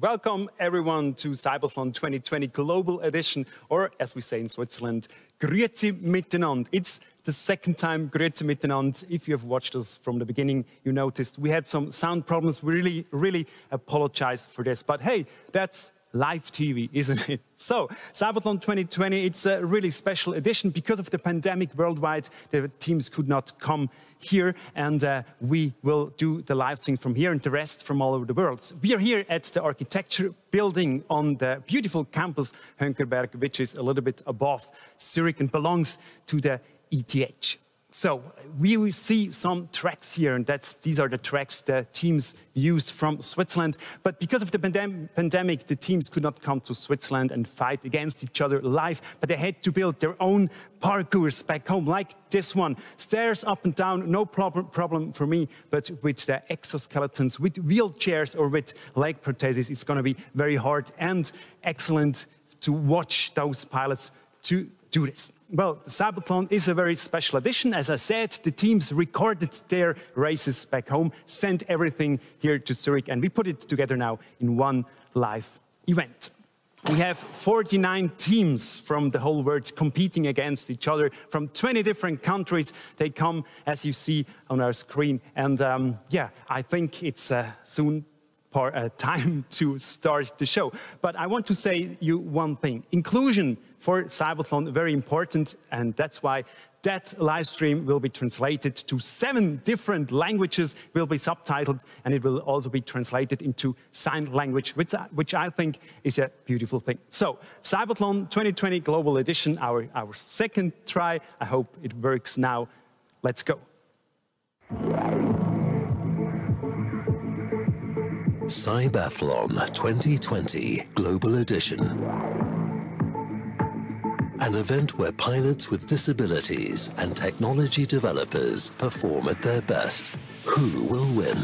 Welcome everyone to CYBATHLON 2020 Global Edition, or as we say in Switzerland, Grüezi miteinander. It's the second time Grüezi miteinander. If you have watched us from the beginning, you noticed we had some sound problems. We really apologize for this. But hey, that's live TV, isn't it? So, CYBATHLON 2020, it's a really special edition. Because of the pandemic worldwide, the teams could not come here, and we will do the live things from here and the rest from all over the world. We are here at the architecture building on the beautiful campus Hönkerberg, which is a little bit above Zurich and belongs to the ETH. So we will see some tracks here, and these are the tracks the teams used from Switzerland. But because of the pandemic, the teams could not come to Switzerland and fight against each other live, but they had to build their own parkours back home, like this one. Stairs up and down, no problem for me, but with the exoskeletons, with wheelchairs or with leg prostheses, it's going to be very hard and excellent to watch those pilots to do this. Well, CYBATHLON is a very special edition. As I said, the teams recorded their races back home, sent everything here to Zurich, and we put it together now in one live event. We have 49 teams from the whole world competing against each other from 20 different countries. They come, as you see on our screen, and yeah, I think it's soon time to start the show. But I want to say you one thing. Inclusion for CYBATHLON, very important, and that's why that live stream will be translated to 7 different languages, will be subtitled, and it will also be translated into sign language, which I think is a beautiful thing. So, CYBATHLON 2020 Global Edition, our second try. I hope it works now. Let's go. CYBATHLON 2020 Global Edition. An event where pilots with disabilities and technology developers perform at their best. Who will win?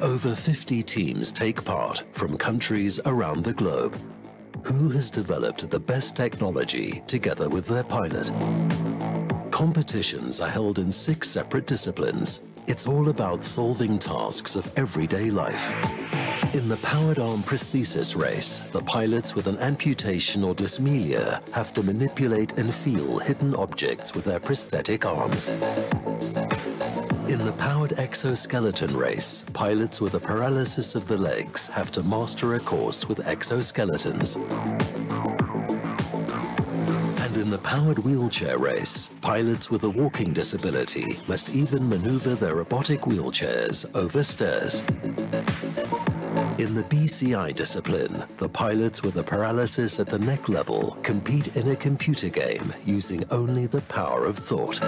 Over 50 teams take part from countries around the globe. Who has developed the best technology together with their pilot? Competitions are held in 6 separate disciplines. It's all about solving tasks of everyday life. In the powered arm prosthesis race, the pilots with an amputation or dysmelia have to manipulate and feel hidden objects with their prosthetic arms. In the powered exoskeleton race, pilots with a paralysis of the legs have to master a course with exoskeletons. And in the powered wheelchair race, pilots with a walking disability must even maneuver their robotic wheelchairs over stairs. In the BCI discipline, the pilots with a paralysis at the neck level compete in a computer game using only the power of thought.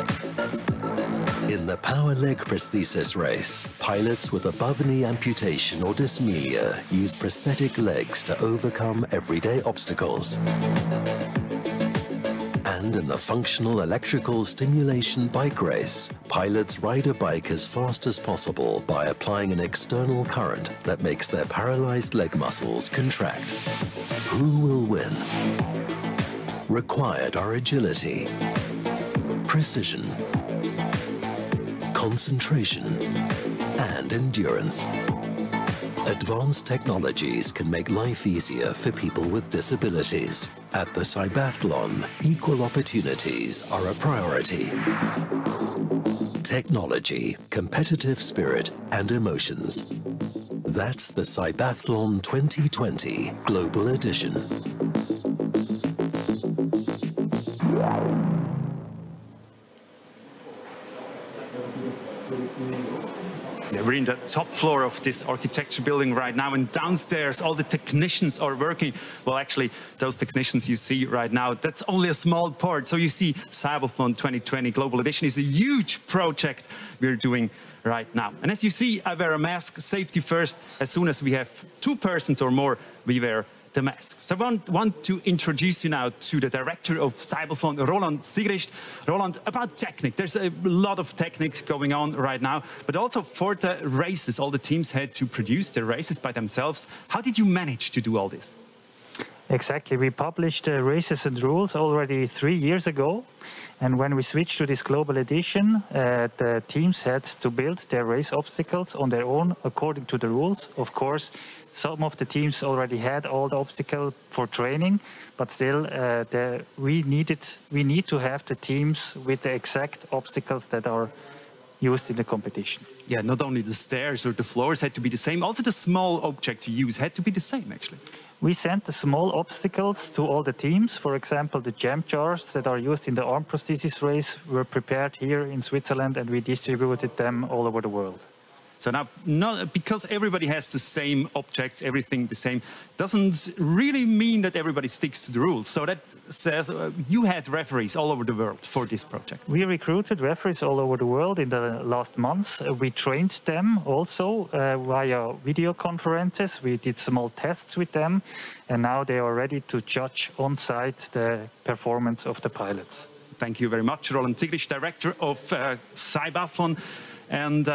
In the power leg prosthesis race, pilots with above-knee amputation or dysmelia use prosthetic legs to overcome everyday obstacles. And in the functional electrical stimulation bike race, pilots ride a bike as fast as possible by applying an external current that makes their paralyzed leg muscles contract. Who will win? Required are agility, precision, concentration, and endurance. Advanced technologies can make life easier for people with disabilities. At the CYBATHLON, equal opportunities are a priority. Technology, competitive spirit, and emotions. That's the CYBATHLON 2020 Global Edition. We're in the top floor of this architecture building right now, and downstairs all the technicians are working. Well, actually, those technicians you see right now, that's only a small part. So you see, CYBATHLON 2020 Global Edition is a huge project we're doing right now. And as you see, I wear a mask, safety first. As soon as we have 2 persons or more, we wear the mask. So I want to introduce you now to the director of CYBATHLON, Roland Sigrist. Roland, about technique. There's a lot of technique going on right now, but also for the races, all the teams had to produce their races by themselves. How did you manage to do all this? Exactly. We published races and rules already 3 years ago. And when we switched to this global edition, the teams had to build their race obstacles on their own according to the rules. Of course, some of the teams already had all the obstacles for training, but still we need to have the teams with the exact obstacles that are used in the competition. Yeah, not only the stairs or the floors had to be the same, also the small objects you use had to be the same, actually. We sent the small obstacles to all the teams. For example, the jam jars that are used in the arm prosthesis race were prepared here in Switzerland, and we distributed them all over the world. So now, because everybody has the same objects, everything the same, doesn't really mean that everybody sticks to the rules. So that says you had referees all over the world for this project. We recruited referees all over the world in the last months. We trained them also via video conferences. We did small tests with them, and now they are ready to judge on-site the performance of the pilots. Thank you very much, Roland Zigrich, Director of CYBATHLON. And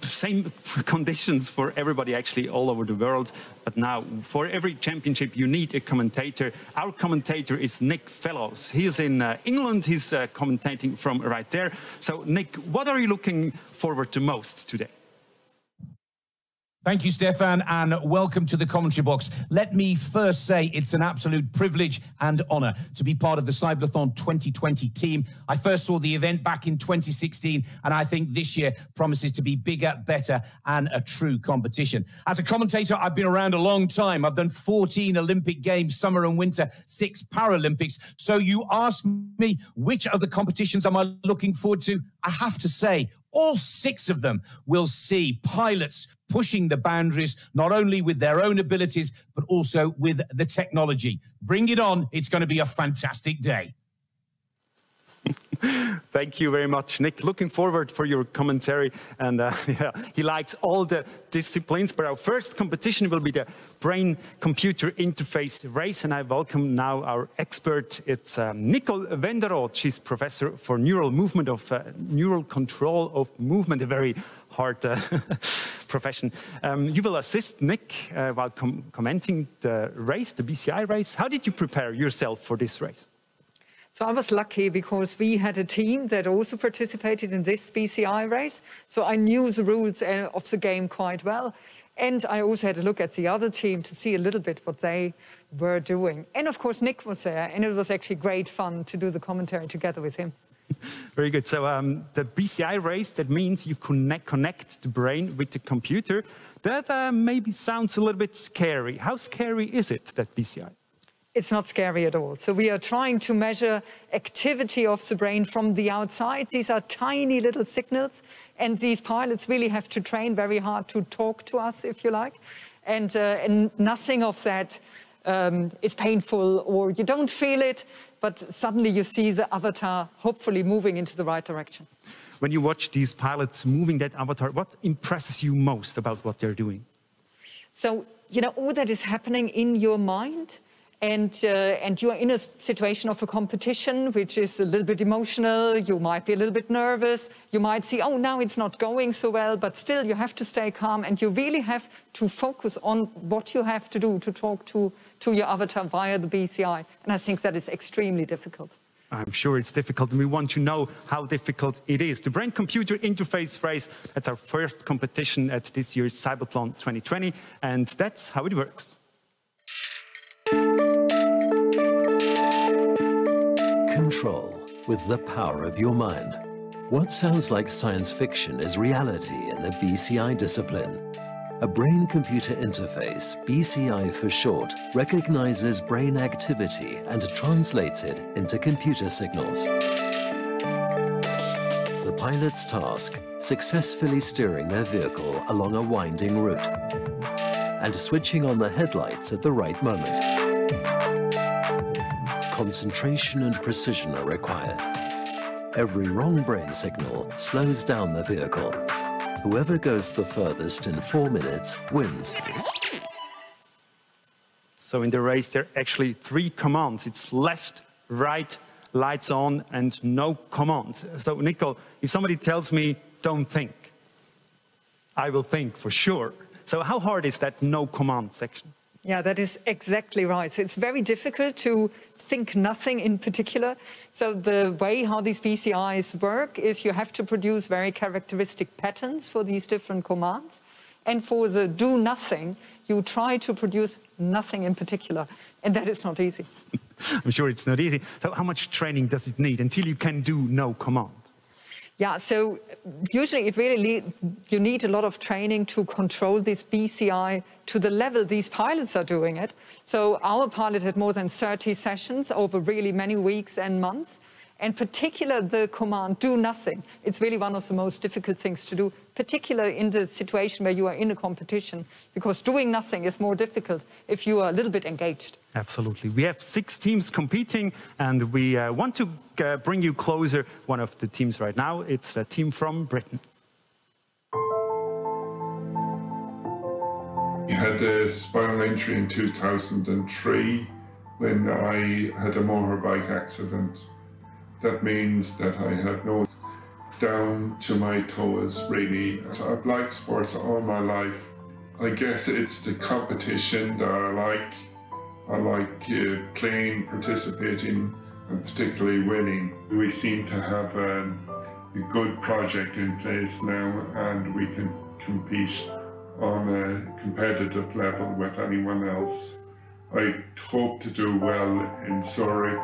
same conditions for everybody actually all over the world. But now, for every championship, you need a commentator. Our commentator is Nick Fellows. He is in England. He's commentating from right there. So, Nick, what are you looking forward to most today? Thank you, Stefan, and welcome to the commentary box. Let me first say it's an absolute privilege and honour to be part of the CYBATHLON 2020 team. I first saw the event back in 2016, and I think this year promises to be bigger, better, and a true competition. As a commentator, I've been around a long time. I've done 14 Olympic Games, summer and winter, 6 Paralympics. So you ask me, which of the competitions am I looking forward to? I have to say, all 6 of them will see pilots pushing the boundaries, not only with their own abilities, but also with the technology. Bring it on. It's going to be a fantastic day. Thank you very much, Nick. Looking forward for your commentary. And yeah, he likes all the disciplines. But our first competition will be the brain-computer interface race. And I welcome now our expert. It's Nicole Wenderoth. She's professor for neural movement of neural control of movement, a very hard profession. You will assist Nick while commenting the race, the BCI race. How did you prepare yourself for this race? So I was lucky because we had a team that also participated in this BCI race. So I knew the rules of the game quite well. And I also had a look at the other team to see a little bit what they were doing. And of course, Nick was there, and it was actually great fun to do the commentary together with him. Very good. So the BCI race, that means you connect the brain with the computer. That maybe sounds a little bit scary. How scary is it, that BCI? It's not scary at all. So we are trying to measure activity of the brain from the outside. These are tiny little signals, and these pilots really have to train very hard to talk to us, if you like. And nothing of that is painful, or you don't feel it, but suddenly you see the avatar hopefully moving into the right direction. When you watch these pilots moving that avatar, what impresses you most about what they're doing? So, you know, all that is happening in your mind. And you're in a situation of a competition, which is a little bit emotional. You might be a little bit nervous. You might see, oh, now it's not going so well, but still you have to stay calm, and you really have to focus on what you have to do to talk to your avatar via the BCI. And I think that is extremely difficult. I'm sure it's difficult, and we want to know how difficult it is. The brain-computer interface race, that's our first competition at this year's CYBATHLON 2020, and that's how it works. Control with the power of your mind. What sounds like science fiction is reality in the BCI discipline. A brain-computer interface, BCI for short, recognizes brain activity and translates it into computer signals. The pilot's task, successfully steering their vehicle along a winding route and switching on the headlights at the right moment. Concentration and precision are required. Every wrong brain signal slows down the vehicle. Whoever goes the furthest in 4 minutes wins. So in the race, there are actually 3 commands. It's left, right, lights on, and no command. So, Nicole, if somebody tells me, don't think, I will think for sure. So how hard is that no command section? Yeah, that is exactly right. So it's very difficult to think nothing in particular. So the way how these BCIs work is you have to produce very characteristic patterns for these different commands. And for the do nothing, you try to produce nothing in particular. And that is not easy. I'm sure it's not easy. So how much training does it need until you can do no command? Yeah, so usually it really you need a lot of training to control this BCI to the level these pilots are doing it. So our pilot had more than 30 sessions over really many weeks and months. And particularly the command, do nothing. It's really one of the most difficult things to do, particularly in the situation where you are in a competition, because doing nothing is more difficult if you are a little bit engaged. Absolutely. We have 6 teams competing, and we want to bring you closer one of the teams right now. It's a team from Britain. I had a spinal injury in 2003 when I had a motorbike accident. That means that I have no down to my toes, really. So I've liked sports all my life. I guess it's the competition that I like. I like playing, participating, and particularly winning. We seem to have a good project in place now, and we can compete on a competitive level with anyone else. I hope to do well in Surrey.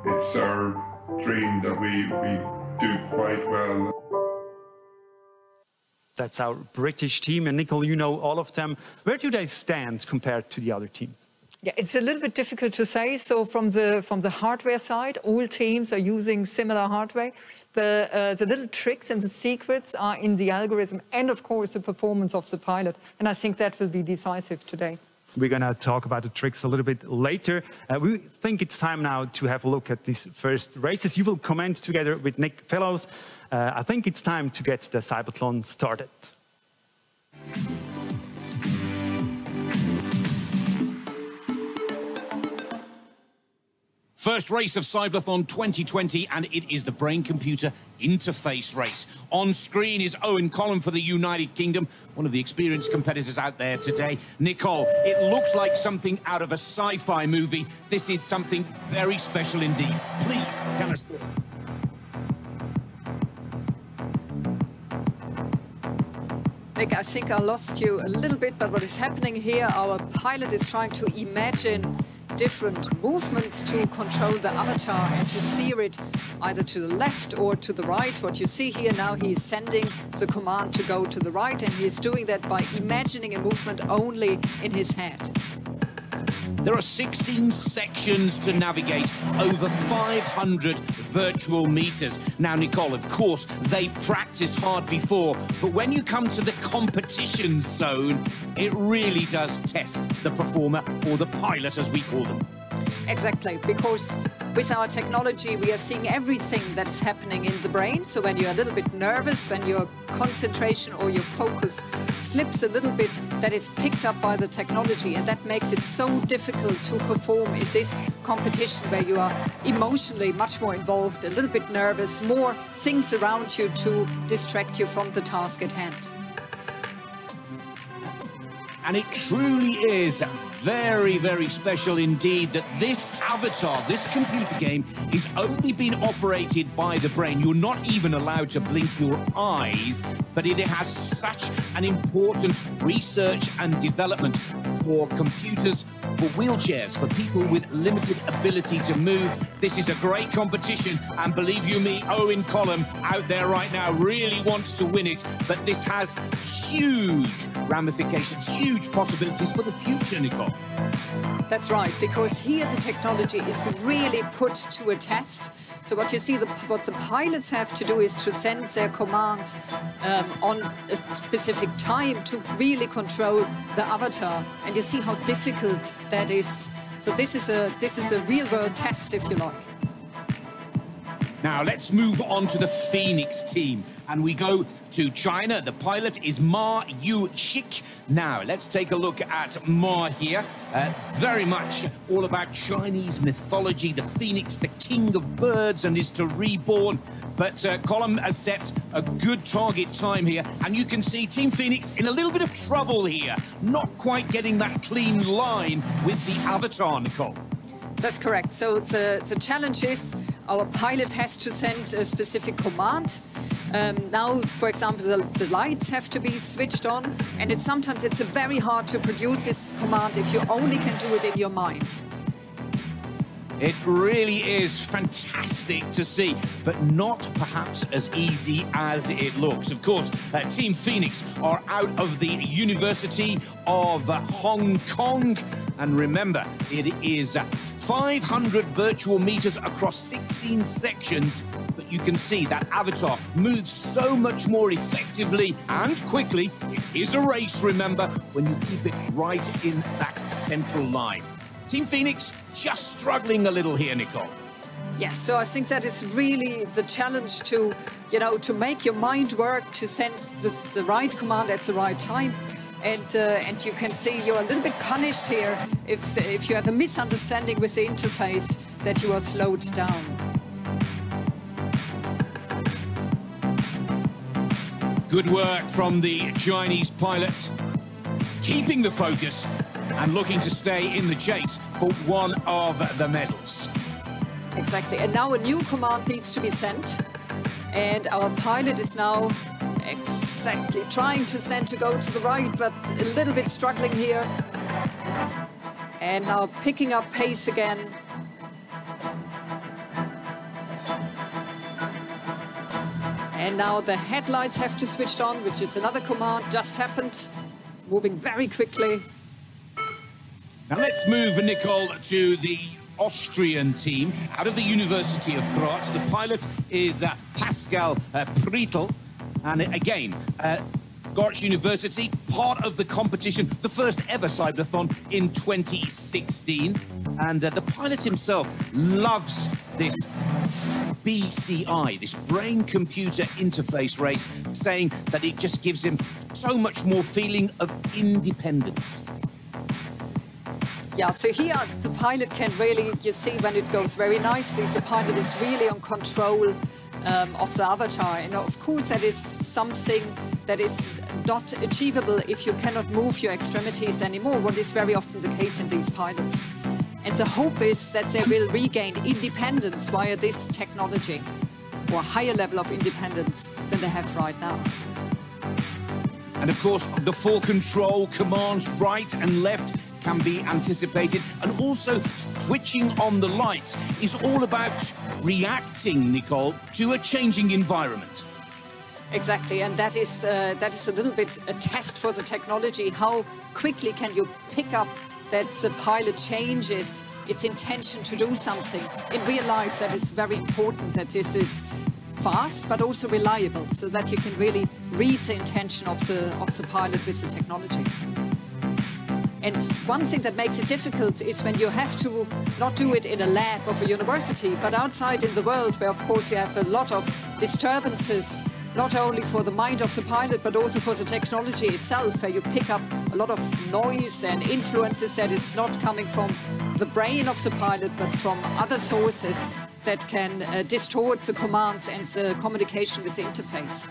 It's our dream that we do quite well. That's our British team, and Nicole, you know all of them. Where do they stand compared to the other teams? Yeah, it's a little bit difficult to say. So from the hardware side, all teams are using similar hardware. The little tricks and the secrets are in the algorithm and, of course, the performance of the pilot. And I think that will be decisive today. We're going to talk about the tricks a little bit later. We think it's time now to have a look at these first races. You will comment together with Nick Fellows. I think it's time to get the CYBATHLON started. First race of CYBATHLON 2020, and it is the brain-computer interface race. On screen is Owen Collum for the United Kingdom, one of the experienced competitors out there today. Nicole, it looks like something out of a sci-fi movie. This is something very special indeed. Please tell us. Nick, I think I lost you a little bit, but what is happening here, our pilot is trying to imagine different movements to control the avatar and to steer it either to the left or to the right. What you see here now, he is sending the command to go to the right, and he is doing that by imagining a movement only in his head. There are 16 sections to navigate, over 500 virtual meters. Now, Nicole, of course, they've practiced hard before, but when you come to the competition zone, it really does test the performer, or the pilot, as we call them. Exactly, because with our technology, we are seeing everything that is happening in the brain. So when you're a little bit nervous, when your concentration or your focus slips a little bit, that is picked up by the technology. And that makes it so difficult to perform in this competition where you are emotionally much more involved, a little bit nervous, more things around you to distract you from the task at hand. And it truly is very, very special indeed that this avatar, this computer game, is only being operated by the brain. You're not even allowed to blink your eyes, but it has such an important research and development for computers, for wheelchairs, for people with limited ability to move. This is a great competition, and believe you me, Owen Collum out there right now really wants to win it, but this has huge ramifications, huge possibilities for the future, Nicole. That's right, because here the technology is really put to a test. So what you see, what the pilots have to do is to send their command on a specific time to really control the avatar. And you see how difficult that is. So this is a real-world test, if you like. Now, let's move on to the Phoenix team. And we go to China. The pilot is Ma Yu-shik. Now, let's take a look at Ma here. Very much all about Chinese mythology. The phoenix, the king of birds, and is to reborn. But Colin has set a good target time here. And you can see Team Phoenix in a little bit of trouble here. Not quite getting that clean line with the avatar, Nicole. That's correct. So the challenge is our pilot has to send a specific command. Now, for example, the lights have to be switched on, and sometimes it's very hard to produce this command if you only can do it in your mind. It really is fantastic to see, but not perhaps as easy as it looks. Of course, Team Phoenix are out of the University of Hong Kong. And remember, it is 500 virtual meters across 16 sections. But you can see that avatar moves so much more effectively and quickly. It is a race, remember, when you keep it right in that central line. Team Phoenix just struggling a little here, Nicole. Yes, so I think that is really the challenge to, to make your mind work, to send the right command at the right time. And you can see you're a little bit punished here if you have a misunderstanding with the interface, that you are slowed down. Good work from the Chinese pilot, keeping the focus and looking to stay in the chase for one of the medals. Exactly, and now a new command needs to be sent, and our pilot is now exactly trying to go to the right, but a little bit struggling here. And now picking up pace again. And now the headlights have to switch on, which is another command, just happened. Moving very quickly. Now let's move, Nicole, to the Austrian team out of the University of Graz. The pilot is Pascal Prietl. And again, Graz University, part of the competition, the first ever CYBATHLON in 2016. And the pilot himself loves this BCI, this brain-computer interface race, saying that it just gives him so much more feeling of independence. Yeah, so here the pilot can really, you see when it goes very nicely, the pilot is really on control of the avatar. And of course that is something that is not achievable if you cannot move your extremities anymore, what is very often the case in these pilots. And the hope is that they will regain independence via this technology, or a higher level of independence than they have right now. And of course, the full control commands right and left can be anticipated, and also switching on the lights is all about reacting, Nicole, to a changing environment. Exactly, and that is a little bit a test for the technology. How quickly can you pick up that the pilot changes its intention to do something? In real life, that is very important, that this is fast but also reliable, so that you can really read the intention of the pilot with the technology. And one thing that makes it difficult is when you have to not do it in a lab of a university, but outside in the world, where of course you have a lot of disturbances, not only for the mind of the pilot, but also for the technology itself, where you pick up a lot of noise and influences that is not coming from the brain of the pilot, but from other sources that can distort the commands and the communication with the interface.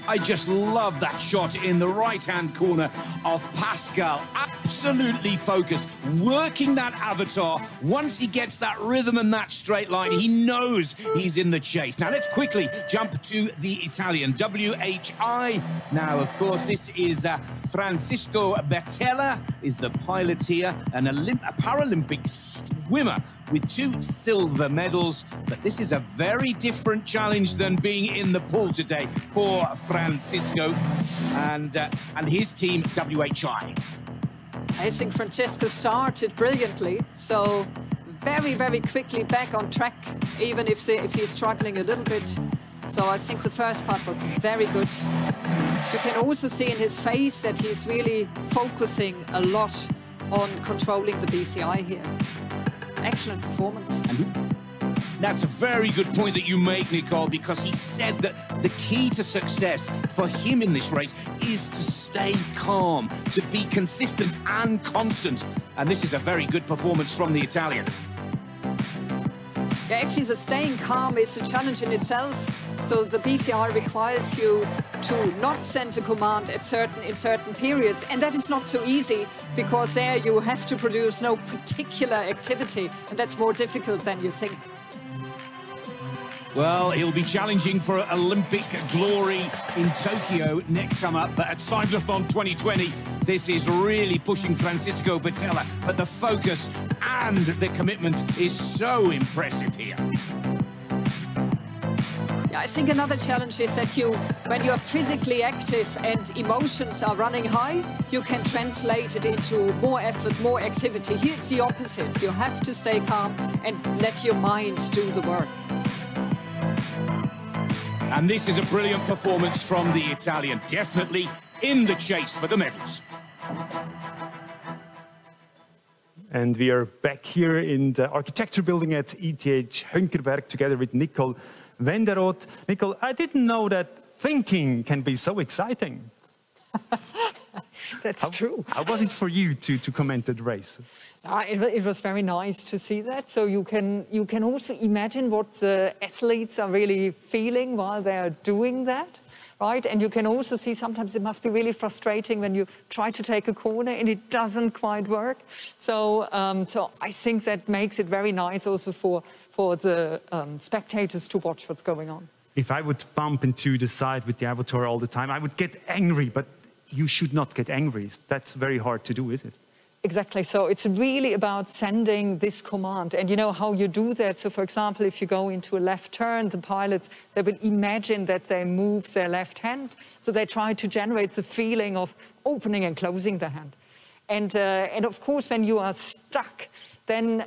I just love that shot in the right-hand corner of Pascal. Absolutely focused, working that avatar. Once he gets that rhythm and that straight line, he knows he's in the chase. Now, let's quickly jump to the Italian WHI. Now, of course, this is Francisco Bertella is the pilot here, a Paralympic swimmer with 2 silver medals. But this is a very different challenge than being in the pool today for Francisco and his team, WHI. I think Francesco started brilliantly, so very, very quickly back on track, even if he's struggling a little bit. So I think the first part was very good. You can also see in his face that he's really focusing a lot on controlling the BCI here. Excellent performance. That's a very good point that you make, Nicole, because he said that the key to success for him in this race is to stay calm, to be consistent and constant. And this is a very good performance from the Italian. Yeah, actually, the staying calm is a challenge in itself. So the BCI requires you to not send a command in certain periods, and that is not so easy because there you have to produce no particular activity, and that's more difficult than you think. Well, he'll be challenging for Olympic glory in Tokyo next summer, but at CYBATHLON 2020, this is really pushing Francisco Batella, but the focus and the commitment is so impressive here. Yeah, I think another challenge is that when you're physically active and emotions are running high, you can translate it into more effort, more activity. Here it's the opposite. You have to stay calm and let your mind do the work. And this is a brilliant performance from the Italian, definitely in the chase for the medals. And we are back here in the architecture building at ETH Hünkerberg together with Nicole Wenderoth. Nicole, I didn't know that thinking can be so exciting. That's true. How was it for you to comment the race? It was very nice to see that. So you can also imagine what the athletes are really feeling while they are doing that, right? And you can also see sometimes it must be really frustrating when you try to take a corner and it doesn't quite work. So I think that makes it very nice also for the spectators to watch what's going on. If I would bump into the side with the avatar all the time, I would get angry, but you should not get angry. That's very hard to do, is it? Exactly. So it's really about sending this command. And you know how you do that. So, for example, if you go into a left turn, the pilots, they will imagine that they move their left hand. So they try to generate the feeling of opening and closing the hand. And of course, when you are stuck, then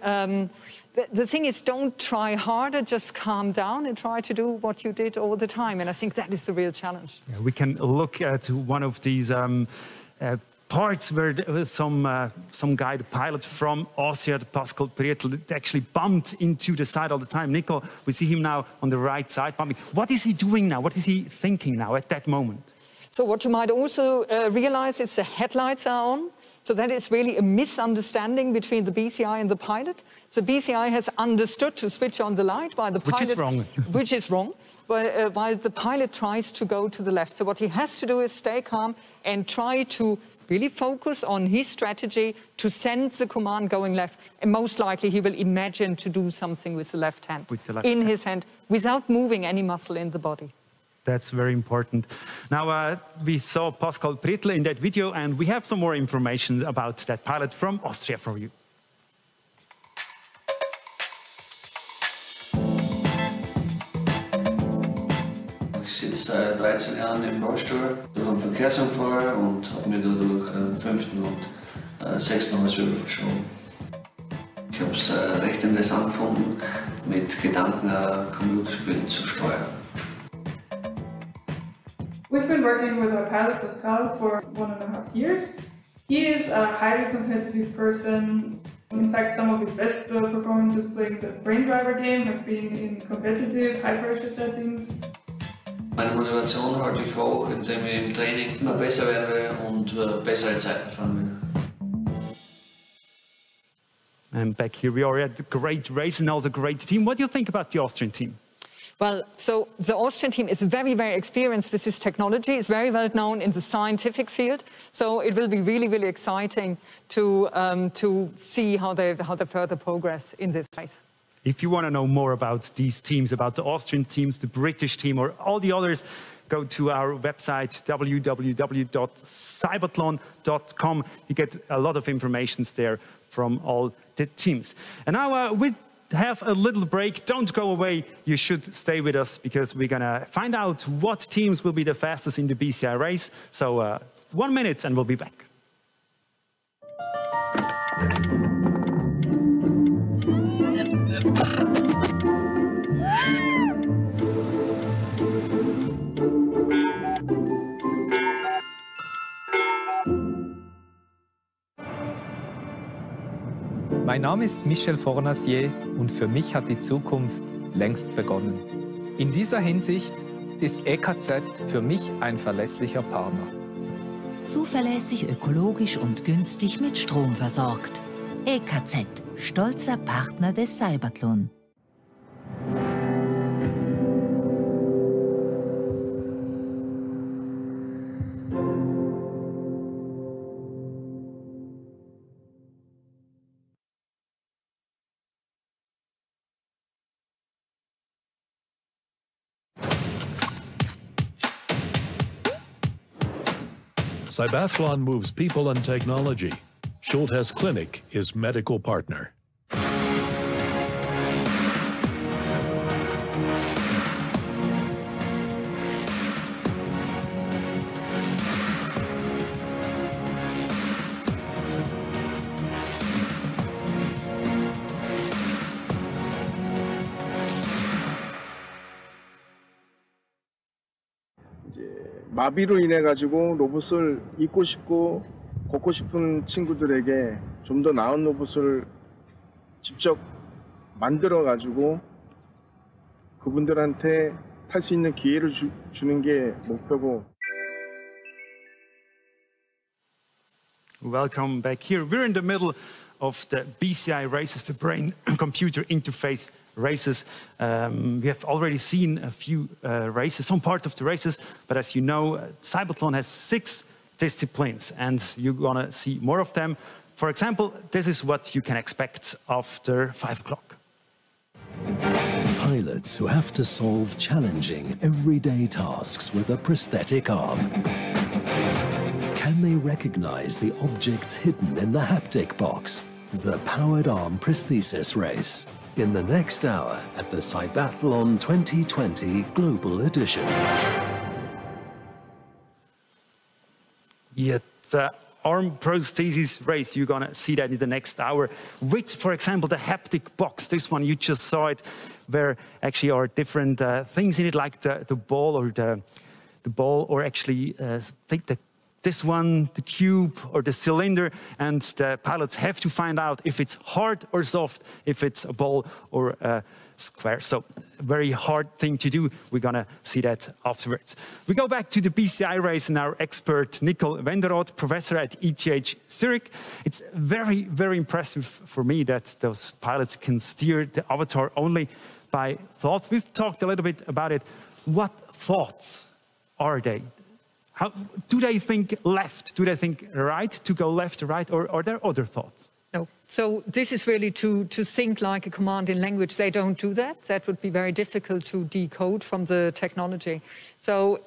the thing is, don't try harder, just calm down and try to do what you did all the time. And I think that is the real challenge. Yeah, we can look at one of these parts where some guy, the pilot from Austria, Pascal Prietl, actually bumped into the side all the time. Nicole, we see him now on the right side bumping. What is he doing now? What is he thinking now at that moment? So what you might also realize is the headlights are on. So that is really a misunderstanding between the BCI and the pilot. The BCI has understood to switch on the light while the pilot... Which is wrong. Which is wrong. While the pilot tries to go to the left. So what he has to do is stay calm and try to really focus on his strategy to send the command going left. And most likely he will imagine to do something with the left hand, his hand, without moving any muscle in the body. That's very important. Now, we saw Pascal Prietl in that video, and we have some more information about that pilot from Austria for you. Ich sitze seit 13 Jahren im Rollstuhl durch einen Verkehrsunfall und habe mir dadurch den 5. und 6. Halswirbel verschoben. Ich habe es recht interessant gefunden, mit Gedanken Computerspiele zu steuern. We've been working with our pilot Pascal for 1.5 years. He is a highly competitive person. In fact, some of his best performances playing the brain driver game have been in competitive, high-pressure settings. Meine Motivation halte ich hoch, indem ich im Training immer besser werden will und bessere Zeiten fahren will. And back here we are at the great race and also great team. What do you think about the Austrian team? Well, so the Austrian team is very, very experienced with this technology. It's very well known in the scientific field. So it will be really, really exciting to see how they further progress in this race. If you want to know more about these teams, about the Austrian teams, the British team, or all the others, go to our website, www.cybathlon.com. You get a lot of information there from all the teams. And now we have a little break. Don't go away. You should stay with us because we're going to find out what teams will be the fastest in the BCI race. So 1 minute and we'll be back. Mein Name ist Michel Fornasier und für mich hat die Zukunft längst begonnen. In dieser Hinsicht ist EKZ für mich ein verlässlicher Partner. Zuverlässig, ökologisch und günstig mit Strom versorgt. EKZ, stolzer Partner des CYBATHLON. CYBATHLON moves people and technology. Schultes Clinic is medical partner. 마비로 인해 가지고 로봇을 입고 싶고 걷고 싶은 친구들에게 좀 더 나은 로봇을 직접 만들어 가지고 그분들한테 탈 수 있는 기회를 주는 게 목표고. Welcome back here. We're in the middle of the BCI races, the brain-computer interface races. We have already seen a few races, some part of the races, but as you know, CYBATHLON has 6 disciplines, and you're gonna see more of them. For example, this is what you can expect after 5 o'clock. Pilots who have to solve challenging, everyday tasks with a prosthetic arm. Can they recognize the objects hidden in the haptic box? The Powered Arm Prosthesis Race. In the next hour at the CYBATHLON 2020 Global Edition. Yeah, the arm prosthesis race, you're gonna see that in the next hour with, for example, the haptic box. This one, you just saw it, where actually are different things in it, like the ball or the ball, or actually think this one, the cube or the cylinder, and the pilots have to find out if it's hard or soft, if it's a ball or a square. So very hard thing to do. We're gonna see that afterwards. We go back to the BCI race and our expert Nicole Wenderoth, professor at ETH Zurich. It's very, very impressive for me that those pilots can steer the avatar only by thoughts. We've talked a little bit about it. What thoughts are they? How do they think left? Do they think right to go left or right, or are there other thoughts? No. So this is really to think like a command in language. They don't do that. That would be very difficult to decode from the technology. So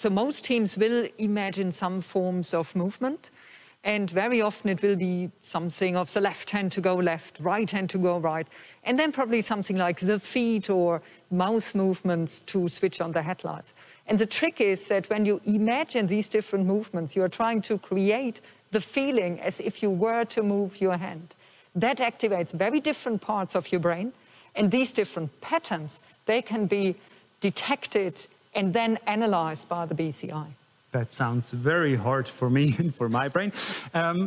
most teams will imagine some forms of movement, and very often it will be something of the left hand to go left, right hand to go right, and then probably something like the feet or mouse movements to switch on the headlights. And the trick is that when you imagine these different movements, you are trying to create the feeling as if you were to move your hand. That activates very different parts of your brain, and these different patterns, they can be detected and then analyzed by the BCI. That sounds very hard for me and for my brain.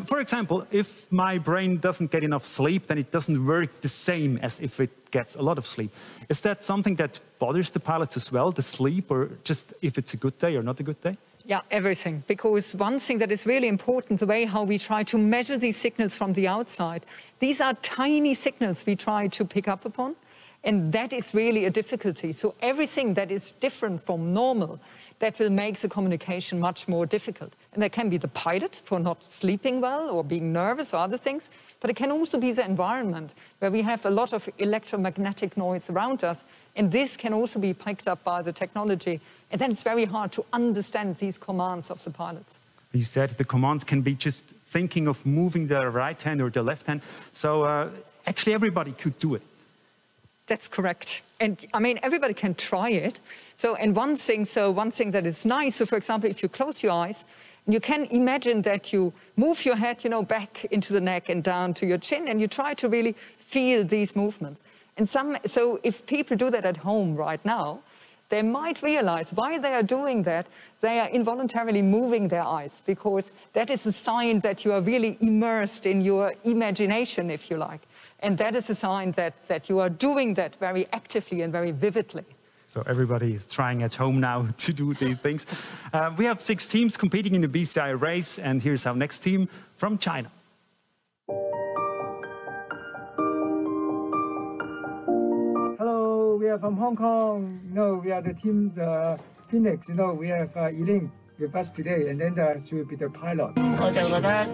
For example, if my brain doesn't get enough sleep, then it doesn't work the same as if it gets a lot of sleep. Is that something that bothers the pilots as well, the sleep, or just if it's a good day or not a good day? Yeah, everything. Because one thing that is really important, the way how we try to measure these signals from the outside, these are tiny signals we try to pick up upon, and that is really a difficulty. So everything that is different from normal, that will make the communication much more difficult. And that can be the pilot for not sleeping well or being nervous or other things, but it can also be the environment where we have a lot of electromagnetic noise around us, and this can also be picked up by the technology, and then it's very hard to understand these commands of the pilots. You said the commands can be just thinking of moving the right hand or the left hand, so actually everybody could do it. That's correct. And I mean, everybody can try it. And one thing that is nice, so for example, if you close your eyes, you can imagine that you move your head, back into the neck and down to your chin, and you try to really feel these movements. And so if people do that at home right now, they might realize while they are doing that, they are involuntarily moving their eyes, because that is a sign that you are really immersed in your imagination, if you like. And that is a sign that you are doing that very actively and very vividly. So everybody is trying at home now to do these things. We have 6 teams competing in the BCI race, and here's our next team from China. Hello, we are from Hong Kong. We are the team, the Phoenix. We have Yiling with us today, and then she will be the pilot. 我就覺得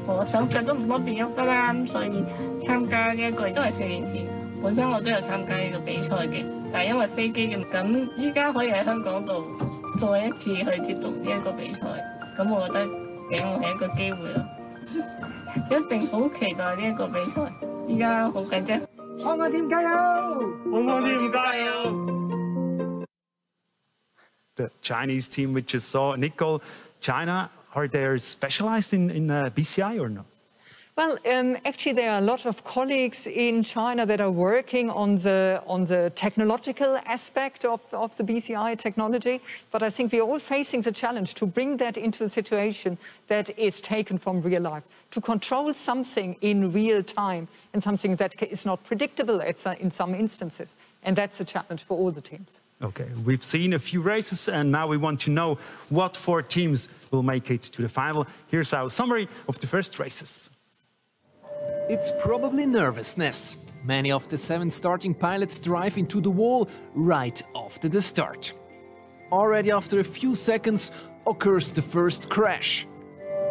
我手腳都唔方便喐得啦，咁所以參加呢一個都係4年前，本身我都有參加呢個比賽嘅，但係因為飛機咁，依家可以喺香港度再一次去接觸呢一個比賽，咁我覺得俾我係一個機會咯，一定好期待呢一個比賽，依家好緊張。香港team加油！香港team加油！ The Chinese team, which just saw Nicole, China, are they specialized in BCI or no? Well, actually, there are a lot of colleagues in China that are working on the technological aspect of the BCI technology. But I think we're all facing the challenge to bring that into a situation that is taken from real life, to control something in real time and something that is not predictable in some instances. And that's a challenge for all the teams. Okay, we've seen a few races, and now we want to know what 4 teams will make it to the final. Here's our summary of the first races. It's probably nervousness. Many of the 7 starting pilots drive into the wall right after the start. Already after a few seconds occurs the first crash.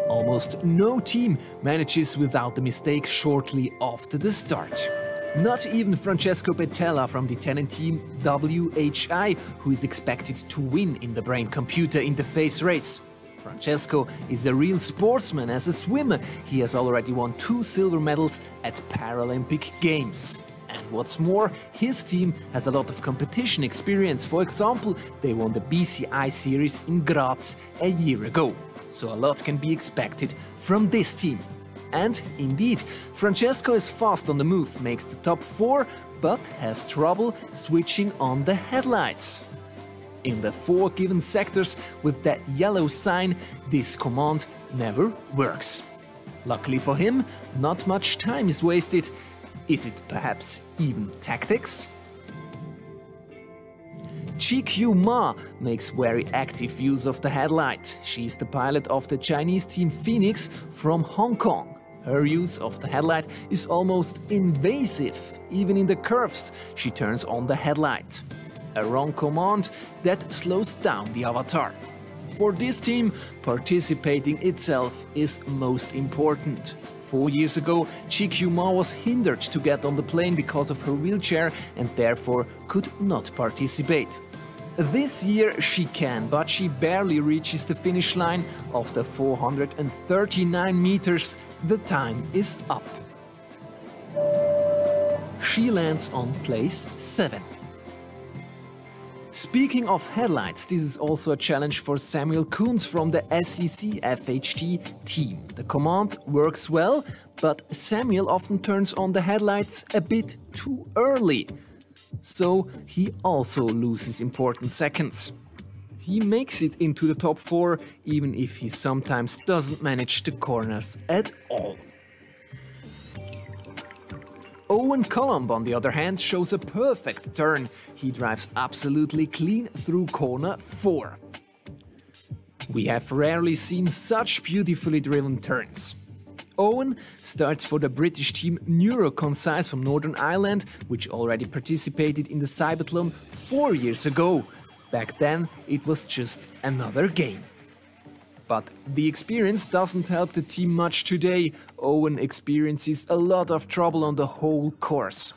Almost no team manages without a mistake shortly after the start. Not even Francesco Bettella from the Italian team WHI, who is expected to win in the brain-computer interface race. Francesco is a real sportsman. As a swimmer, he has already won 2 silver medals at Paralympic Games. And what's more, his team has a lot of competition experience. For example, they won the BCI series in Graz a year ago. So a lot can be expected from this team. And indeed, Francesco is fast on the move, makes the top 4, but has trouble switching on the headlights. In the 4 given sectors with that yellow sign, this command never works. Luckily for him, not much time is wasted. Is it perhaps even tactics? Chi Ma makes very active use of the headlight. She's the pilot of the Chinese team Phoenix from Hong Kong. Her use of the headlight is almost invasive. Even in the curves, she turns on the headlight. A wrong command that slows down the avatar. For this team, participating itself is most important. 4 years ago, Chi Ma was hindered to get on the plane because of her wheelchair and therefore could not participate. This year she can, but she barely reaches the finish line. After 439 meters, the time is up. She lands on place 7. Speaking of headlights, this is also a challenge for Samuel Kunz from the SEC FHT team. The command works well, but Samuel often turns on the headlights a bit too early. So he also loses important seconds. He makes it into the top 4, even if he sometimes doesn't manage the corners at all. Owen Colomb, on the other hand, shows a perfect turn. He drives absolutely clean through corner 4. We have rarely seen such beautifully driven turns. Owen starts for the British team Neuroconcise from Northern Ireland, which already participated in the CYBATHLON 4 years ago. Back then, it was just another game. But the experience doesn't help the team much today. Owen experiences a lot of trouble on the whole course.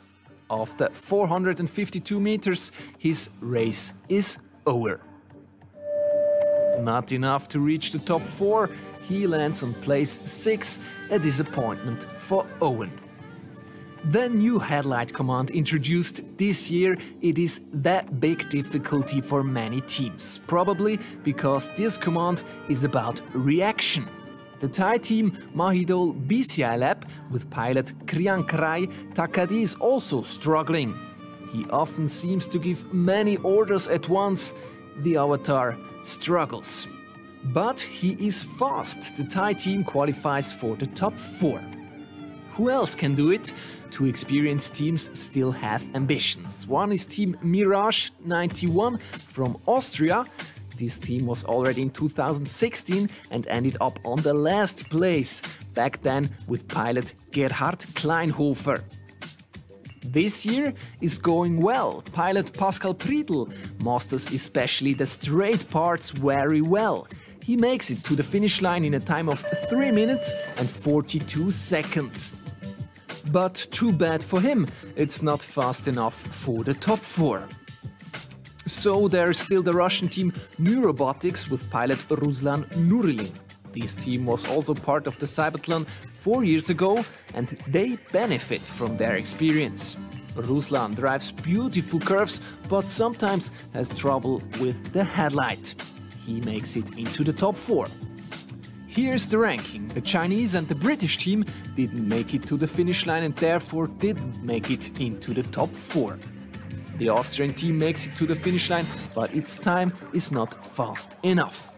After 452 meters, his race is over. Not enough to reach the top 4, he lands on place 6, a disappointment for Owen. The new headlight command introduced this year, it is that big difficulty for many teams, probably because this command is about reaction. The Thai team Mahidol BCI Lab with pilot Kriang Krai Takadi is also struggling. He often seems to give many orders at once. The avatar struggles. But he is fast. The Thai team qualifies for the top 4. Who else can do it? 2 experienced teams still have ambitions. One is Team Mirage 91 from Austria. This team was already in 2016 and ended up on the last place, back then with pilot Gerhard Kleinhofer. This year is going well. Pilot Pascal Priedl masters especially the straight parts very well. He makes it to the finish line in a time of 3 minutes and 42 seconds. But too bad for him, it's not fast enough for the top 4. So there's still the Russian team Neurobotics with pilot Ruslan Nurilin. This team was also part of the CYBATHLON 4 years ago and they benefit from their experience. Ruslan drives beautiful curves but sometimes has trouble with the headlight. He makes it into the top 4. Here's the ranking. The Chinese and the British team didn't make it to the finish line and therefore didn't make it into the top 4. The Austrian team makes it to the finish line, but its time is not fast enough.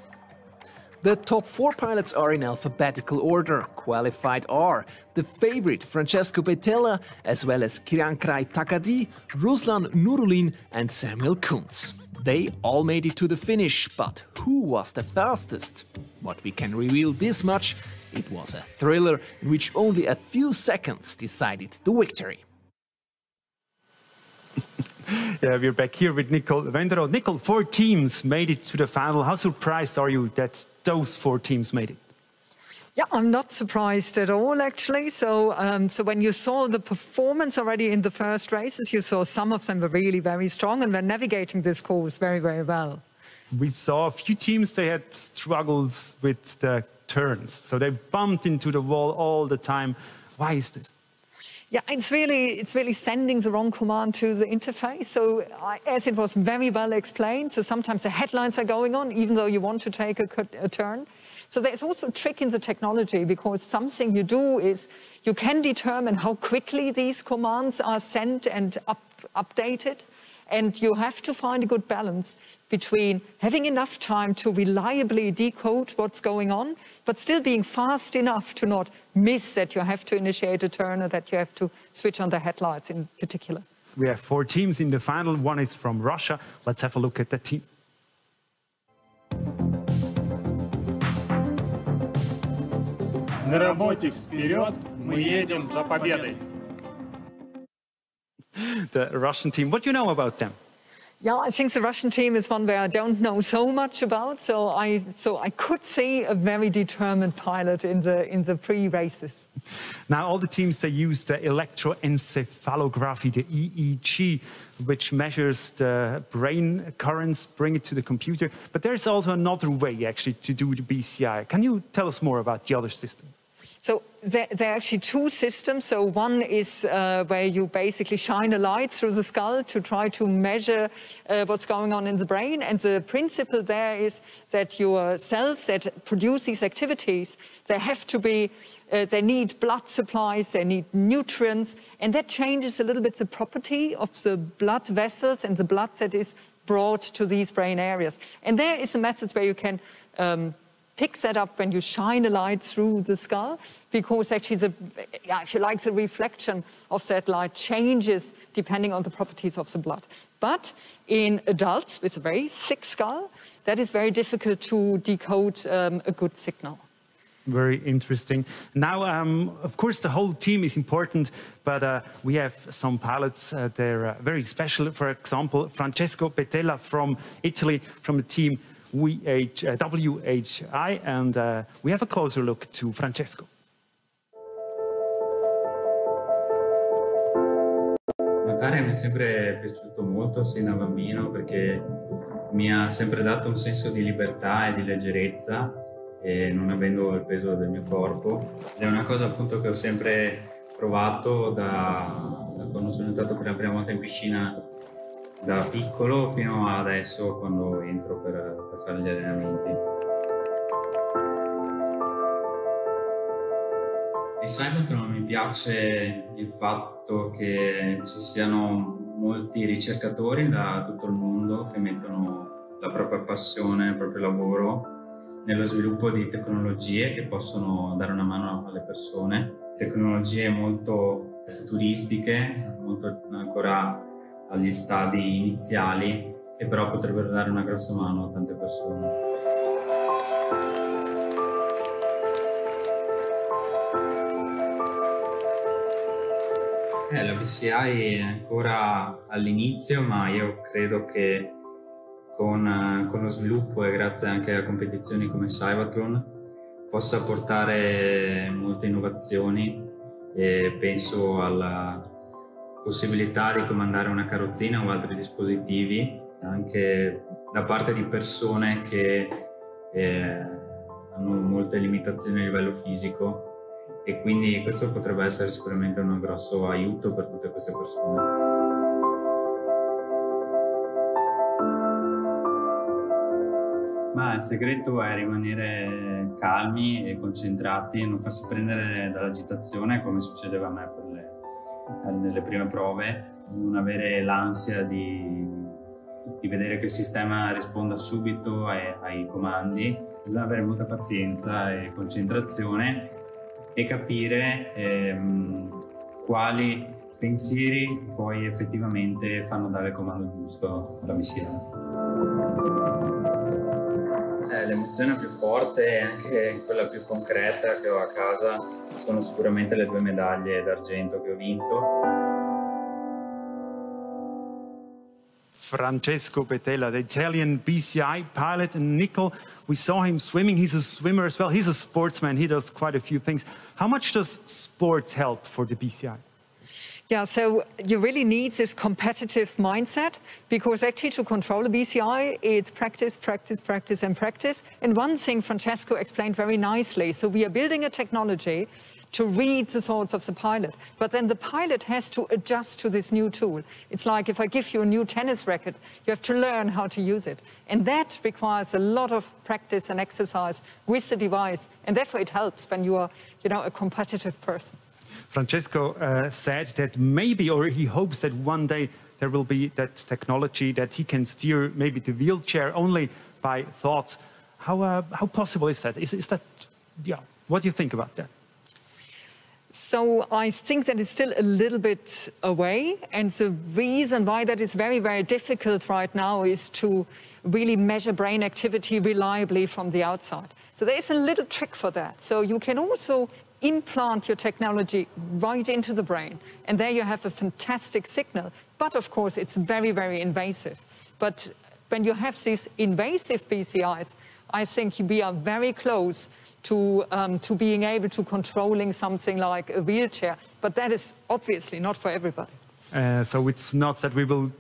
The top 4 pilots are in alphabetical order. Qualified are the favorite Francesco Bettella, as well as Kirankrai Takadi, Ruslan Nurulin and Samuel Kunz. They all made it to the finish, but who was the fastest? What we can reveal this much, it was a thriller in which only a few seconds decided the victory. Yeah, we're back here with Nicole Wenderoth. Nicole, 4 teams made it to the final. How surprised are you that those 4 teams made it? Yeah, I'm not surprised at all, actually. So when you saw the performance already in the first races, you saw some of them were really very strong and were navigating this course very, very well. We saw a few teams, they had struggles with the turns. So they bumped into the wall all the time. Why is this? Yeah, it's really sending the wrong command to the interface. So as it was very well explained, so sometimes the headlines are going on, even though you want to take a turn. So there's also a trick in the technology, because something you do is you can determine how quickly these commands are sent and updated. And you have to find a good balance between having enough time to reliably decode what's going on, but still being fast enough to not miss that you have to initiate a turn or that you have to switch on the headlights in particular. We have 4 teams in the final. One is from Russia. Let's have a look at that team. На работе вперед, мы едем за победой. The Russian team, what do you know about them? Yeah, I think the Russian team is one where I don't know so much about, so I could see a very determined pilot in the pre-races. Now, all the teams, they use the electroencephalography, the EEG, which measures the brain currents, bring it to the computer. But there's also another way, actually, to do the BCI. Can you tell us more about the other system? So there are actually 2 systems. So one is where you basically shine a light through the skull to try to measure what's going on in the brain. And the principle there is that your cells that produce these activities, they have to be, they need blood supplies, they need nutrients, and that changes a little bit the property of the blood vessels and the blood that is brought to these brain areas. And there is a method where you can pick that up when you shine a light through the skull, because actually if you like, the reflection of that light changes depending on the properties of the blood. But in adults with a very thick skull, that is very difficult to decode a good signal. Very interesting. Now, of course, the whole team is important, but we have some pilots, they're very special. For example, Francesco Bettella from Italy, from the team WHI, and we have a closer look to Francesco. Nuotare mi è sempre piaciuto molto sin da bambino, perché mi ha sempre dato un senso di libertà e di leggerezza, e non avendo il peso del mio corpo. Ed è una cosa appunto che ho sempre provato da quando sono entrato per la prima volta in piscina da piccolo fino adesso, quando entro per fare gli allenamenti. Di CYBATHLON mi piace il fatto che ci siano molti ricercatori da tutto il mondo che mettono la propria passione, il proprio lavoro nello sviluppo di tecnologie che possono dare una mano alle persone, tecnologie molto futuristiche, molto ancora agli stadi iniziali, che però potrebbero dare una grossa mano a tante persone. La BCI è ancora all'inizio, ma io credo che con lo sviluppo e grazie anche a competizioni come CYBATHLON possa portare molte innovazioni, e penso alla possibilità di comandare una carrozzina o altri dispositivi anche da parte di persone che hanno molte limitazioni a livello fisico, e quindi questo potrebbe essere sicuramente un grosso aiuto per tutte queste persone. Ma il segreto è rimanere calmi e concentrati e non farsi prendere dall'agitazione come succedeva a me nelle prime prove, non avere l'ansia di vedere che il sistema risponda subito ai comandi, bisogna avere molta pazienza e concentrazione e capire quali pensieri poi effettivamente fanno dare il comando giusto alla missione. L'emozione più forte e anche quella più concreta che ho a casa sono sicuramente le 2 medaglie d'argento che ho vinto. Francesco Betella, the Italian BCI pilot, and Nicole, we saw him swimming. He's a swimmer as well. He's a sportsman. He does quite a few things. How much does sports help for the BCI? Yeah, so you really need this competitive mindset, because actually to control a BCI, it's practice, practice, practice, and practice. And one thing Francesco explained very nicely, so we are building a technology to read the thoughts of the pilot, but then the pilot has to adjust to this new tool. It's like if I give you a new tennis racket, you have to learn how to use it. And that requires a lot of practice and exercise with the device, and therefore it helps when you are, a competitive person. Francesco said that maybe, or he hopes that one day there will be that technology that he can steer maybe the wheelchair only by thoughts. How possible is that? Is that, what do you think about that? So I think that is still a little bit away, and the reason why that is very, very difficult right now is to really measure brain activity reliably from the outside. So there is a little trick for that. So you can also implant your technology right into the brain, and there you have a fantastic signal. But of course, it's very, very invasive. But when you have these invasive BCIs, I think we are very close to being able to controlling something like a wheelchair, but that is obviously not for everybody. So it's not that we will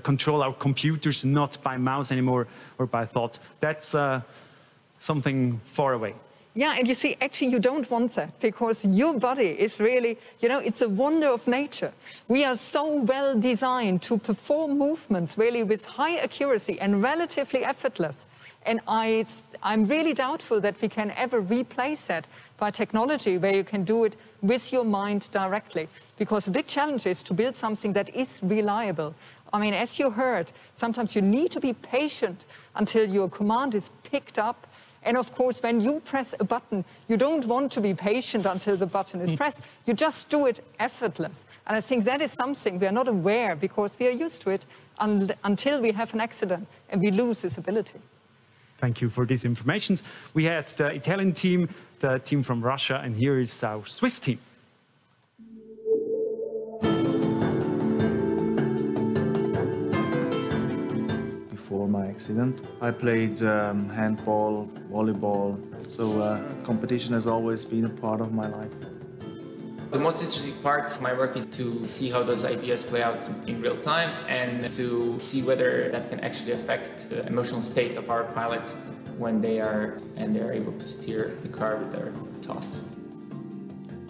control our computers not by mouse anymore or by thoughts. That's something far away. Yeah, and you see, actually you don't want that, because your body is really, it's a wonder of nature. We are so well designed to perform movements really with high accuracy and relatively effortless. And I'm really doubtful that we can ever replace that by technology where you can do it with your mind directly. Because the big challenge is to build something that is reliable. I mean, as you heard, sometimes you need to be patient until your command is picked up. And of course, when you press a button, you don't want to be patient until the button is pressed. You just do it effortless. And I think that is something we are not aware, because we are used to it until we have an accident and we lose this ability. Thank you for these informations. We had the Italian team, the team from Russia, and here is our Swiss team. Before my accident, I played handball, volleyball, so competition has always been a part of my life. The most interesting part of my work is to see how those ideas play out in real time, and to see whether that can actually affect the emotional state of our pilot when they are able to steer the car with their thoughts.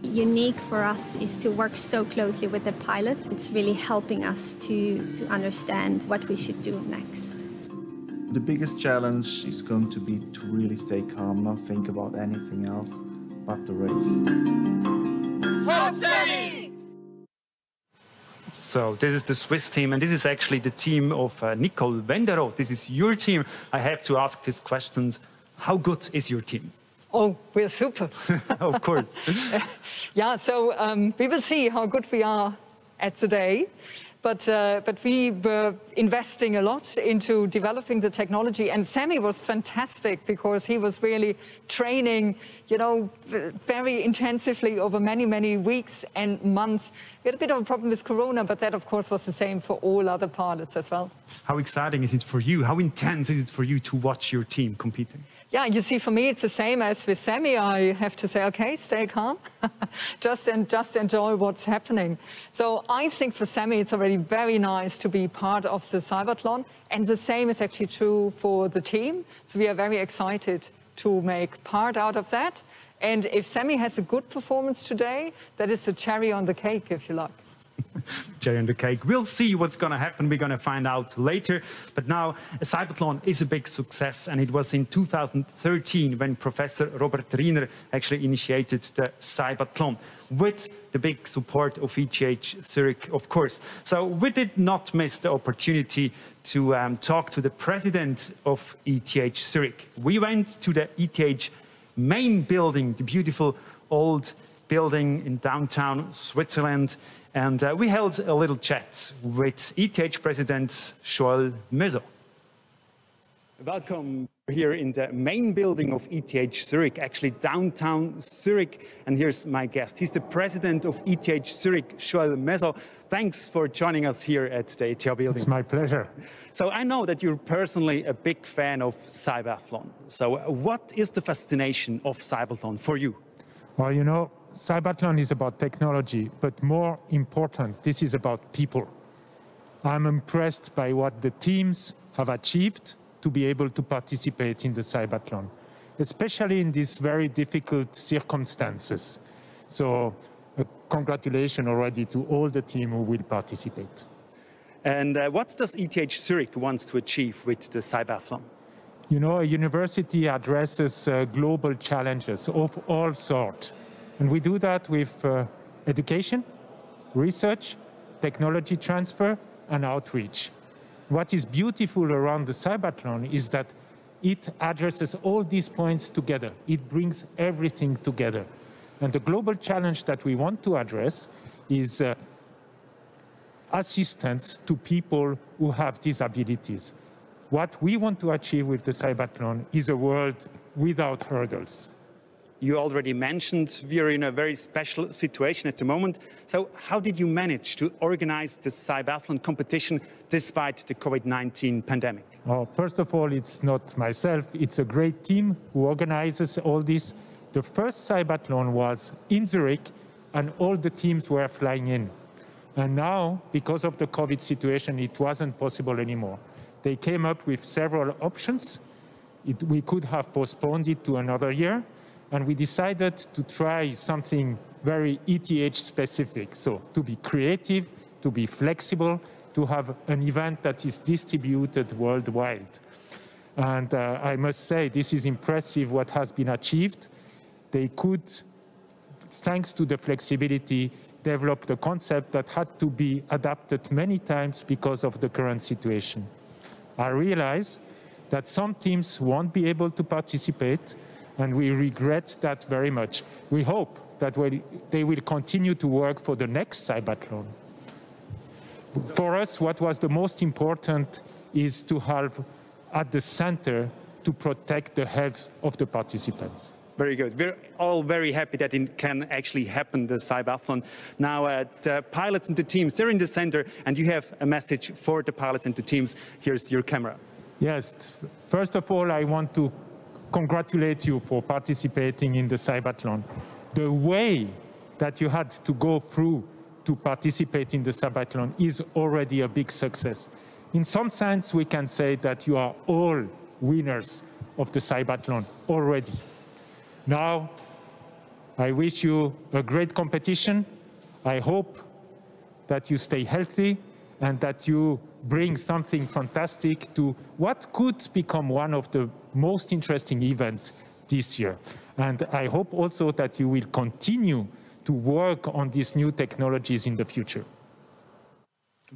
Unique for us is to work so closely with the pilot. It's really helping us to understand what we should do next. The biggest challenge is going to be to really stay calm, not think about anything else but the race. So this is the Swiss team, and this is actually the team of Nicole Wenderoth. This is your team. I have to ask these questions. How good is your team? Oh, we're super. Of course. Yeah, so we will see how good we are at today. But we were investing a lot into developing the technology, and Sammy was fantastic because he was really training, you know, very intensively over many, many weeks and months. We had a bit of a problem with Corona, but that, of course, was the same for all other pilots as well. How exciting is it for you? How intense is it for you to watch your team competing? Yeah, you see, for me, it's the same as with Sammy. I have to say, okay, stay calm, just enjoy what's happening. So I think for Sammy, it's already very nice to be part of the CYBATHLON, and the same is actually true for the team. So we are very excited to make part out of that. And if Sammy has a good performance today, that is the cherry on the cake, if you like. Cherry on the cake. We'll see what's going to happen. We're going to find out later. But now, CYBATHLON is a big success, and it was in 2013 when Professor Robert Riener actually initiated the CYBATHLON with the big support of ETH Zurich, of course. So we did not miss the opportunity to talk to the president of ETH Zurich. We went to the ETH main building, the beautiful old building in downtown Switzerland, and we held a little chat with ETH President Joël Meuser. Welcome here in the main building of ETH Zurich, actually downtown Zurich. And here's my guest. He's the president of ETH Zurich, Joël Meuser. Thanks for joining us here at the ETH building. It's my pleasure. So I know that you're personally a big fan of CYBATHLON. So what is the fascination of CYBATHLON for you? Well, you know, CYBATHLON is about technology, but more important, this is about people. I'm impressed by what the teams have achieved to be able to participate in the CYBATHLON, especially in these very difficult circumstances. So congratulations already to all the team who will participate. And what does ETH Zurich wants to achieve with the CYBATHLON? You know, a university addresses global challenges of all sorts. And we do that with education, research, technology transfer, and outreach. What is beautiful around the CYBATHLON is that it addresses all these points together. It brings everything together. And the global challenge that we want to address is assistance to people who have disabilities. What we want to achieve with the CYBATHLON is a world without hurdles. You already mentioned we are in a very special situation at the moment. So how did you manage to organize the CYBATHLON competition despite the COVID-19 pandemic? Well, first of all, it's not myself. It's a great team who organizes all this. The first CYBATHLON was in Zurich, and all the teams were flying in. And now, because of the COVID situation, it wasn't possible anymore. They came up with several options. We could have postponed it to another year. And we decided to try something very ETH specific. So to be creative, to be flexible, to have an event that is distributed worldwide. And I must say, this is impressive what has been achieved. They could, thanks to the flexibility, develop the concept that had to be adapted many times because of the current situation. I realize that some teams won't be able to participate, and we regret that very much. We hope that they will continue to work for the next CYBATHLON. For us, what was the most important is to have at the center to protect the health of the participants. Very good. We're all very happy that it can actually happen, the CYBATHLON. Now, the pilots and the teams, they're in the center, and you have a message for the pilots and the teams. Here's your camera. Yes. First of all, I want to congratulate you for participating in the CYBATHLON. The way that you had to go through to participate in the CYBATHLON is already a big success. In some sense, we can say that you are all winners of the CYBATHLON already. Now, I wish you a great competition. I hope that you stay healthy and that you bring something fantastic to what could become one of the most interesting events this year. And I hope also that you will continue to work on these new technologies in the future.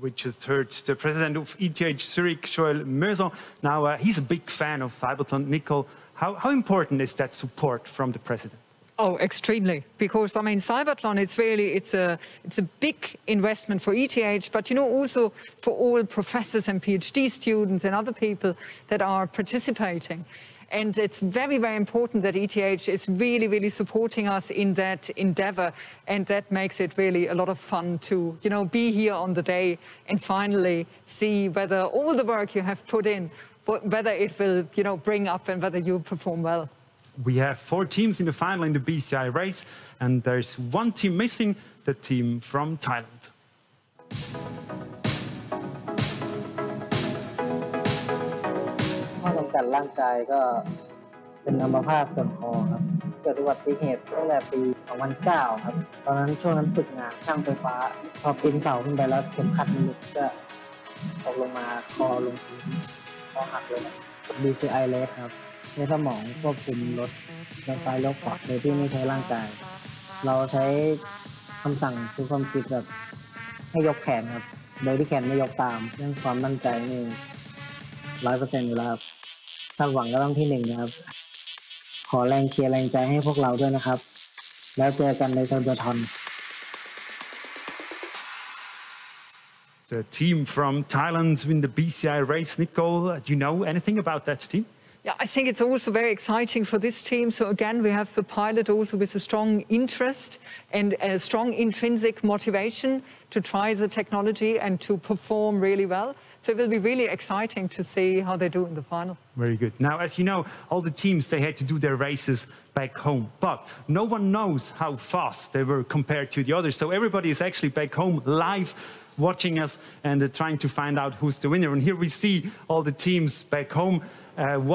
We just heard the president of ETH Zurich, Joel Möser. Now, he's a big fan of CYBATHLON. Nicole, how important is that support from the president? Oh, extremely, because I mean, CYBATHLON, it's a big investment for ETH, but you know, also for all professors and PhD students and other people that are participating. And it's very, very important that ETH is really, really supporting us in that endeavor. And that makes it really a lot of fun to, you know, be here on the day and finally see whether all the work you have put in, whether it will, you know, bring up and whether you perform well. We have 4 teams in the final in the BCI race, and there's one team missing, the team from Thailand. ข้อจำกัดร่างกายก็เป็นอัมพาตส่วนคอครับเกิดอุบัติเหตุตั้งแต่ปี 2009 ครับตอนนั้นช่วงนั้นฝึกงานช่างไฟฟ้าพอปีนเสาขึ้นไปแล้วเข็มขัดมันหลุดก็ตกลงมาคอลงพื้นคอหักเลย BCI race ครับใช้สมองควบคุมรถเลี้ยวซ้ายเลี้ยวขวาโดยที่ไม่ใช้ร่างกายเราใช้คำสั่งคือความคิดแบบให้ยกแขนครับโดยที่แขนไม่ยกตามเรื่องความมั่นใจนี่ 100% อยู่แล้วครับคาดหวังก็ต้องที่ 1 นะครับขอแรงเชียร์แรงใจให้พวกเราด้วยนะครับแล้วเจอกันในCYBATHLON The team from Thailand win the BCI race. Nicole, do you know anything about that team? Yeah, I think it's also very exciting for this team. So again, we have the pilot also with a strong interest and a strong intrinsic motivation to try the technology and to perform really well. So it will be really exciting to see how they do in the final. Very good. Now, as you know, all the teams, they had to do their races back home. But no one knows how fast they were compared to the others. So everybody is actually back home live watching us and trying to find out who's the winner. And here we see all the teams back home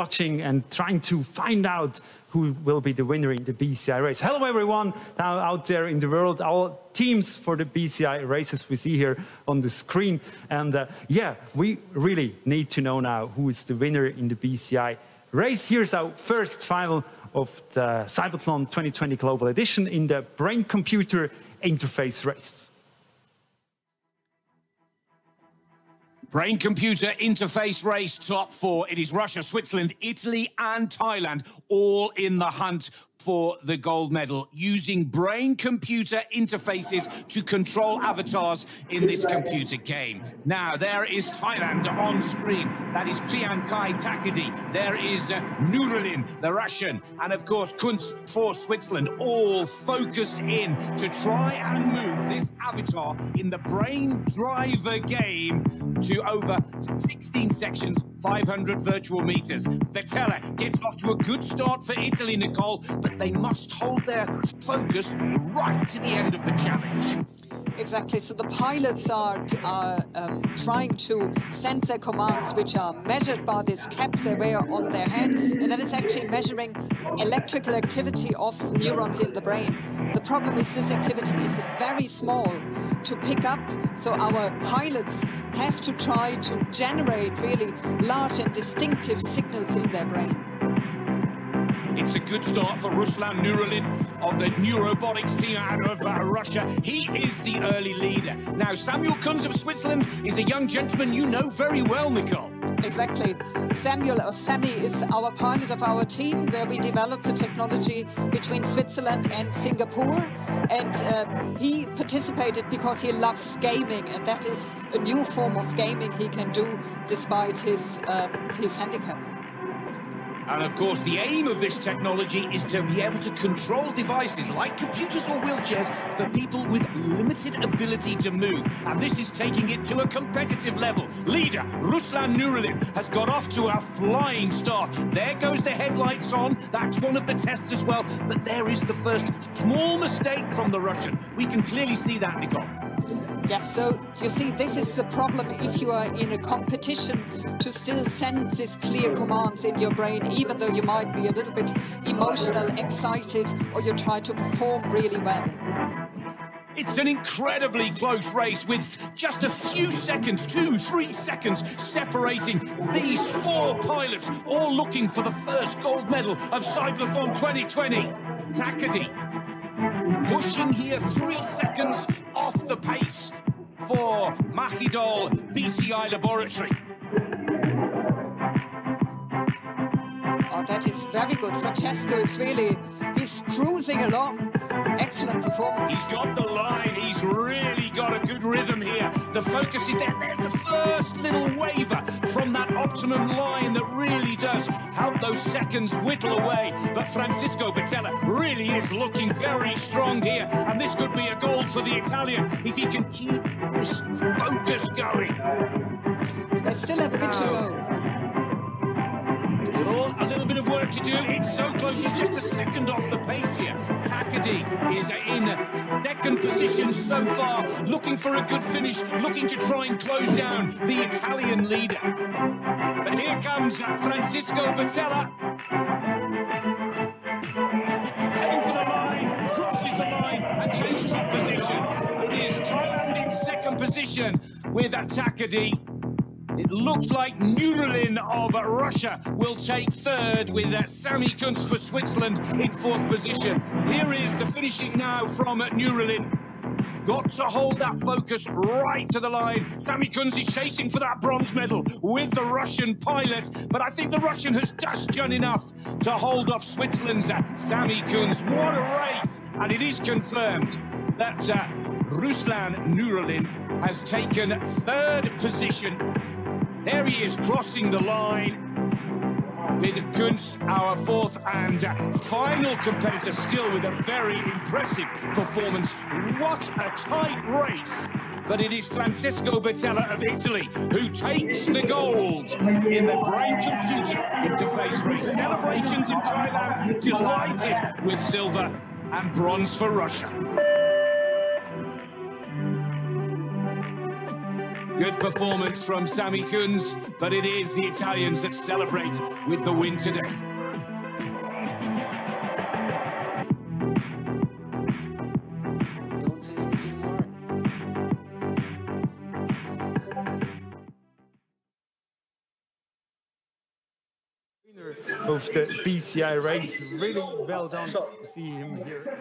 watching and trying to find out who will be the winner in the BCI race. Hello, everyone out there in the world. Our teams for the BCI races we see here on the screen. And yeah, we really need to know now who is the winner in the BCI race. Here's our first final of the CYBATHLON 2020 Global Edition in the brain-computer interface race. Brain-computer interface race top 4. It is Russia, Switzerland, Italy and Thailand all in the hunt for the gold medal, using brain-computer interfaces to control avatars in this computer game. Now, there is Thailand on screen. That is Priyankai Takadi. There is Nurulin, the Russian, and of course, Kunz for Switzerland, all focused in to try and move this avatar in the brain driver game to over 16 sections, 500 virtual meters. Bettella gets off to a good start for Italy, Nicole, but they must hold their focus right to the end of the challenge. Exactly. So the pilots are trying to send their commands, which are measured by these caps they wear on their head, and that is actually measuring electrical activity of neurons in the brain. The problem is this activity is very small to pick up, so our pilots have to try to generate really large and distinctive signals in their brain. It's a good start for Ruslan Nurulin of the Neurobotics team out of Russia. He is the early leader. Now, Samuel Kunz of Switzerland is a young gentleman you know very well, Nicole. Exactly. Samuel, or Sammy, is our pilot of our team, where we developed the technology between Switzerland and Singapore. And he participated because he loves gaming, and that is a new form of gaming he can do despite his handicap. And of course, the aim of this technology is to be able to control devices like computers or wheelchairs for people with limited ability to move. And this is taking it to a competitive level. Leader Ruslan Nurulin has got off to a flying start. There goes the headlights on. That's one of the tests as well. But there is the first small mistake from the Russian. We can clearly see that, Nicole. Yes, so you see, this is the problem if you are in a competition to still send these clear commands in your brain, even though you might be a little bit emotional, excited, or you try to perform really well. It's an incredibly close race with just a few seconds, 2-3 seconds, separating these 4 pilots, all looking for the first gold medal of CYBATHLON 2020. Takadi pushing here 3 seconds off the pace for Bastidol BCI laboratory. Oh, that is very good. Francesco is really, he's cruising along. Excellent performance. He's got the line. He's really got a good rhythm here. The focus is there. There's the first little waver from that optimum line that really does help those seconds whittle away. But Francisco Batella really is looking very strong here. And this could be a goal for the Italian if he can keep this focus going. They still have a bit to go. Still a little bit of work to do. It's so close. He's just a second off the pace here. Takadi is in second position so far, looking for a good finish, looking to try and close down the Italian leader. But here comes Francisco Batella. Heading for the line, crosses the line and changes top position. It is Thailand in second position with Takadi. It looks like Nurulin of Russia will take third with Sami Kunz for Switzerland in fourth position. Here is the finishing now from Nurulin. Got to hold that focus right to the line. Sami Kunz is chasing for that bronze medal with the Russian pilot, but I think the Russian has just done enough to hold off Switzerland's Sami Kunz. What a race! And it is confirmed that Ruslan Nurulin has taken third position. There he is, crossing the line with Kunz, our fourth and final competitor, still with a very impressive performance. What a tight race. But it is Francesco Batella of Italy who takes the gold in the brain-computer interface race. Celebrations in Thailand, delighted with silver and bronze for Russia. Good performance from Sami Kunz, but it is the Italians that celebrate with the win today. Of the BCI race, really well done to see him here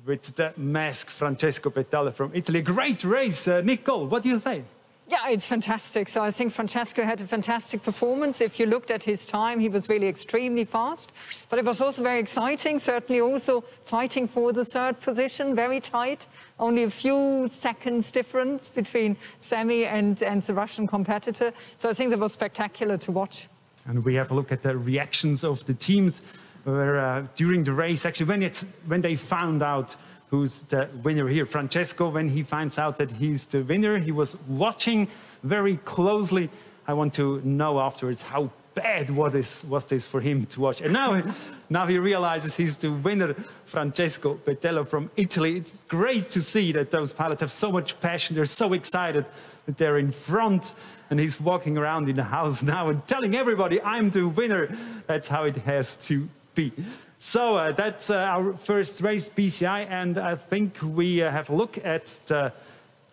with the mask, Francesco Batella from Italy. Great race, Nicole, what do you think? Yeah, it's fantastic. So I think Francesco had a fantastic performance. If you looked at his time, he was really extremely fast. But it was also very exciting, certainly also fighting for the third position, very tight. Only a few seconds difference between Sami and the Russian competitor. So I think that was spectacular to watch. And we have a look at the reactions of the teams where during the race, actually when they found out who's the winner here. Francesco, when he finds out that he's the winner, he was watching very closely. I want to know afterwards how bad was this for him to watch. And now he realizes he's the winner, Francesco Batella from Italy. It's great to see that those pilots have so much passion. They're so excited that they're in front. And he's walking around in the house now and telling everybody, I'm the winner. That's how it has to be. So that's our first race, BCI, and I think we have a look at the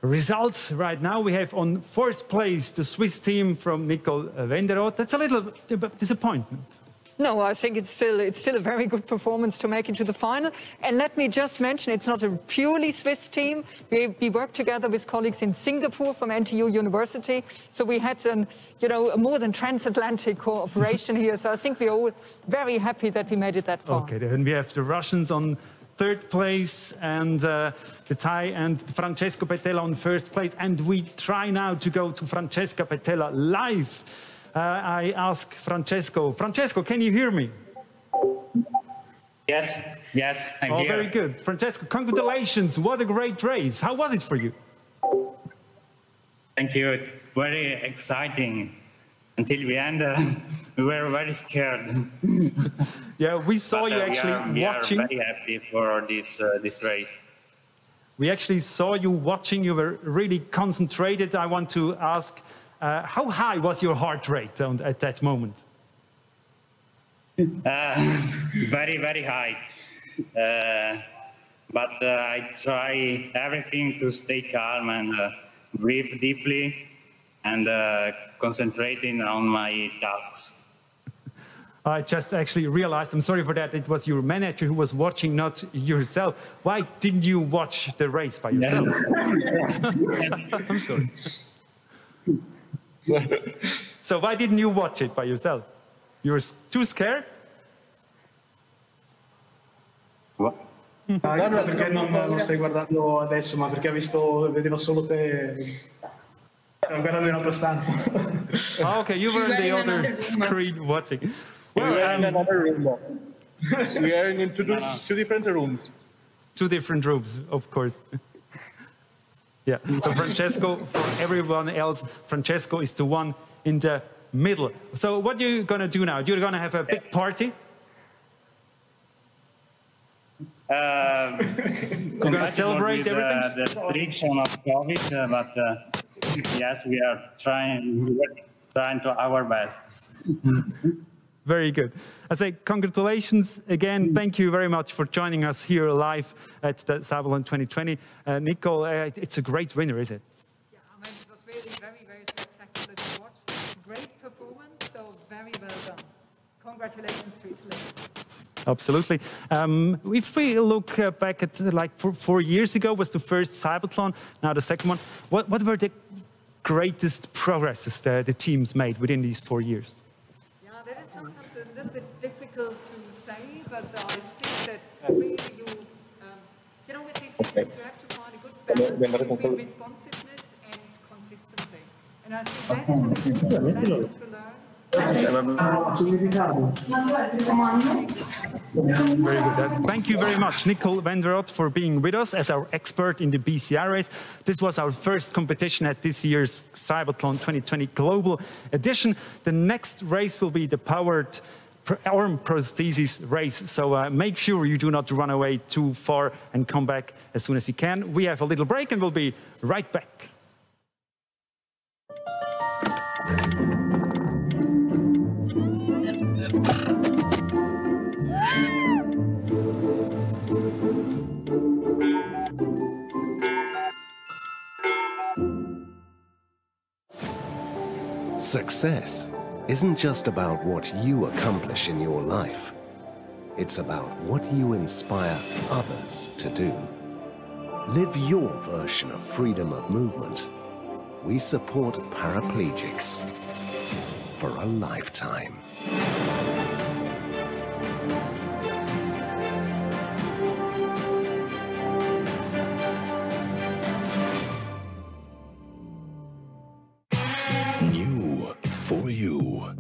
results right now. We have on fourth place the Swiss team from Nicole Wenderoth. That's a little disappointment. No, I think it's still a very good performance to make it to the final. And let me just mention, it's not a purely Swiss team. We worked together with colleagues in Singapore from NTU University. So we had a more than transatlantic cooperation here. So I think we're all very happy that we made it that far. Okay, then we have the Russians on third place and the Thai and Francesco Batella on first place. And we try now to go to Francesca Batella live. I ask Francesco. Francesco, can you hear me? Yes, I'm here. Very good. Francesco, congratulations. What a great race. How was it for you? Thank you. Very exciting. Until the end, we were very scared. Yeah, we saw you actually watching. We are very happy for this race. We actually saw you watching. You were really concentrated. I want to ask, how high was your heart rate at that moment? Very, very high. But I try everything to stay calm and breathe deeply and concentrating on my tasks. I just actually realized, I'm sorry for that, it was your manager who was watching, not yourself. Why didn't you watch the race by yourself? I'm sorry. So why didn't you watch it by yourself? You were too scared? Allora perché non stai guardando adesso, ma perché vedevo solo te. Stavo guardando in un'altra stanza. Oh, okay, you were in the other screen watching. Well, we are in another room. We are in two different rooms. Two different rooms, of course. Yeah, so Francesco, for everyone else, Francesco is the one in the middle. So what are you going to do now? You're going to have a big party? We're going to celebrate everything? The restriction of COVID, but yes, we are trying to our best. Very good. I say congratulations again. Thank you very much for joining us here live at the CYBATHLON 2020. Nicole, it's a great winner, is it? Yeah, I mean, it was really very spectacular to watch. Great performance, so very well done. Congratulations to Italy. Absolutely. If we look back at like 4 years ago was the first CYBATHLON, now the second one. What were the greatest progresses the teams made within these 4 years? Yeah, that is sometimes a little bit difficult to say, but I think that really you know, with these systems you have to find a good balance between responsiveness and consistency. And I think that is an important lesson to learn. Very good. Thank you very much, Nicole van der Rot, for being with us as our expert in the BCI race. This was our first competition at this year's CYBATHLON 2020 Global Edition. The next race will be the powered arm prosthesis race. So make sure you do not run away too far and come back as soon as you can. We have a little break and we'll be right back. Success isn't just about what you accomplish in your life. It's about what you inspire others to do. Live your version of freedom of movement. We support paraplegics for a lifetime. New for you.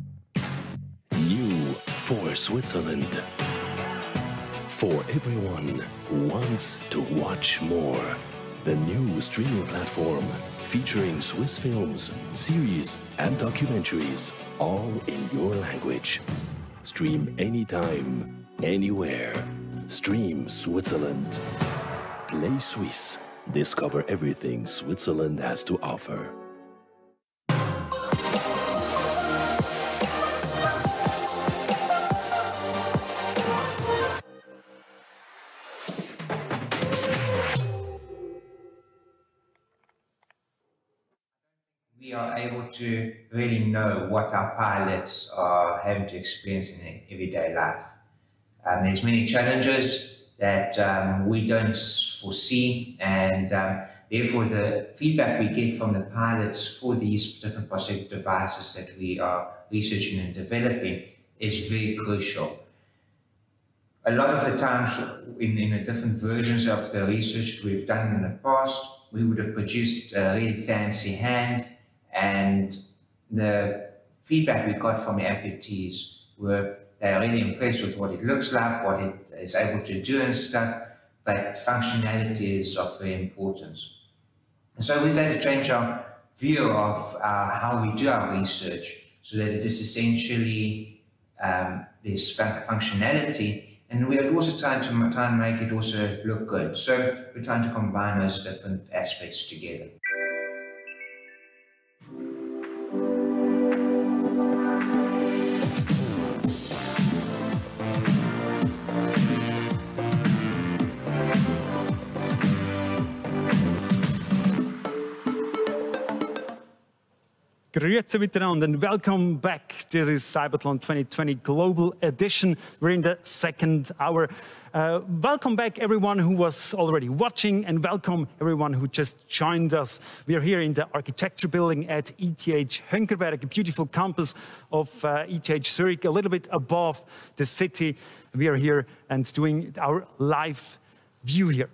New for Switzerland. For everyone who wants to watch more. The new streaming platform featuring Swiss films, series and documentaries, all in your language. Stream anytime, anywhere. Stream Switzerland. Play Swiss. Discover everything Switzerland has to offer. We are able to really know what our pilots are having to experience in their everyday life. There's many challenges that we don't foresee, and therefore the feedback we get from the pilots for these different prosthetic devices that we are researching and developing is very crucial. A lot of the times in the different versions of the research we've done in the past, we would have produced a really fancy hand, and the feedback we got from the amputees were they are really impressed with what it looks like, what it is able to do and stuff, but functionality is of very importance. So we've had to change our view of how we do our research so that it is essentially this functionality, and we are also trying to make it also look good. So we're trying to combine those different aspects together. Grüezi miteinander and welcome back. This is CYBATHLON 2020 Global Edition. We're in the second hour. Welcome back everyone who was already watching and welcome everyone who just joined us. We are here in the architecture building at ETH Hönkerberg, a beautiful campus of ETH Zurich, a little bit above the city. We are here and doing our live view here.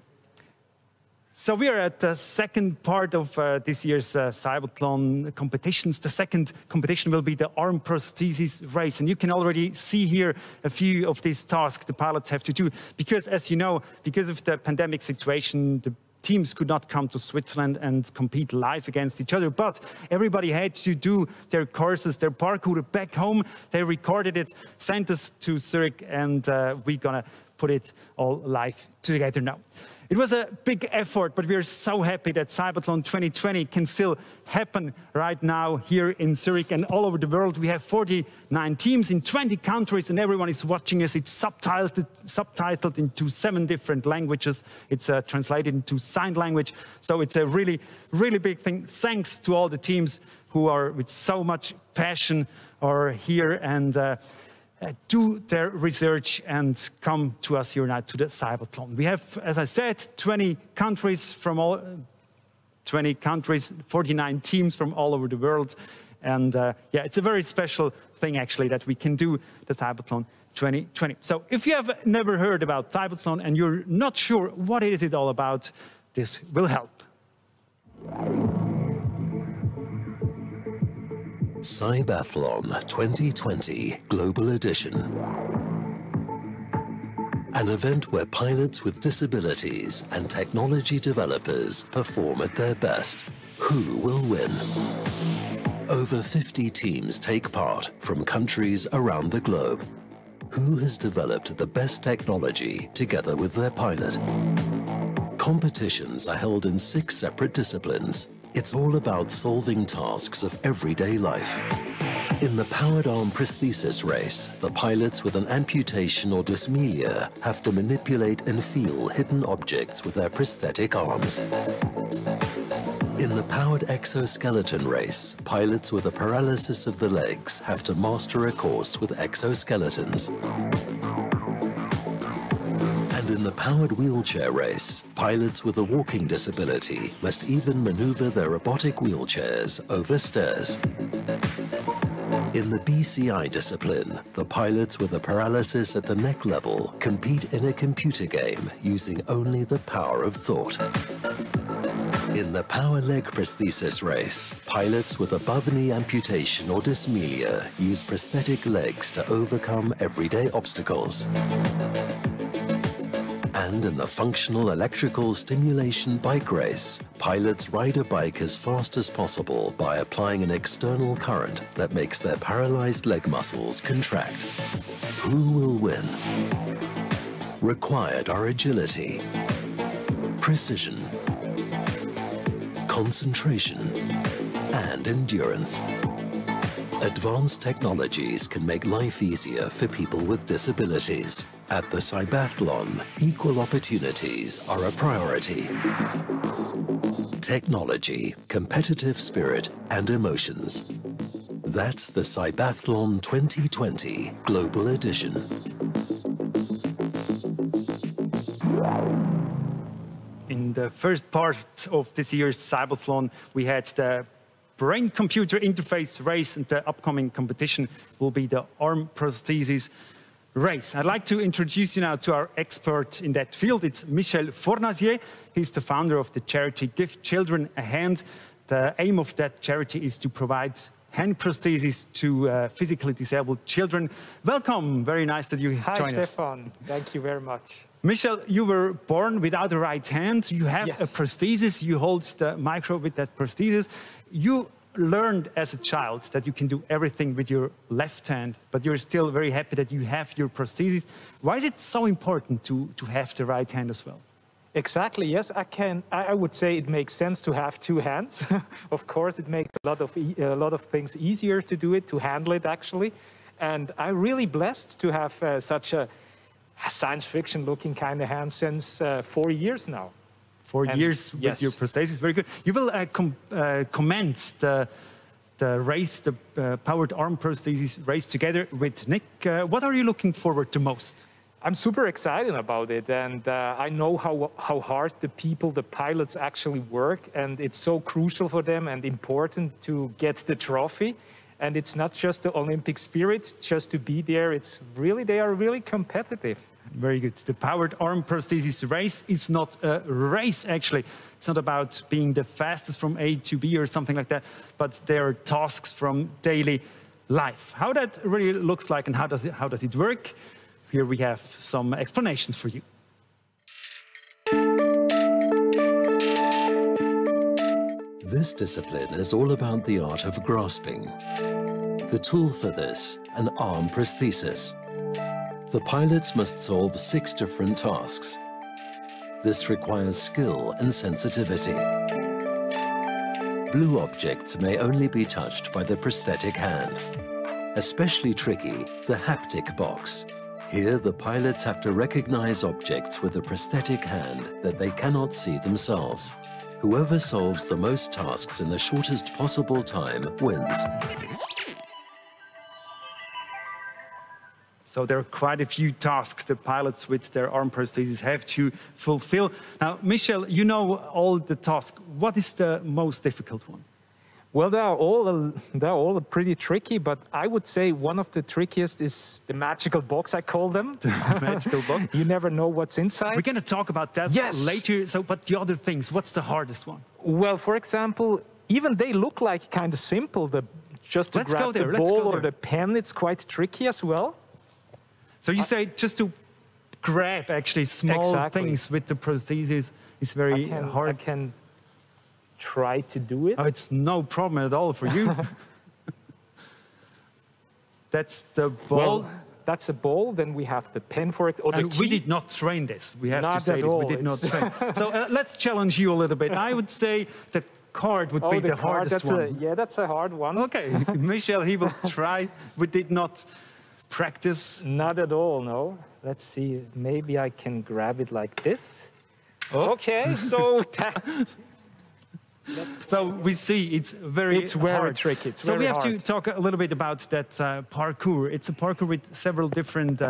So we are at the second part of this year's CYBATHLON competitions. The second competition will be the arm prosthesis race. And you can already see here a few of these tasks the pilots have to do. Because as you know, because of the pandemic situation, the teams could not come to Switzerland and compete live against each other. But everybody had to do their courses, their parkour back home. They recorded it, sent us to Zurich, and we're going to put it all live together now. It was a big effort, but we are so happy that CYBATHLON 2020 can still happen right now here in Zurich and all over the world. We have 49 teams in 20 countries and everyone is watching us. It's subtitled into 7 different languages. It's translated into sign language. So it's a really, really big thing. Thanks to all the teams who are with so much passion are here and do their research and come to us here now to the CYBATHLON. We have, as I said, 20 countries from all 20 countries, 49 teams from all over the world. And yeah, it's a very special thing actually that we can do the CYBATHLON 2020. So if you have never heard about CYBATHLON and you're not sure what is it all about, this will help. CYBATHLON 2020 Global Edition. An event where pilots with disabilities and technology developers perform at their best. Who will win? Over 50 teams take part from countries around the globe. Who has developed the best technology together with their pilot? Competitions are held in 6 separate disciplines. It's all about solving tasks of everyday life. In the powered arm prosthesis race, the pilots with an amputation or dysmelia have to manipulate and feel hidden objects with their prosthetic arms. In the powered exoskeleton race, pilots with a paralysis of the legs have to master a course with exoskeletons. In the powered wheelchair race, pilots with a walking disability must even maneuver their robotic wheelchairs over stairs. In the BCI discipline, the pilots with a paralysis at the neck level compete in a computer game using only the power of thought. In the power leg prosthesis race, pilots with above-knee amputation or dysmelia use prosthetic legs to overcome everyday obstacles. And in the functional electrical stimulation bike race, pilots ride a bike as fast as possible by applying an external current that makes their paralyzed leg muscles contract. Who will win? Required are agility, precision, concentration, and endurance. Advanced technologies can make life easier for people with disabilities. At the CYBATHLON, equal opportunities are a priority. Technology, competitive spirit, and emotions. That's the CYBATHLON 2020 Global Edition. In the first part of this year's CYBATHLON, we had the brain-computer interface race, and the upcoming competition will be the arm prosthesis race. I'd like to introduce you now to our expert in that field. It's Michel Fornazier. He's the founder of the charity Give Children a Hand. The aim of that charity is to provide hand prosthesis to physically disabled children. Welcome. Very nice that you joined us. Hi, Stefan. Thank you very much. Michel, you were born without a right hand. You have a prosthesis. You hold the micro with that prosthesis. You learned as a child that you can do everything with your left hand, but you're still very happy that you have your prosthesis. Why is it so important to have the right hand as well? Exactly, yes, I would say it makes sense to have 2 hands. Of course, it makes a lot of things easier to do it, to handle it actually. And I'm really blessed to have such a science fiction looking kind of hand since 4 years now. 4 years with your prosthesis, very good. You will comment the the race, the powered arm prosthesis race together with Nick. What are you looking forward to most? I'm super excited about it, and I know how hard the people, the pilots actually work, and it's so crucial for them and important to get the trophy. And it's not just the Olympic spirit, just to be there. It's really, they are really competitive. Very good. The powered arm prosthesis race is not a race, actually. It's not about being the fastest from A to B or something like that, but there are tasks from daily life. How that really looks like and how does it work? Here we have some explanations for you. This discipline is all about the art of grasping. The tool for this, an arm prosthesis. The pilots must solve 6 different tasks. This requires skill and sensitivity. Blue objects may only be touched by the prosthetic hand. Especially tricky, the haptic box. Here, the pilots have to recognize objects with a prosthetic hand that they cannot see themselves. Whoever solves the most tasks in the shortest possible time wins. So there are quite a few tasks the pilots with their arm prostheses have to fulfill. Now, Michel, you know all the tasks. What is the most difficult one? Well, they're all pretty tricky, but I would say one of the trickiest is the magical box, I call them. The magical box? You never know what's inside. We're going to talk about that later. So, but the other things, what's the hardest one? Well, for example, even they look like kind of simple. Just to grab the ball or the pen, it's quite tricky as well. So you say just to grab actually small things with the prosthesis is very hard. I can try to do it. Oh, it's no problem at all for you. That's the ball. Well, that's a ball. Then we have the pen for it. Or and we did not train this. We have to say this. We did not train. So let's challenge you a little bit. I would say the card would be the hardest one. Yeah, that's a hard one. Okay, Michel, he will try. We did not practice. Not at all, no. Let's see. Maybe I can grab it like this. Oh. Okay, so... So we see it's very tricky. It's so very we have hard. to talk a little bit about that parkour. It's a parkour with several different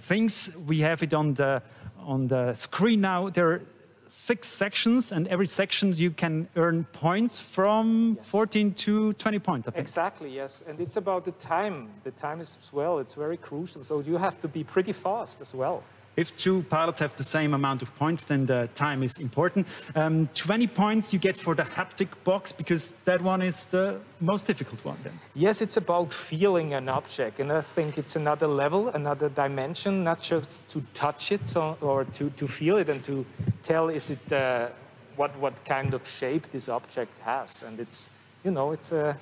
things. We have it on the screen now. There are 6 sections, and every section you can earn points from 14 to 20 points, I think. Exactly, yes. And it's about the time. The time is as well. It's very crucial. So you have to be pretty fast as well. If 2 pilots have the same amount of points, then the time is important. 20 points you get for the haptic box, because that one is the most difficult one then. Yes, it's about feeling an object, and I think it's another level, another dimension, not just to touch it or to feel it and to tell is it what kind of shape this object has. And it's, you know, it's a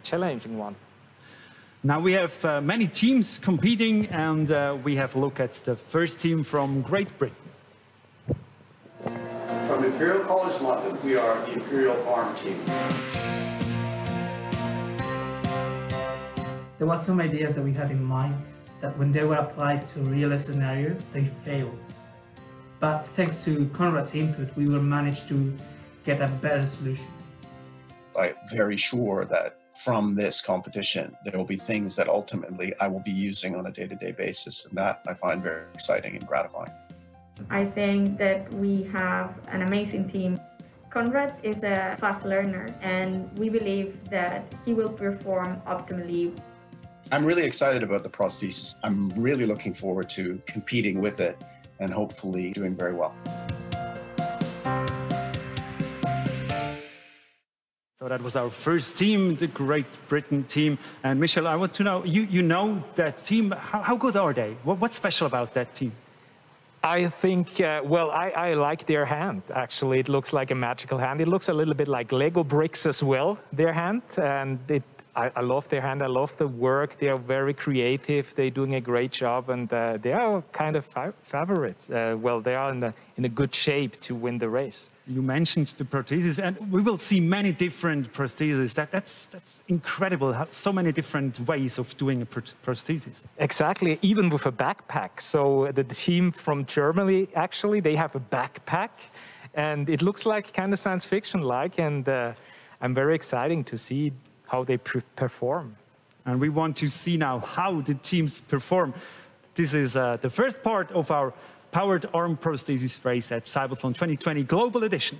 challenging one. Now we have many teams competing, and we have a look at the first team from Great Britain. From Imperial College London, we are the Imperial Arm Team. There were some ideas that we had in mind that when they were applied to a real scenario, they failed. But thanks to Conrad's input, we will manage to get a better solution. I'm very sure that from this competition, there will be things that ultimately I will be using on a day-to-day basis, and that I find very exciting and gratifying. I think that we have an amazing team. Conrad is a fast learner, and we believe that he will perform optimally. I'm really excited about the prosthesis. I'm really looking forward to competing with it and hopefully doing very well. So that was our first team, the Great Britain team. And Michel, I want to know, you know that team, how good are they? What's special about that team? I think, well, I like their hand, actually. It looks like a magical hand. It looks a little bit like Lego bricks as well, their hand. And I love their hand. I love the work. They are very creative. They're doing a great job. And they are kind of favorites. Well, they are in a good shape to win the race. You mentioned the prosthesis, and we will see many different prostheses. That's incredible, so many different ways of doing a prosthesis. Exactly, even with a backpack. So the team from Germany, actually, they have a backpack, and it looks like kind of science fiction-like, and I'm very excited to see how they perform. And we want to see now how the teams perform. This is the first part of our powered arm prosthesis race at CYBATHLON 2020 Global Edition.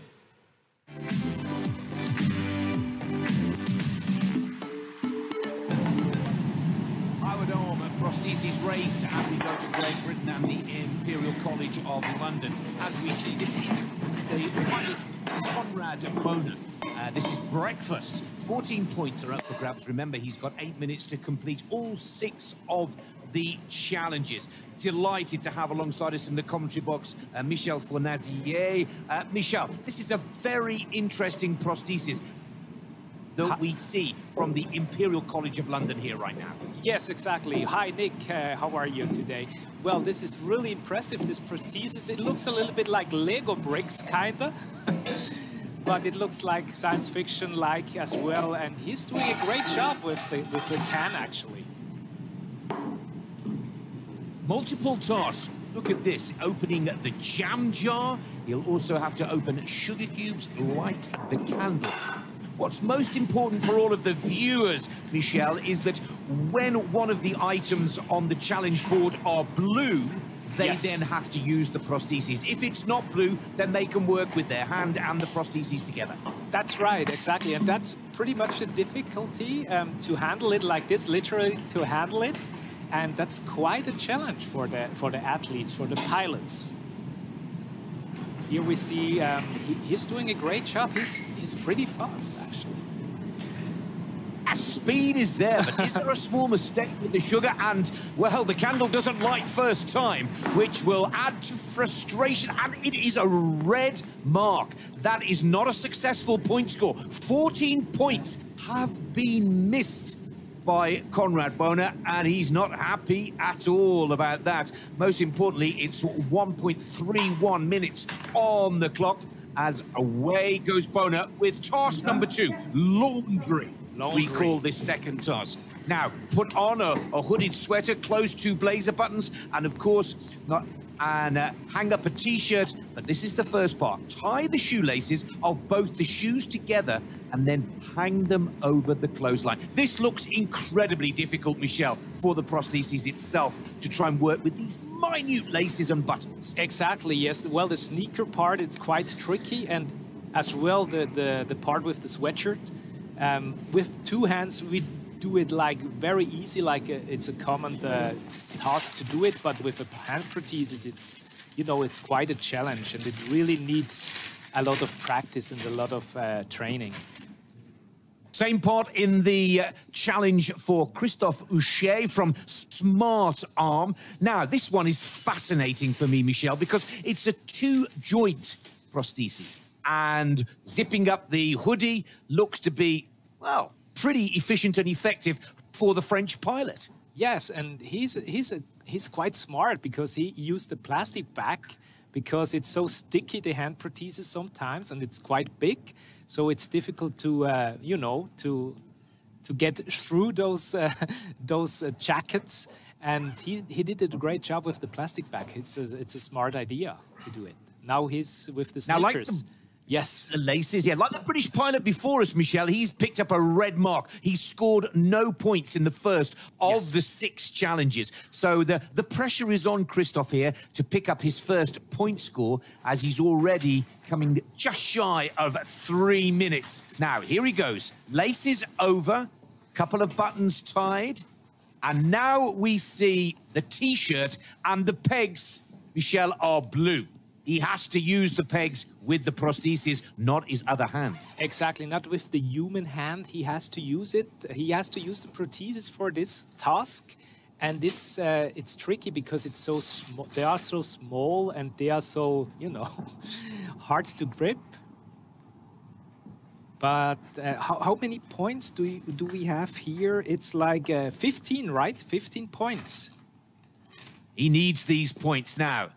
Powered arm prosthesis race, and we go to Great Britain and the Imperial College of London. As we see, this is the pilot Conrad Boner. This is breakfast. 14 points are up for grabs. Remember, he's got 8 minutes to complete all 6 of the challenges. Delighted to have alongside us in the commentary box Michel Fournazier. Michel, this is a very interesting prosthesis that we see from the Imperial College of London here right now. Yes, exactly. Hi, Nick. How are you today? Well, this is really impressive, this prosthesis. It looks a little bit like Lego bricks, kinda. But it looks like science fiction-like as well. And he's doing a great job with the can, actually. Multiple tasks. Look at this, opening the jam jar. He'll also have to open sugar cubes, light the candle. What's most important for all of the viewers, Michel, is that when one of the items on the challenge board are blue, they then have to use the prosthesis. If it's not blue, then they can work with their hand and the prosthesis together. That's right, exactly. And that's pretty much the difficulty to handle it like this, literally to handle it. And that's quite a challenge for the athletes, for the pilots. Here we see he's doing a great job. He's pretty fast, actually. Speed is there, but is there a small mistake with the sugar? And, well, the candle doesn't light first time, which will add to frustration. And it is a red mark. That is not a successful point score. 14 points have been missed by Conrad Boner, and he's not happy at all about that. Most importantly, it's 1.31 minutes on the clock as away goes Boner with task number 2, laundry. We call this second task. Now, put on a hooded sweater, close 2 blazer buttons, and of course, hang up a t-shirt. But this is the first part. Tie the shoelaces of both the shoes together and then hang them over the clothesline. This looks incredibly difficult, Michel, for the prosthesis itself to try and work with these minute laces and buttons. Exactly, yes. Well, the sneaker part is quite tricky, and as well the part with the sweatshirt. With 2 hands, we do it like very easy, like it's a common task to do it. But with a hand prosthesis, it's quite a challenge, and it really needs a lot of practice and a lot of training. Same part in the challenge for Christophe Houchet from Smart Arm. Now, this one is fascinating for me, Michel, because it's a 2-joint prosthesis. And zipping up the hoodie looks to be, well, pretty efficient and effective for the French pilot. Yes, and he's quite smart because he used the plastic bag because it's so sticky, the hand prosthesis sometimes, and it's quite big. So it's difficult to, to get through those jackets. And he did a great job with the plastic bag. It's a smart idea to do it. Now he's with the sneakers. Yes. The laces, yeah. Like the British pilot before us, Michel, he's picked up a red mark. He scored no points in the first of the 6 challenges. So the pressure is on Christophe here to pick up his first point score, as he's already coming just shy of 3 minutes. Now, here he goes. Laces over, couple of buttons tied. And now we see the T-shirt and the pegs, Michel, are blue. He has to use the pegs with the prosthesis, not his other hand. Exactly, not with the human hand. He has to use it. He has to use the prosthesis for this task, and it's tricky because it's so small. They are so small and they are so hard to grip. But how many points do we have here? It's like 15, right? 15 points. He needs these points now.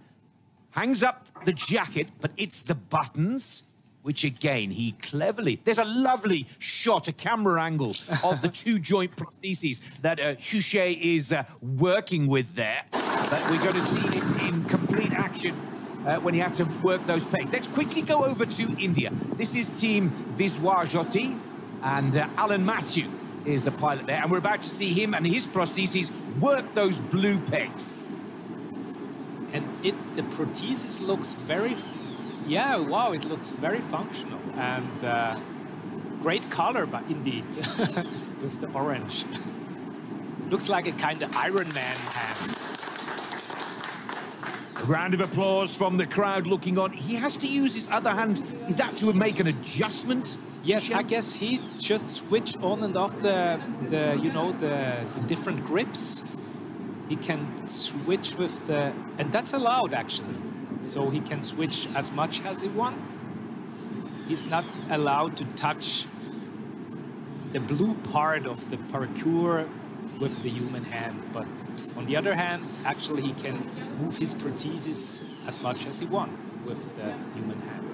Hangs up the jacket, but it's the buttons, which again, he cleverly... There's a lovely shot, a camera angle of the 2-joint prosthesis that Houchet is working with there. But we're going to see it in complete action when he has to work those pegs. Let's quickly go over to India. This is Team Viswajoti. And Alan Matthew is the pilot there. And we're about to see him and his prostheses work those blue pegs. And the prosthesis looks very, yeah, wow, it looks very functional. And great color, but indeed, with the orange. Looks like a kind of Iron Man hand. A round of applause from the crowd looking on. He has to use his other hand. Is that to make an adjustment? Yes, I guess he just switched on and off the different grips. He can switch with the, and that's allowed actually. So he can switch as much as he wants. He's not allowed to touch the blue part of the parkour with the human hand, but on the other hand, actually he can move his prosthesis as much as he wants with the human hand.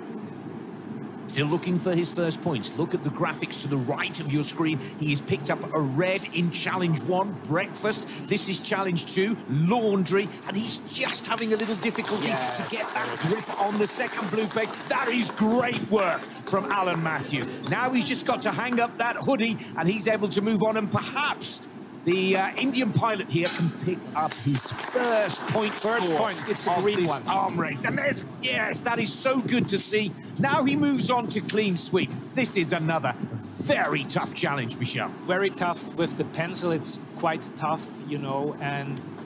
Still looking for his first points. Look at the graphics to the right of your screen. He has picked up a red in Challenge 1, breakfast. This is Challenge 2, laundry, and he's just having a little difficulty to get that grip on the second blue peg. That is great work from Alan Matthew. Now he's just got to hang up that hoodie, and he's able to move on, and perhaps the Indian pilot here can pick up his first point score. First point, it's a green one. Arm race. And there's, yes, that is so good to see. Now he moves on to clean sweep. This is another very tough challenge, Michel. Very tough with the pencil. It's quite tough, you know,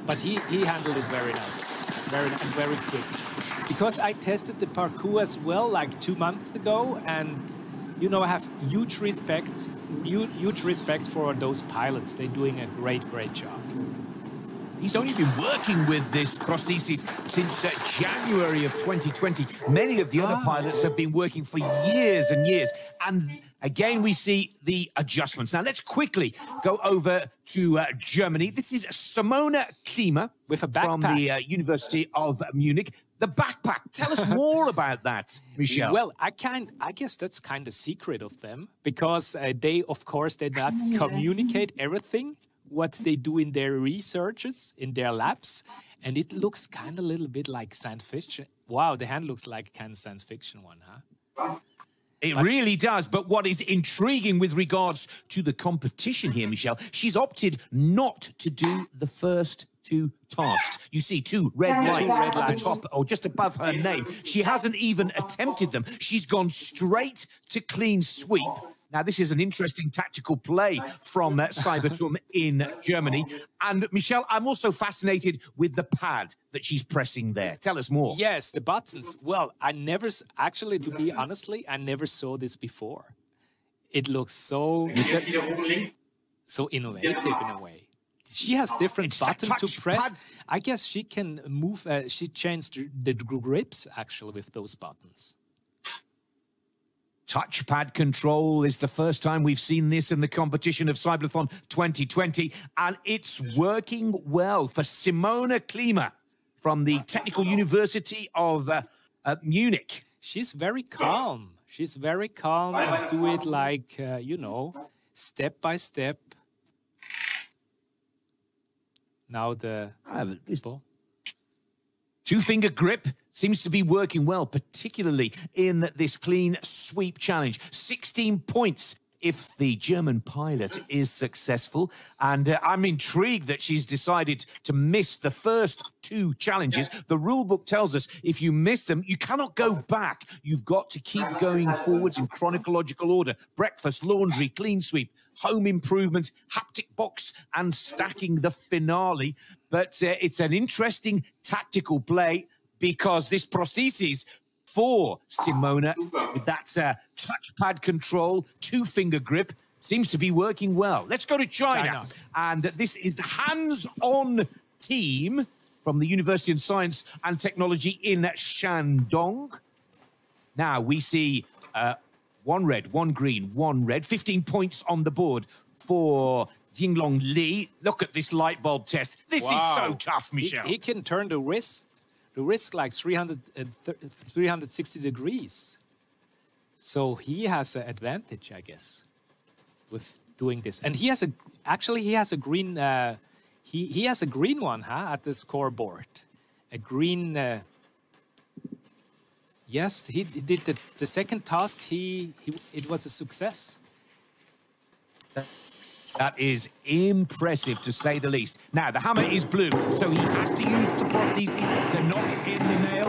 but he handled it very nice, and very quick. Because I tested the parkour as well, like 2 months ago, and you know, I have huge respect for those pilots. They're doing a great job. He's only been working with this prosthesis since January of 2020. Many of the other pilots have been working for years and years. And again, we see the adjustments. Now, let's quickly go over to Germany. This is Simona Klima with a backpack from the University of Munich. The backpack. Tell us more about that, Michel. Well, I guess that's kind of secret of them, because they, of course, they not communicate everything what they do in their researches, in their labs, and it looks kind of a little bit like science fiction. Wow, the hand looks like kind of science fiction one, huh? It really does. But what is intriguing with regards to the competition here, Michel, she's opted not to do the first 2 tasks. You see 2 red lights at the top or just above her name. She hasn't even attempted them. She's gone straight to clean sweep. Now, this is an interesting tactical play from CYBATHLON in Germany. And, Michel, I'm also fascinated with the pad that she's pressing there. Tell us more. Yes, the buttons. Well, actually, to be honestly, I never saw this before. It looks so innovative in a way. She has different buttons to press. I guess she can move, she changed the grips, actually, with those buttons. Touchpad control is the first time we've seen this in the competition of CYBATHLON 2020, and it's working well for Simona Klima from the Technical University of Munich. She's very calm. She's very calm and do it like, you know, step by step. Now the 2-finger grip seems to be working well, particularly in this clean sweep challenge. 16 points if the German pilot is successful. And I'm intrigued that she's decided to miss the first 2 challenges. The rule book tells us if you miss them, you cannot go back. You've got to keep going forwards in chronological order. Breakfast, laundry, clean sweep, home improvements, haptic box, and stacking the finale. But it's an interesting tactical play, because this prosthesis for Simona, with that touchpad control, 2-finger grip, seems to be working well. Let's go to China. And this is the hands-on team from the University of Science and Technology in Shandong. Now we see 1 red, 1 green, 1 red, 15 points on the board for Jinglong Li. Look at this light bulb test. This is so tough, Michel. He can turn the wrist like 360 degrees. So he has an advantage, I guess, with doing this. And he has he has a green, he has a green one, at the scoreboard. A green, yes, he did the second task, it was a success. That is impressive, to say the least. Now, the hammer is blue, so he has to use the prosthesis to knock in the nail.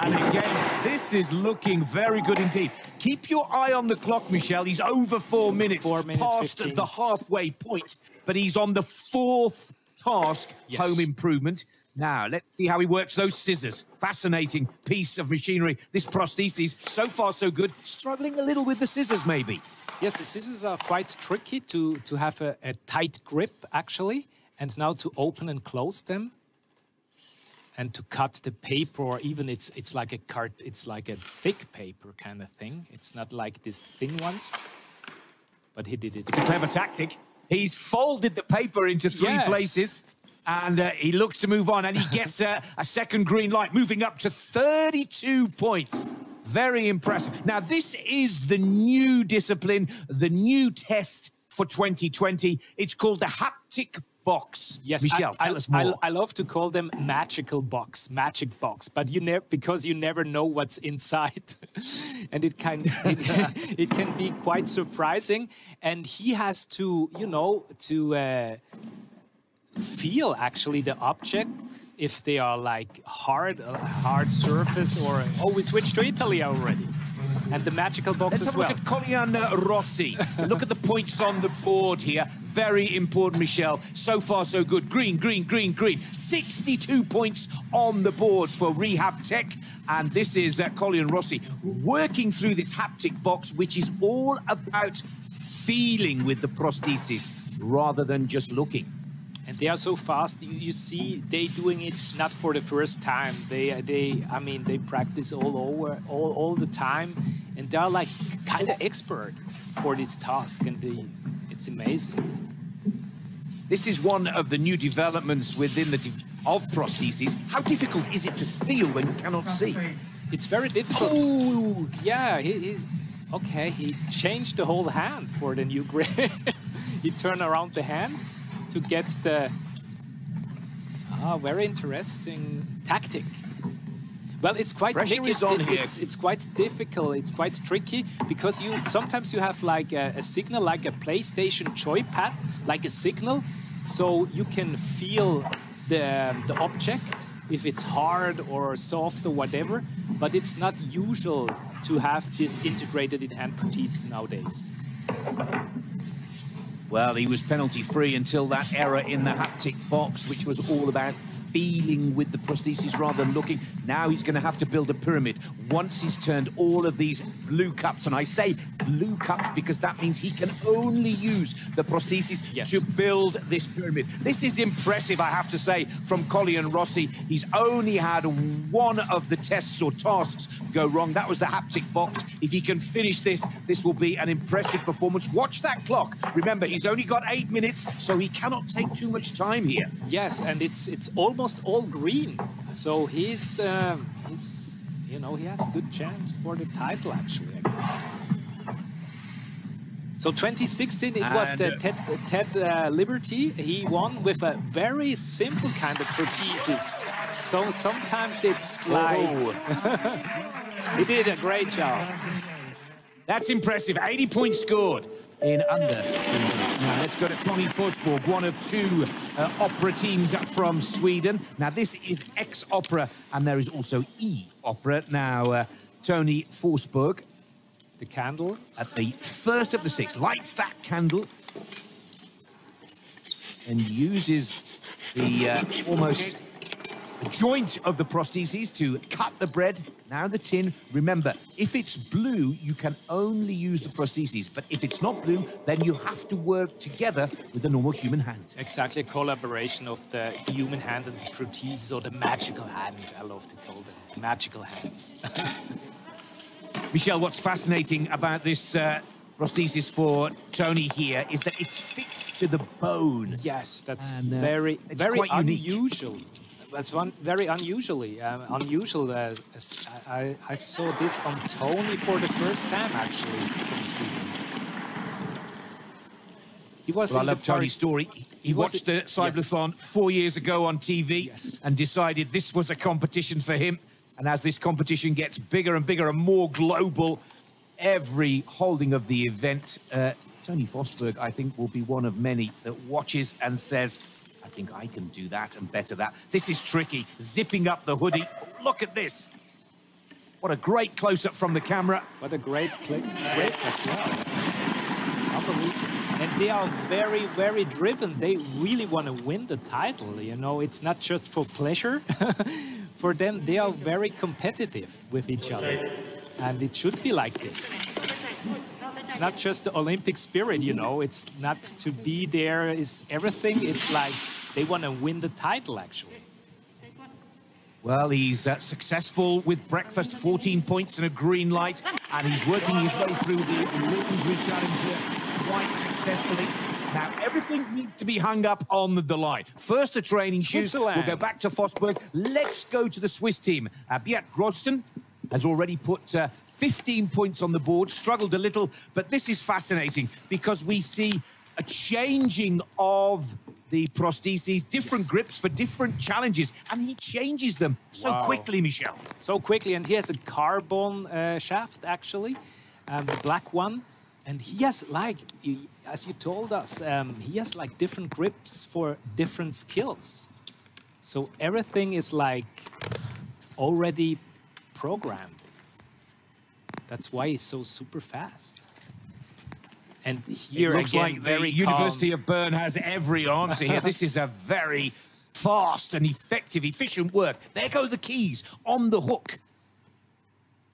And again, this is looking very good indeed. Keep your eye on the clock, Michel. He's over 4 minutes, 4 minutes past 15. the halfway point, but he's on the 4th task, home improvement. Now, let's see how he works those scissors. Fascinating piece of machinery. This prosthesis, so far so good. Struggling a little with the scissors, maybe. Yes, the scissors are quite tricky to have a tight grip, actually, and now to open and close them, and to cut the paper, or even it's like a thick paper kind of thing. It's not like these thin ones, but he did it. It's a clever tactic. He's folded the paper into 3 places, and he looks to move on, and he gets a second green light, moving up to 32 points. Very impressive. Now, this is the new discipline, the new test for 2020. It's called the haptic box. Yes, Michel, tell us more. I love to call them magic box, but because you never know what's inside, and it can be quite surprising. And he has to, feel actually the object, if they are like hard surface, or we switched to Italy already. And the magical box as well. Let's have a look at Colin Rossi. Look at the points on the board here. Very important, Michel. So far, so good. Green, green, green, green. 62 points on the board for Rehab Tech. And this is Colin Rossi working through this haptic box, which is all about feeling with the prosthesis rather than just looking. And they are so fast. You see, they doing it not for the first time. They practice all the time, and they are like kind of expert for this task, and it's amazing. This is one of the new developments within of prosthesis. How difficult is it to feel when you cannot see? It's very difficult. Oh, yeah. He changed the whole hand for the new grip. He turned around the hand to get the very interesting tactic. Well, it's quite it's quite difficult. It's quite tricky because sometimes you have like a signal, like a PlayStation joypad, like a signal, so you can feel the object if it's hard or soft or whatever. But it's not usual to have this integrated in hand prosthesis nowadays. Well, he was penalty-free until that error in the haptic box, which was all about feeling with the prosthesis rather than looking. Now he's going to have to build a pyramid once he's turned all of these blue cups. And I say blue cups because that means he can only use the prosthesis to build this pyramid. This is impressive, I have to say, from Colin Rossi. He's only had one of the tests or tasks go wrong. That was the haptic box. If he can finish this, this will be an impressive performance. Watch that clock. Remember, he's only got 8 minutes, so he cannot take too much time here. Yes, and it's almost all green, so he's he has a good chance for the title, actually, I guess. So 2016, it was the Ted Liberty. He won with a very simple kind of prosthesis. So sometimes it's like he did a great job. That's impressive. 80 points scored in under 2 minutes. Now let's go to Tony Forsberg, one of 2 opera teams from Sweden. Now this is X-Opera, and there is also E-Opera. Now Tony Forsberg, the candle at the first of the 6, lights that candle and uses the almost the joint of the prosthesis to cut the bread. Now the tin. Remember, if it's blue, you can only use the prosthesis. But if it's not blue, then you have to work together with the normal human hand. Exactly, a collaboration of the human hand and the prosthesis, or the magical hand, I love to call them. Magical hands. Michel, what's fascinating about this prosthesis for Tony here is that it's fixed to the bone. Yes, that's very unusual. That's very unusual. I saw this on Tony for the first time, actually, from Sweden. He was. Well, I love Tony's story. He watched the CYBATHLON 4 years ago on TV and decided this was a competition for him. And as this competition gets bigger and bigger and more global, every holding of the event Tony Fosberg, I think, will be one of many that watches and says, I think I can do that and better that. This is tricky, zipping up the hoodie. Look at this. What a great close-up from the camera. What a great clip as well. Unbelievable. And they are very, very driven. They really want to win the title, you know. It's not just for pleasure. For them, they are very competitive with each other. And it should be like this. It's not just the Olympic spirit, you know. It's not to be there is everything. It's like they want to win the title, actually. Well, he's successful with breakfast, 14 points and a green light, and he's working his way through the injury challenge quite successfully. Now, everything needs to be hung up on the line. First, the training shoes. We'll go back to Fosberg. Let's go to the Swiss team. Beat Grosten has already put 15 points on the board, struggled a little, but this is fascinating because we see a changing of the prostheses, different grips for different challenges, and he changes them so quickly, Michel. So quickly, and he has a carbon shaft, actually, the black one, and he has, like, as you told us, he has, like, different grips for different skills. So everything is, like, already programmed. That's why he's so super fast. And here it looks again, like very the University of Bern has every answer here. This is a very fast and effective, efficient work. There go the keys on the hook.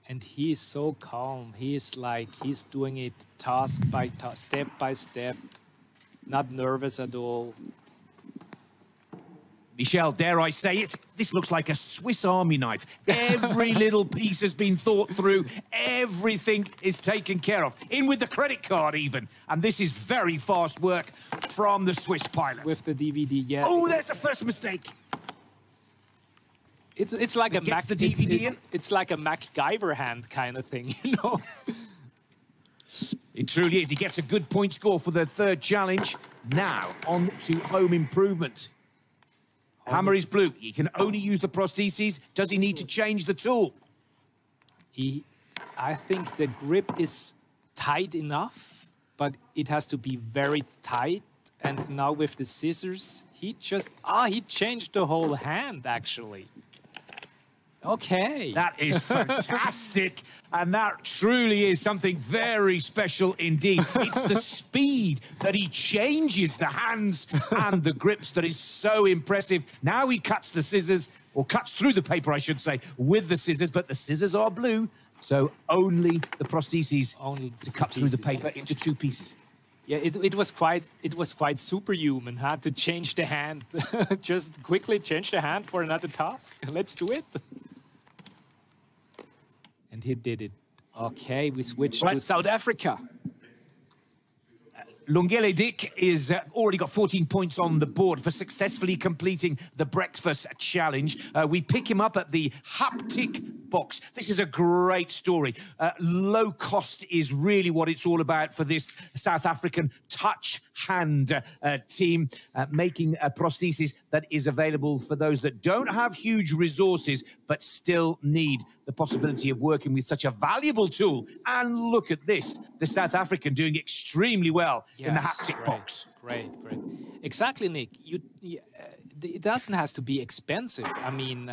And he is so calm. He is like, he's doing it task by task, step by step, not nervous at all. Michel, dare I say it, this looks like a Swiss Army knife. Every little piece has been thought through. Everything is taken care of. In with the credit card even. And this is very fast work from the Swiss pilot. With the DVD, yeah. Oh, there's the first mistake. It's like a the DVD in. It's like a MacGyver hand kind of thing, you know? It truly is. He gets a good point score for the third challenge. Now, on to home improvement. Hammer is blue. He can only use the prostheses. Does he need to change the tool? I think the grip is tight enough, but it has to be very tight. And now with the scissors, he changed the whole hand, actually. Okay. That is fantastic. And that truly is something very special indeed. It's the speed that he changes the hands and the grips that is so impressive. Now he cuts the scissors, or cuts through the paper, I should say, with the scissors, but the scissors are blue, so only the prostheses to cut through the paper into two pieces. Yeah, it was quite superhuman, huh? To change the hand. Just quickly change the hand for another task. Let's do it. And he did it. Okay, we switched to South Africa. Lungele Dick is already got 14 points on the board for successfully completing the breakfast challenge. We pick him up at the haptic box. This is a great story. Low cost is really what it's all about for this South African touch hand team, making a prosthesis that is available for those that don't have huge resources but still need the possibility of working with such a valuable tool. And look at this, the South African doing extremely well in the haptic box. Great. Exactly, Nick. It doesn't have to be expensive. I mean,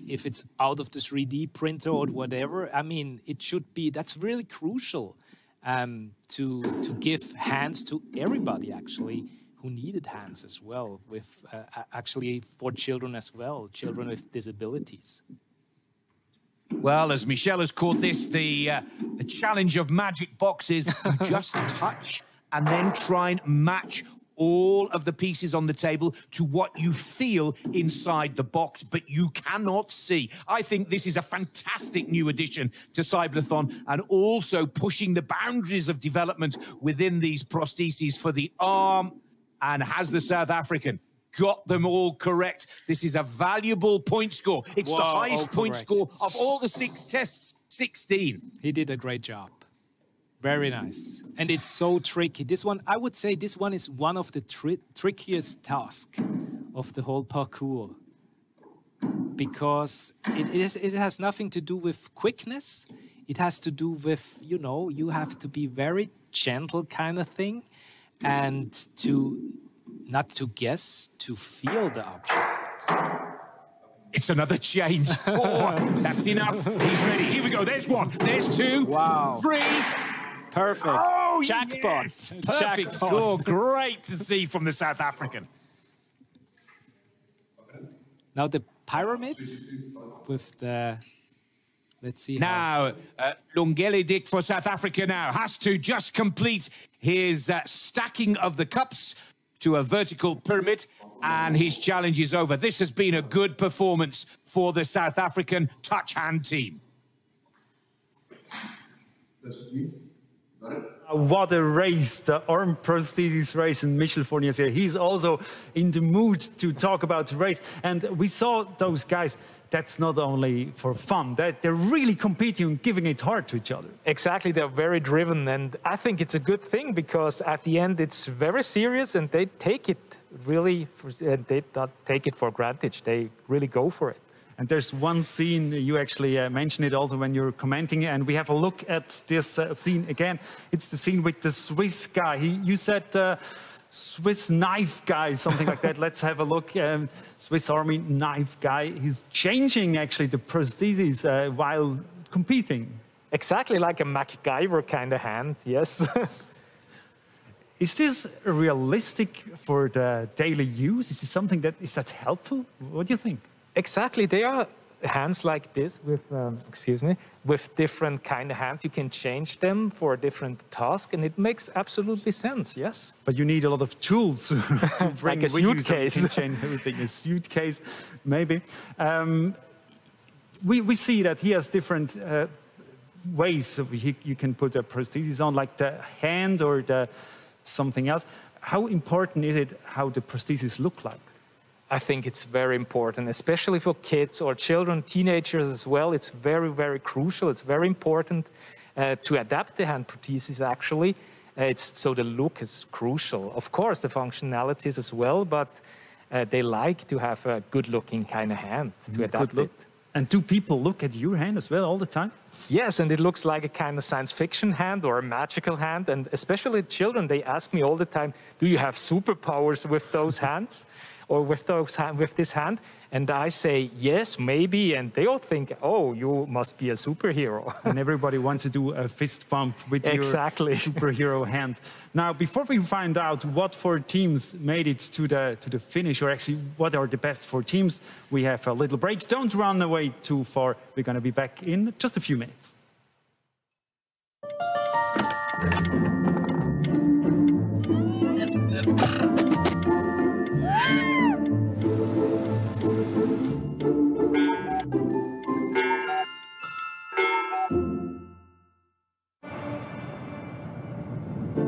if it's out of the 3D printer or whatever, I mean, it should be, that's really crucial to give hands to everybody, actually, who needed hands as well, with actually for children as well, children with disabilities. Well, as Michel has called this, the challenge of magic boxes, you just touch and then try and match all of the pieces on the table to what you feel inside the box, but you cannot see. I think this is a fantastic new addition to CYBATHLON, and also pushing the boundaries of development within these prostheses for the arm. And has the South African got them all correct? This is a valuable point score. It's the highest point score of all the 6 tests, 16. He did a great job. Very nice. And it's so tricky. This one, I would say this one is one of the trickiest tasks of the whole parkour. Because it has nothing to do with quickness. it has to do with, you know, you have to be very gentle kind of thing, and to not to guess, to feel the object. It's another change. Oh, that's enough. He's ready. Here we go. There's one. There's two. Wow. Three. Perfect. Oh, jackpot. Yes. Perfect score. Great to see from the South African. Now the pyramid with the, let's see. Now, Lungele Dick for South Africa now has to just complete his stacking of the cups to a vertical pyramid, and his challenge is over. This has been a good performance for the South African touch hand team. What a race, the arm prosthesis race, and Michel Fournier here. He's also in the mood to talk about the race. And we saw those guys, that's not only for fun, they're really competing and giving it hard to each other. Exactly, they're very driven, and I think it's a good thing because at the end it's very serious and they take it really, they not take it for granted, they really go for it. And there's one scene, you actually mentioned it also when you're commenting, and we have a look at this scene again. It's the scene with the Swiss guy. You said Swiss knife guy, something like that. Let's have a look. Swiss Army knife guy. He's changing actually the prosthesis while competing. Exactly like a MacGyver kind of hand, yes. Is this realistic for the daily use? Is this something that is that helpful? What do you think? Exactly, they are hands like this with, excuse me, with different kind of hands. You can change them for a different task, and it makes absolutely sense, yes. But you need a lot of tools to bring like a suitcase. You can change everything, a suitcase, maybe. We see that he has different ways you can put a prosthesis on, like the hand or the something else. How important is it how the prosthesis look like? I think it's very important, especially for kids or children, teenagers as well. It's very, very crucial. It's very important to adapt the hand prosthesis, actually. So the look is crucial. Of course, the functionalities as well, but they like to have a good-looking kind of hand to adapt it. And do people look at your hand as well all the time? Yes, and it looks like a kind of science fiction hand or a magical hand. And especially children, they ask me all the time, do you have superpowers with those hands? Or with this hand, and I say yes, maybe, and they all think, oh, you must be a superhero. And everybody wants to do a fist bump with your superhero hand. Now, before we find out what 4 teams made it to the finish, or actually what are the best 4 teams, we have a little break. Don't run away too far. We're going to be back in just a few minutes.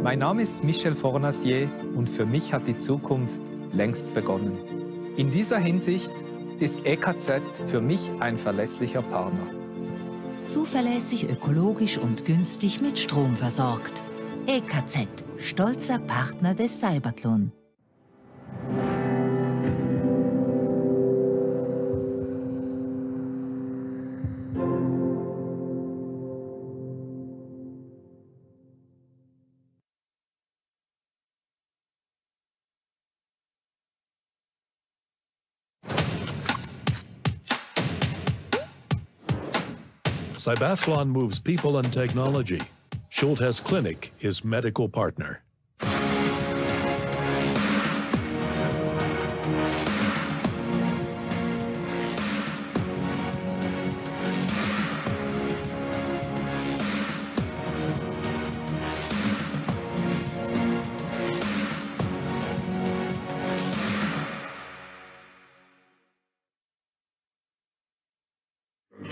Mein Name ist Michel Fournier und für mich hat die Zukunft längst begonnen. In dieser Hinsicht ist EKZ für mich ein verlässlicher Partner. Zuverlässig, ökologisch und günstig mit Strom versorgt. EKZ, stolzer Partner des CYBATHLON. CYBATHLON moves people and technology. Schultes Clinic is medical partner.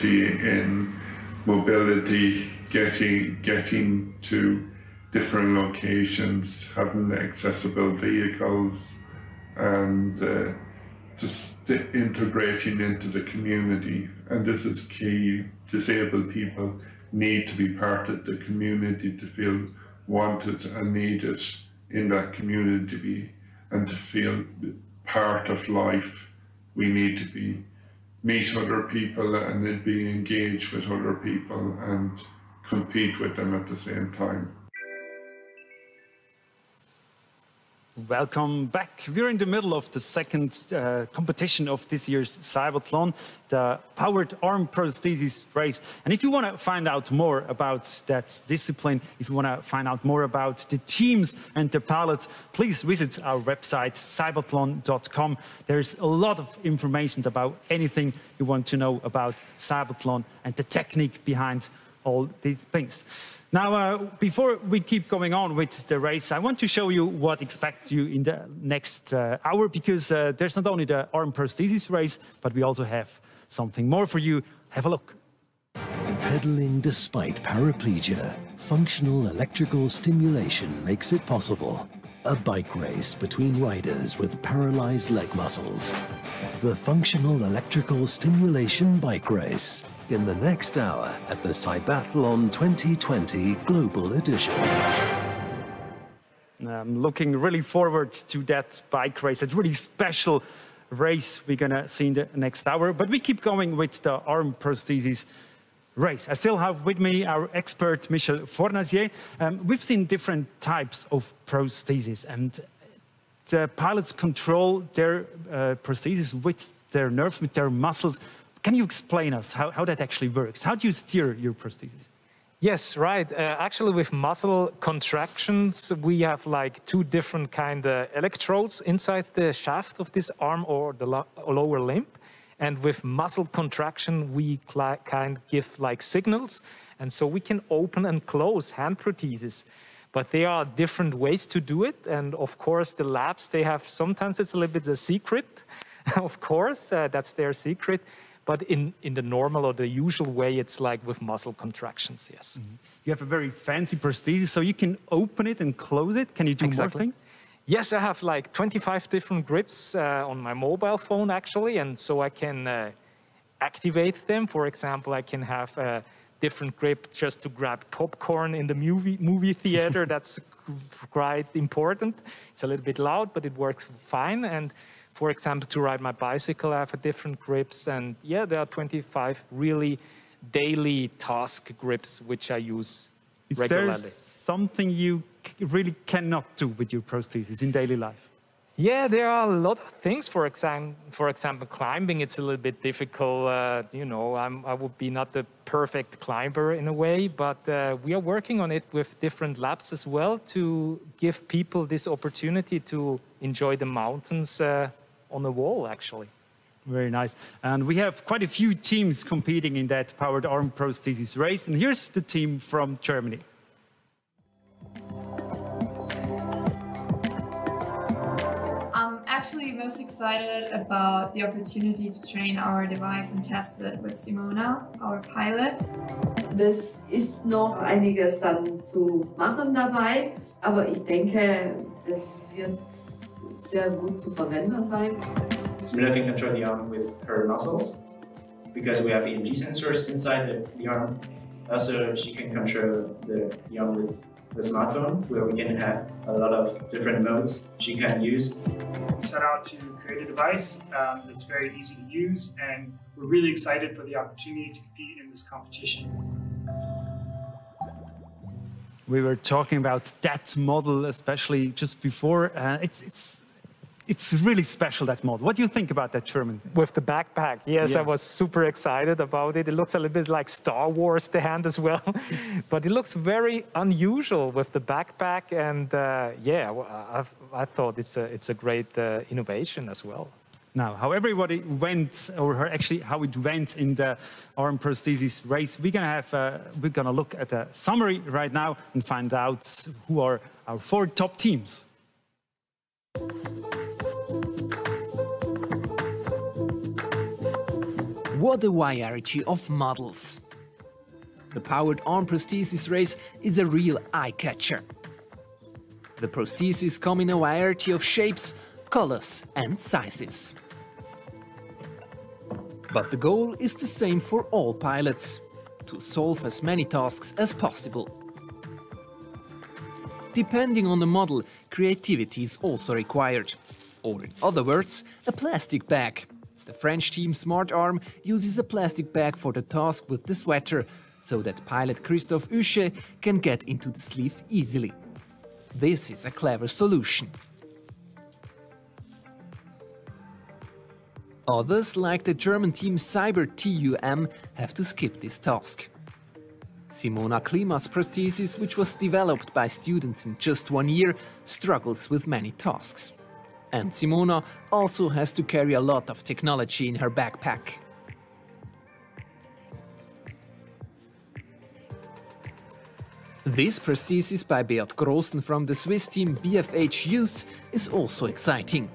In mobility, getting to different locations, having accessible vehicles, and just integrating into the community. And this is key. Disabled people need to be part of the community to feel wanted and needed in that community, and to feel part of life. We need to meet other people and be engaged with other people and compete with them at the same time. Welcome back. We're in the middle of the second competition of this year's CYBATHLON, the Powered Arm Prosthesis race. And if you want to find out more about that discipline, if you want to find out more about the teams and the pilots, please visit our website, CYBATHLON.com. There's a lot of information about anything you want to know about CYBATHLON and the technique behind all these things. Now, before we keep going on with the race, I want to show you what expects you in the next hour, because there's not only the arm prosthesis race, but we also have something more for you. Have a look. Pedaling despite paraplegia, functional electrical stimulation makes it possible. A bike race between riders with paralyzed leg muscles. The Functional Electrical Stimulation Bike Race in the next hour at the CYBATHLON 2020 Global Edition. I'm looking really forward to that bike race, that really special race we're going to see in the next hour. But we keep going with the arm prosthesis race. I still have with me our expert, Michel Fornasier. We've seen different types of prosthesis, and the pilots control their prosthesis with their nerves, with their muscles. Can you explain us how that actually works? How do you steer your prosthesis? Yes, right. Actually, with muscle contractions, we have like two different kind of electrodes inside the shaft of this arm or the lower limb. And with muscle contraction, we kind of give like signals. And so we can open and close hand prostheses. But there are different ways to do it. And of course, the labs, they have, sometimes it's a little bit a secret. Of course, that's their secret. But in the normal or the usual way, it's like with muscle contractions, yes. Mm-hmm. You have a very fancy prosthesis, so you can open it and close it. Can you do more things? Yes, I have like 25 different grips on my mobile phone, actually. And so I can activate them. For example, I can have a different grip just to grab popcorn in the movie theater. That's quite important. It's a little bit loud, but it works fine. And for example, to ride my bicycle, I have a different grips. And yeah, there are 25 really daily task grips, which I use regularly. Is there something you really cannot do with your prosthesis in daily life? Yeah, there are a lot of things. For example, climbing, it's a little bit difficult. You know, I would be not the perfect climber in a way, but we are working on it with different labs as well to give people this opportunity to enjoy the mountains on the wall, actually. Very nice. And we have quite a few teams competing in that powered arm prosthesis race. And here's the team from Germany. I'm actually most excited about the opportunity to train our device and test it with Simona, our pilot. Es ist noch einiges dann zu machen dabei, aber ich denke, das wird sehr gut zu verwenden sein. Simona can control the arm with her muscles because we have EMG sensors inside the arm. Also, she can control the arm with the smartphone, where we can have a lot of different modes she can use. We set out to create a device that's very easy to use, and we're really excited for the opportunity to compete in this competition. We were talking about that model, especially just before. It's really special, that model. What do you think about that German? With the backpack, yes, yeah. I was super excited about it. It looks a little bit like Star Wars, the hand as well. But it looks very unusual with the backpack. And yeah, I thought it's a great innovation as well. Now, how everybody went, or actually how it went in the arm prosthesis race, we're gonna look at a summary right now and find out who are our 4 top teams. What a variety of models. The powered arm prosthesis race is a real eye-catcher. The prostheses come in a variety of shapes, colors and sizes. But the goal is the same for all pilots, to solve as many tasks as possible. Depending on the model, creativity is also required. Or in other words, a plastic bag. The French team Smart Arm uses a plastic bag for the task with the sweater, so that pilot Christoph Usche can get into the sleeve easily. This is a clever solution. Others, like the German team CYBATHLON, have to skip this task. Simona Klima's prosthesis, which was developed by students in just 1 year, struggles with many tasks. And Simona also has to carry a lot of technology in her backpack. This prosthesis by Beat Grossen from the Swiss team BFH Youth is also exciting.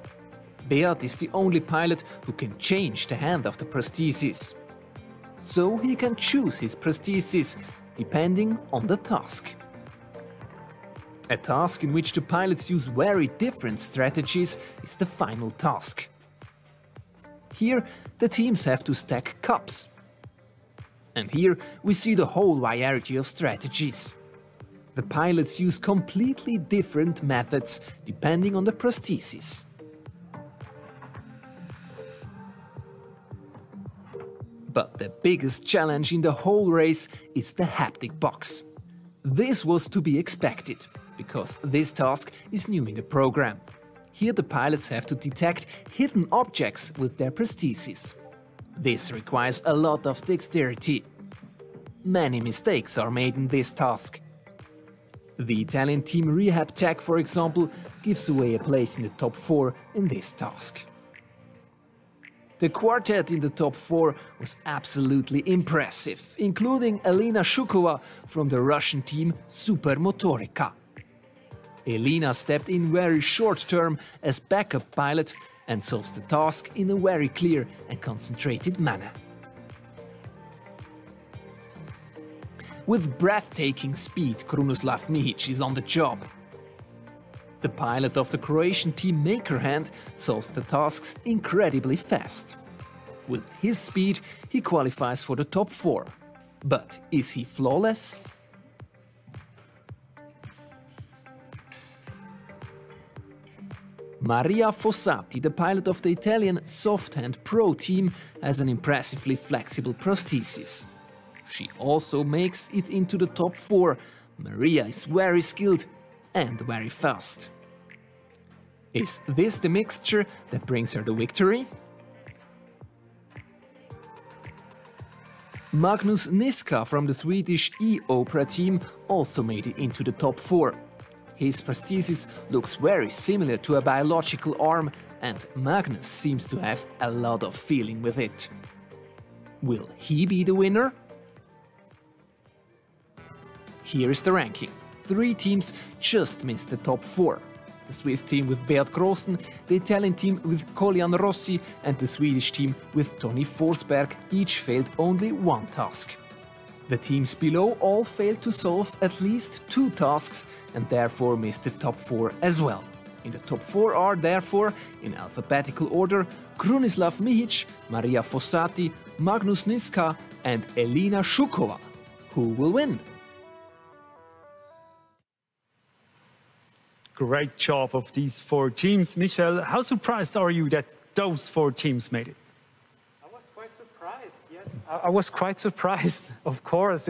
Beat is the only pilot who can change the hand of the prosthesis. So he can choose his prosthesis depending on the task. A task in which the pilots use very different strategies is the final task. Here the teams have to stack cups. And here we see the whole variety of strategies. The pilots use completely different methods depending on the prosthesis. But the biggest challenge in the whole race is the haptic box. This was to be expected, because this task is new in the program. Here the pilots have to detect hidden objects with their prosthesis. This requires a lot of dexterity. Many mistakes are made in this task. The Italian team Rehab Tech, for example, gives away a place in the top 4 in this task. The quartet in the top 4 was absolutely impressive, including Elena Shukova from the Russian team Supermotorika. Elena stepped in very short term as backup pilot and solves the task in a very clear and concentrated manner. With breathtaking speed, Krunoslav Mihic is on the job. The pilot of the Croatian team Makerhand solves the tasks incredibly fast. With his speed, he qualifies for the top 4. But is he flawless? Maria Fossati, the pilot of the Italian Soft Hand Pro team, has an impressively flexible prosthesis. She also makes it into the top 4. Maria is very skilled and very fast. Is this the mixture that brings her the victory? Magnus Niska from the Swedish E-Opera team also made it into the top 4. His prosthesis looks very similar to a biological arm, and Magnus seems to have a lot of feeling with it. Will he be the winner? Here is the ranking. 3 teams just missed the top 4. The Swiss team with Beat Grossen, the Italian team with Collian Rossi and the Swedish team with Tony Forsberg each failed only 1 task. The teams below all failed to solve at least 2 tasks and therefore missed the top 4 as well. In the top 4 are therefore, in alphabetical order, Krunoslav Mihic, Maria Fossati, Magnus Niska and Elena Shukova. Who will win? Great job of these 4 teams. Michel, how surprised are you that those 4 teams made it? I was quite surprised, yes. I was quite surprised, of course,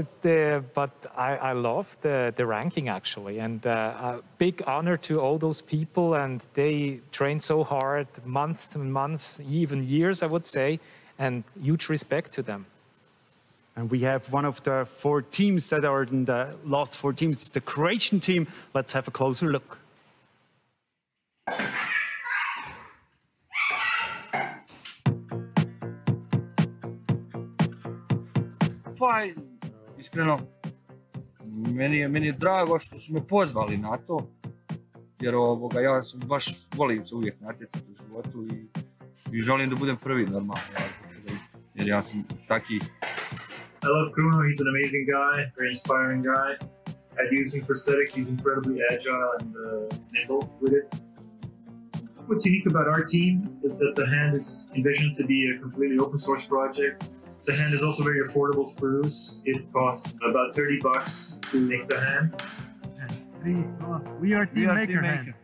but I love the ranking actually, and a big honor to all those people, and they trained so hard, months and months, even years I would say, and huge respect to them. And we have one of the 4 teams that are in the last 4 teams, it's the Croatian team. Let's have a closer look. Pa, iskreno, meni je drago što su me pozvali na to, jer ja sam baš volim se uvijek natjecati u životu i želim da budem prvi normalno, jer ja sam taki. I love Kruno, he's an amazing guy, very inspiring guy. At using prosthetics, he's incredibly agile and nimble with it. What's unique about our team is that the hand is envisioned to be a completely open source project. The hand is also very affordable to produce. It costs about $30 to make the hand. We are Team Makerhand.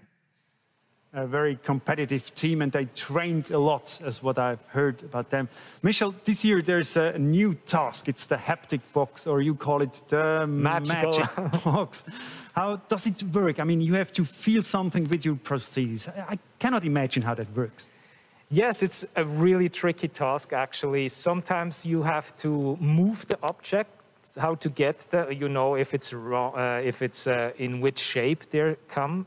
a very competitive team, and they trained a lot, as what I've heard about them. Michel, this year there's a new task. It's the haptic box, or you call it the magic box. How does it work? I mean, you have to feel something with your prosthesis. I cannot imagine how that works. Yes, it's a really tricky task, actually. Sometimes you have to move the object, how to get the, you know, if it's wrong, if it's in which shape they come.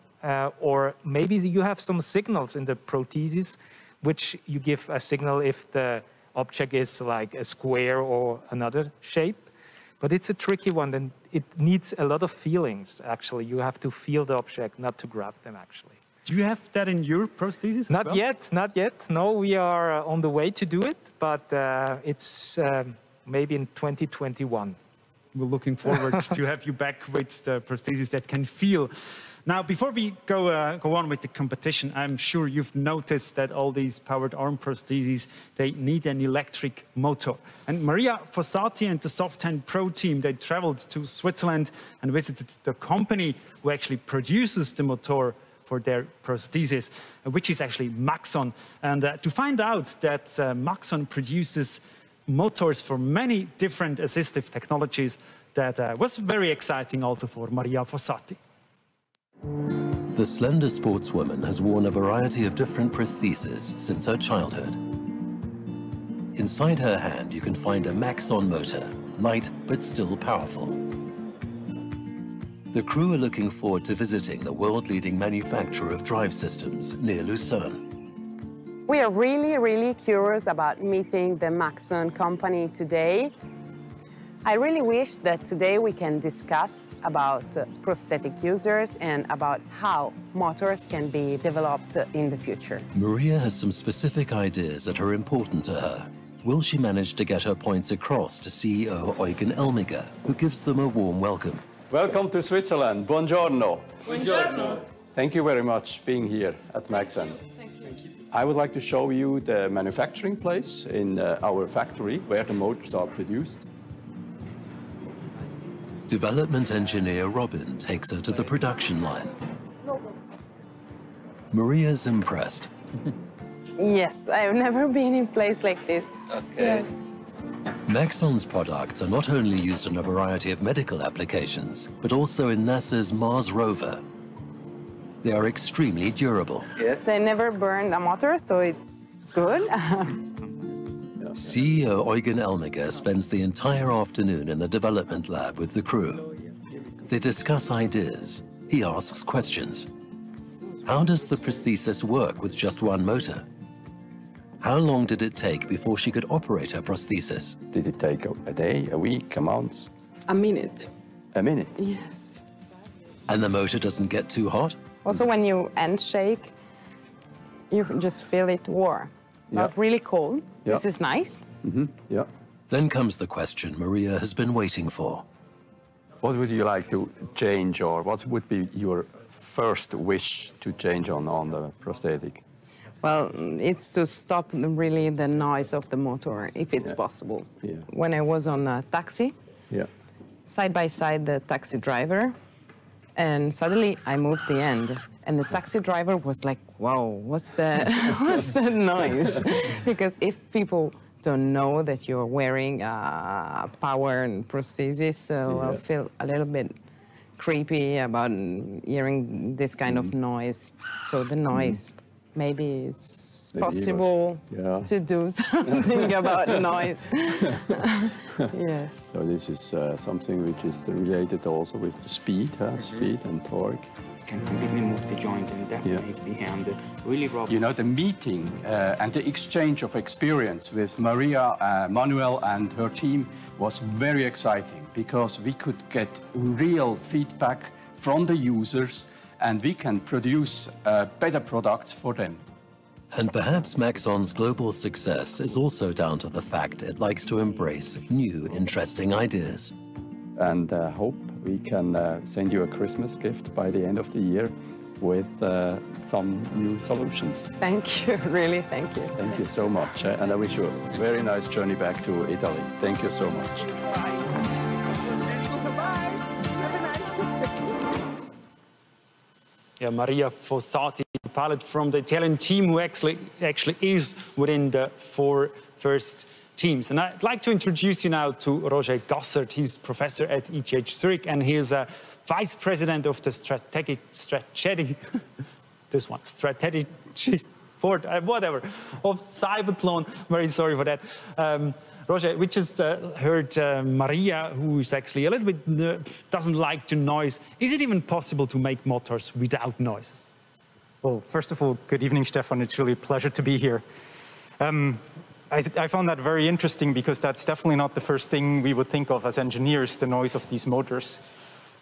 Or maybe you have some signals in the prosthesis, which you give a signal if the object is like a square or another shape. But it's a tricky one, and it needs a lot of feelings, actually. You have to feel the object, not to grab them, actually. Do you have that in your prosthesis? Not yet, not yet. No, we are on the way to do it, but it's maybe in 2021. We're looking forward to have you back with the prosthesis that can feel. Now, before we go on with the competition, I'm sure you've noticed that all these powered arm prostheses, they need an electric motor. And Maria Fossati and the Softhand Pro team, they traveled to Switzerland and visited the company who actually produces the motor for their prosthesis, which is actually Maxon. And to find out that Maxon produces motors for many different assistive technologies, that was very exciting also for Maria Fossati. The slender sportswoman has worn a variety of different prostheses since her childhood. Inside her hand, you can find a Maxon motor, light but still powerful. The crew are looking forward to visiting the world-leading manufacturer of drive systems near Lucerne. We are really curious about meeting the Maxon company today. I really wish that today we can discuss about prosthetic users and about how motors can be developed in the future. Maria has some specific ideas that are important to her. Will she manage to get her points across to CEO Eugen Elmiger, who gives them a warm welcome? Welcome to Switzerland. Buongiorno. Buongiorno. Thank you very much being here at Maxon. Thank you. I would like to show you the manufacturing place in our factory where the motors are produced. Development engineer Robin takes her to the production line. Maria's impressed. Yes, I've never been in a place like this. Okay. Yes. Maxon's products are not only used in a variety of medical applications, but also in NASA's Mars rover. They are extremely durable. Yes. They never burned a motor, so it's good. CEO Eugen Elmiger spends the entire afternoon in the development lab with the crew. They discuss ideas. He asks questions. How does the prosthesis work with just one motor? How long did it take before she could operate her prosthesis? Did it take a day, a week, a month? A minute. A minute? Yes. And the motor doesn't get too hot? Also, when you end shake, you just feel it warm. Not really cold. Yeah. This is nice. Yeah. Then comes the question Maria has been waiting for. What would you like to change, or what would be your first wish to change on the prosthetic? Well, it's to stop really the noise of the motor, if it's possible. Yeah. When I was on a taxi, side by side the taxi driver, and suddenly I moved the end. And the taxi driver was like, wow, what's the, what's the noise? Because if people don't know that you're wearing a power and prosthesis, so I feel a little bit creepy about hearing this kind of noise. So the noise, maybe it's possible to do something about noise. Yes. So this is something which is related also with the speed, speed and torque. Can completely move the joint and that make the hand really rough. You know, the meeting and the exchange of experience with Maria, Manuel and her team was very exciting because we could get real feedback from the users and we can produce better products for them. And perhaps Maxon's global success is also down to the fact it likes to embrace new, interesting ideas. And hope we can send you a Christmas gift by the end of the year with some new solutions. Thank you, really, thank you. Thank you so much. And I wish you a very nice journey back to Italy. Thank you so much. Yeah, Maria Fossati, pilot from the Italian team who actually is within the 4 first teams. And I'd like to introduce you now to Roger Gassert. He's professor at ETH Zurich, and he's a vice president of the strategic board, whatever, of CYBATHLON. Very sorry for that. Roger, we just heard Maria, who is actually a little bit, doesn't like the noise. Is it even possible to make motors without noises? Well, first of all, good evening, Stefan. It's really a pleasure to be here. I found that very interesting because that's definitely not the first thing we would think of as engineers, the noise of these motors.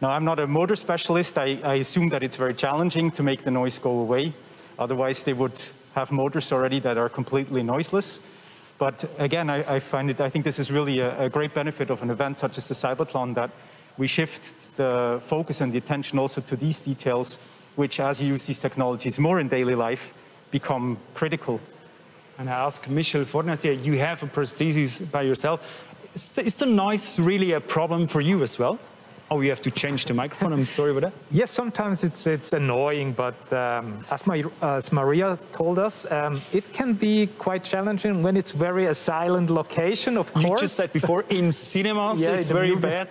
Now, I'm not a motor specialist. I assume that it's very challenging to make the noise go away. Otherwise, they would have motors already that are completely noiseless. But again, I think this is really a great benefit of an event such as the CYBATHLON, that we shift the focus and the attention also to these details, which, as you use these technologies more in daily life, become critical. And I ask Michel Fornacier, you have a prosthesis by yourself. Is the noise really a problem for you as well? Oh, you have to change the microphone. I'm sorry about that. Yes, sometimes it's annoying, but as Maria told us, it can be quite challenging when it's a silent location, of course. You just said before, in cinemas, yeah, it's very bad.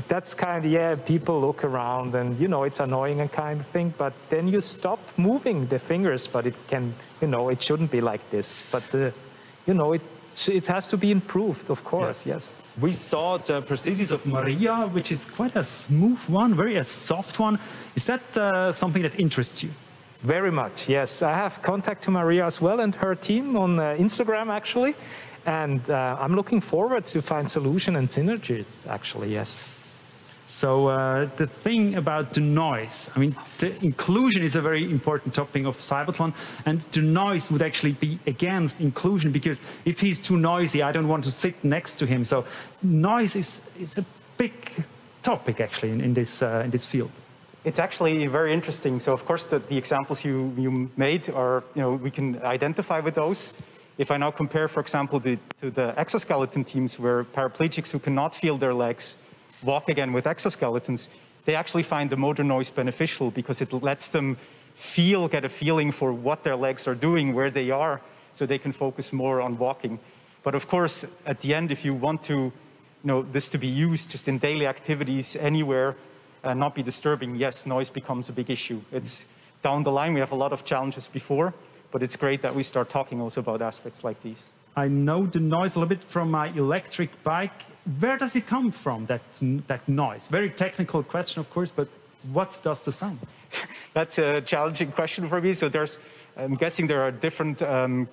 That's kind of, yeah, people look around and, you know, it's annoying and kind of thing, but then you stop moving the fingers, but it can, you know, it shouldn't be like this. But, you know, it has to be improved, of course, yeah. Yes. We saw the prosthesis of Maria, which is quite a smooth one, a soft one. Is that something that interests you? Very much, yes. I have contact to Maria as well and her team on Instagram, actually. And I'm looking forward to find solution and synergies, actually, yes. So the thing about the noise, I mean, the inclusion is a very important topic of CYBATHLON, and the noise would actually be against inclusion, because if he's too noisy, I don't want to sit next to him. So noise is a big topic, actually, in this field. It's actually very interesting. So, of course, the examples you made are, you know, we can identify with those. If I now compare, for example, to the exoskeleton teams, where paraplegics who cannot feel their legs walk again with exoskeletons, they actually find the motor noise beneficial because it lets them get a feeling for what their legs are doing, where they are, so they can focus more on walking. But of course, at the end, if you want to, you know, this to be used just in daily activities anywhere and not be disturbing, yes, noise becomes a big issue. It's down the line, we have a lot of challenges before, but it's great that we start talking also about aspects like these. I know the noise a little bit from my electric bike. Where does it come from, that noise? Very technical question, of course, but what does the sound? That's a challenging question for me. So I'm guessing there are different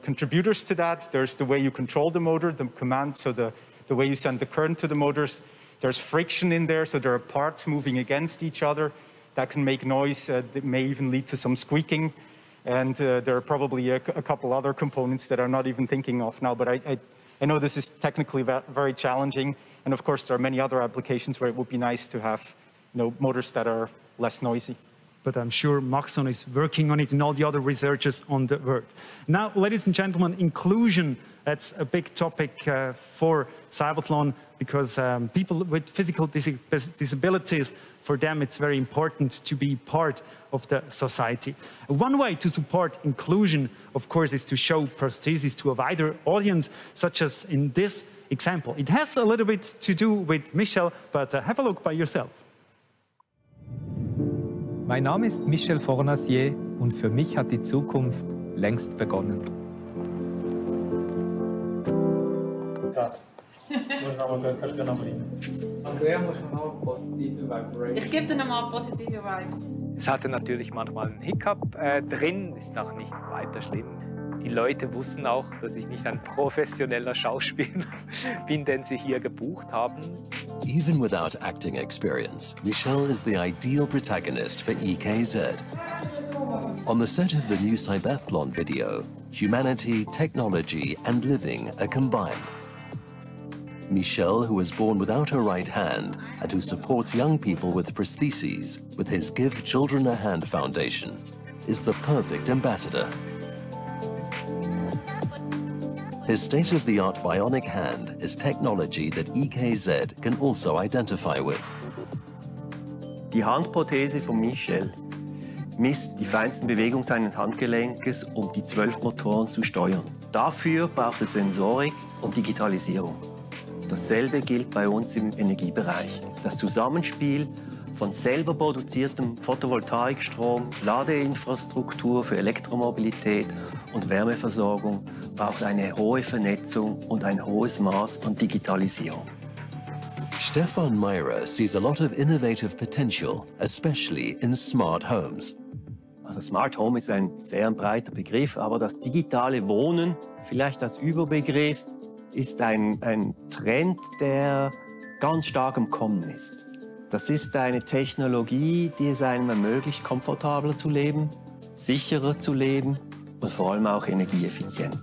contributors to that. There's the way you control the motor, the command, so the way you send the current to the motors. There's friction in there, so there are parts moving against each other that can make noise. That may even lead to some squeaking. And there are probably a couple other components that I'm not even thinking of now, but I know this is technically very challenging, and of course there are many other applications where it would be nice to have, you know, motors that are less noisy. But I'm sure Maxon is working on it and all the other researchers on the world. Now, ladies and gentlemen, inclusion, that's a big topic for CYBATHLON, because people with physical disabilities, for them it's very important to be part of the society. One way to support inclusion, of course, is to show prosthesis to a wider audience, such as in this example. It has a little bit to do with Michel, but have a look by yourself. Mein Name ist Michel Fornacier und für mich hat die Zukunft längst begonnen. Ich gebe dir nochmal positive Vibes. Es hatte natürlich manchmal einen Hiccup drin, ist noch nicht weiter schlimm. Die Leute wussten auch, dass ich nicht ein professioneller Schauspieler bin, den sie hier gebucht haben. Even without acting experience, Michel is the ideal protagonist for EKZ. On the set of the new CYBATHLON video, humanity, technology, and living are combined. Michel, who was born without a right hand and who supports young people with prostheses with his Give Children a Hand Foundation, is the perfect ambassador. His state-of-the-art bionic hand is technology that EKZ can also identify with. Die Handprothese von Michel. misst die feinsten Bewegungen seines Handgelenkes, um die 12 Motoren zu steuern. Dafür braucht es Sensorik und Digitalisierung. Dasselbe gilt bei uns im Energiebereich. Das Zusammenspiel von selber produziertem Photovoltaikstrom, Ladeinfrastruktur für Elektromobilität und Wärmeversorgung braucht eine hohe Vernetzung und ein hohes Maß an Digitalisierung. Stefan Meyer sees a lot of innovative potential, especially in smart homes. Also Smart Home ist ein sehr breiter Begriff, aber das digitale Wohnen, vielleicht als Überbegriff, ist ein Trend, der ganz stark im Kommen ist. Das ist eine Technologie, die es einem ermöglicht, komfortabler zu leben, sicherer zu leben und vor allem auch energieeffizient.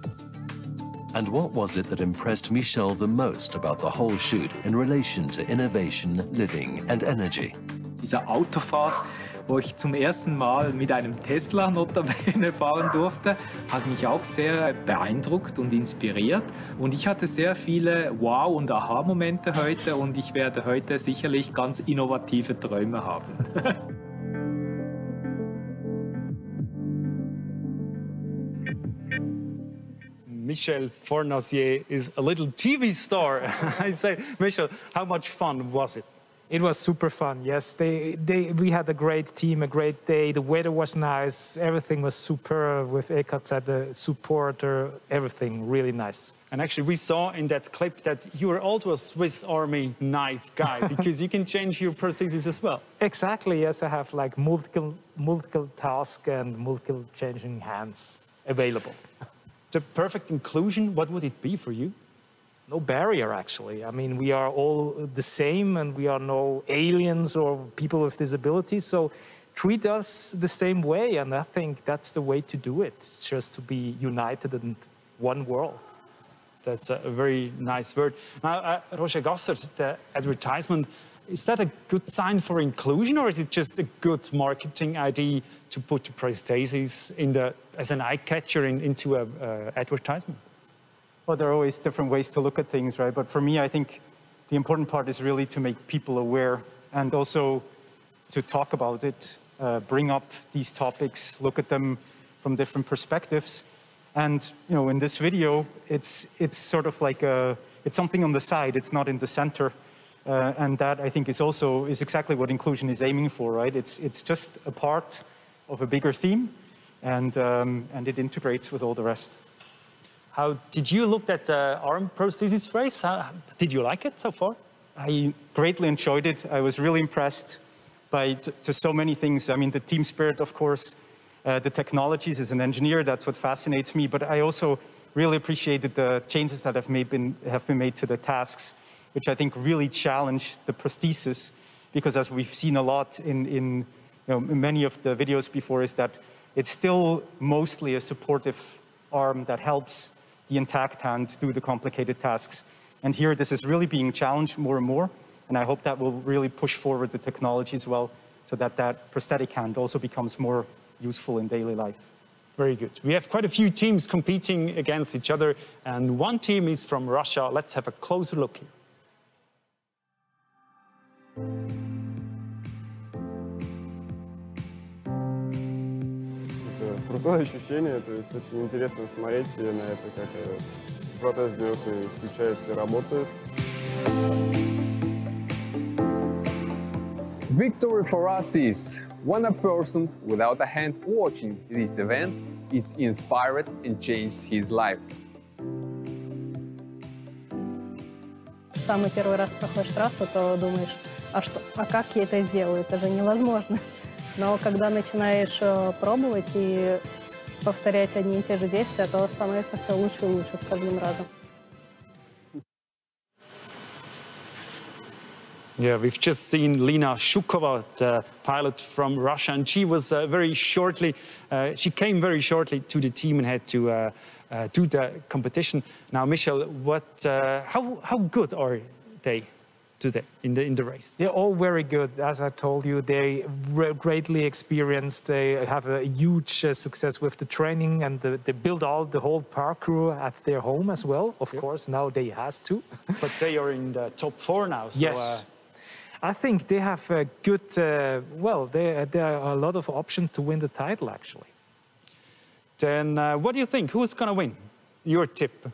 And what was it that impressed Michel the most about the whole shoot in relation to innovation, living and energy? Diese Autofahrt, wo ich zum ersten Mal mit einem Tesla notabene fahren durfte, hat mich auch sehr beeindruckt und inspiriert. Und ich hatte sehr viele Wow- und Aha-Momente heute und ich werde heute sicherlich ganz innovative Träume haben. Michel Fornasier is a little TV star. I say, Michel, how much fun was it? It was super fun, yes. We had a great team, a great day. The weather was nice. Everything was super with EKZ, the supporter, everything really nice. And actually, we saw in that clip that you are also a Swiss Army knife guy because you can change your prosthesis as well. Exactly, yes. I have like multiple tasks and multiple changing hands available. The perfect inclusion, what would it be for you? No barrier, actually. I mean, we are all the same and we are no aliens or people with disabilities, so treat us the same way, and I think that's the way to do it. It's just to be united in one world. That's a very nice word. Now, Roger Gasser, the advertisement, is that a good sign for inclusion, or is it just a good marketing idea to put the prosthesis as an eye catcher into an advertisement? Well, there are always different ways to look at things, right? But for me, I think the important part is really to make people aware and also to talk about it, bring up these topics, look at them from different perspectives. And, you know, in this video, it's sort of like it's something on the side, it's not in the center. And that, I think, is exactly what inclusion is aiming for, right? It's just a part of a bigger theme, and it integrates with all the rest. How did you look at the arm prosthesis race? Did you like it so far? I greatly enjoyed it. I was really impressed by so many things. I mean, the team spirit, of course, the technologies. As an engineer, that's what fascinates me. But I also really appreciated the changes that have been made to the tasks, which I think really challenge the prosthesis, because as we've seen a lot in many of the videos before, is that it's still mostly a supportive arm that helps the intact hand do the complicated tasks. And here this is really being challenged more and more, and I hope that will really push forward the technology as well, so that that prosthetic hand also becomes more useful in daily life. Very good. We have quite a few teams competing against each other, and one team is from Russia. Let's have a closer look here. Крутое ощущение, то есть очень интересно смотреть на это, как протез берется и включается и работает. Victory for us is when a person without a hand watching this event is inspired and changes his life. Самый первый раз проходишь трассу, то думаешь, а как я это сделаю? Это же невозможно. Но когда начинаешь пробовать и повторять одни и те же действия, то становится все лучше и лучше с каждым разом. Yeah, we've just seen Lina Shukova, the pilot from Russia, and she was she came very shortly to the team and had to do the competition. Now, Michel, how good are they today in the race? They're all very good. As I told you, they greatly experienced. They have a huge success with the training, and they build the whole parkour at their home as well. Of course, now they has to. But they are in the top 4 now. So, yes. I think they have a good, well, there are a lot of options to win the title, actually. Then what do you think? Who's going to win? Your tip?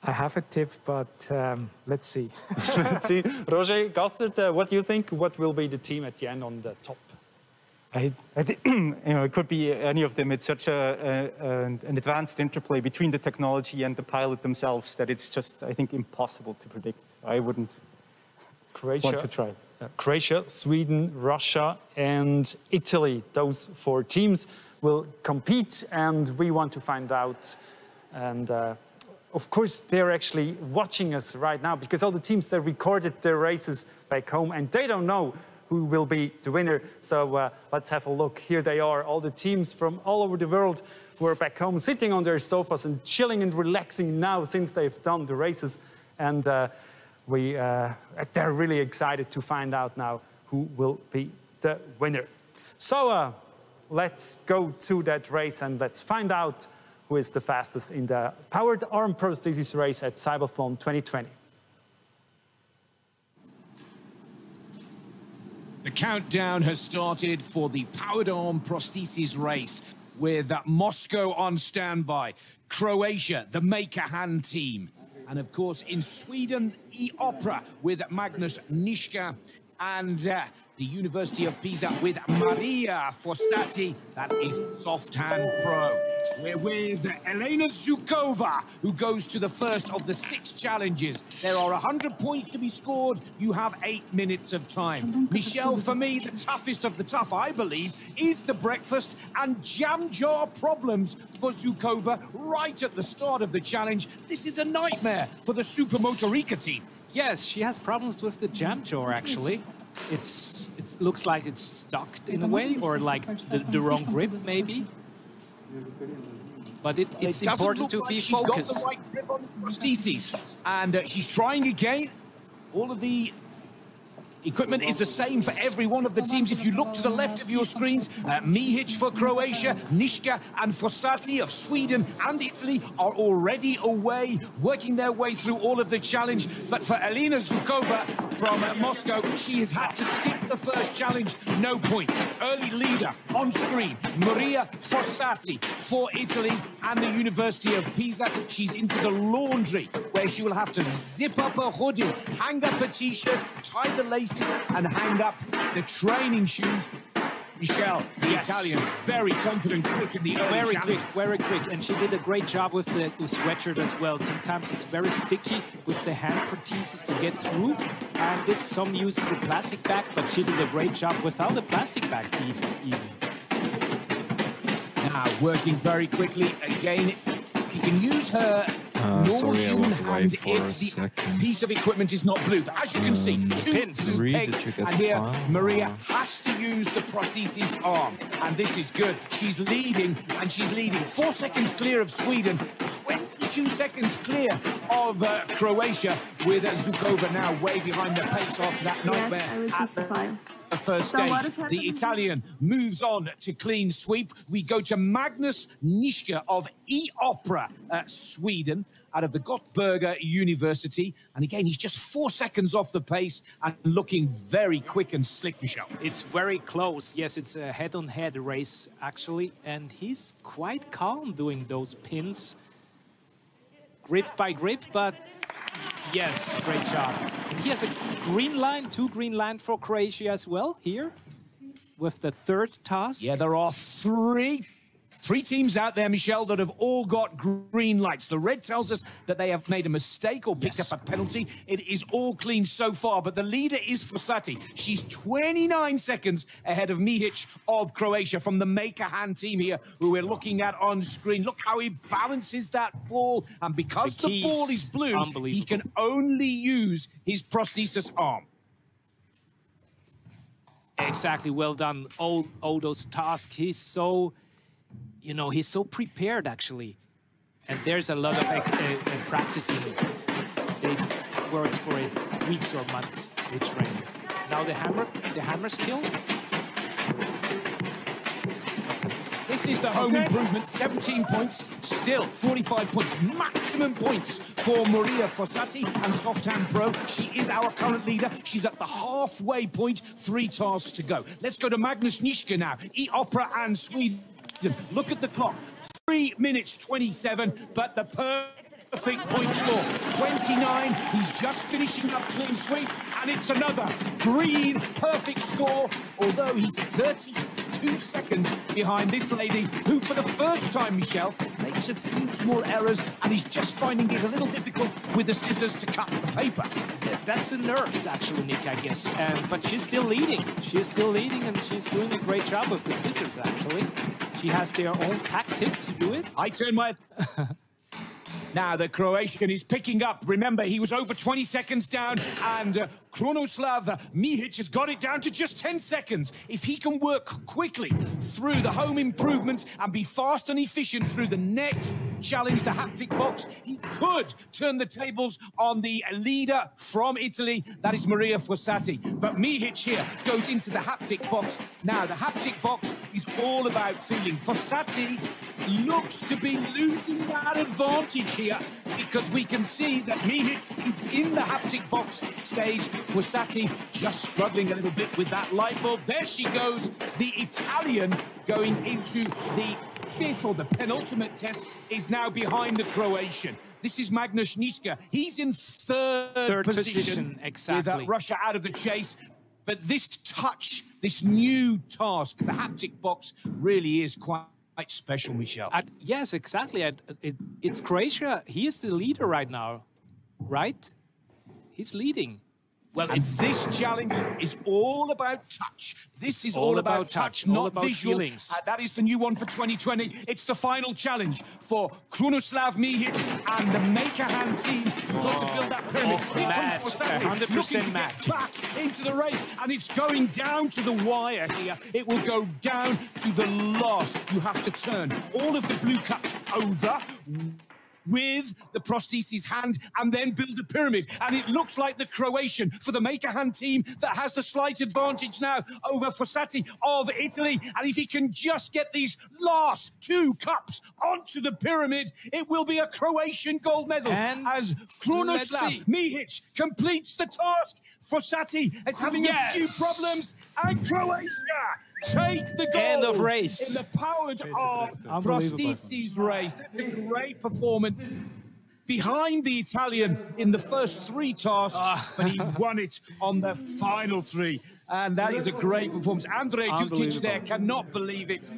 I have a tip, but let's see. Let's see. Roger Gassert, what do you think? What will be the team at the end on the top? I think it could be any of them. It's such an advanced interplay between the technology and the pilot themselves that it's just, I think, impossible to predict. I wouldn't want to try. Croatia, Sweden, Russia, and Italy. Those 4 teams will compete, and we want to find out. And of course, they're actually watching us right now because all the teams, they recorded their races back home, and they don't know who will be the winner. So let's have a look. Here they are, all the teams from all over the world who are back home, sitting on their sofas and chilling and relaxing now since they've done the races. And they're really excited to find out now who will be the winner. So let's go to that race and let's find out who is the fastest in the powered arm prosthesis race at CYBATHLON 2020. The countdown has started for the powered arm prosthesis race with Moscow on standby, Croatia, the make-a-hand team, and of course in Sweden, E-Opera with Magnus Nischka, and the University of Pisa with Maria Fossati, that is soft hand pro. We're with Elena Zukova, who goes to the first of the 6 challenges. There are 100 points to be scored. You have 8 minutes of time. Michelle, for me, the toughest of the tough, I believe, is the breakfast and jam jar problems for Zukova right at the start of the challenge. This is a nightmare for the Supermotorica team. Yes, she has problems with the jam jar, actually. It looks like it's stuck in a way, or like the wrong grip, maybe. But it's important to be focused. She's got the right grip on the prosthesis, and she's trying again. All of the equipment is the same for every one of the teams. If you look to the left of your screens, Mihic for Croatia, Nischka and Fossati of Sweden and Italy are already away, working their way through all of the challenge. But for Elena Zukova from Moscow, she has had to skip the first challenge. No points. Early leader on screen, Maria Fossati for Italy and the University of Pisa. She's into the laundry, where she will have to zip up her hoodie, hang up a t-shirt, tie the laces and hang up the training shoes. Michelle, the Italian, very confident, quick in the early challenge. Very quick, and she did a great job with the sweatshirt as well. Sometimes it's very sticky with the hand prosthesis to get through, and some uses a plastic bag, but she did a great job without a plastic bag even. Now, working very quickly, again, you can use her normal human hand if the piece of equipment is not blue. But as you can see, 2 blue pegs, and here Maria has to use the prosthesis arm. And this is good. She's leading, and she's leading 4 seconds clear of Sweden, 22 seconds clear of Croatia, with Zukova now way behind the pace after that nightmare at the first stage. The Italian moves on to clean sweep. We go to Magnus Nischka of E-Opera, Sweden, out of the Göteborg University. And again, he's just 4 seconds off the pace and looking very quick and slick, Michelle. It's very close. Yes, it's a head-on-head race, actually. And he's quite calm doing those pins. Grip by grip, but yes, great job. And he has a green line, 2 green lines for Croatia as well here with the 3rd task. Yeah, there are 3 teams out there, Michelle, that have all got green lights. The red tells us that they have made a mistake or picked up a penalty. It is all clean so far, but the leader is Fossati. She's 29 seconds ahead of Mihic of Croatia from the make-a-hand team here, who we're looking at on screen. Look how he balances that ball, and because the ball is blue, he can only use his prosthesis arm. Exactly, well done. All those tasks, he's so... You know, he's so prepared, actually. And there's a lot of practicing. They worked for it weeks or months, they train. Now the hammer skill. This This is the home improvement, 17 points, still 45 points, maximum points for Maria Fossati and Soft Hand Pro. She is our current leader. She's at the halfway point, 3 tasks to go. Let's go to Magnus Nischke now, E-Opera and Sweden. Look at the clock, 3 minutes 27, but the perfect point score, 29. He's just finishing up clean sweep, and it's another green perfect score, although he's 32 seconds behind this lady, who for the first time, Michelle, makes a few small errors, and he's just finding it a little difficult with the scissors to cut the paper. That's the nerves, actually, Nick, I guess. But she's still leading. She's still leading, and she's doing a great job with the scissors, actually. She has their own tactic to do it. I turn my... Now the Croatian is picking up. Remember, he was over 20 seconds down, and Krunoslav Mihic has got it down to just 10 seconds. If he can work quickly through the home improvements and be fast and efficient through the next challenge, the haptic box, he could turn the tables on the leader from Italy. That is Maria Fossati. But Mihic here goes into the haptic box. Now, the haptic box is all about feeling. Fossati looks to be losing that advantage here, because we can see that Mihic is in the haptic box stage. Fossati just struggling a little bit with that light bulb. There she goes, the Italian going into the 5th or the penultimate test is now behind the Croatian. This is Magnus Nischke. He's in third position exactly. With Russia out of the chase. But this touch, this new task, the haptic box, really is quite special, Michelle. Yes, exactly. It's Croatia. He is the leader right now, right? He's leading. Well, and this challenge is all about touch. This is all about touch, not about visual. Feelings. That is the new one for 2020. It's the final challenge for Krunoslav Mihic and the Maker Hand team. We've got to build that pyramid. Here comes Fossati, 100% match. Back into the race, and it's going down to the wire here. It will go down to the last. You have to turn all of the blue cups over with the prosthesis hand and then build a pyramid. And it looks like the Croatian for the Maker Hand team that has the slight advantage now over Fossati of Italy. And if he can just get these last 2 cups onto the pyramid, it will be a Croatian gold medal. And as Krunoslav Mihic completes the task. Fossati is having a few problems, and Croatia take the gold. End of race. In the powered prosthesis race. That's a great performance behind the Italian in the first 3 tasks, but he won it on the final 3. And that is a great performance. Andrej Dukic there cannot believe it.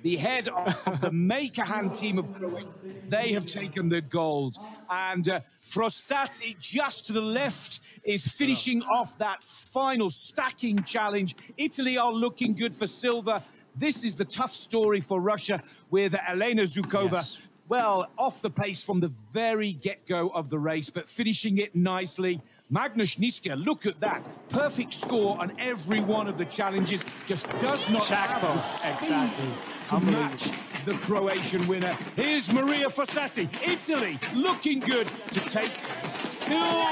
The head of the Maker Hand team of Croatia, they have taken the gold. And Fossati, just to the left, is finishing off that final stacking challenge. Italy are looking good for silver. This is the tough story for Russia with Elena Zhukova. Yes. Well, off the pace from the very get-go of the race, but finishing it nicely. Magnus Nischke, look at that. Perfect score on every one of the challenges. Just does not have the speed to match the Croatian winner. Here's Maria Fossati, Italy, looking good to take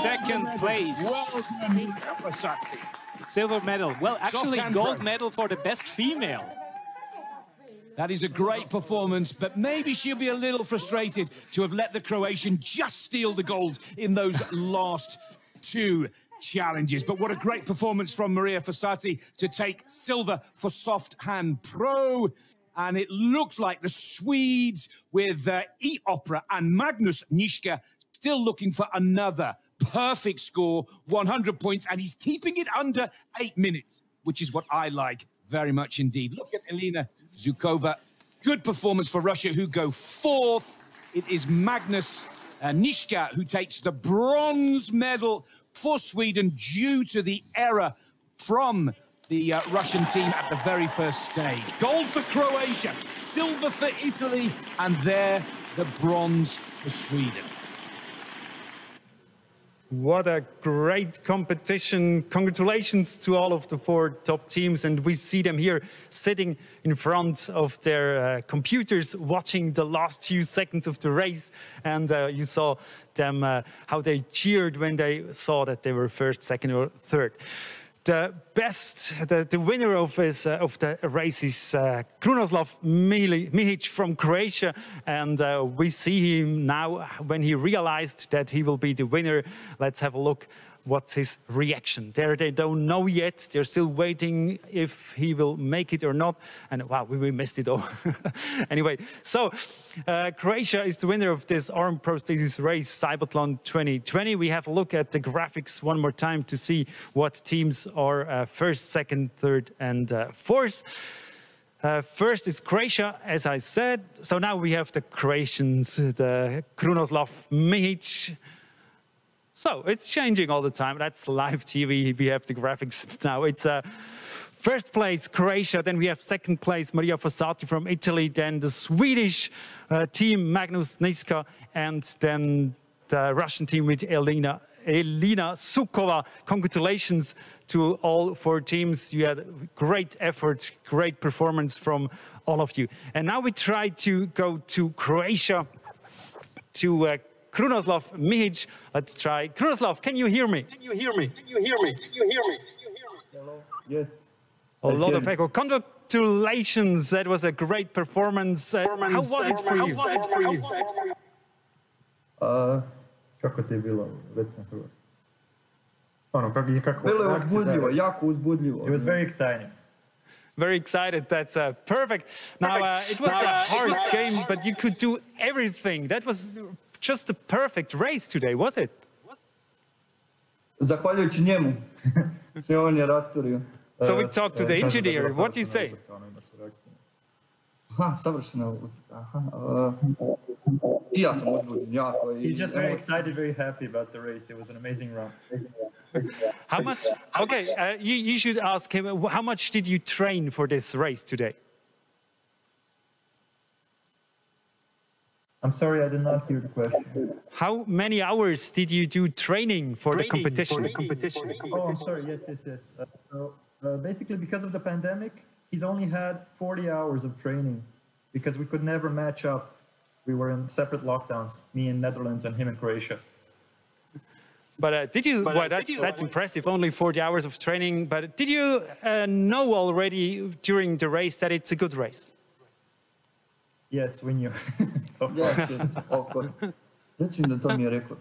second place. Well done, Maria Fossati. Silver medal. Well, actually, gold medal for the best female. That is a great performance, but maybe she'll be a little frustrated to have let the Croatian just steal the gold in those last 2 challenges. But what a great performance from Maria Fossati to take silver for Soft Hand Pro. And it looks like the Swedes with E-Opera and Magnus Nischke still looking for another perfect score, 100 points, and he's keeping it under 8 minutes, which is what I like very much indeed. Look at Elena Zhukova. Good performance for Russia, who go 4th. It is Magnus Nischke who takes the bronze medal for Sweden due to the error from the Russian team at the very first stage. Gold for Croatia, silver for Italy, and there the bronze for Sweden. What a great competition. Congratulations to all of the 4 top teams. And we see them here sitting in front of their computers, watching the last few seconds of the race. And you saw them, how they cheered when they saw that they were 1st, 2nd, or 3rd. the winner of the race is Krunoslav Mihic from Croatia, and we see him now when he realized that he will be the winner. Let's have a look. What's his reaction? They don't know yet. They're still waiting if he will make it or not. And wow, we missed it all. Anyway, so Croatia is the winner of this arm prosthesis race, CYBATHLON 2020. We have a look at the graphics one more time to see what teams are first, second, third, and fourth. First is Croatia, as I said. So now we have the Croatians, the Krunoslav Mihic. So it's changing all the time. That's live TV. We have the graphics now. It's first place Croatia. Then we have second place Maria Fossati from Italy. Then the Swedish team Magnus Niska, and then the Russian team with Elina Sukova. Congratulations to all four teams. You had great effort, great performance from all of you. And now we try to go to Croatia, to Krunoslav Mihic. Let's try. Krunoslav, can you hear me? Can you hear me? Can you hear me? Can you hear me? Hello. Yes. A lot of echo. Congratulations. That was a great performance. How was it for you? Kako ti je bilo? Već na hrvatskom. Ono, kako bilo je uzbudljivo, jako uzbudljivo. It was very exciting. Very excited. That's perfect. Now, it was a hard game, but you could do everything. That was just a perfect race today, was it? Zahvaljujući njemu. Sve on je rasturio. So we talked to the engineer. What do you say? Savršena. I ja sam uzbuđen jako. He's just very excited, very happy about the race. It was an amazing run. How much? Okay, you should ask him. How much did you train for this race today? I'm sorry, I did not hear the question. How many hours did you do training for the competition? Oh, I'm sorry. Yes. So basically, because of the pandemic, he's only had 40 hours of training because we could never match up. We were in separate lockdowns, me in Netherlands and him in Croatia. But did you? Well, that's impressive. Only 40 hours of training. But did you know already during the race that it's a good race? Yes, we knew. Of course. Yes, of course. Reci da to mi je rekao.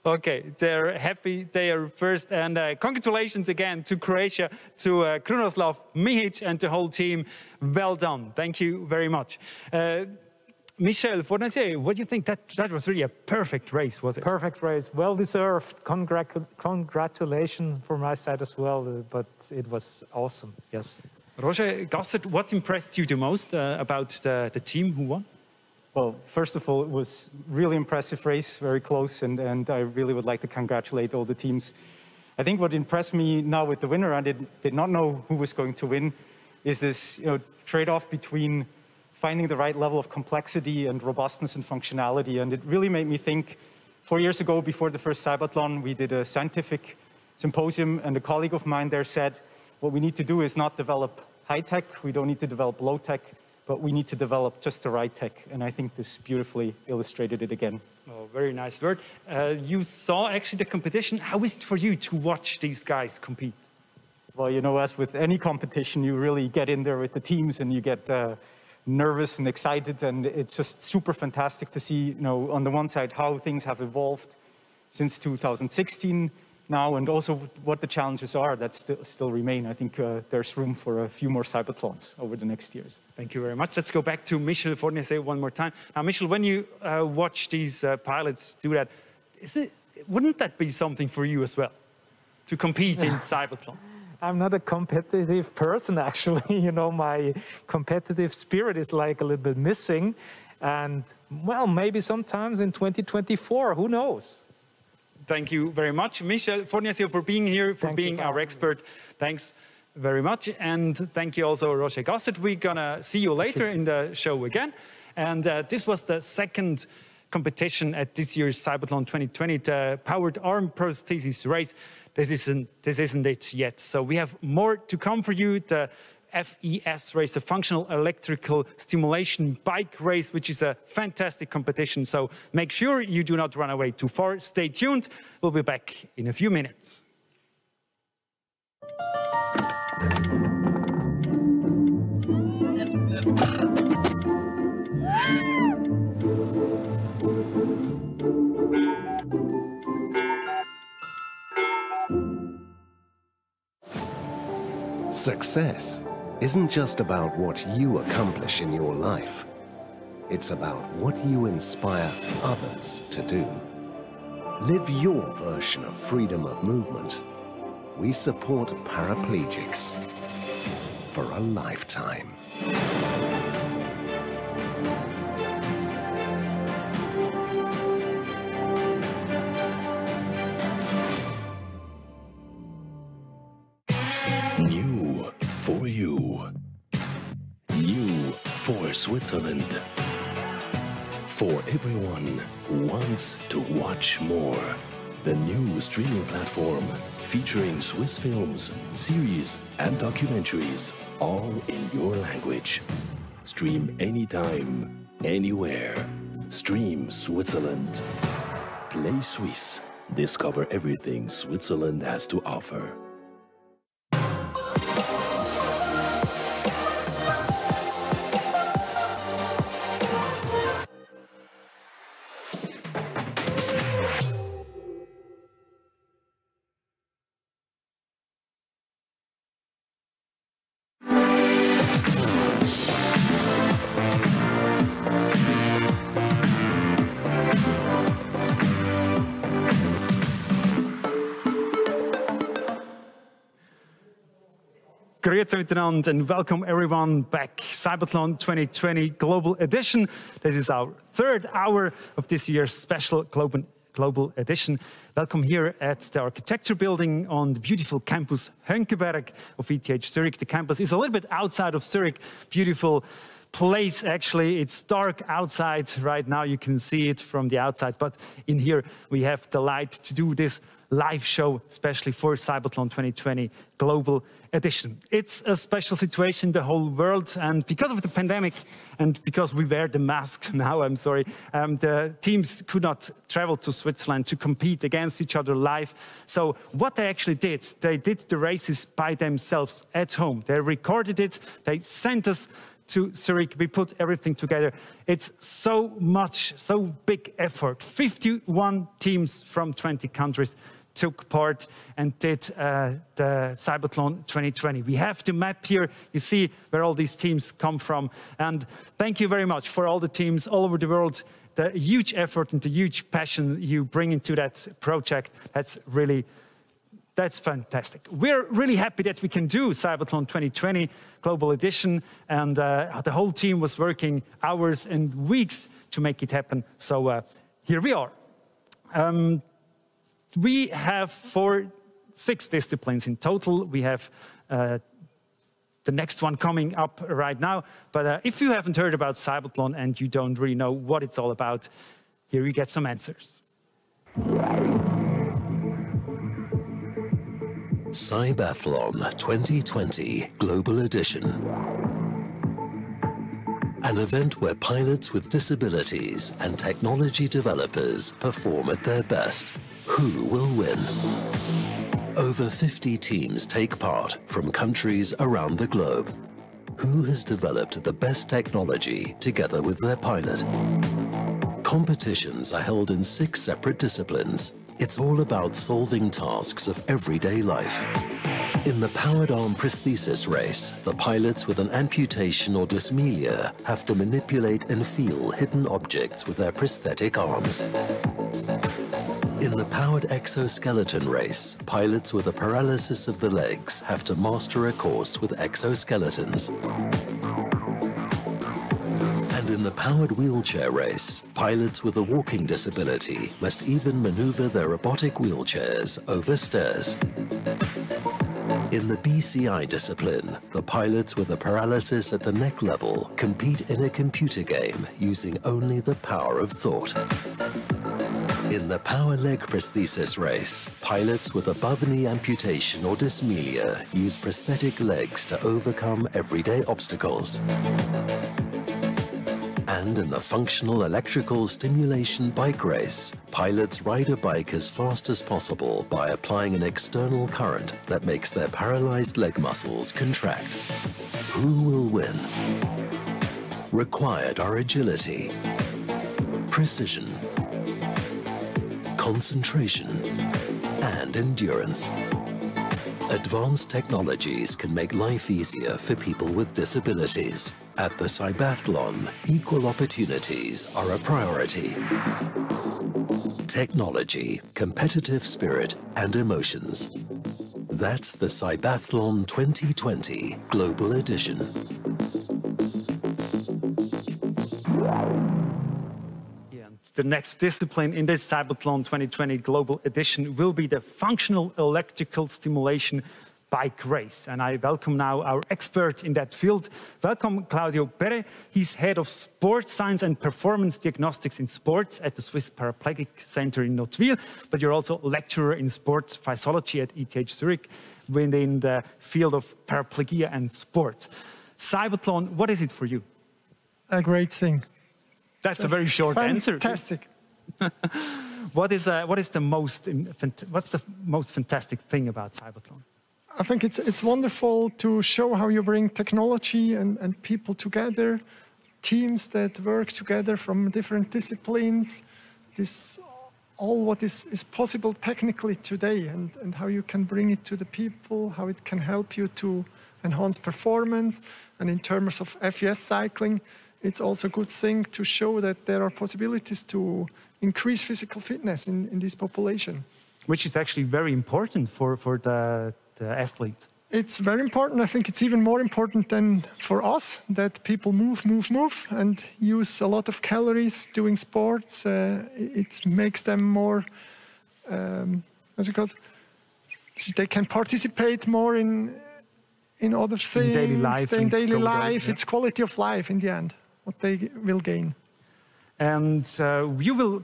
Okay, they're happy. They are first, and congratulations again to Croatia, to Krunoslav Mihic and the whole team. Well done. Thank you very much. Michel Fornacier, what do you think? That was really a perfect race, was it? Perfect race, well deserved. Congratulations from my side as well, but it was awesome, yes. Roger Gassert, what impressed you the most about the team who won? Well, first of all, it was really impressive race, very close, and I really would like to congratulate all the teams. I think what impressed me now with the winner, I did not know who was going to win, is this trade-off between finding the right level of complexity and robustness and functionality. And it really made me think, 4 years ago, before the first CYBATHLON, we did a scientific symposium, and a colleague of mine there said, what we need to do is not develop high-tech, we don't need to develop low-tech, but we need to develop just the right tech. And I think this beautifully illustrated it again. Oh, very nice word. You saw actually the competition. How is it for you to watch these guys compete? Well, as with any competition, you really get in there with the teams and you get nervous and excited, and it's just super fantastic to see, on the one side, how things have evolved since 2016 now, and also what the challenges are that still remain. I think there's room for a few more CYBATHLONs over the next years. Thank you very much. Let's go back to Michel Fornacier one more time. Now, Michel, when you watch these pilots do that, wouldn't that be something for you as well, to compete in CYBATHLON? I'm not a competitive person, actually. My competitive spirit is like a little bit missing. And, well, maybe sometimes in 2024, who knows? Thank you very much, Michel Fornacier, for being here, for being our expert. Thanks very much. And thank you also, Roger Gassert. We're going to see you later in the show again. And this was the second competition at this year's CYBATHLON 2020, the powered arm prosthesis race. This isn't it yet. So we have more to come for you. The FES race, the Functional Electrical Stimulation Bike Race, which is a fantastic competition. So make sure you do not run away too far. Stay tuned. We'll be back in a few minutes. Success isn't just about what you accomplish in your life. It's about what you inspire others to do. Live your version of freedom of movement. We support paraplegics for a lifetime. New for you. New for Switzerland. For everyone who wants to watch more. The new streaming platform featuring Swiss films, series and documentaries, all in your language. Stream anytime, anywhere. Stream Switzerland. Play Swiss. Discover everything Switzerland has to offer. Grüezi miteinander and welcome everyone back. CYBATHLON 2020 Global Edition. This is our third hour of this year's special Global Edition. Welcome here at the Architecture Building on the beautiful campus Hönkeberg of ETH Zurich. The campus is a little bit outside of Zurich. Beautiful place, actually. It's dark outside right now. You can see it from the outside, but in here we have the light to do this live show, especially for CYBATHLON 2020 Global Edition. It's a special situation in the whole world, and because of the pandemic and because we wear the masks now, I'm sorry, the teams could not travel to Switzerland to compete against each other live. So what they actually did, they did the races by themselves at home. They recorded it, they sent us to Zurich, we put everything together. It's so big effort. 51 teams from 20 countries took part and did the CYBATHLON 2020. We have the map here. You see where all these teams come from. And thank you very much for all the teams all over the world. The huge effort and the huge passion you bring into that project. That's fantastic. We're really happy that we can do CYBATHLON 2020 Global Edition, and the whole team was working hours and weeks to make it happen. So here we are. We have 6 disciplines in total. We have the next one coming up right now. But if you haven't heard about CYBATHLON and you don't really know what it's all about, here you get some answers. CYBATHLON 2020 Global Edition. An event where pilots with disabilities and technology developers perform at their best. Who will win? Over 50 teams take part from countries around the globe. Who has developed the best technology together with their pilot? Competitions are held in 6 separate disciplines. It's all about solving tasks of everyday life. In the powered arm prosthesis race, the pilots with an amputation or dysmelia have to manipulate and feel hidden objects with their prosthetic arms. In the powered exoskeleton race, pilots with a paralysis of the legs have to master a course with exoskeletons. And in the powered wheelchair race, pilots with a walking disability must even maneuver their robotic wheelchairs over stairs. In the BCI discipline, the pilots with a paralysis at the neck level compete in a computer game using only the power of thought. In the power leg prosthesis race, pilots with above-knee amputation or dysmelia use prosthetic legs to overcome everyday obstacles. And in the functional electrical stimulation bike race, pilots ride a bike as fast as possible by applying an external current that makes their paralyzed leg muscles contract. Who will win? Required are agility, precision, concentration, and endurance. Advanced technologies can make life easier for people with disabilities. At the CYBATHLON, equal opportunities are a priority. Technology, competitive spirit, and emotions. That's the CYBATHLON 2020 Global Edition. The next discipline in this CYBATHLON 2020 Global Edition will be the functional electrical stimulation bike race. And I welcome now our expert in that field. Welcome, Claudio Pere. He's head of sports science and performance diagnostics in sports at the Swiss Paraplegic Center in Nottwil, but you're also a lecturer in sports physiology at ETH Zurich within the field of paraplegia and sports. CYBATHLON, what is it for you? A great thing. That's Just a very short answer. Fantastic. What's the most fantastic thing about CYBATHLON? I think it's wonderful to show how you bring technology and people together, teams that work together from different disciplines. This all what is possible technically today, and how you can bring it to the people, how it can help you to enhance performance. And in terms of FES cycling, it's also a good thing to show that there are possibilities to increase physical fitness in this population. Which is actually very important for the athletes. It's very important. I think it's even more important than for us that people move, and use a lot of calories doing sports. It makes them more, what's it called? They can participate more in other things. In daily life. It's quality of life in the end, what they will gain. And you will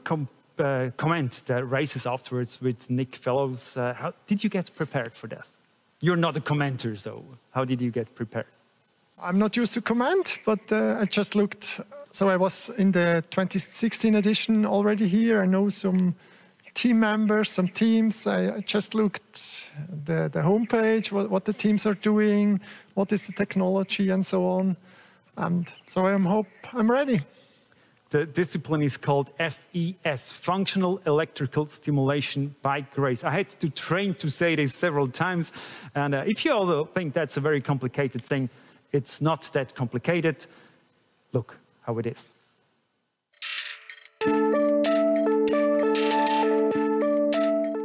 comment the races afterwards with Nick Fellows. How did you get prepared for this? You're not a commenter, so how did you get prepared? I'm not used to comment, but I just looked. So I was in the 2016 edition already here. I know some team members, some teams. I just looked the homepage, what the teams are doing, what is the technology, and so on. And so I'm ready. The discipline is called FES, Functional Electrical Stimulation Bike Race. I had to train to say this several times. And if you all think that's a very complicated thing, it's not that complicated. Look how it is.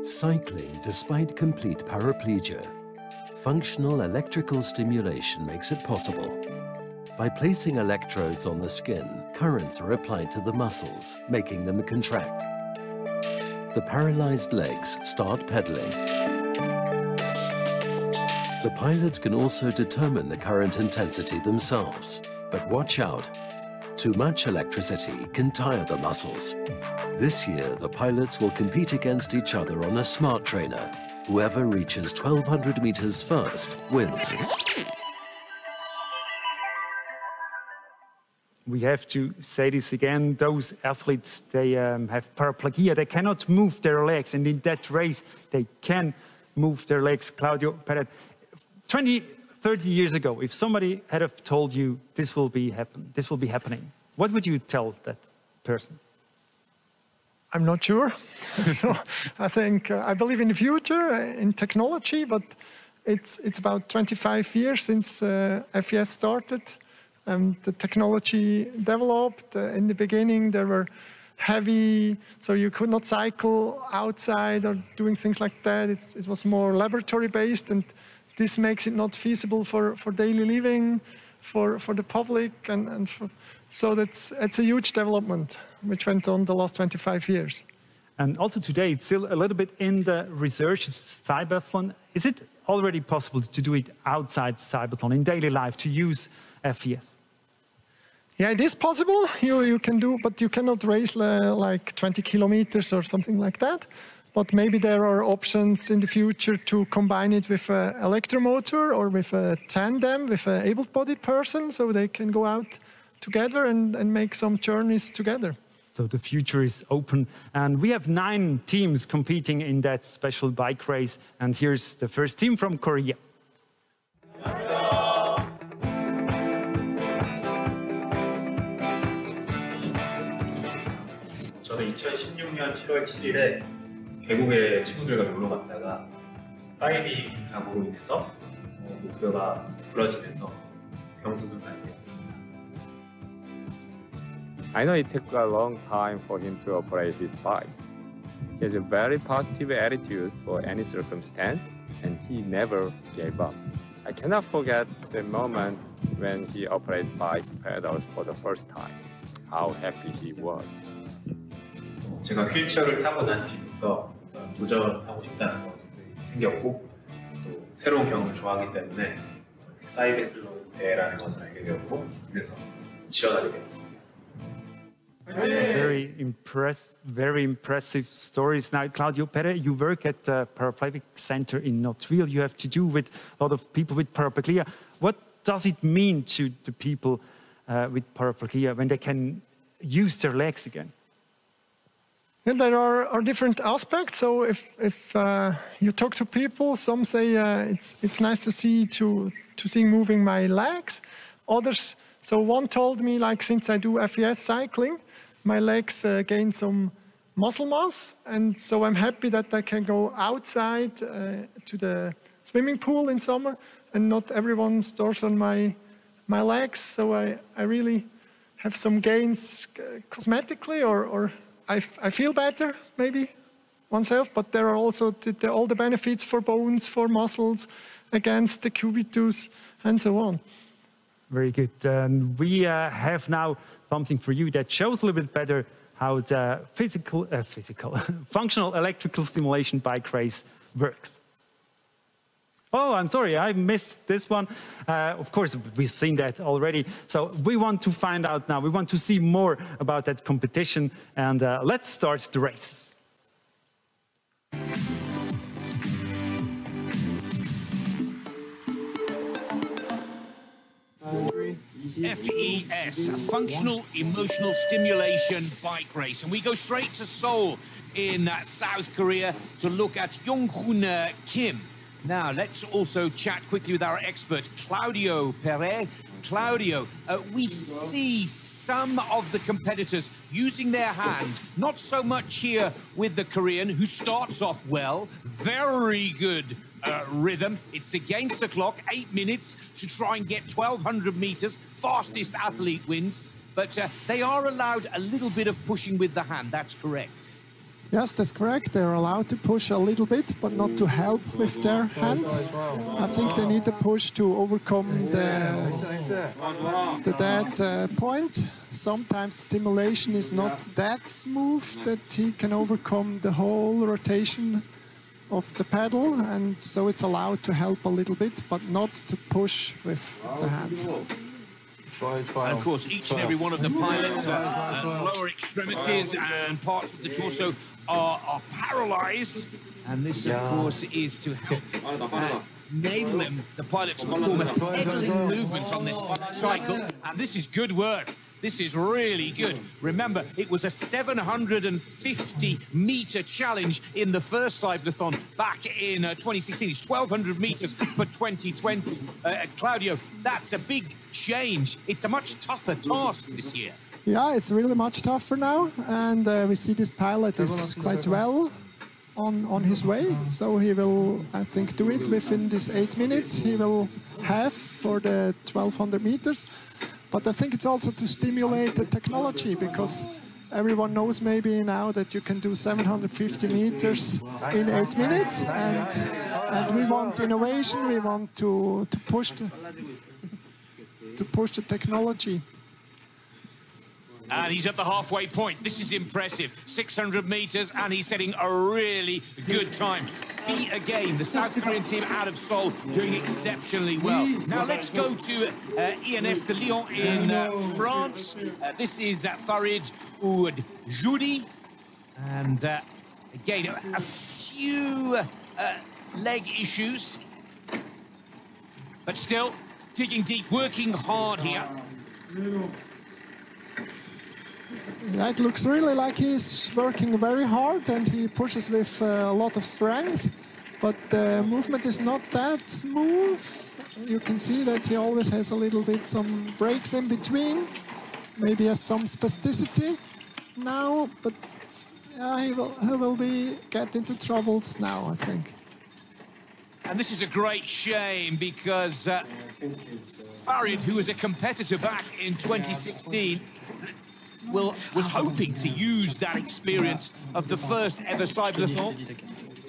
Cycling despite complete paraplegia. Functional electrical stimulation makes it possible. By placing electrodes on the skin, currents are applied to the muscles, making them contract. The paralyzed legs start pedaling. The pilots can also determine the current intensity themselves. But watch out, too much electricity can tire the muscles. This year, the pilots will compete against each other on a smart trainer. Whoever reaches 1,200 meters first wins. We have to say this again. Those athletes, they have paraplegia. They cannot move their legs. And in that race, they can move their legs. Claudio Pere, 20, 30 years ago, if somebody had have told you this will be happening, what would you tell that person? I'm not sure. So I think I believe in the future, in technology, but it's about 25 years since FES started. The technology developed. In the beginning, there were heavy, so you could not cycle outside or doing things like that. It was more laboratory-based, and this makes it not feasible for daily living, for the public, so it's a huge development which went on the last 25 years. And also today, it's still a little bit in the research. It's CYBATHLON. Is it already possible to do it outside CYBATHLON in daily life, to use FES? Yeah, it is possible. You can do, but you cannot race like 20 kilometers or something like that. But maybe there are options in the future to combine it with an electromotor or with a tandem with an able-bodied person, so they can go out together and make some journeys together. So the future is open, and we have 9 teams competing in that special bike race. And here's the first team from Korea. 저는 2016년 7월 7일에 계곡에 친구들과 놀러 갔다가 다이빙 사고로 인해서 목뼈가 부러지면서 경수 분장이 되었습니다. I know it took a long time for him to operate his bike. He has a very positive attitude for any circumstance, and he never gave up. I cannot forget the moment when he operated bike pedals for the first time. How happy he was. 제가 휠체어를 타고 난 뒤부터 도전하고 싶다는 것이 생겼고 또 새로운 경험을 좋아하기 때문에 사이베슬론 대회라는 것을 알게 되었고 그래서 지원하게 되었습니다. Very impressive stories. Now, Claudio Pere, you work at the Paraplegic Center in Notville. You have to do with a lot of people with paraplegia. What does it mean to the people with paraplegia when they can use their legs again? Yeah, there are different aspects. So if you talk to people, some say it's nice to see moving my legs. Others, so one told me, like, since I do FES cycling, my legs gain some muscle mass, and so I'm happy that I can go outside to the swimming pool in summer, and not everyone stores on my legs. So I really have some gains cosmetically, or I feel better, maybe, oneself, but there are also all the benefits for bones, for muscles, against the cubitus, and so on. Very good. We have now something for you that shows a little bit better how the functional electrical stimulation bike race works. Oh, I'm sorry, I missed this one. Of course, we've seen that already. So we want to find out now, we want to see more about that competition, and let's start the races. FES, Functional Emotional Stimulation Bike Race. And we go straight to Seoul in South Korea to look at Yong-Hoon Kim. Now, let's also chat quickly with our expert, Claudio Pere. Claudio, we see some of the competitors using their hand, not so much here with the Korean, who starts off well, very good rhythm. It's against the clock, 8 minutes to try and get 1,200 meters. Fastest athlete wins, but they are allowed a little bit of pushing with the hand, that's correct. Yes, that's correct. They're allowed to push a little bit, but not to help with their hands. I think they need to push to overcome the dead point. Sometimes stimulation is not that smooth that he can overcome the whole rotation of the pedal, and so it's allowed to help a little bit, but not to push with the hands. And of course, each and every one of the pilots' lower extremities and parts of the torso are paralyzed, and this, of course, is to help enable him, the pilot, to perform a pedaling movement on this cycle, and this is good work. This is really good. Remember, it was a 750-meter challenge in the first CYBATHLON back in 2016. It's 1,200 meters for 2020. Claudio, that's a big change. It's a much tougher task this year. Yeah, it's really much tougher now, and we see this pilot is quite well on his way. So he will, I think, do it within these 8 minutes. He will have for the 1,200 meters. But I think it's also to stimulate the technology, because everyone knows maybe now that you can do 750 meters in 8 minutes, and we want innovation. We want to push the technology. And he's at the halfway point. This is impressive. 600 meters, and he's setting a really good time. feet again. The South Korean team out of Seoul doing exceptionally well. Now let's go to ENS de Lyon in France. This is Farid Oudjoudi. And again, a few leg issues. But still, digging deep, working hard here. Yeah, it looks really like he's working very hard and he pushes with a lot of strength, but the movement is not that smooth. You can see that he always has a little bit some breaks in between, maybe has some spasticity now, but yeah, he will get into troubles now, I think. And this is a great shame because Farid, who was a competitor back in 2016, was hoping to use that experience of the first ever CYBATHLON,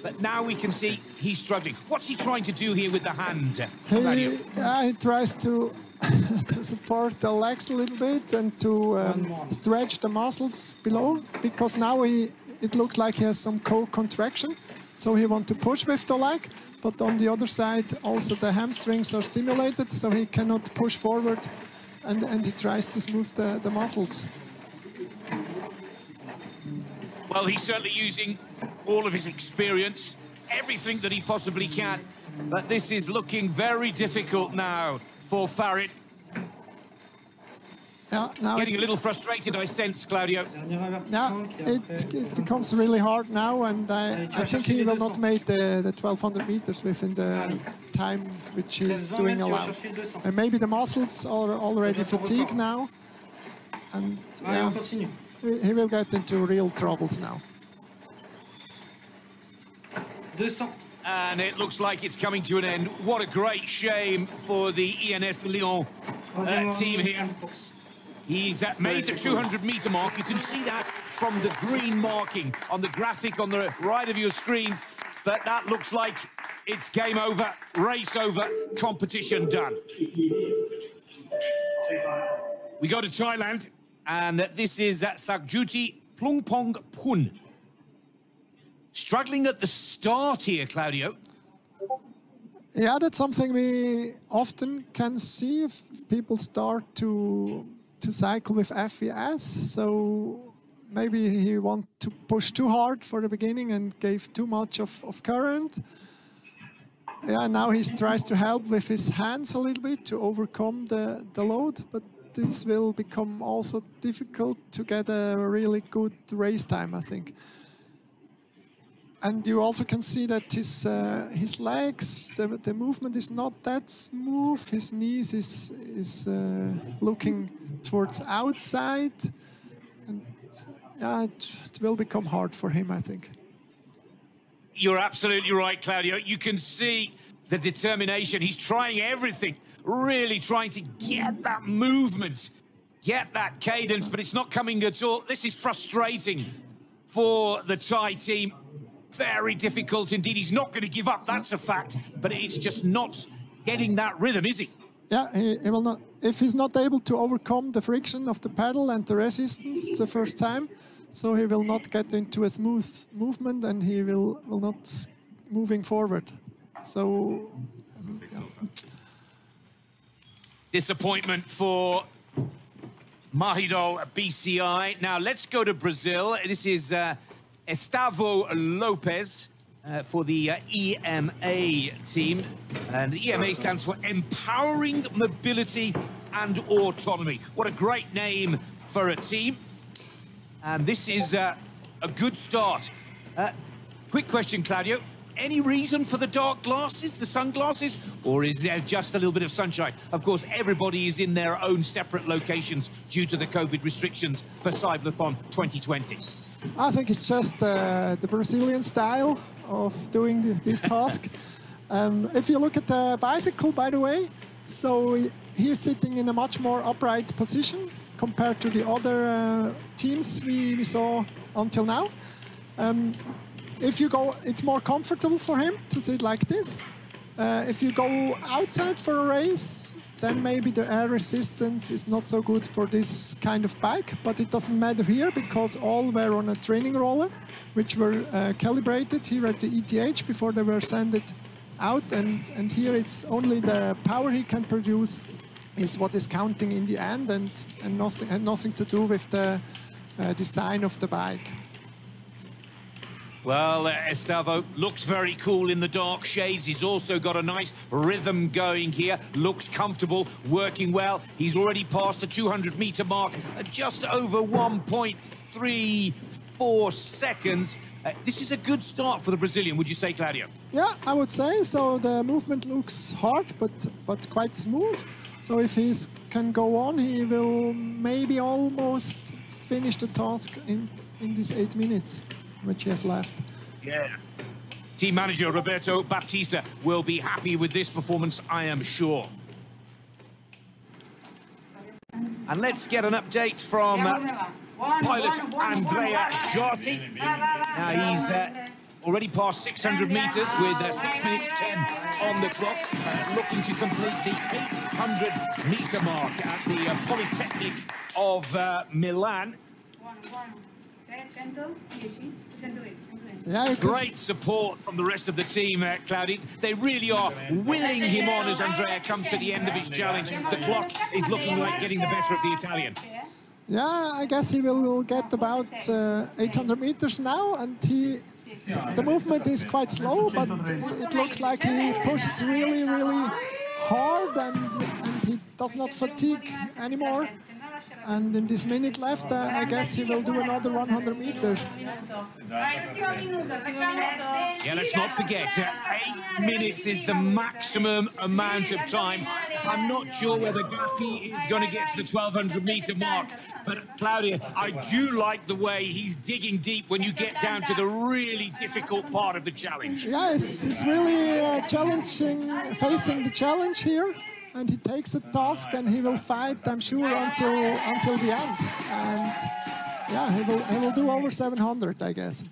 but now we can see he's struggling. What's he trying to do here with the hand? He tries to support the legs a little bit and to stretch the muscles below, because now it looks like he has some co-contraction, so he wants to push with the leg, but on the other side also the hamstrings are stimulated, so he cannot push forward, and he tries to smooth the muscles. Well, he's certainly using all of his experience, everything that he possibly can. But this is looking very difficult now for Farid. Yeah, now getting a little frustrated, I sense, Claudio. Yeah, it becomes really hard now, and I think he will not make the 1200 meters within the time which he's doing allowed. And maybe the muscles are already fatigued now, and yeah, he will get into real troubles now. And it looks like it's coming to an end. What a great shame for the ENS de Lyon team here. He's made the 200-meter mark. You can see that from the green marking on the graphic on the right of your screens. But that looks like it's game over, race over, competition done. We go to Thailand, and this is Sakjuti Plungpong Pun. Struggling at the start here, Claudio. Yeah, that's something we often can see if people start to cycle with FES. So maybe he wants to push too hard for the beginning and gave too much of current. Yeah, now he tries to help with his hands a little bit to overcome the load, but this will become also difficult to get a really good race time, I think. And you also can see that his legs, the movement is not that smooth. His knees is looking towards outside, and yeah, it will become hard for him, I think. You're absolutely right, Claudio. You can see the determination. He's trying everything, really trying to get that movement, get that cadence, but it's not coming at all. This is frustrating for the Thai team. Very difficult indeed. He's not going to give up, that's a fact, but it's just not getting that rhythm, is he? Yeah, he will not. If he's not able to overcome the friction of the pedal and the resistance the first time, so he will not get into a smooth movement, and he will not moving forward. So yeah. Disappointment for Mahidol BCI. Now let's go to Brazil. This is Estavo Lopez for the EMA team. And the EMA stands for Empowering Mobility and Autonomy. What a great name for a team. And this is a good start. Quick question, Claudio. Any reason for the dark glasses, the sunglasses, or is there just a little bit of sunshine? Of course, everybody is in their own separate locations due to the COVID restrictions for CYBATHLON 2020. I think it's just the Brazilian style of doing this task. If you look at the bicycle, by the way, so he's sitting in a much more upright position compared to the other teams we saw until now. If you go, it's more comfortable for him to sit like this. If you go outside for a race, then maybe the air resistance is not so good for this kind of bike, but it doesn't matter here because all were on a training roller, which were calibrated here at the ETH before they were sent out, and here it's only the power he can produce is what is counting in the end, and nothing had nothing to do with the design of the bike. Well, Estavo looks very cool in the dark shades. He's also got a nice rhythm going here. Looks comfortable, working well. He's already passed the 200-meter mark at just over 1.34 seconds. This is a good start for the Brazilian, would you say, Claudio? Yeah, I would say so. The movement looks hard, but quite smooth. So if he can go on, he will maybe almost finish the task in these 8 minutes. Which he has left. Yeah. Team manager Roberto Baptista will be happy with this performance, I am sure. And let's get an update from pilot Andrea Gatti. Now he's already passed 600 meters with 6 minutes 10 on the clock, looking to complete the 800-meter mark at the Polytechnic of Milan. Yeah, great support from the rest of the team, Claudia. They really are willing him on as Andrea comes to the end of his challenge. The clock is looking like getting the better of the Italian. Yeah, I guess he will get about 800 meters now, and the movement is quite slow, but it looks like he pushes really, really hard, and he does not fatigue anymore. And in this minute left, I guess he will do another 100 meters. Yeah, let's not forget, 8 minutes is the maximum amount of time. I'm not sure whether Gatti is going to get to the 1200-meter mark, but Claudia, I do like the way he's digging deep when you get down to the really difficult part of the challenge. Yeah, it's really challenging, facing the challenge here. And he takes the task, and he will fight, I'm sure, until the end. And yeah, he will do over 700, I guess.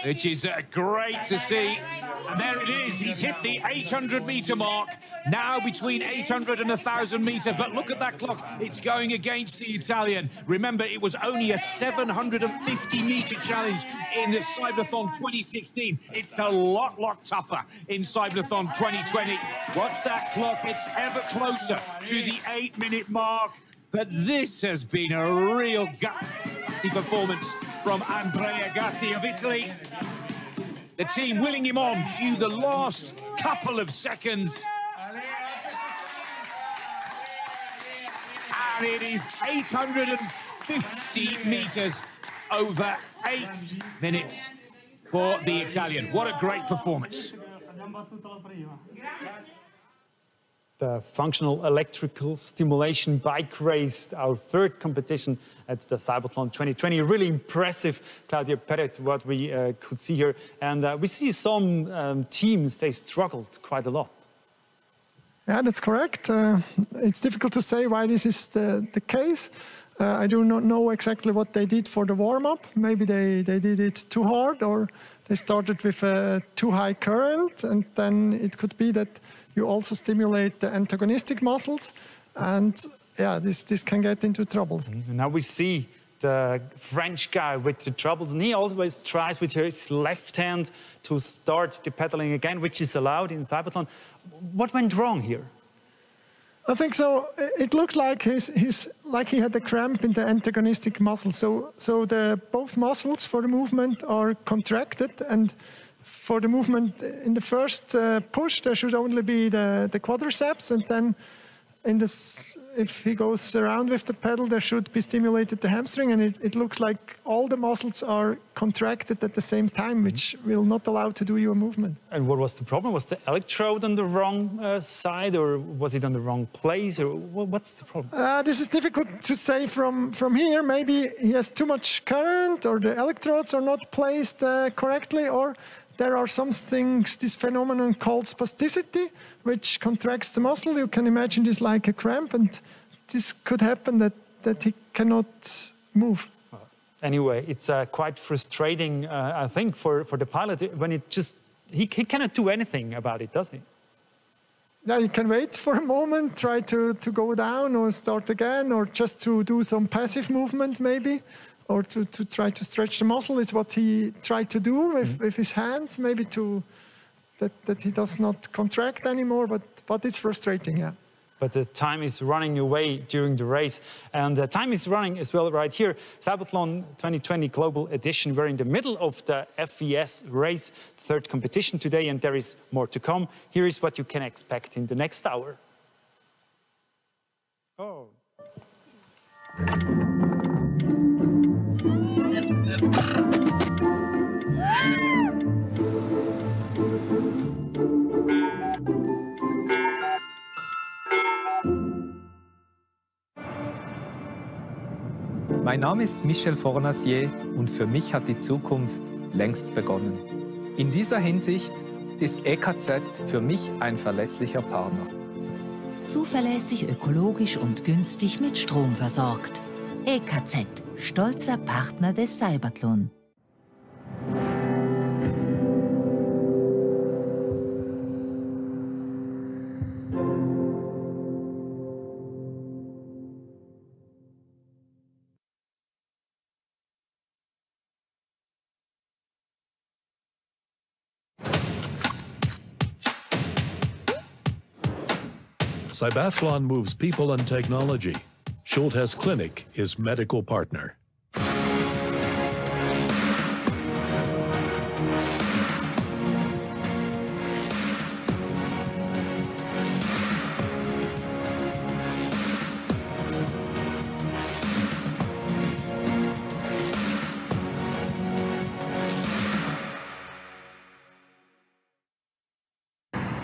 Which is great to see. And there it is. He's hit the 800-meter mark. Now between 800 and 1,000 meters. But look at that clock. It's going against the Italian. Remember, it was only a 750-meter challenge in the CYBATHLON 2016. It's a lot tougher in CYBATHLON 2020. Watch that clock. It's ever closer to the 8-minute mark. But this has been a real gutsy performance from Andrea Gatti of Italy. The team willing him on through the last couple of seconds. And it is 850 meters over 8 minutes for the Italian. What a great performance. The functional electrical stimulation bike race, our third competition at the CYBATHLON 2020. Really impressive, Claudia Perret, what we could see here. And we see some teams, they struggled quite a lot. Yeah, that's correct. It's difficult to say why this is the case. I do not know exactly what they did for the warm-up. Maybe they did it too hard, or they started with a too high current, and then it could be that you also stimulate the antagonistic muscles, and yeah, this can get into trouble. Now we see the French guy with the troubles, and he always tries with his left hand to start the pedaling again, which is allowed in CYBATHLON. What went wrong here? I think so. It looks like he's like he had a cramp in the antagonistic muscle. So the both muscles for the movement are contracted, and for the movement in the first push, there should only be the quadriceps, and then if he goes around with the pedal, there should be stimulated the hamstring, and it looks like all the muscles are contracted at the same time, which will not allow to do your movement. And what was the problem? Was the electrode on the wrong side, or was it on the wrong place, or what's the problem? This is difficult to say from here. Maybe he has too much current, or the electrodes are not placed correctly, or there are some things, this phenomenon called spasticity, which contracts the muscle. You can imagine this like a cramp, and this could happen that he cannot move. Anyway, it's quite frustrating, I think, for the pilot when he cannot do anything about it, does he? Yeah, you can wait for a moment, try to go down or start again, or just to do some passive movement maybe, or to try to stretch the muscle. It's what he tried to do with his hands, maybe that he does not contract anymore, but it's frustrating, yeah. But the time is running away during the race. And time is running as well right here. CYBATHLON 2020 Global Edition. We're in the middle of the FES race, third competition today, and there is more to come. Here is what you can expect in the next hour. Oh. Mein Name ist Michel Fornasier und für mich hat die Zukunft längst begonnen. In dieser Hinsicht ist EKZ für mich ein verlässlicher Partner. Zuverlässig, ökologisch und günstig mit Strom versorgt. EKZ, stolzer Partner des CYBATHLON. CYBATHLON moves people and technology. Schultes Clinic is medical partner.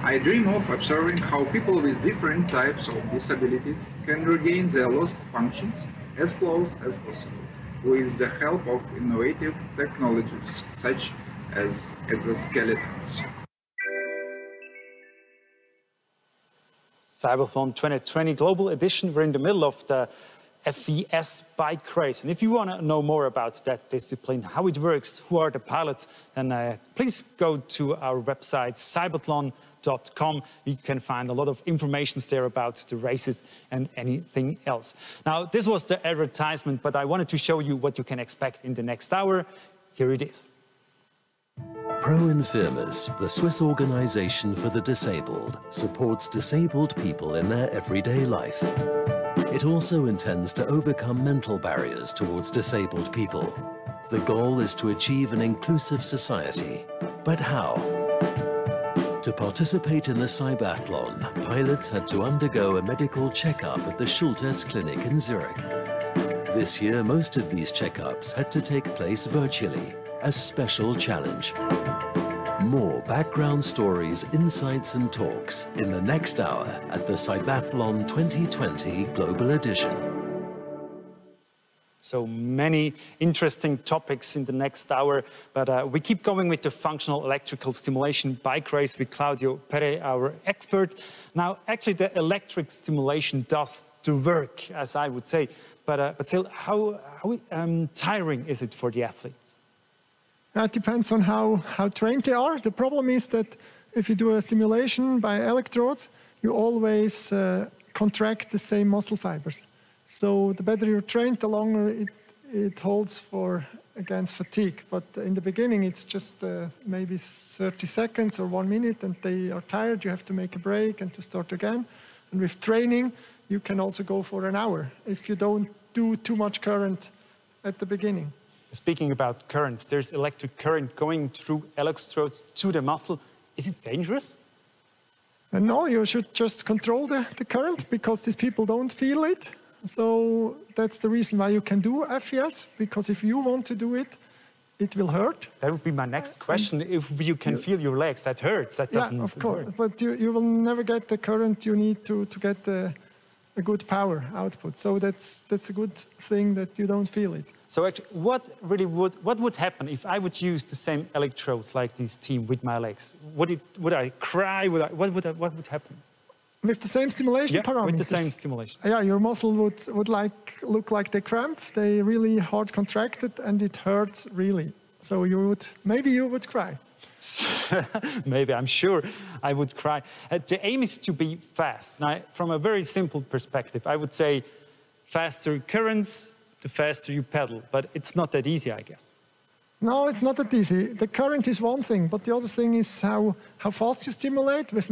I dream of observing how people with different types of disabilities can regain their lost functions as close as possible, with the help of innovative technologies such as exoskeletons. CYBATHLON 2020 Global Edition. We're in the middle of the FES bike race. And if you want to know more about that discipline, how it works, who are the pilots, then please go to our website, CYBATHLON.com. You can find a lot of information there about the races and anything else. Now, this was the advertisement, but I wanted to show you what you can expect in the next hour. Here it is. Pro-Infirmis, the Swiss organization for the disabled, supports disabled people in their everyday life. It also intends to overcome mental barriers towards disabled people. The goal is to achieve an inclusive society. But how? To participate in the CYBATHLON, pilots had to undergo a medical checkup at the Schultes Clinic in Zurich. This year, most of these checkups had to take place virtually, a special challenge. More background stories, insights and talks in the next hour at the CYBATHLON 2020 Global Edition. So many interesting topics in the next hour, but we keep going with the functional electrical stimulation bike race with Claudio Pere, our expert. Now, actually, the electric stimulation does the work, as I would say, but still, how tiring is it for the athletes? It depends on how trained they are. The problem is that if you do a stimulation by electrodes, you always contract the same muscle fibers. So the better you're trained, the longer it holds against fatigue. But in the beginning, it's just maybe 30 seconds or 1 minute, and they are tired. You have to make a break and to start again. And with training, you can also go for an hour if you don't do too much current at the beginning. Speaking about currents, there's electric current going through electrodes to the muscle. Is it dangerous? No, you should just control the current because these people don't feel it. So that's the reason why you can do FES, because if you want to do it, it will hurt. That would be my next question. If you can feel your legs, that hurts, that doesn't of course, hurt. But you will never get the current you need to get a good power output. So that's a good thing that you don't feel it. So actually, what would happen if I would use the same electrodes like this team with my legs? Would I cry? What would happen? With the same stimulation parameters? With the same stimulation. Yeah, your muscle would look like they cramp. They really hard contracted and it hurts really. So maybe you would cry. Maybe, I'm sure I would cry. The aim is to be fast. Now, from a very simple perspective, I would say faster currents, the faster you pedal. But it's not that easy, I guess. No, it's not that easy. The current is one thing, but the other thing is how fast you stimulate, with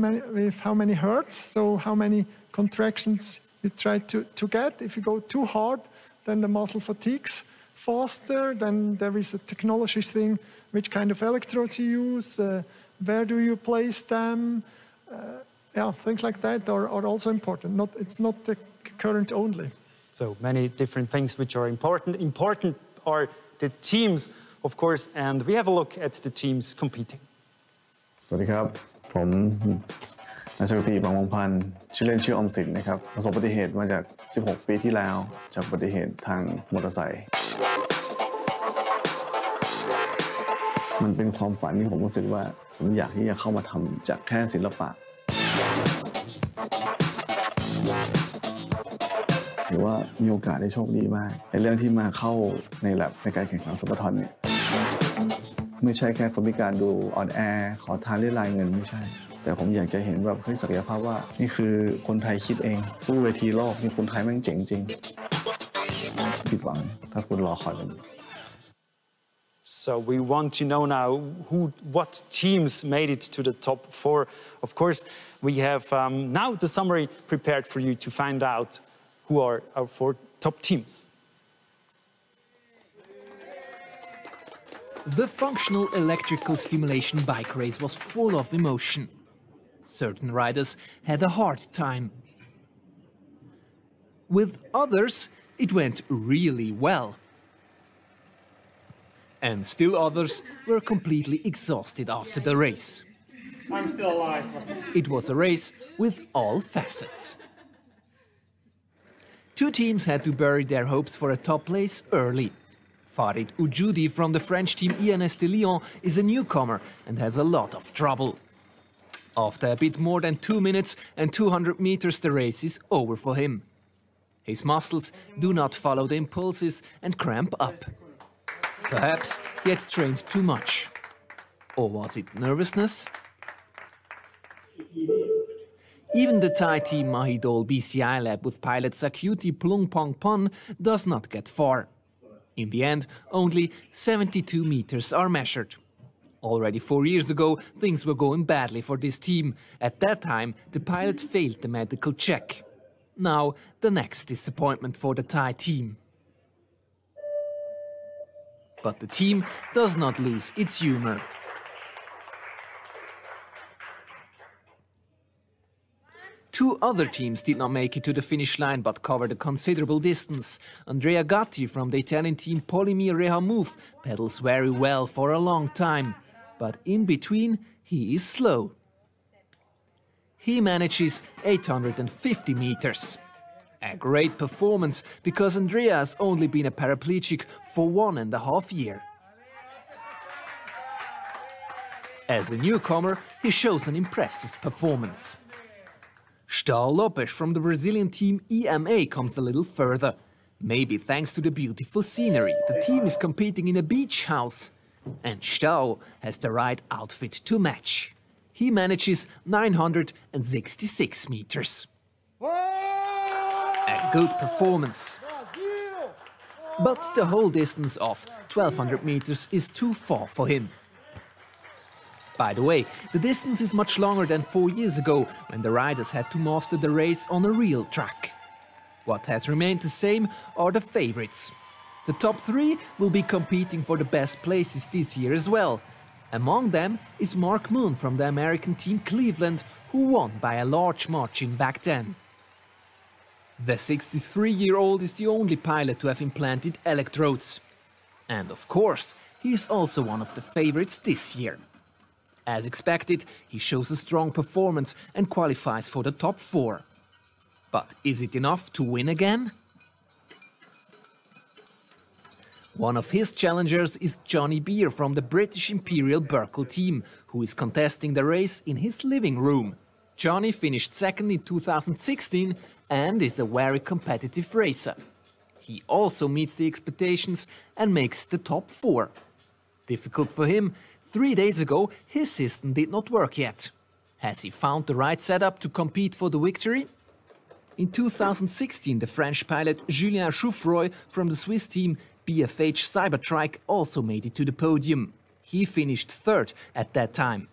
how many hertz, so how many contractions you try to get. If you go too hard, then the muscle fatigues faster. Then there is a technology thing, which kind of electrodes you use, where do you place them, yeah, things like that are also important. It's not the current only. So many different things which are important. Important are the teams, of course, and we have a look at the teams competing. สวัสดีครับผมนายสกติบางวงพันธ์ชื่อเล่นชื่ออมสินนะครับประสบอุบัติเหตุมาจาก16 ปีที่แล้วจากอุบัติเหตุทางมอเตอร์ไซค์มันเป็นความฝันที่ผมรู้สึกว่าผมอยากที่จะเข้ามาทำจากแค่ศิลปะหรือว่ามีโอกาสได้โชคดีมากในเรื่องที่มาเข้าในแลบในการแข่งขันCYBATHLONเนี่ยไม่ใช่แค่คนพิการดูอ่อนแอขอทานเรียรายเงินไม่ใช่แต่ผมอยากจะเห็นแบบศักยภาพว่านี่คือคนไทยคิดเองสู้เวทีโลกนี่คนไทยแม่งเจ๋งจริงผิดหวังถ้าคุณรอคอยกัน So we want to know now what teams made it to the top 4. Of course, we have now the summary prepared for you to find out who are our 4 top teams. The functional electrical stimulation bike race was full of emotion. Certain riders had a hard time. With others, it went really well. And still others were completely exhausted after the race. I'm still alive. It was a race with all facets. 2 teams had to bury their hopes for a top place early. Farid Oujoudi from the French team INS de Lyon is a newcomer and has a lot of trouble. After a bit more than 2 minutes and 200 meters, the race is over for him. His muscles do not follow the impulses and cramp up. Perhaps he had trained too much. Or was it nervousness? Even the Thai team Mahidol BCI lab with pilot Sakyuti Plungpongpon does not get far. In the end, only 72 meters are measured. Already 4 years ago, things were going badly for this team. At that time, the pilot failed the medical check. Now, the next disappointment for the Thai team. But the team does not lose its humor. Two other teams did not make it to the finish line but covered a considerable distance. Andrea Gatti from the Italian team Polymer Rehamove pedals very well for a long time. But in between, he is slow. He manages 850 meters. A great performance, because Andrea has only been a paraplegic for 1.5 years. As a newcomer, he shows an impressive performance. Stahl Lopes from the Brazilian team EMA comes a little further. Maybe thanks to the beautiful scenery, the team is competing in a beach house. And Stahl has the right outfit to match. He manages 966 meters. A good performance. But the whole distance of 1200 meters is too far for him. By the way, the distance is much longer than 4 years ago, when the riders had to master the race on a real track. What has remained the same are the favorites. The top 3 will be competing for the best places this year as well. Among them is Mark Moon from the American team Cleveland, who won by a large margin back then. The 63-year-old is the only pilot to have implanted electrodes. And of course, he is also one of the favorites this year. As expected, he shows a strong performance and qualifies for the top 4. But is it enough to win again? One of his challengers is Johnny Beer from the British Imperial Berkel team, who is contesting the race in his living room. Johnny finished second in 2016 and is a very competitive racer. He also meets the expectations and makes the top 4. Difficult for him, 3 days ago, his system did not work yet. Has he found the right setup to compete for the victory? In 2016, the French pilot Julien Jouffroy from the Swiss team BFH Cybertrike also made it to the podium. He finished third at that time.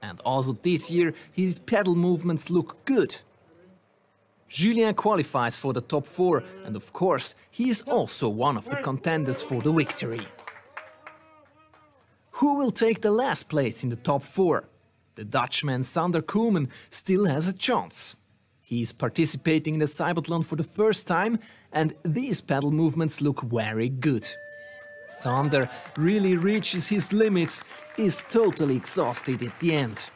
And also this year, his pedal movements look good. Julien qualifies for the top 4, and of course, he is also one of the contenders for the victory. Who will take the last place in the top 4? The Dutchman Sander Koeman still has a chance. He is participating in the CYBATHLON for the first time, and these pedal movements look very good. Sander really reaches his limits, is totally exhausted at the end.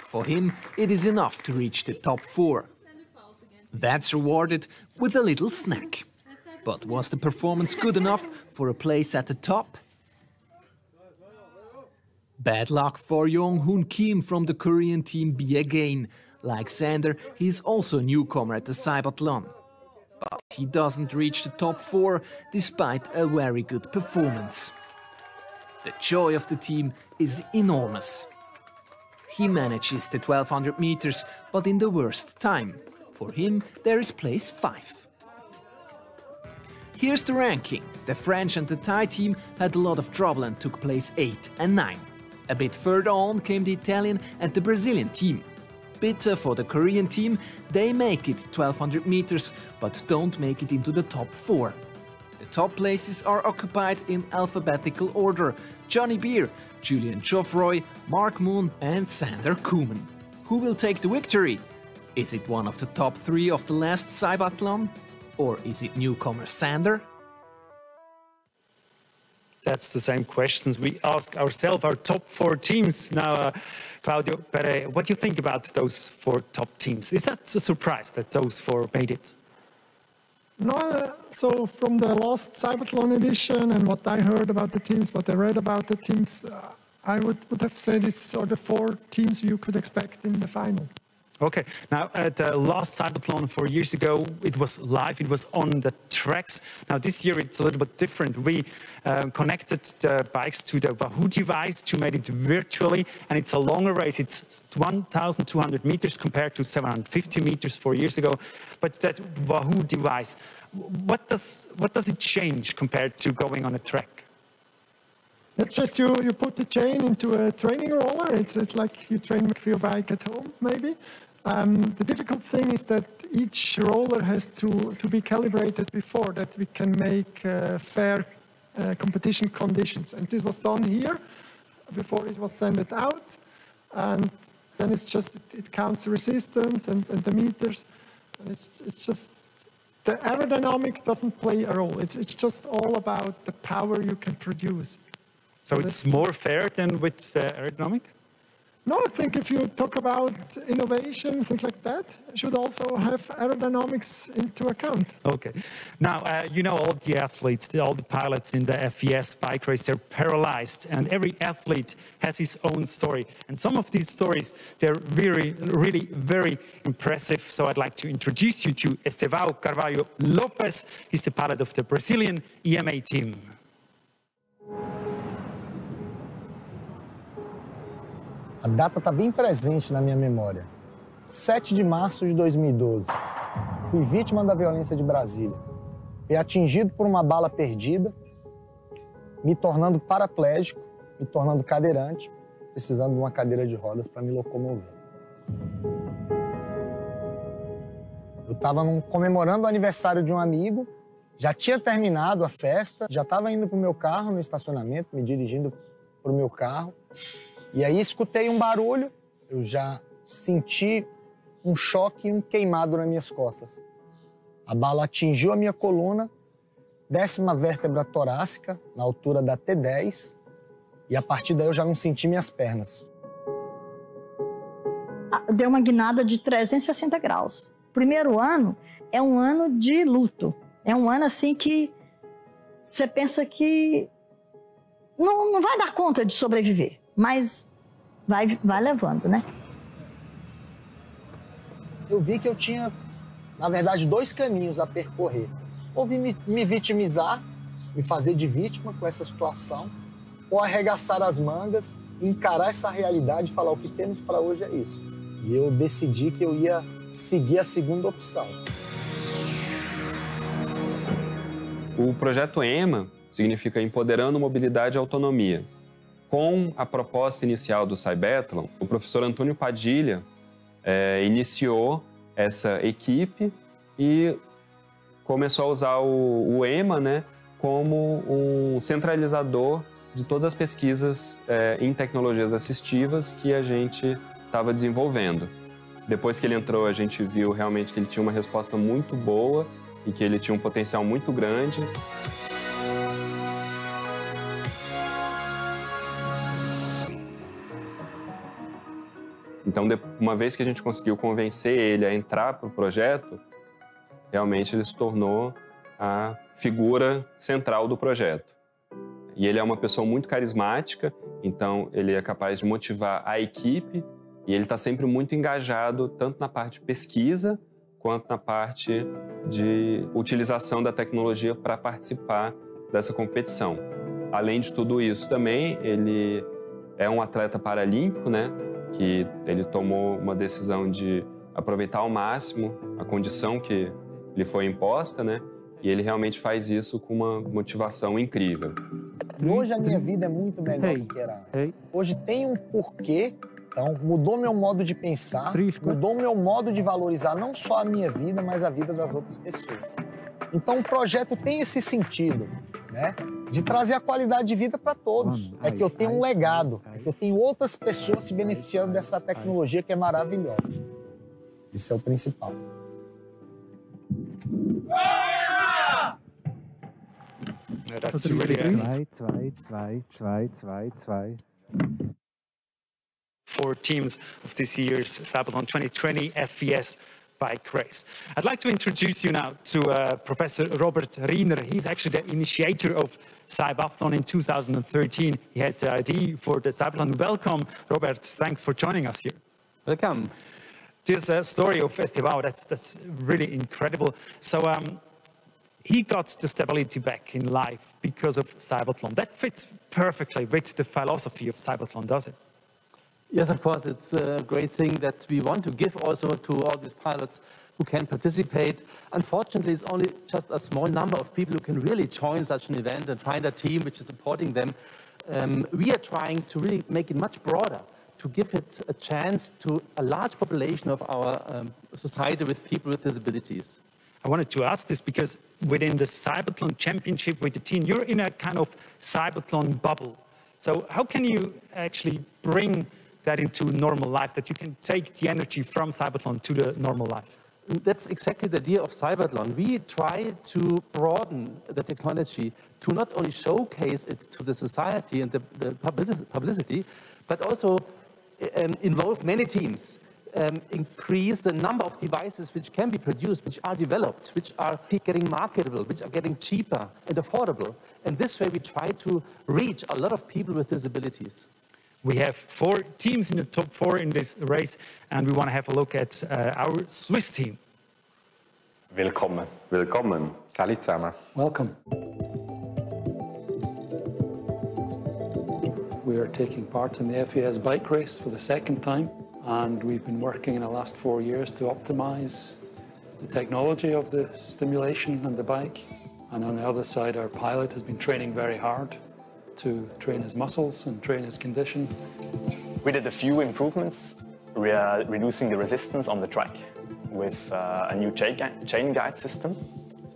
For him, it is enough to reach the top 4. That's rewarded with a little snack. But was the performance good enough for a place at the top? Bad luck for Jong-hoon Kim from the Korean team B again. Like Sander, he is also a newcomer at the CYBATHLON. But he doesn't reach the top 4 despite a very good performance. The joy of the team is enormous. He manages the 1200 meters, but in the worst time. For him, there is place 5. Here's the ranking. The French and the Thai team had a lot of trouble and took place 8 and 9. A bit further on came the Italian and the Brazilian team. Bitter for the Korean team, they make it 1200 meters, but don't make it into the top 4. The top places are occupied in alphabetical order: Johnny Beer, Julien Jouffroy, Mark Moon and Sander Koeman. Who will take the victory? Is it one of the top 3 of the last CYBATHLON? Or is it newcomer Sander? That's the same questions we ask ourselves, our top 4 teams. Now, Claudio Pere, what do you think about those 4 top teams? Is that a surprise that those 4 made it? No, so from the last CYBATHLON edition and what I heard about the teams, what I read about the teams, I would have said these are the 4 teams you could expect in the final. Okay, now at the last CYBATHLON 4 years ago, it was live, it was on the tracks. Now this year it's a little bit different. We connected the bikes to the Wahoo device to make it virtually, and it's a longer race. It's 1,200 meters compared to 750 meters 4 years ago. But that Wahoo device, what does it change compared to going on a track? It's just you put the chain into a training roller. It's like you train with your bike at home, maybe. The difficult thing is that each roller has to be calibrated before that we can make fair competition conditions. And this was done here before it was sent out. And then it's just, it counts the resistance and the meters. And it's just, the aerodynamic doesn't play a role. It's just all about the power you can produce. So it's more fair than with aerodynamic? No, I think if you talk about innovation, things like that, you should also have aerodynamics into account. Okay. Now, you know, all the athletes, all the pilots in the FES bike race, they're paralyzed, and every athlete has his own story. And some of these stories, they're really very impressive. So I'd like to introduce you to Estevão Carvalho Lopes. He's the pilot of the Brazilian EMA team. A data está bem presente na minha memória. 7 de março de 2012. Fui vítima da violência de Brasília. Fui atingido por uma bala perdida, me tornando paraplégico, me tornando cadeirante, precisando de uma cadeira de rodas para me locomover. Eu estava comemorando o aniversário de um amigo, já tinha terminado a festa, já estava indo para o meu carro no estacionamento, me dirigindo para o meu carro. E aí escutei um barulho, eu já senti um choque e um queimado nas minhas costas. A bala atingiu a minha coluna, 10ª vértebra torácica, na altura da T10, e a partir daí eu já não senti minhas pernas. Deu uma guinada de 360 graus. O primeiro ano é um ano de luto. É um ano assim que você pensa que não vai dar conta de sobreviver. Mas vai levando, né? Eu vi que eu tinha, na verdade, 2 caminhos a percorrer. Ou me vitimizar, me fazer de vítima com essa situação, ou arregaçar as mangas encarar essa realidade e falar o que temos para hoje é isso. E eu decidi que eu ia seguir a segunda opção. O projeto EMA significa Empoderando Mobilidade e Autonomia. Com a proposta inicial do CYBATHLON, o professor Antônio Padilha iniciou essa equipe e começou a usar o EMA, né, como um centralizador de todas as pesquisas em tecnologias assistivas que a gente estava desenvolvendo. Depois que ele entrou, a gente viu realmente que ele tinha uma resposta muito boa e que ele tinha um potencial muito grande. Então, uma vez que a gente conseguiu convencer ele a entrar para o projeto, realmente ele se tornou a figura central do projeto. E ele é uma pessoa muito carismática, então ele é capaz de motivar a equipe e ele está sempre muito engajado tanto na parte de pesquisa quanto na parte de utilização da tecnologia para participar dessa competição. Além de tudo isso também, ele é um atleta paralímpico, né? Que ele tomou uma decisão de aproveitar ao máximo a condição que lhe foi imposta, né? E ele realmente faz isso com uma motivação incrível. Hoje a minha vida é muito melhor do que era antes. Hoje tem um porquê, então mudou meu modo de pensar, mudou meu modo de valorizar não só a minha vida, mas a vida das outras pessoas. Então o projeto tem esse sentido, né? De trazer a qualidade de vida para todos. É que eu tenho um legado, é que eu tenho outras pessoas se beneficiando dessa tecnologia que é maravilhosa. Isso é o principal. That's really good. 4 teams of this year's CYBATHLON 2020 FES bike race. I'd like to introduce you now to Professor Robert Riener. He's actually the initiator of CYBATHLON in 2013. He had the idea for the CYBATHLON. Welcome, Robert. Thanks for joining us here. Welcome. This story of Esteban, that's really incredible. So he got the stability back in life because of CYBATHLON. That fits perfectly with the philosophy of CYBATHLON, does it? Yes, of course, it's a great thing that we want to give also to all these pilots who can participate. Unfortunately, it's only just a small number of people who can really join such an event and find a team which is supporting them. We are trying to really make it much broader, to give it a chance to a large population of our society with people with disabilities. I wanted to ask this because within the CYBATHLON Championship with the team, you're in a kind of CYBATHLON bubble. So how can you actually bring that into normal life, that you can take the energy from CYBATHLON to the normal life? That's exactly the idea of CYBATHLON. We try to broaden the technology to not only showcase it to the society and the publicity, but also involve many teams, increase the number of devices which can be produced, which are developed, which are getting marketable, which are getting cheaper and affordable. And this way we try to reach a lot of people with disabilities. We have 4 teams in the top 4 in this race, and we want to have a look at our Swiss team. Willkommen. Willkommen. Hallo zusammen. Welcome. We are taking part in the FES bike race for the 2nd time, and we've been working in the last 4 years to optimize the technology of the stimulation and the bike. And on the other side, our pilot has been training very hard to train his muscles and train his condition. We did a few improvements, reducing the resistance on the track with a new chain guide system.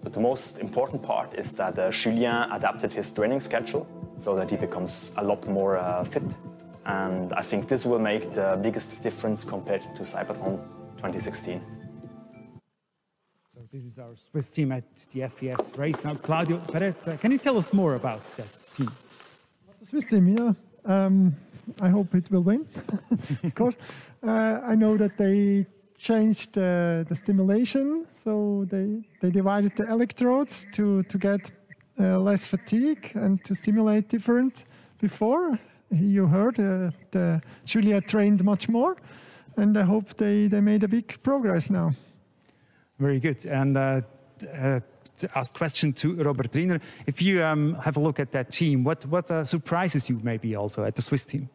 But the most important part is that Julien adapted his training schedule so that he becomes a lot more fit. And I think this will make the biggest difference compared to CYBATHLON 2016. So this is our Swiss team at the FES race. Now, Claudio Peretta, can you tell us more about that team? The Swiss team, yeah. I hope it will win, of course. I know that they changed the stimulation, so they divided the electrodes to get less fatigue and to stimulate different before. You heard Julia trained much more, and I hope they made a big progress now. Very good. And to ask question to Robert Riener, if you have a look at that team, what surprises you maybe also at the Swiss team?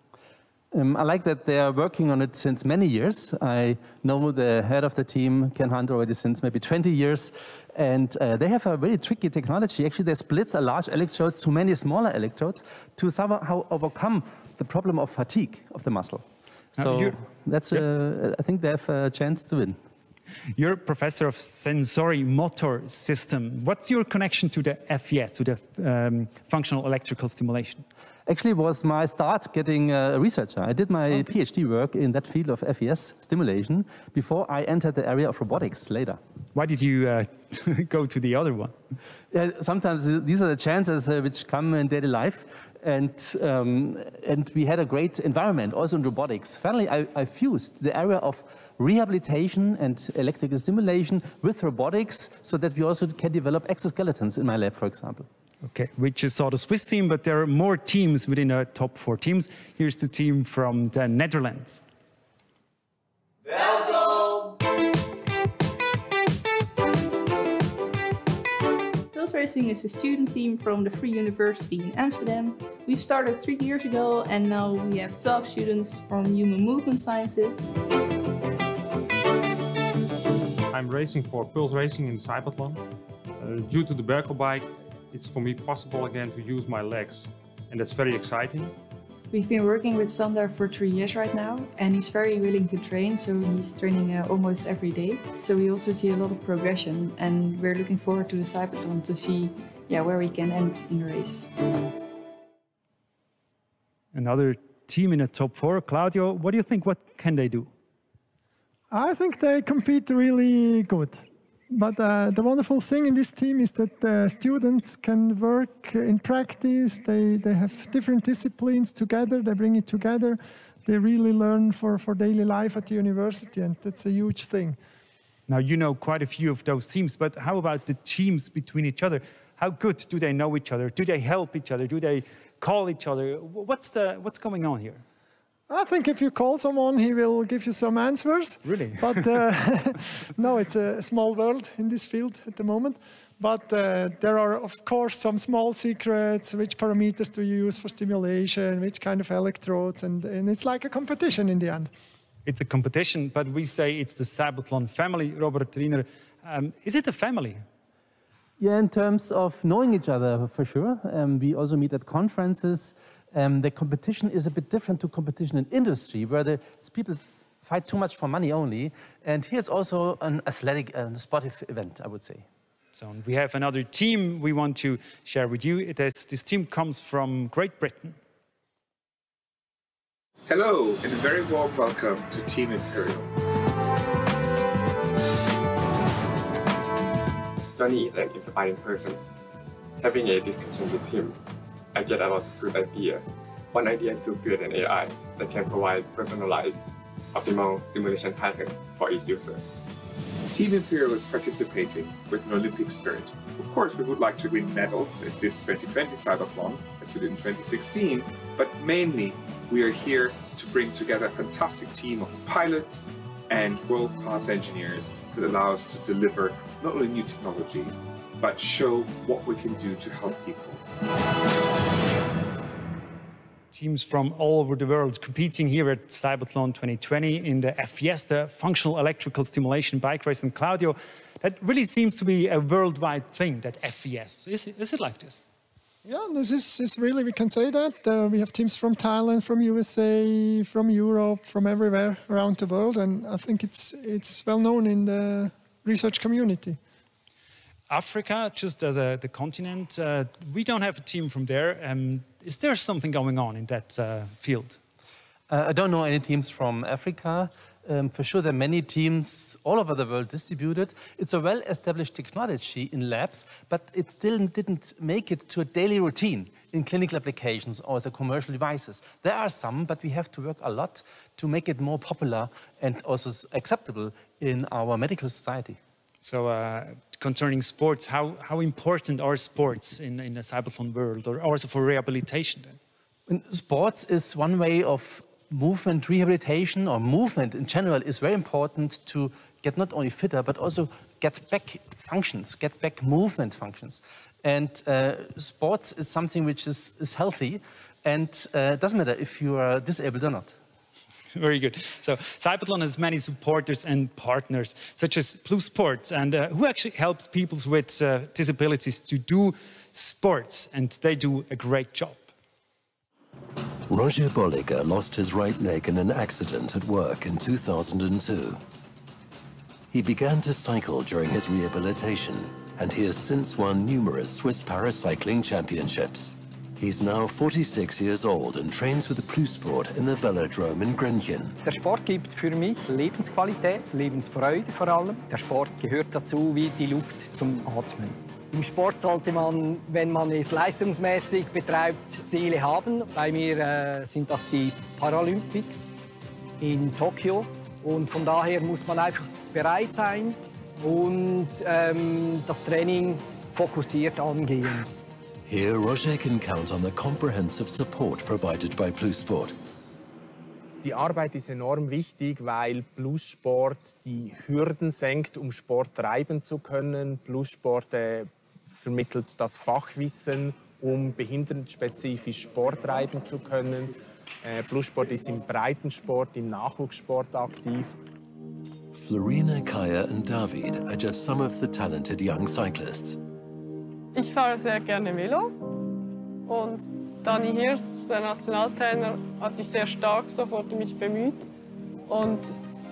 I like that they are working on it since many years. I know the head of the team, Ken Hunt, already since maybe 20 years. And they have a very tricky technology. Actually, they split a large electrode to many smaller electrodes to somehow overcome the problem of fatigue of the muscle. So that's, I think they have a chance to win. You're a professor of sensory motor system. What's your connection to the FES, to the functional electrical stimulation? Actually, it was my start getting a researcher. I did my PhD work in that field of FES stimulation before I entered the area of robotics later. Why did you go to the other one? Sometimes these are the chances which come in daily life. And we had a great environment also in robotics. Finally, I fused the area of rehabilitation and electrical stimulation with robotics so that we also can develop exoskeletons in my lab, for example. Okay, we just saw the Swiss team, but there are more teams within the top 4 teams. Here's the team from the Netherlands. Pulse Racing is a student team from the Free University in Amsterdam. We started 3 years ago and now we have 12 students from Human Movement Sciences. I'm racing for Pulse Racing in CYBATHLON. Due to the Berkel bike, it's for me possible again to use my legs, and that's very exciting. We've been working with Sander for 3 years right now, and he's very willing to train, so he's training almost every day. So we also see a lot of progression, and we're looking forward to the CYBATHLON to see where we can end in the race. Another team in the top 4. Claudio, what do you think? What can they do? I think they compete really good. But the wonderful thing in this team is that the students can work in practice. They have different disciplines together. They bring it together. They really learn for daily life at the university, and that's a huge thing. Now, you know quite a few of those teams, but how about the teams between each other? How good do they know each other? Do they help each other? Do they call each other? What's going on here? I think if you call someone, he will give you some answers. Really? But no, it's a small world in this field at the moment. But there are, of course, some small secrets. Which parameters do you use for stimulation? Which kind of electrodes? And it's like a competition in the end. It's a competition, but we say it's the CYBATHLON family. Robert Riener, is it a family? Yeah, in terms of knowing each other, for sure. We also meet at conferences. The competition is a bit different to competition in industry, where the people fight too much for money only. And here's also an athletic and sportive event, I would say. So we have another team we want to share with you. This team comes from Great Britain. Hello, and a very warm welcome to Team Imperial. Johnny is an inspiring person. Having a discussion with him, I get a lot of good ideas. One idea is to create an AI that can provide personalized, optimal stimulation pattern for each user. Team Imperial is participating with an Olympic spirit. Of course, we would like to win medals at this 2020 CYBATHLON, as we did in 2016, but mainly we are here to bring together a fantastic team of pilots and world-class engineers that allow us to deliver not only new technology, but show what we can do to help people. Teams from all over the world competing here at CYBATHLON 2020 in the FES, the Functional Electrical Stimulation Bike Race. And Claudio, that really seems to be a worldwide thing, that FES. Is it like this? Yeah, this is really, we can say that. We have teams from Thailand, from USA, from Europe, from everywhere around the world. And I think it's well known in the research community. Africa, just as the continent, we don't have a team from there. Is there something going on in that field? I don't know any teams from Africa. For sure, there are many teams all over the world distributed. It's a well-established technology in labs, but it still didn't make it to a daily routine in clinical applications or as a commercial devices. There are some, but we have to work a lot to make it more popular and also acceptable in our medical society. So concerning sports, how important are sports in the CYBATHLON world, or also for rehabilitation then? Sports is one way of movement rehabilitation, or movement in general is very important to get not only fitter, but also get back functions, get back movement functions. And sports is something which is healthy, and it doesn't matter if you are disabled or not. Very good. So CYBATHLON has many supporters and partners, such as Blue Sports, and who actually helps people with disabilities to do sports, and they do a great job. Roger Bolliger lost his right leg in an accident at work in 2002. He began to cycle during his rehabilitation, and he has since won numerous Swiss paracycling championships. He's now 46 years old and trains with the Blue Sport in the Velodrome in Grenchen. Der Sport gibt für mich Lebensqualität, Lebensfreude vor allem. Der Sport gehört dazu wie die Luft zum Atmen. Im Sport sollte man, wenn man es leistungsmäßig betreibt, Ziele haben. Bei mir sind das die Paralympics in Tokio. Und von daher muss man einfach bereit sein und das Training fokussiert angehen. Here, Roger can count on the comprehensive support provided by Blue Sport. Die Arbeit ist enorm wichtig, weil Blue Sport die Hürden senkt, um Sport treiben zu können. Blue Sport vermittelt das Fachwissen, um behindertenspezifisch Sport treiben zu können. Blue Sport ist im Breitensport, im Nachwuchssport aktiv. Florina, Kaya and David are just some of the talented young cyclists. Ich fahre sehr gerne Velo und Dani Hirs, der Nationaltrainer, hat sich sehr stark sofort um mich bemüht. Und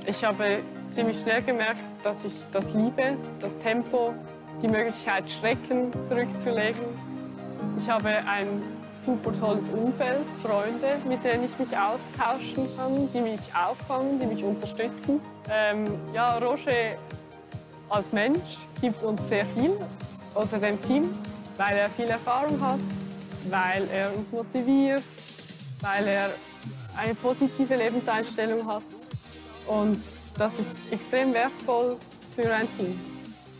ich habe ziemlich schnell gemerkt, dass ich das liebe, das Tempo, die Möglichkeit, Strecken zurückzulegen. Ich habe ein super tolles Umfeld, Freunde, mit denen ich mich austauschen kann, die mich auffangen, die mich unterstützen. Ja, Roger als Mensch gibt uns sehr viel. Oder dem Team, weil er viel Erfahrung hat, weil er uns motiviert, weil er eine positive Lebenseinstellung hat. Und das ist extrem wertvoll für ein Team.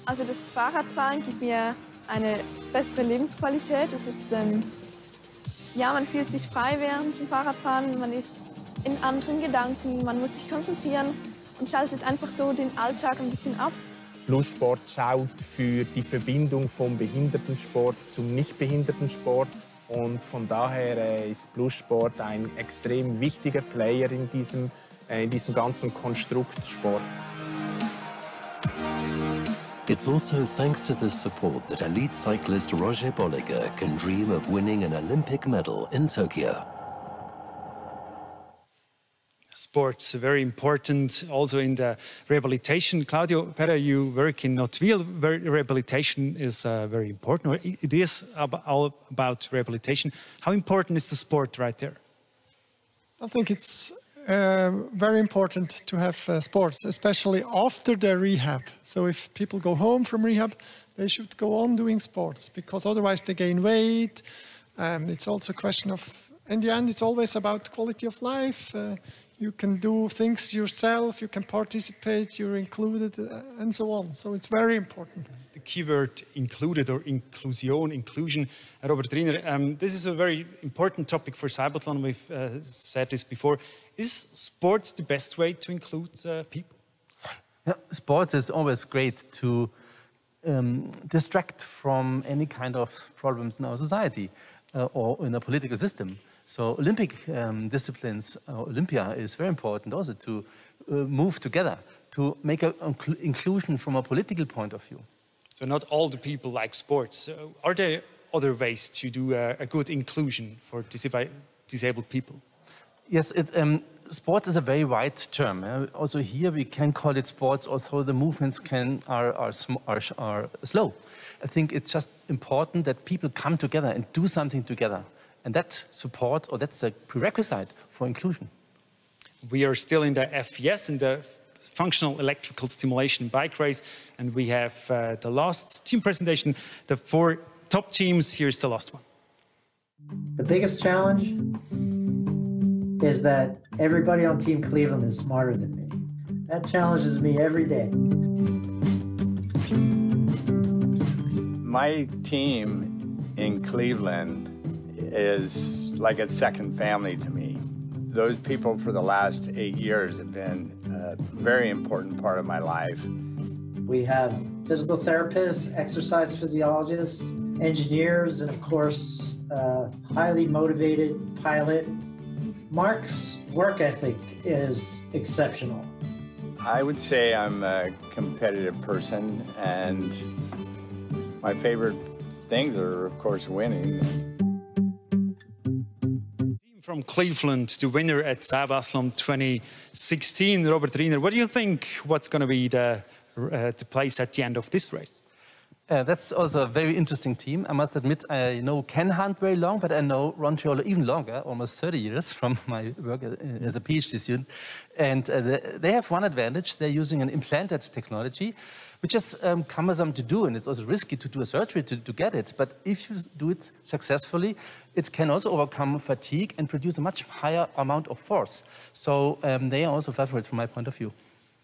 Also das Fahrradfahren gibt mir eine bessere Lebensqualität. Es ist, ja, man fühlt sich frei während dem Fahrradfahren, man ist in anderen Gedanken, man muss sich konzentrieren und schaltet einfach so den Alltag ein bisschen ab. Blue Sport schaut für die Verbindung vom Behindertensport zum Nichtbehindertensport und von daher ist Blue Sport ein extrem wichtiger Player in diesem ganzen Konstrukt Sport. It's also thanks to this support that elite cyclist Roger Bolliger can dream of winning an Olympic medal in Tokyo. Sports very important also in the rehabilitation. Claudio Pera, you work in Notville. Rehabilitation is very important. It is all about rehabilitation. How important is the sport right there? I think it's very important to have sports, especially after their rehab. So if people go home from rehab, they should go on doing sports because otherwise they gain weight. It's also a question of, in the end, it's always about quality of life. You can do things yourself, you can participate, you're included, and so on. So it's very important. The keyword included or inclusion. Robert Riener, this is a very important topic for CYBATHLON. We've said this before. Is sports the best way to include people? Yeah, sports is always great to distract from any kind of problems in our society or in a political system. So Olympic disciplines, Olympia is very important also to move together, to make an inclusion from a political point of view. So not all the people like sports. Are there other ways to do a good inclusion for disabled people? Yes, sports is a very wide term. Also here we can call it sports, although the movements are slow. I think it's just important that people come together and do something together. And that support, or that's the prerequisite for inclusion. We are still in the FES, in the Functional Electrical Stimulation Bike Race, and we have the last team presentation, the 4 top teams. Here's the last one. The biggest challenge is that everybody on Team Cleveland is smarter than me. That challenges me every day. My team in Cleveland is like a second family to me. Those people for the last 8 years have been a very important part of my life. We have physical therapists, exercise physiologists, engineers, and of course, highly motivated pilot, Mark's work ethic is exceptional. I would say I'm a competitive person, and my favorite things are, of course, winning. From Cleveland, the winner at CYBATHLON 2016, Robert Riener. What do you think? What's going to be the place at the end of this race? That's also a very interesting team. I must admit, I know Ken Hunt very long, but I know Ron Triolo even longer, almost 30 years from my work as a PhD student. And they have one advantage. They're using an implanted technology, which is cumbersome to do, and it's also risky to do a surgery to get it. But if you do it successfully, it can also overcome fatigue and produce a much higher amount of force. So they are also favorites from my point of view.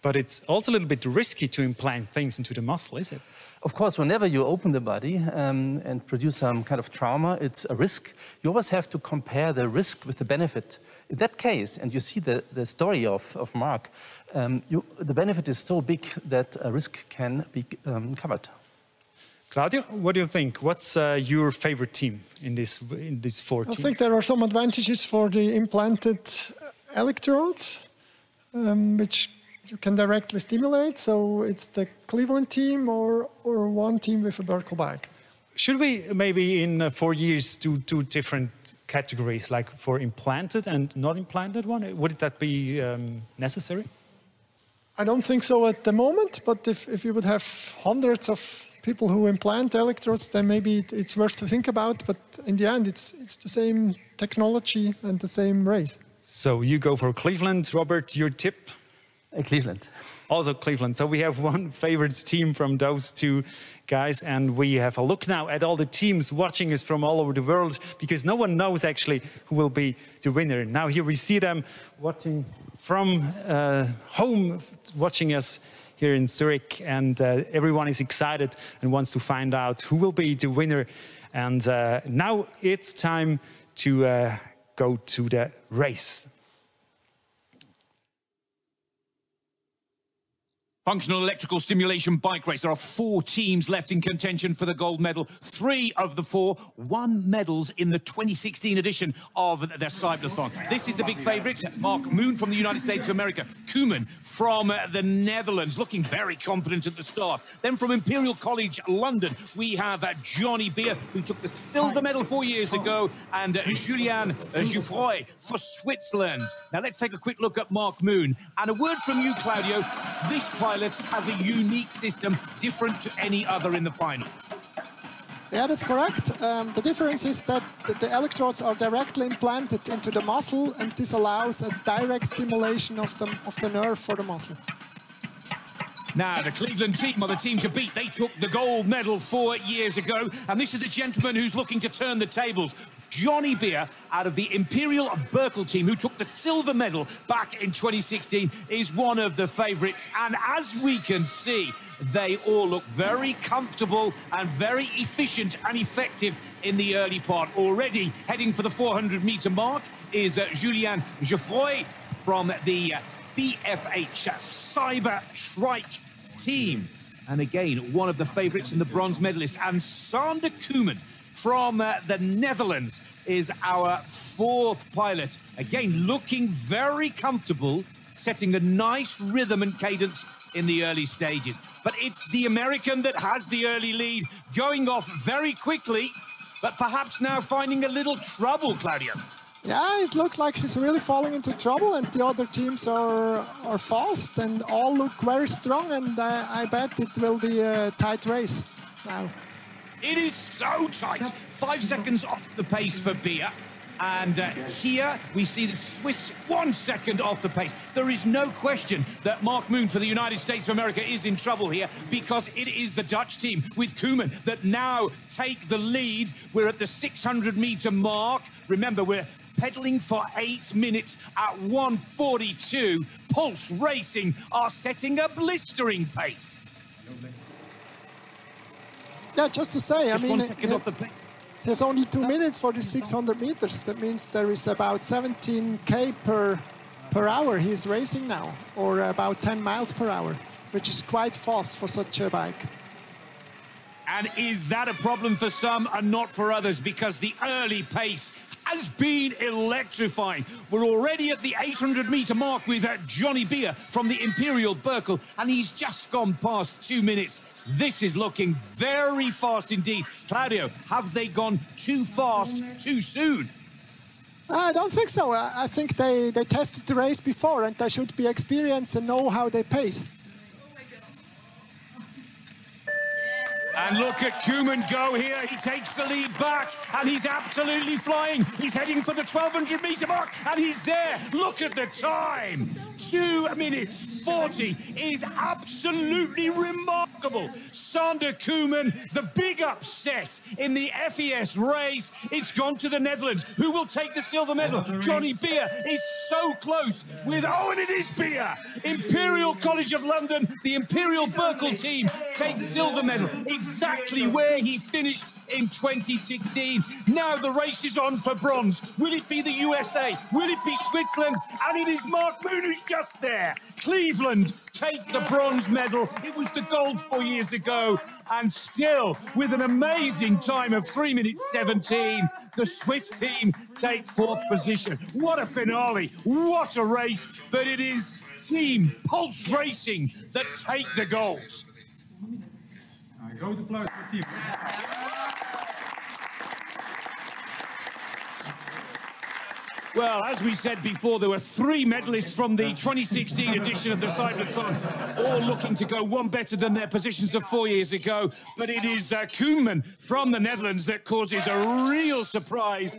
But it's also a little bit risky to implant things into the muscle, is it? Of course, whenever you open the body and produce some kind of trauma, it's a risk. You always have to compare the risk with the benefit. In that case, and you see the story of Mark, the benefit is so big that a risk can be covered. Claudio, what do you think? What's your favorite team in these four teams? I think there are some advantages for the implanted electrodes, which you can directly stimulate. So it's the Cleveland team or one team with a vertical bike. Should we maybe in 4 years do two different categories, like for implanted and not implanted one? Would that be necessary? I don't think so at the moment, but if you would have hundreds of people who implant electrodes, then maybe it's worth to think about. But in the end, it's the same technology and the same race. So you go for Cleveland. Robert, your tip? Cleveland. Also Cleveland. So we have one favorite team from those two guys, and we have a look now at all the teams watching us from all over the world, because no one knows actually who will be the winner. Now here we see them watching from home, watching us here in Zurich, and everyone is excited and wants to find out who will be the winner. And now it's time to go to the race. Functional electrical stimulation bike race. There are 4 teams left in contention for the gold medal. 3 of the 4 won medals in the 2016 edition of the CYBATHLON. This is the big favourite, Mark Moon from the United States of America, Koeman from the Netherlands, looking very confident at the start. Then from Imperial College London, we have Johnny Beer, who took the silver medal 4 years ago, and Julien Jouffroy for Switzerland. Now let's take a quick look at Mark Moon. And a word from you, Claudio. This pilot has a unique system, different to any other in the final. Yeah, that's correct. The difference is that the electrodes are directly implanted into the muscle, and this allows a direct stimulation of the nerve for the muscle. Now, the Cleveland team are the team to beat. They took the gold medal 4 years ago, and this is a gentleman who's looking to turn the tables. Johnny Beer, out of the Imperial Berkel team, who took the silver medal back in 2016, is one of the favourites. And as we can see, they all look very comfortable and very efficient and effective in the early part. Already heading for the 400-metre mark is Julien Jouffroy from the BFH Cybertrike team. And again, one of the favourites in the bronze medalist. And Sander Koeman from the Netherlands is our 4th pilot. Again, looking very comfortable, setting a nice rhythm and cadence in the early stages. But it's the American that has the early lead, going off very quickly, but perhaps now finding a little trouble, Claudio. Yeah, it looks like she's really falling into trouble, and the other teams are fast and all look very strong, and I bet it will be a tight race now. It is so tight. 5 seconds off the pace for Beer. And here we see the Swiss 1 second off the pace. There is no question that Mark Moon for the United States of America is in trouble here, because it is the Dutch team with Koeman that now take the lead. We're at the 600-metre mark. Remember, we're pedaling for 8 minutes at 1:42. Pulse Racing are setting a blistering pace. Yeah, just to say, Just I mean, 1 second off the pace. There's only 2 minutes for the 600 meters. That means there is about 17k per hour he's racing now, or about 10 miles per hour, which is quite fast for such a bike. And is that a problem for some and not for others? Because the early pace has been electrifying. We're already at the 800-metre mark with Johnny Beer from the Imperial Berkel, and he's just gone past 2 minutes. This is looking very fast indeed. Claudio, have they gone too fast too soon? I don't think so. I think they tested the race before, and they should be experienced and know how they pace. And look at Koeman go here. He takes the lead back, and he's absolutely flying. He's heading for the 1,200-metre mark, and he's there. Look at the time. 2 minutes 40 is absolutely remarkable. Sander Koeman, the big upset in the FES race. It's gone to the Netherlands. Who will take the silver medal? Johnny Beer is so close with, and it is Beer. Imperial College of London, the Imperial Berkel team takes silver medal. Exactly where he finished in 2016. Now the race is on for bronze. Will it be the USA? Will it be Switzerland? And it is Mark Moon who's just there. Cleveland take the bronze medal. It was the gold 4 years ago. And still, with an amazing time of 3 minutes 17, the Swiss team take 4th position. What a finale. What a race. But it is Team Pulse Racing that take the gold. Groot applaus voor het team. Well, as we said before, there were 3 medalists from the 2016 edition of the CYBATHLON, all looking to go one better than their positions of 4 years ago. But it is Koeman from the Netherlands that causes a real surprise.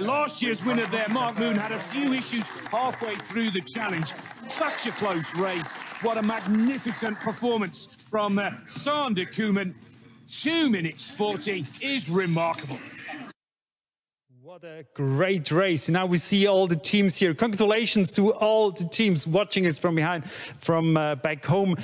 Last year's winner there, Mark Moon, had a few issues halfway through the challenge. Such a close race. What a magnificent performance from Sander Koeman. 2 minutes 40 is remarkable. What a great race. Now we see all the teams here. Congratulations to all the teams watching us from behind, from back home.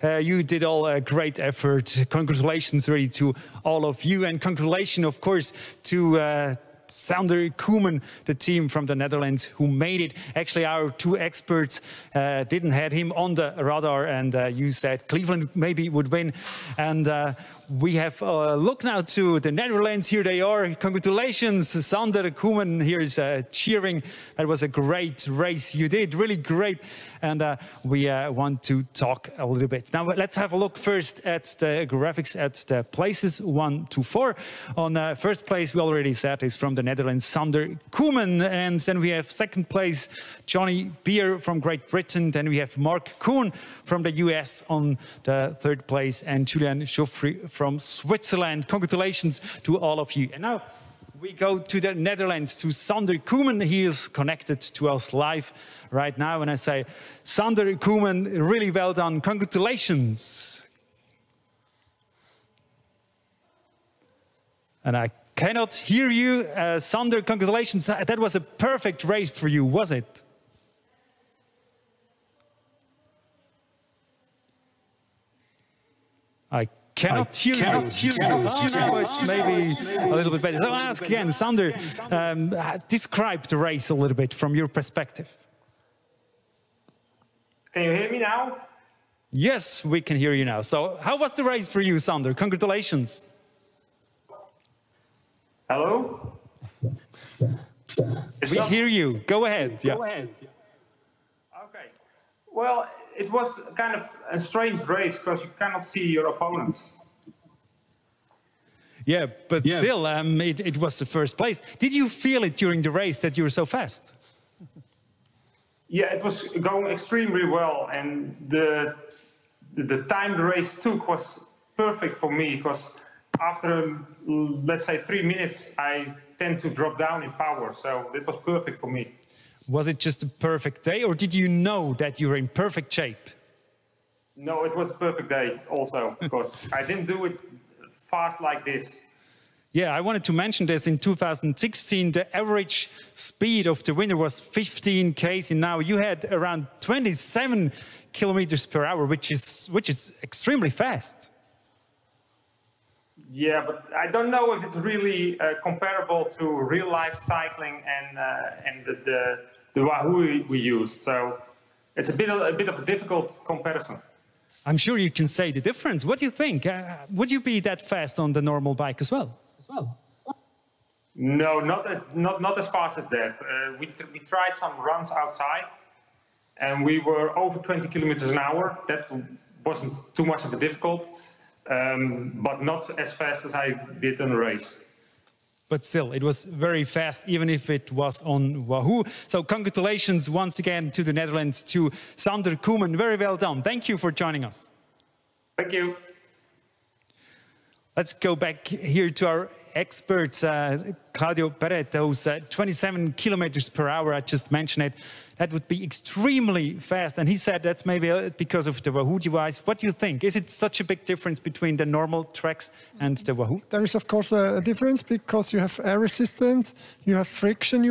You did all a great effort. Congratulations really to all of you. And congratulations, of course, to Sander Koeman, the team from the Netherlands who made it. Actually, our 2 experts didn't have him on the radar, and you said Cleveland maybe would win. And we have a look now to the Netherlands. Here they are. Congratulations, Sander Koeman. Here is cheering. That was a great race. You did really great. And we want to talk a little bit. Now, let's have a look first at the graphics at the places 1 to 4. On first place, we already said, is from the Netherlands, Sander Koeman. And then we have second place, Johnny Beer from Great Britain. Then we have Mark Koen from the US on the third place, and Julian Joffrey from Switzerland. Congratulations to all of you. And now we go to the Netherlands, to Sander Koeman. He is connected to us live right now. And I say, Sander Koeman, really well done. Congratulations. And I cannot hear you. Sander, congratulations. That was a perfect race for you, was it? I cannot hear you. Oh, now it's maybe a little bit better. So I'll ask again, Sander, describe the race a little bit from your perspective. Can you hear me now? Yes, we can hear you now. So how was the race for you, Sander? Congratulations. Hello? We hear you. Go ahead. Yes. Go ahead. Okay. Well, it was kind of a strange race because you cannot see your opponents. Yeah, but still, it was the first place. Did you feel it during the race that you were so fast? Yeah, it was going extremely well, and the time the race took was perfect for me because after, let's say, 3 minutes, I tend to drop down in power, so it was perfect for me. Was it just a perfect day, or did you know that you were in perfect shape? No, it was a perfect day also, because I didn't do it fast like this. Yeah, I wanted to mention this. In 2016, the average speed of the winner was 15 km, and now you had around 27 kilometers per hour, which is extremely fast. Yeah, but I don't know if it's really comparable to real-life cycling and the Wahoo we used. So it's a bit of a difficult comparison. I'm sure you can say the difference. What do you think? Would you be that fast on the normal bike as well? No, not as fast as that. We tried some runs outside, and we were over 20 kilometers an hour. That wasn't too much of a difficult, but not as fast as I did in the race. But still, it was very fast, even if it was on Wahoo. So congratulations once again to the Netherlands, to Sander Koeman. Very well done. Thank you for joining us. Thank you. Let's go back here to our experts, Claudio Perret. Those 27 kilometers per hour, I just mentioned it, that would be extremely fast. And he said that's maybe because of the Wahoo device. What do you think? Is it such a big difference between the normal tracks and the Wahoo? There is, of course, a difference because you have air resistance, you have friction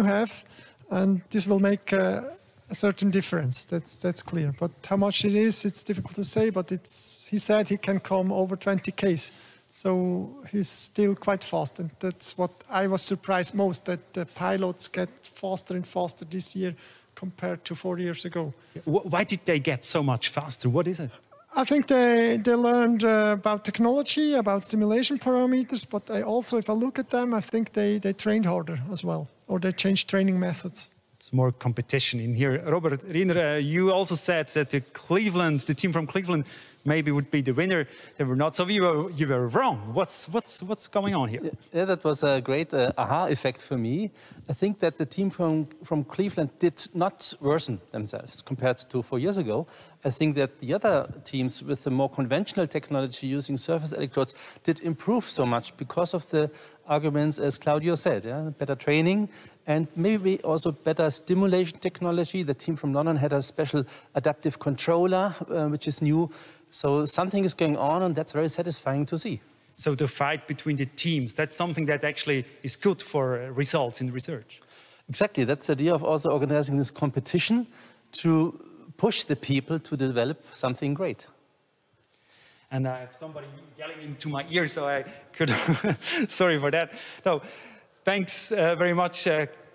and this will make a certain difference. That's clear. But how much it is, it's difficult to say, but he said he can come over 20 Ks. So he's still quite fast, and that's what I was surprised most, that the pilots get faster and faster this year compared to 4 years ago. Why did they get so much faster? What is it? I think they learned about technology, about stimulation parameters, but also, if I look at them, I think they trained harder as well, or they changed training methods. It's more competition in here. Robert Riener, you also said that the team from Cleveland maybe would be the winner. They were not, so you were wrong. What's going on here? Yeah, that was a great aha effect for me. I think that the team from Cleveland did not worsen themselves compared to 4 years ago. I think that the other teams with the more conventional technology using surface electrodes did improve so much because of the arguments, as Claudio said, better training and maybe also better stimulation technology. The team from London had a special adaptive controller, which is new. So something is going on, and that's very satisfying to see. So the fight between the teams, that's something that actually is good for results in research. Exactly, that's the idea of also organizing this competition to push the people to develop something great. And I have somebody yelling into my ear, so I could, sorry for that. So thanks very much,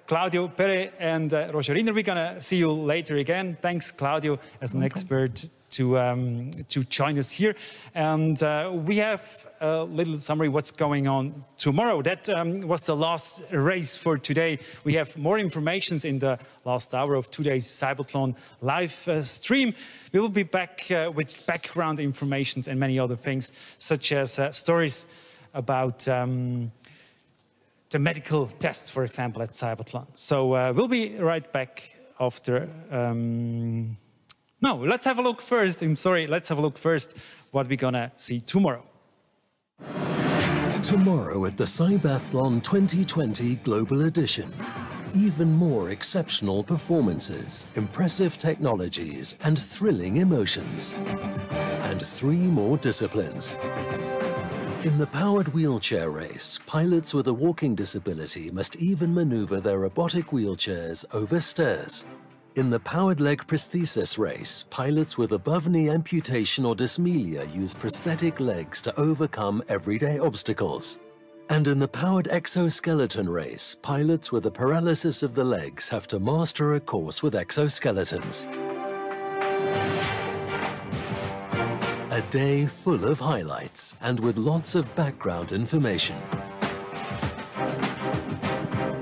Claudio Perret and Roger Riener. We're going to see you later again. Thanks, Claudio, as an expert to join us here. And we have a little summary what's going on tomorrow. That was the last race for today. We have more information in the last hour of today's CYBATHLON live stream. We will be back with background information and many other things, such as stories about the medical tests, for example, at CYBATHLON. So we'll be right back after... No, let's have a look first. I'm sorry, let's have a look first what we're gonna see tomorrow. Tomorrow at the CYBATHLON 2020 Global Edition. Even more exceptional performances, impressive technologies, and thrilling emotions. And 3 more disciplines. In the powered wheelchair race, pilots with a walking disability must even maneuver their robotic wheelchairs over stairs. In the powered leg prosthesis race, pilots with above-knee amputation or dysmelia use prosthetic legs to overcome everyday obstacles. And in the powered exoskeleton race, pilots with a paralysis of the legs have to master a course with exoskeletons. A day full of highlights and with lots of background information.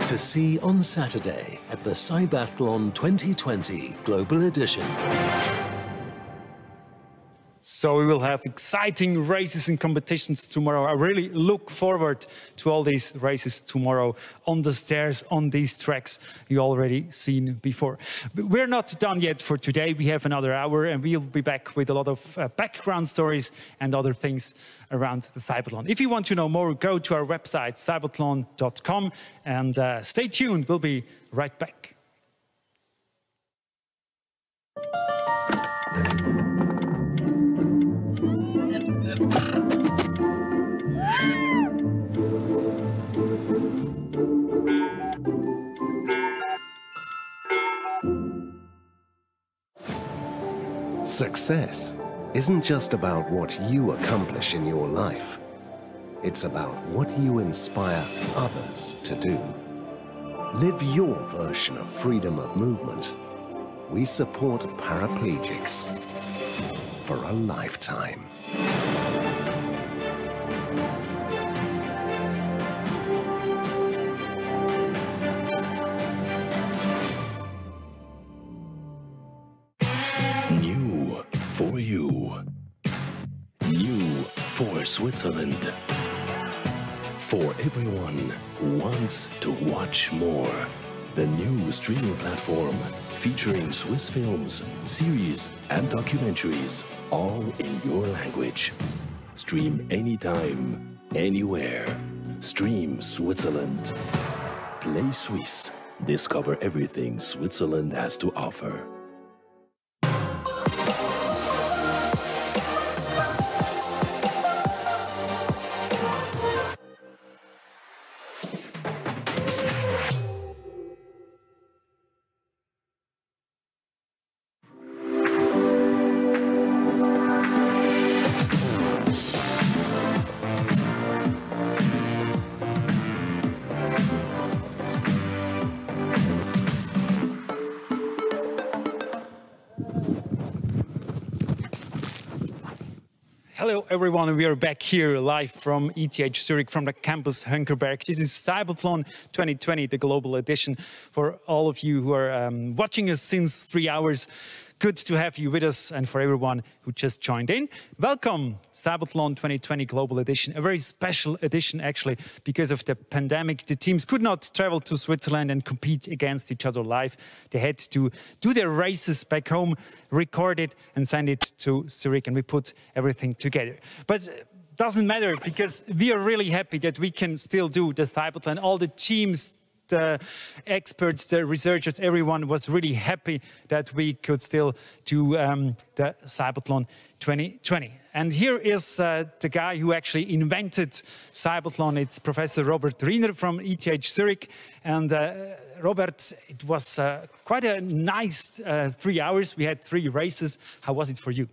To see on Saturday at the CYBATHLON 2020 Global Edition. So we will have exciting races and competitions tomorrow. I really look forward to all these races tomorrow on the stairs, on these tracks you already seen before. But we're not done yet for today. We have another hour and we'll be back with a lot of background stories and other things around the CYBATHLON. If you want to know more, go to our website, cybathlon.com, and stay tuned. We'll be right back. Success isn't just about what you accomplish in your life. It's about what you inspire others to do. Live your version of freedom of movement. We support paraplegics for a lifetime. for Switzerland. For everyone who wants to watch more. The new streaming platform featuring Swiss films, series and documentaries, all in your language. Stream anytime, anywhere. Stream Switzerland. Play Swiss. Discover everything Switzerland has to offer. Hello everyone, we are back here live from ETH Zurich from the campus Hönkerberg. This is CYBATHLON 2020, the global edition. For all of you who are watching us since 3 hours, good to have you with us, and for everyone who just joined in, welcome. CYBATHLON 2020 Global Edition, a very special edition actually, because of the pandemic. The teams could not travel to Switzerland and compete against each other live. They had to do their races back home, record it and send it to Zurich, and we put everything together. But doesn't matter, because we are really happy that we can still do the CYBATHLON. All the teams, the experts, the researchers, everyone was really happy that we could still do the CYBATHLON 2020. And here is the guy who actually invented CYBATHLON. It's Professor Robert Riener from ETH Zurich. And Robert, it was quite a nice 3 hours. We had 3 races. How was it for you?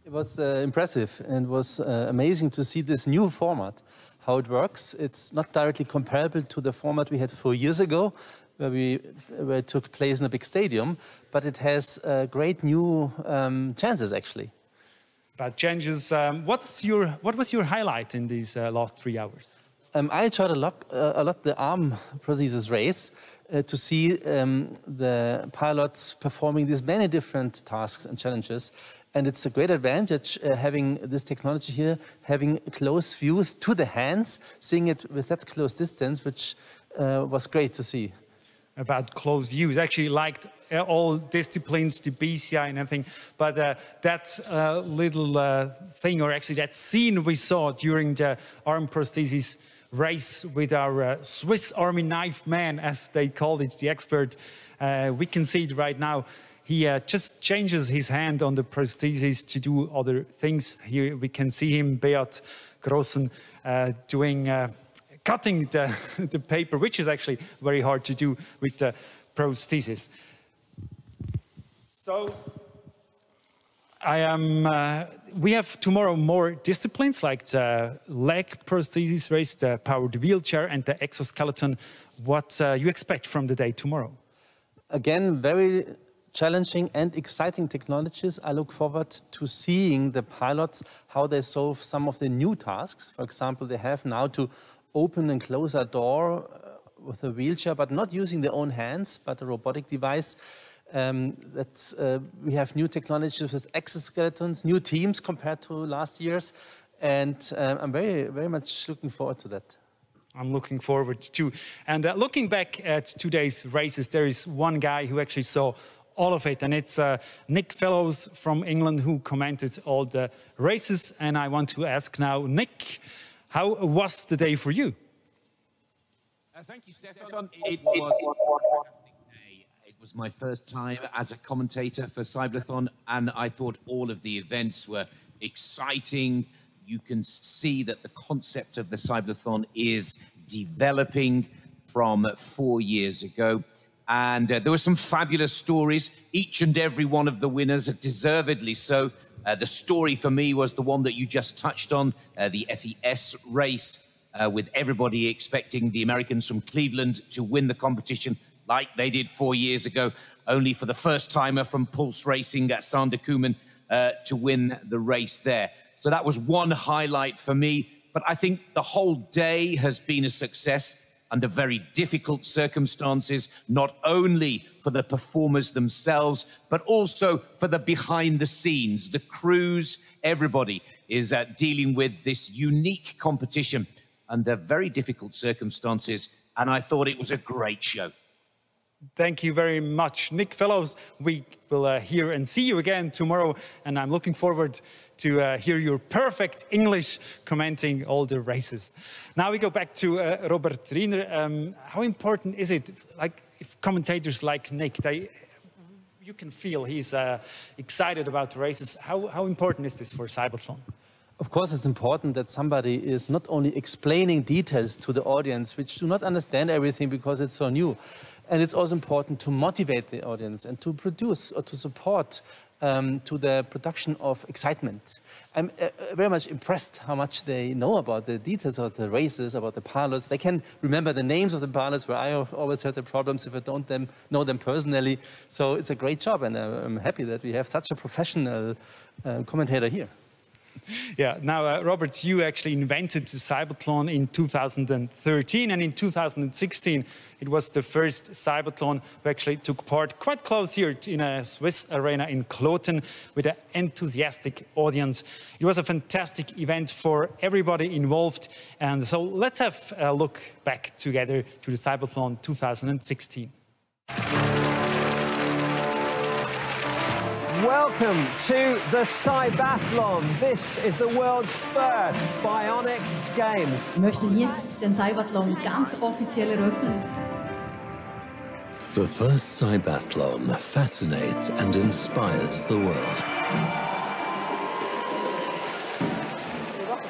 It was impressive, and was amazing to see this new format. How it works. It's not directly comparable to the format we had 4 years ago, where it took place in a big stadium, but it has great new chances actually. About changes, what was your highlight in these last 3 hours? I enjoyed a lot the arm prosthesis race to see the pilots performing these many different tasks and challenges. And it's a great advantage having this technology here, having close views to the hands, seeing it with that close distance, which was great to see. About close views, actually liked all disciplines, the BCI and everything, but that little thing, or actually that scene we saw during the arm prosthesis race with our Swiss Army knife man, as they called it, the expert, we can see it right now. He just changes his hand on the prosthesis to do other things. Here we can see him, Beat Grossen, cutting the paper, which is actually very hard to do with the prosthesis. So we have tomorrow more disciplines like the leg prosthesis race, the powered wheelchair and the exoskeleton. What you expect from the day tomorrow? Again, very challenging and exciting technologies. I look forward to seeing the pilots, how they solve some of the new tasks. For example, they have now to open and close a door with a wheelchair, but not using their own hands, but a robotic device. We have new technologies with exoskeletons, new teams compared to last year's, and I'm very, very much looking forward to that. I'm looking forward too. And looking back at today's races, there is one guy who actually saw all of it, and it's Nick Fellows from England who commented all the races. And I want to ask now, Nick, how was the day for you? Thank you, Stefan. It was my first time as a commentator for CYBATHLON, and I thought all of the events were exciting. You can see that the concept of the CYBATHLON is developing from 4 years ago. And there were some fabulous stories. Each and every one of the winners, deservedly so. The story for me was the one that you just touched on, the FES race, with everybody expecting the Americans from Cleveland to win the competition like they did 4 years ago, only for the first-timer from Pulse Racing at Sander Koeman to win the race there. So that was one highlight for me. But I think the whole day has been a success. under very difficult circumstances, not only for the performers themselves, but also for the behind the scenes, the crews. Everybody is dealing with this unique competition under very difficult circumstances, and I thought it was a great show. Thank you very much, Nick Fellows. We will hear and see you again tomorrow, and I'm looking forward to hear your perfect English commenting all the races. Now we go back to Robert Riener. How important is it, like, if commentators like Nick, you can feel he's excited about the races. How important is this for CYBATHLON? Of course, it's important that somebody is not only explaining details to the audience, which do not understand everything because it's so new. And it's also important to motivate the audience and to produce or to support to the production of excitement. I'm very much impressed how much they know about the details of the races, about the pilots. They can remember the names of the pilots, where I always had the problems if I don't know them personally. So it's a great job, and I'm happy that we have such a professional commentator here. Yeah, now, Robert, you actually invented the CYBATHLON in 2013, and in 2016, it was the first CYBATHLON who actually took part quite close here in a Swiss arena in Kloten with an enthusiastic audience. It was a fantastic event for everybody involved, and so let's have a look back together to the CYBATHLON 2016. Welcome to the CYBATHLON. This is the world's first bionic games. Wir möchten jetzt den CYBATHLON ganz offiziell eröffnen. The first CYBATHLON fascinates and inspires the world.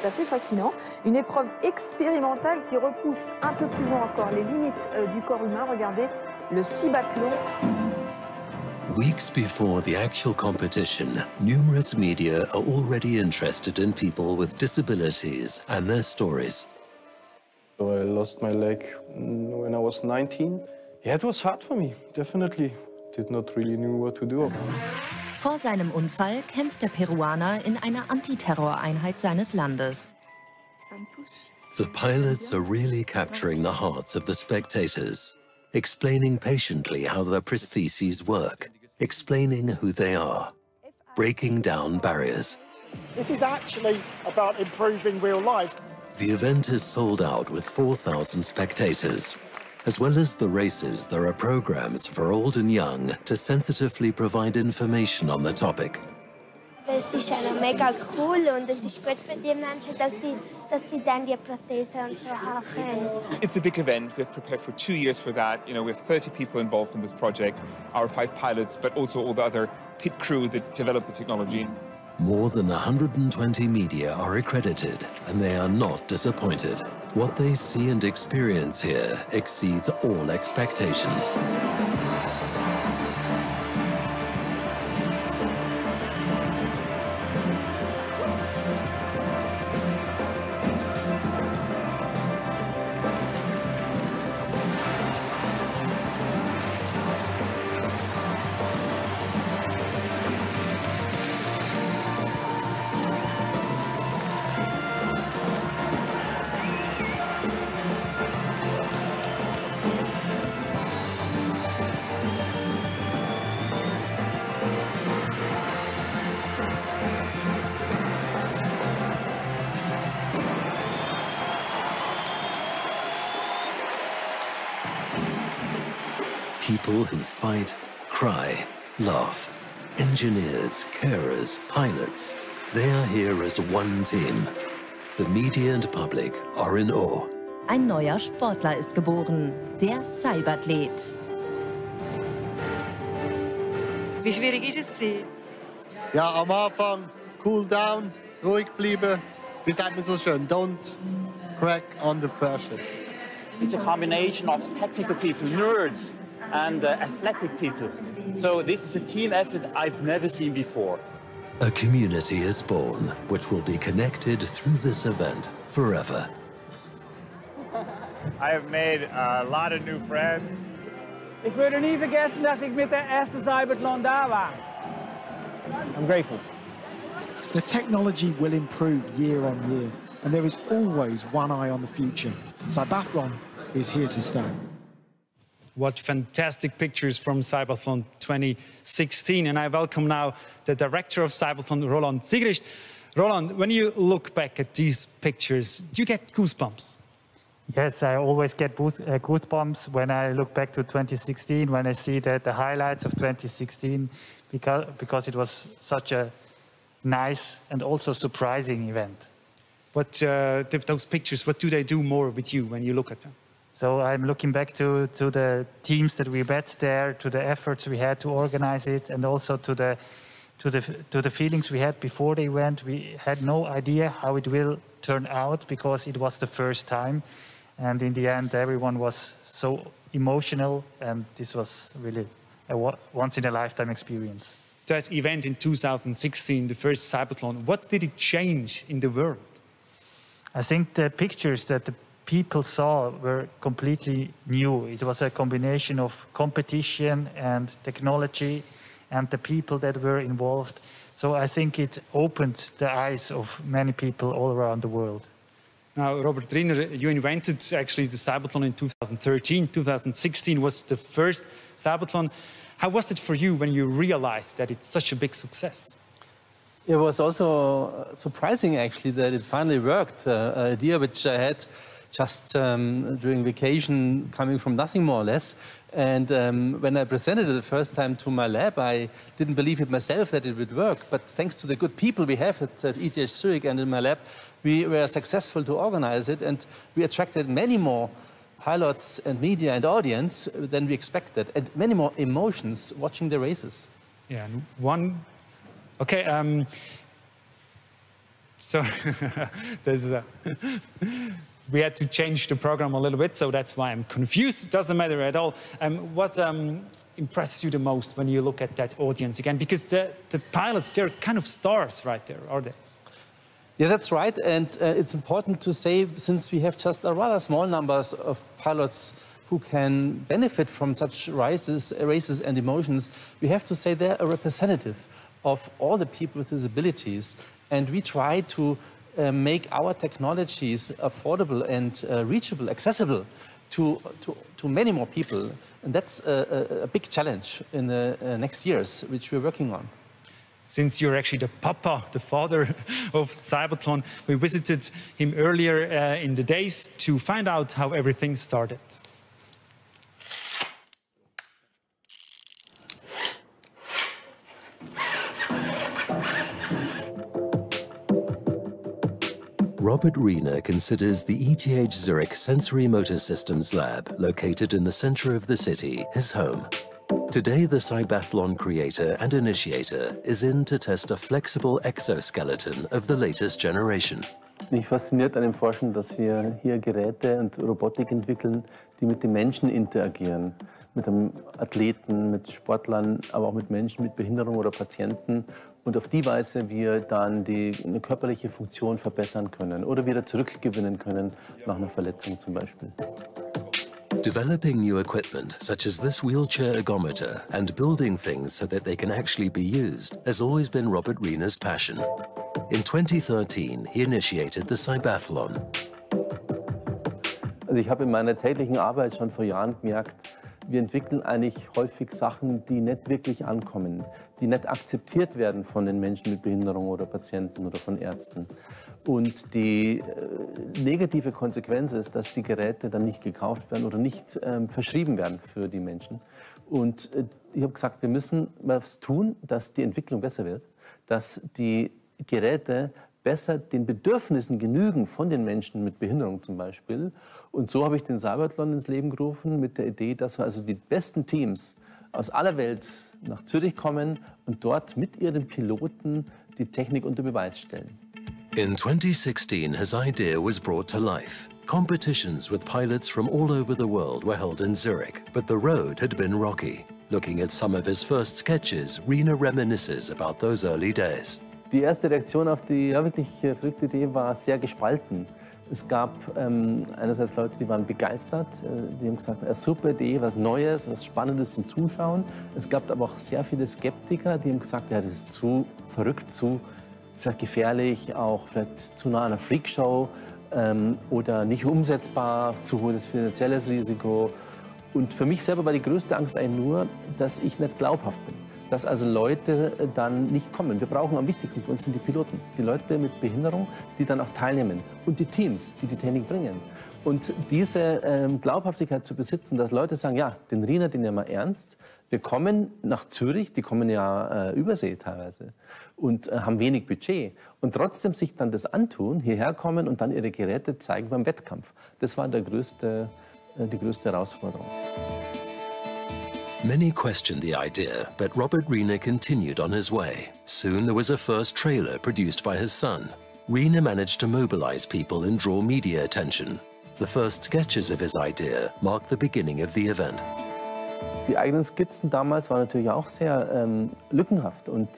C'est assez fascinant, une épreuve expérimentale qui repousse un peu plus loin encore les limites du corps humain. Regardez le CYBATHLON. Weeks before the actual competition, numerous media are already interested in people with disabilities and their stories. So I lost my leg when I was 19. Yeah, it was hard for me, definitely. Did not really know what to do. Vor seinem Unfall kämpft der Peruaner in einer Antiterroreinheit seines Landes. The pilots are really capturing the hearts of the spectators, explaining patiently how their prostheses work, explaining who they are, breaking down barriers. This is actually about improving real lives. The event is sold out with 4,000 spectators. As well as the races, there are programs for old and young to sensitively provide information on the topic. Es ist mega cool und es ist gut für die Menschen, dass sie dann die Prothese und so haben. It's a big event. We've prepared for 2 years for that. You know, we have 30 people involved in this project, our 5 pilots, but also all the other pit crew that developed the technology. More than 120 media are accredited, and they are not disappointed. What they see and experience here exceeds all expectations. People who fight, cry, laugh. Engineers, carers, pilots. They are here as one team. The media and public are in awe. Ein neuer Sportler ist geboren, der Cybathlet. Wie schwierig ist es? Ja, am Anfang cool down, ruhig bleiben. Wie sagt man so schön? Don't crack under pressure. It's a combination of technical people, nerds, and athletic people. So this is a team effort I've never seen before. A community is born, which will be connected through this event forever. I have made a lot of new friends. Ich würde nie vergessen, dass ich mit der ersten CYBATHLON da war. I'm grateful. The technology will improve year on year, and there is always one eye on the future. CYBATHLON is here to stay. What fantastic pictures from CYBATHLON 2016. And I welcome now the director of CYBATHLON, Roland Sigrist. Roland, when you look back at these pictures, do you get goosebumps? Yes, I always get goosebumps when I look back to 2016, when I see the highlights of 2016, because it was such a nice and also surprising event. But those pictures, what do they do more with you when you look at them? So I'm looking back to the teams that we met there, to the efforts we had to organize it, and also to the feelings we had before the event. We had no idea how it will turn out because it was the first time. And in the end, everyone was so emotional, and this was really a once-in-a-lifetime experience. That event in 2016, the first CYBATHLON, what did it change in the world? I think the pictures that the people saw were completely new. It was a combination of competition and technology and the people that were involved. So I think it opened the eyes of many people all around the world. Now, Robert Riener, you invented actually the CYBATHLON in 2013. 2016 was the first CYBATHLON. How was it for you when you realized that it's such a big success? It was also surprising, actually, that it finally worked. An idea which I had just during vacation, coming from nothing more or less. And when I presented it the first time to my lab, I didn't believe it myself that it would work. But thanks to the good people we have at ETH Zurich and in my lab, we were successful to organize it. And we attracted many more pilots and media and audience than we expected. And many more emotions watching the races. Yeah, one... Okay, so there's a... We had to change the program a little bit, so that's why I'm confused. It doesn't matter at all. What impresses you the most when you look at that audience again? Because the pilots, they're kind of stars right there, are they? Yeah, that's right. And it's important to say, since we have just a rather small numbers of pilots who can benefit from such races and emotions, we have to say they're a representative of all the people with disabilities. And we try to make our technologies affordable and reachable, accessible to many more people. And that's a big challenge in the next years, which we're working on. Since you're actually the papa, the father of CYBATHLON, we visited him earlier in the days to find out how everything started. Robert Riener considers the ETH Zurich Sensory Motor Systems Lab, located in the center of the city, his home. Today, the CYBATHLON creator and initiator is in to test a flexible exoskeleton of the latest generation. Mich fasziniert an dem Forschen, dass wir hier Geräte und Robotik entwickeln, die mit den Menschen interagieren. Mit einem Athleten, mit Sportlern, aber auch mit Menschen mit Behinderung oder Patienten. Und auf die Weise wir dann eine körperliche Funktion verbessern können oder wieder zurückgewinnen können nach einer Verletzung zum Beispiel. Developing new equipment, such as this wheelchair ergometer, and building things so that they can actually be used, has always been Robert Riener's passion. In 2013, he initiated the CYBATHLON. Also ich habe in meiner täglichen Arbeit schon vor Jahren gemerkt, wir entwickeln eigentlich häufig Sachen, die nicht wirklich ankommen, die nicht akzeptiert werden von den Menschen mit Behinderung oder Patienten oder von Ärzten. Und die negative Konsequenz ist, dass die Geräte dann nicht gekauft werden oder nicht verschrieben werden für die Menschen. Und ich habe gesagt, wir müssen was tun, dass die Entwicklung besser wird, dass die Geräte besser den Bedürfnissen genügen von den Menschen mit Behinderung zum Beispiel. Und so habe ich den CYBATHLON ins Leben gerufen mit der Idee, dass wir also die besten Teams aus aller Welt nach Zürich kommen und dort mit ihren Piloten die Technik unter Beweis stellen. In 2016, his idea was brought to life. Competitions with pilots from all over the world were held in Zurich, but the road had been rocky. Looking at some of his first sketches, Riener reminisces about those early days. Die erste Reaktion auf die wirklich verrückte Idee war sehr gespalten. Es gab einerseits Leute, die waren begeistert, die haben gesagt, eine super Idee, was Neues, was Spannendes zum Zuschauen. Es gab aber auch sehr viele Skeptiker, die haben gesagt, ja, das ist zu verrückt, zu vielleicht gefährlich, auch vielleicht zu nah an einer Freakshow. oder nicht umsetzbar, zu hohes finanzielles Risiko. Und für mich selber war die größte Angst eigentlich nur, dass ich nicht glaubhaft bin. Dass also Leute dann nicht kommen. Wir brauchen am wichtigsten für uns sind die Piloten, die Leute mit Behinderung, die dann auch teilnehmen und die Teams, die die Technik bringen. Und diese Glaubhaftigkeit zu besitzen, dass Leute sagen, ja, den Rina, den nehmen wir ernst. Wir kommen nach Zürich, die kommen ja übersee teilweise und haben wenig Budget. Und trotzdem sich dann das antun, hierher kommen und dann ihre Geräte zeigen beim Wettkampf. Das war die größte Herausforderung. Many questioned the idea, but Robert Rina continued on his way. Soon there was a first trailer produced by his son. Rina managed to mobilize people and draw media attention. The first sketches of his idea marked the beginning of the event. Die eigenen Skizzen damals waren natürlich auch sehr lückenhaft und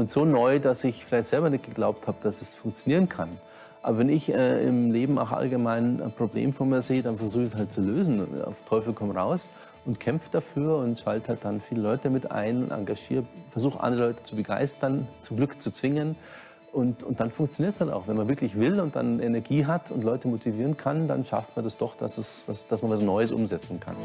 so neu, dass ich vielleicht selber nicht geglaubt habe, dass es funktionieren kann. Aber wenn ich im Leben auch allgemein ein Problem vor mir sehe, dann versuche ich es halt zu lösen, auf Teufel komm raus und kämpfe dafür und schalte halt dann viele Leute mit ein, engagiere, versuche andere Leute zu begeistern, zum Glück zu zwingen. Und dann funktioniert es dann auch. Wenn man wirklich will und dann Energie hat und Leute motivieren kann, dann schafft man das doch, dass man was Neues umsetzen kann.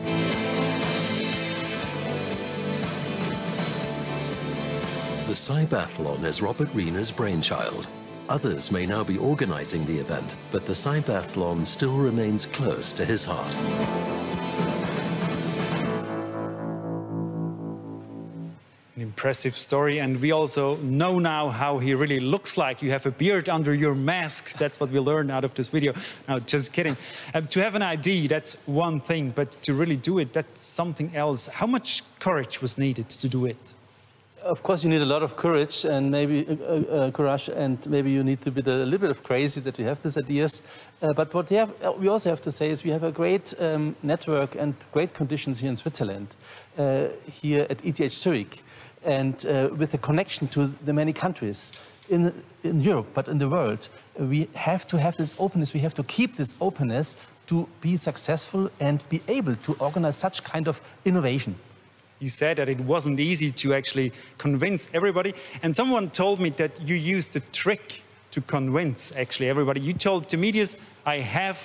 The CYBATHLON is Robert Rina's brainchild. Others may now be organizing the event, but the CYBATHLON still remains close to his heart. An impressive story, and we also know now how he really looks like. You have a beard under your mask. That's what we learned out of this video. No, just kidding. To have an idea, that's one thing, but to really do it, that's something else. How much courage was needed to do it? Of course, you need a lot of courage and maybe courage, and maybe you need to be a little bit of crazy that you have these ideas. But what we also have to say is we have a great network and great conditions here in Switzerland, here at ETH Zurich, and with a connection to the many countries in Europe, but in the world. We have to have this openness. We have to keep this openness to be successful and be able to organize such kind of innovation. You said that it wasn't easy to actually convince everybody. And someone told me that you used a trick to convince actually everybody. You told the medias, I have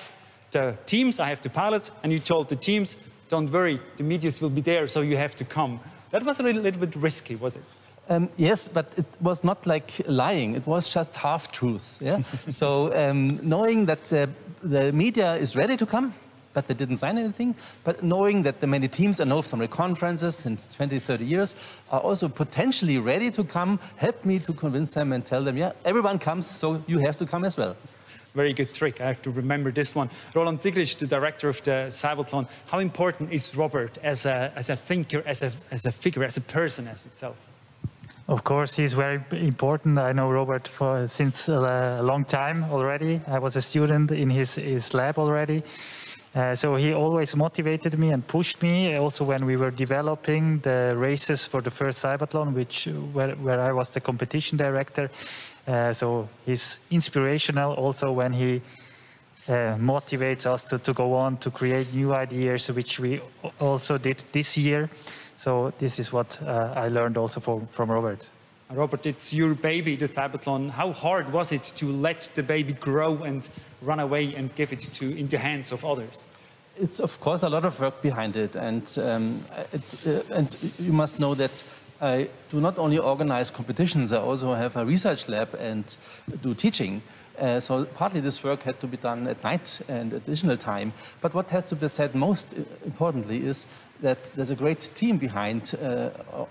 the teams, I have the pilots, and you told the teams, don't worry, the medias will be there, so you have to come. That was a little bit risky, was it? Yes, but it was not like lying. It was just half-truths. Yeah? So knowing that the media is ready to come, but they didn't sign anything, but knowing that the many teams I know from the conferences since 20, 30 years are also potentially ready to come, helped me to convince them and tell them, yeah, everyone comes, so you have to come as well. Very good trick. I have to remember this one. Roland Zigrich, the director of the CYBATHLON, how important is Robert as a thinker, as a figure, as a person as itself? Of course, he's very important. I know Robert since a long time already. I was a student in his lab already. So he always motivated me and pushed me. Also, when we were developing the races for the first CYBATHLON, where I was the competition director. So he's inspirational also when he motivates us to go on to create new ideas, which we also did this year. So this is what I learned also from Robert. Robert, it's your baby, the CYBATHLON. How hard was it to let the baby grow and run away and give it in the hands of others? It's of course a lot of work behind it, and you must know that I do not only organize competitions, I also have a research lab and do teaching. So partly this work had to be done at night and additional time. But what has to be said most importantly is that there's a great team behind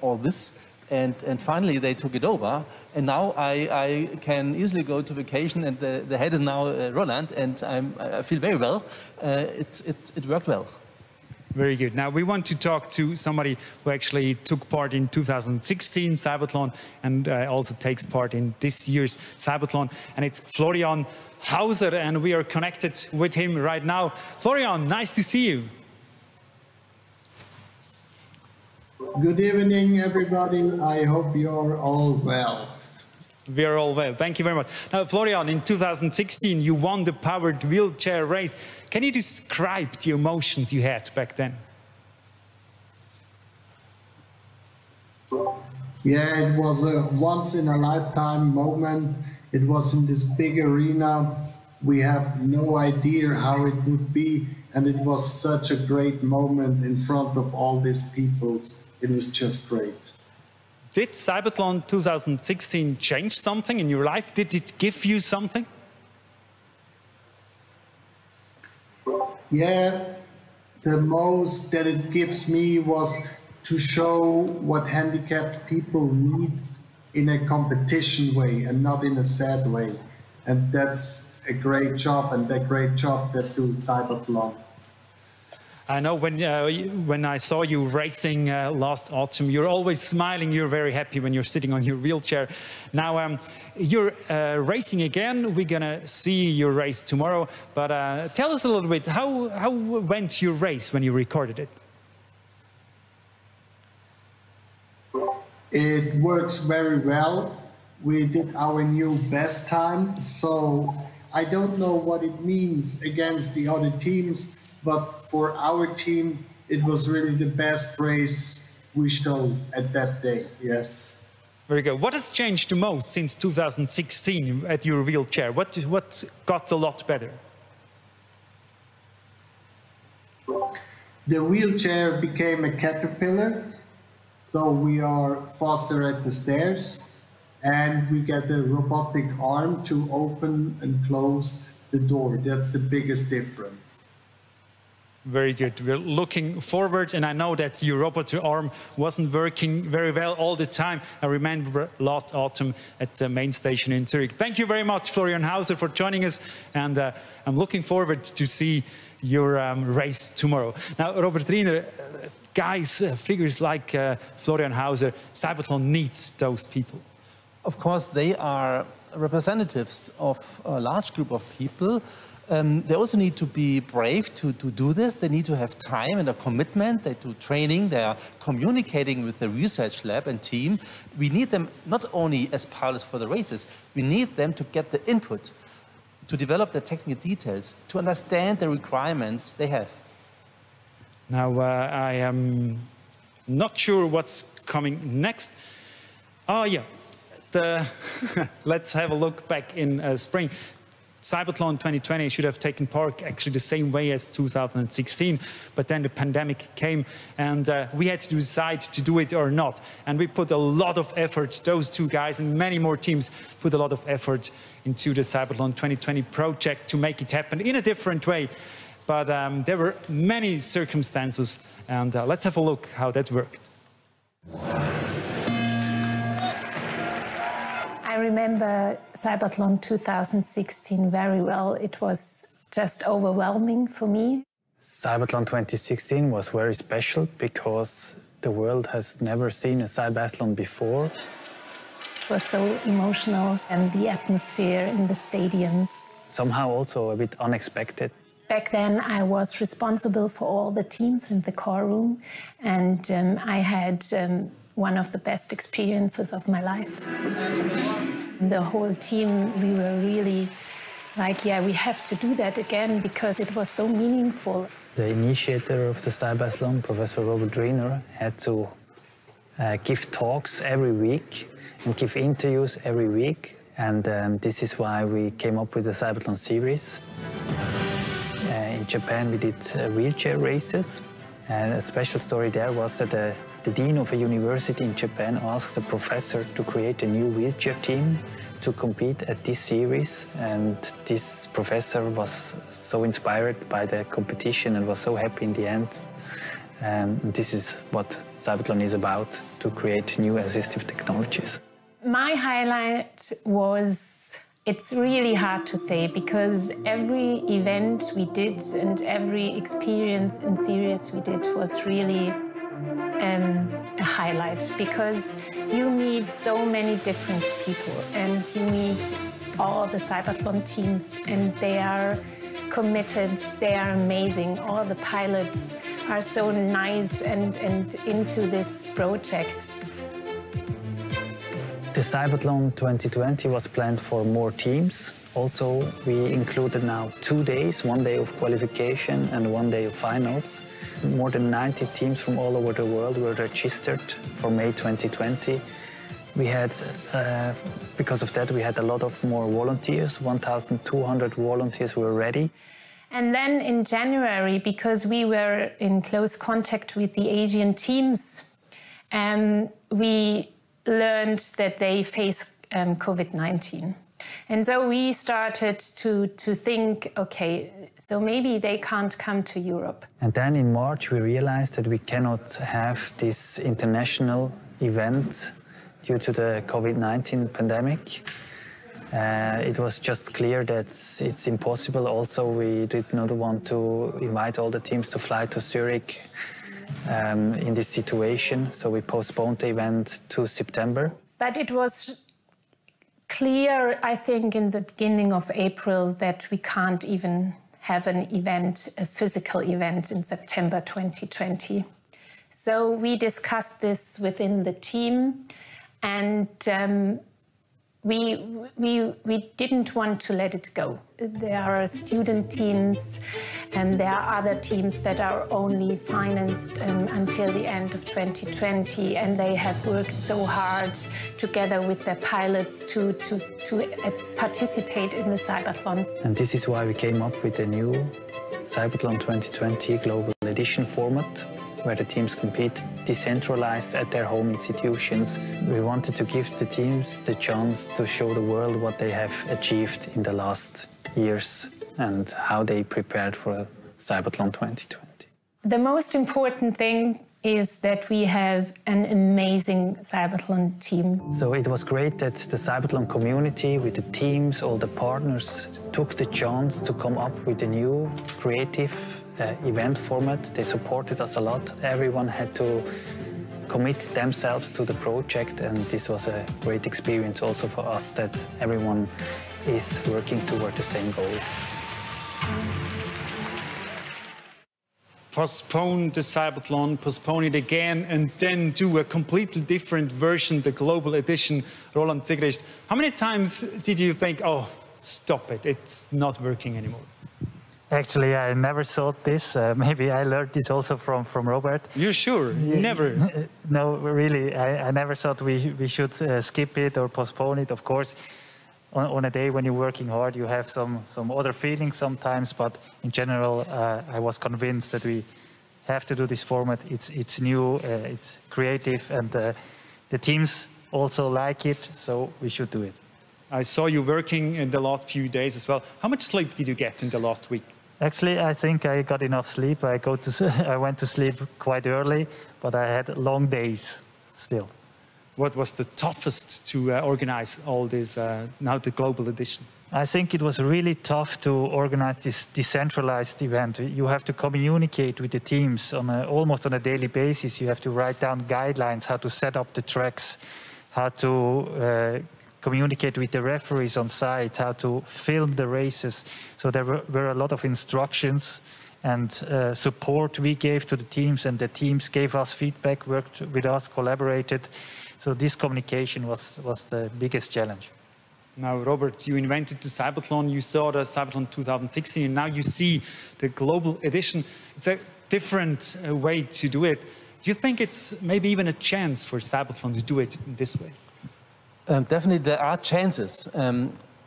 all this. And finally they took it over, and now I can easily go to vacation, and the head is now Roland, and I feel very well. It worked well. Very good. Now we want to talk to somebody who actually took part in 2016 CYBATHLON and also takes part in this year's CYBATHLON, and it's Florian Hauser, and we are connected with him right now. Florian, nice to see you. Good evening, everybody. I hope you're all well. We are all well. Thank you very much. Now, Florian, in 2016, you won the powered wheelchair race. Can you describe the emotions you had back then? Yeah, it was a once-in-a-lifetime moment. It was in this big arena, We have no idea how it would be, and it was such a great moment in front of all these people. It was just great. Did CYBATHLON 2016 change something in your life? Did it give you something? Yeah, the most that it gives me was to show what handicapped people need in a competition way and not in a sad way. And that's a great job, and that great job that do CYBATHLON. I know when I saw you racing last autumn, you're always smiling, you're very happy when you're sitting on your wheelchair. Now you're racing again, we're gonna see your race tomorrow, but tell us a little bit, how went your race when you recorded it? It works very well. We did our new best time, so I don't know what it means against the other teams, but for our team, it was really the best race we showed at that day, yes. Very good. What has changed the most since 2016 at your wheelchair? What got a lot better? The wheelchair became a caterpillar, so we are faster at the stairs, and we get a robotic arm to open and close the door. That's the biggest difference. Very good. We're looking forward, and I know that your robotic arm wasn't working very well all the time. I remember last autumn at the main station in Zurich. Thank you very much, Florian Hauser, for joining us, and I'm looking forward to see your race tomorrow. Now, Robert Riener, guys, figures like Florian Hauser, CYBATHLON needs those people. Of course, they are representatives of a large group of people. They also need to be brave to do this. They need to have time and a commitment. They do training. They are communicating with the research lab and team. We need them not only as pilots for the races, we need them to get the input, to develop the technical details, to understand the requirements they have. Now, I am not sure what's coming next. Oh, yeah. Let's have a look back in spring. CYBATHLON 2020 should have taken part actually the same way as 2016, but then the pandemic came and we had to decide to do it or not. And we put a lot of effort, those two guys and many more teams put a lot of effort into the CYBATHLON 2020 project to make it happen in a different way. But there were many circumstances, and let's have a look how that worked. I remember CYBATHLON 2016 very well. It was just overwhelming for me. CYBATHLON 2016 was very special because the world has never seen a CYBATHLON before. It was so emotional, and the atmosphere in the stadium. Somehow also a bit unexpected. Back then I was responsible for all the teams in the core room, and I had one of the best experiences of my life. The whole team, we were really like, yeah, we have to do that again because it was so meaningful. The initiator of the CYBATHLON, Professor Robert Riener, had to give talks every week and give interviews every week. And this is why we came up with the CYBATHLON series. In Japan, we did wheelchair races. And a special story there was that the dean of a university in Japan asked a professor to create a new wheelchair team to compete at this series. And this professor was so inspired by the competition and was so happy in the end. This is what CYBATHLON is about, to create new assistive technologies. My highlight was, it's really hard to say because every event we did and every experience in series we did was really a highlight because you meet so many different people and you meet all the CYBATHLON teams and they are committed, they are amazing. All the pilots are so nice and into this project. The CYBATHLON 2020 was planned for more teams. Also, we included now 2 days, 1 day of qualification and 1 day of finals. More than 90 teams from all over the world were registered for May 2020. We had, because of that, we had a lot of more volunteers. 1,200 volunteers were ready. And then in January, because we were in close contact with the Asian teams, we learned that they face COVID-19. And so we started to think, okay, so maybe they can't come to Europe. And then in March, we realized that we cannot have this international event due to the COVID-19 pandemic. It was just clear that it's impossible. Also, we did not want to invite all the teams to fly to Zurich in this situation, so we postponed the event to September. But it was clear, I think, in the beginning of April that we can't even have an event, a physical event in September 2020. So we discussed this within the team, and we didn't want to let it go. There are student teams and there are other teams that are only financed until the end of 2020, and they have worked so hard together with their pilots to participate in the CYBATHLON. And this is why we came up with the new CYBATHLON 2020 Global Edition format, where the teams compete decentralized at their home institutions. We wanted to give the teams the chance to show the world what they have achieved in the last years and how they prepared for CYBATHLON 2020. The most important thing is that we have an amazing CYBATHLON team. So it was great that the CYBATHLON community, with the teams, all the partners, took the chance to come up with a new creative event format. They supported us a lot. Everyone had to commit themselves to the project, and this was a great experience also for us, that everyone is working toward the same goal. Postpone the CYBATHLON, postpone it again, and then do a completely different version, the global edition. Roland Sigrist, how many times did you think, oh, stop it, it's not working anymore? Actually, I never thought this. Maybe I learned this also from Robert. You sure? Never? No, really, I never thought we should skip it or postpone it. Of course, on a day when you're working hard, you have some other feelings sometimes, but in general, I was convinced that we have to do this format. It's new, it's creative, and the teams also like it, so we should do it. I saw you working in the last few days as well. How much sleep did you get in the last week? Actually, I think I got enough sleep. I went to sleep quite early, but I had long days still. What was the toughest to organize all this, now the global edition? I think it was really tough to organize this decentralized event. You have to communicate with the teams almost on a daily basis. You have to write down guidelines, how to set up the tracks, how to communicate with the referees on site, how to film the races. So there were a lot of instructions and support we gave to the teams, and the teams gave us feedback, worked with us, collaborated. So this communication was the biggest challenge. Now, Robert, you invented the CYBATHLON, you saw the CYBATHLON 2016, and now you see the global edition. It's a different way to do it. Do you think it's maybe even a chance for CYBATHLON to do it this way? Definitely, there are chances.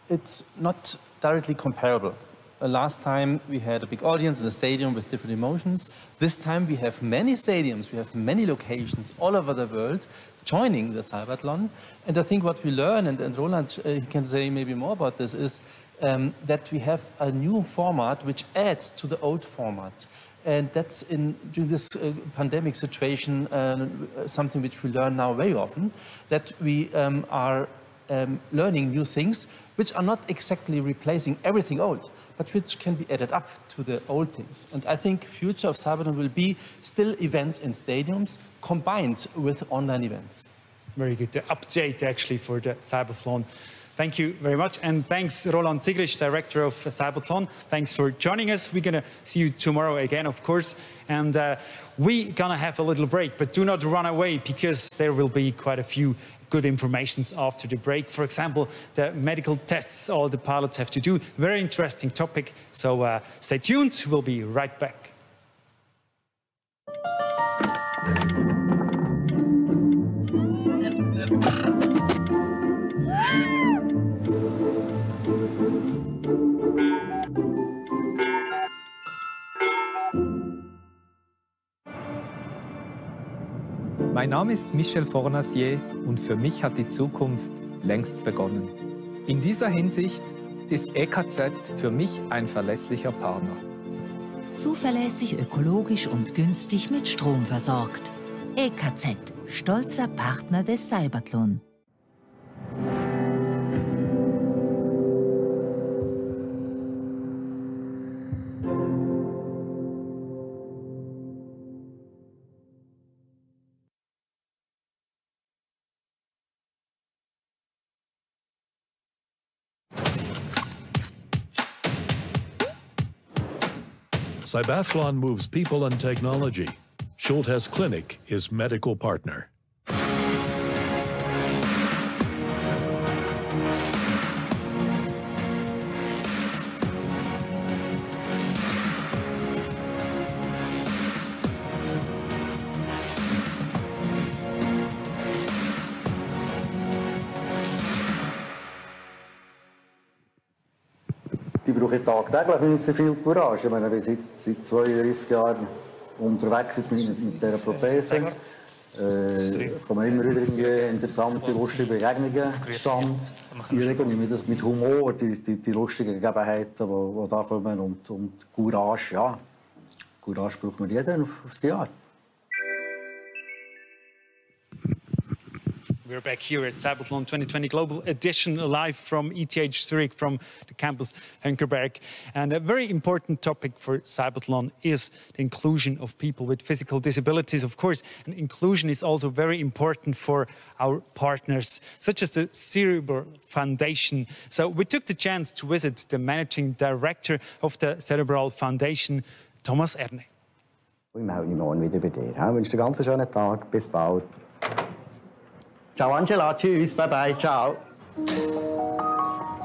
It's not directly comparable. Last time we had a big audience in a stadium with different emotions. This time we have many stadiums, we have many locations all over the world joining the CYBATHLON. And I think what we learn, and Roland he can say maybe more about this, is that we have a new format which adds to the old format. And that's during this pandemic situation something which we learn now very often, that we are learning new things which are not exactly replacing everything old, but which can be added up to the old things. And I think future of CYBATHLON will be still events in stadiums combined with online events. Very good. The update actually for the CYBATHLON. Thank you very much. And thanks, Roland Sigrist, Director of CYBATHLON. Thanks for joining us. We're going to see you tomorrow again, of course. And we're going to have a little break, but do not run away, because there will be quite a few good informations after the break. For example, the medical tests all the pilots have to do. Very interesting topic. So stay tuned. We'll be right back. Mein Name ist Michel Fornacier und für mich hat die Zukunft längst begonnen. In dieser Hinsicht ist EKZ für mich ein verlässlicher Partner. Zuverlässig, ökologisch und günstig mit Strom versorgt. EKZ, stolzer Partner des CYBATHLON. CYBATHLON moves people and technology. Schultes Clinic is medical partner. Die brauche ich tagtäglich nicht so viel Courage. Ich meine, wir sind seit 32 Jahren unterwegs mit dieser Prothese. Kommen immer wieder interessante, lustige Begegnungen zustande. Ich nehme das mit Humor, die lustigen Gegebenheiten, die da kommen. Und Courage, ja. Courage braucht man jeden auf die Art. We're back here at CYBATHLON 2020 Global Edition, live from ETH Zurich, from the campus Henkerberg. And a very important topic for CYBATHLON is the inclusion of people with physical disabilities, of course. And inclusion is also very important for our partners, such as the Cerebral Foundation. So we took the chance to visit the managing director of the Cerebral Foundation, Thomas Erne. Ich melde mich morgen wieder bei dir. Ich wünsche dir einen ganz schönen Tag. Bis bald. Ciao Angela, tschüss, bye bye, ciao.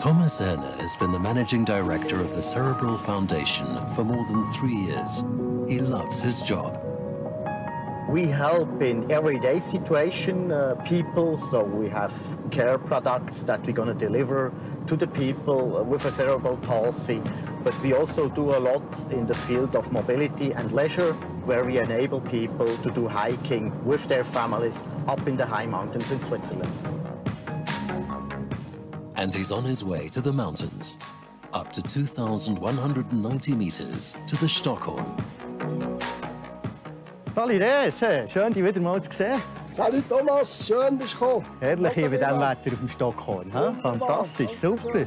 Thomas Erne has been the managing director of the Cerebral Foundation for more than 3 years. He loves his job. We help in everyday situation people, so we have care products that we're going to deliver to the people with a cerebral palsy. But we also do a lot in the field of mobility and leisure, where we enable people to do hiking with their families up in the high mountains in Switzerland. And he's on his way to the mountains, up to 2,190 meters to the Stockhorn. Salut Res, schön dich wieder mal zu sehen. Salut Thomas, schön dass du gekommen. Herrlich hier bei diesem Wetter auf dem Stockhorn. Fantastisch, super.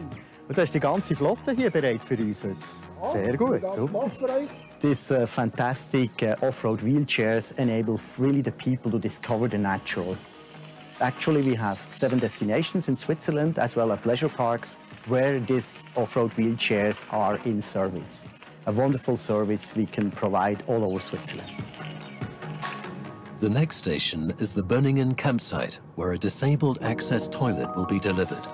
Und da ist die ganze Flotte hier bereit für uns heute. Sehr gut, super. These fantastic off-road wheelchairs enable really the people to discover the natural. Actually, we have 7 destinations in Switzerland, as well as leisure parks, where these off-road wheelchairs are in service. A wonderful service we can provide all over Switzerland. The next station is the Bönningen campsite, where a disabled access toilet will be delivered.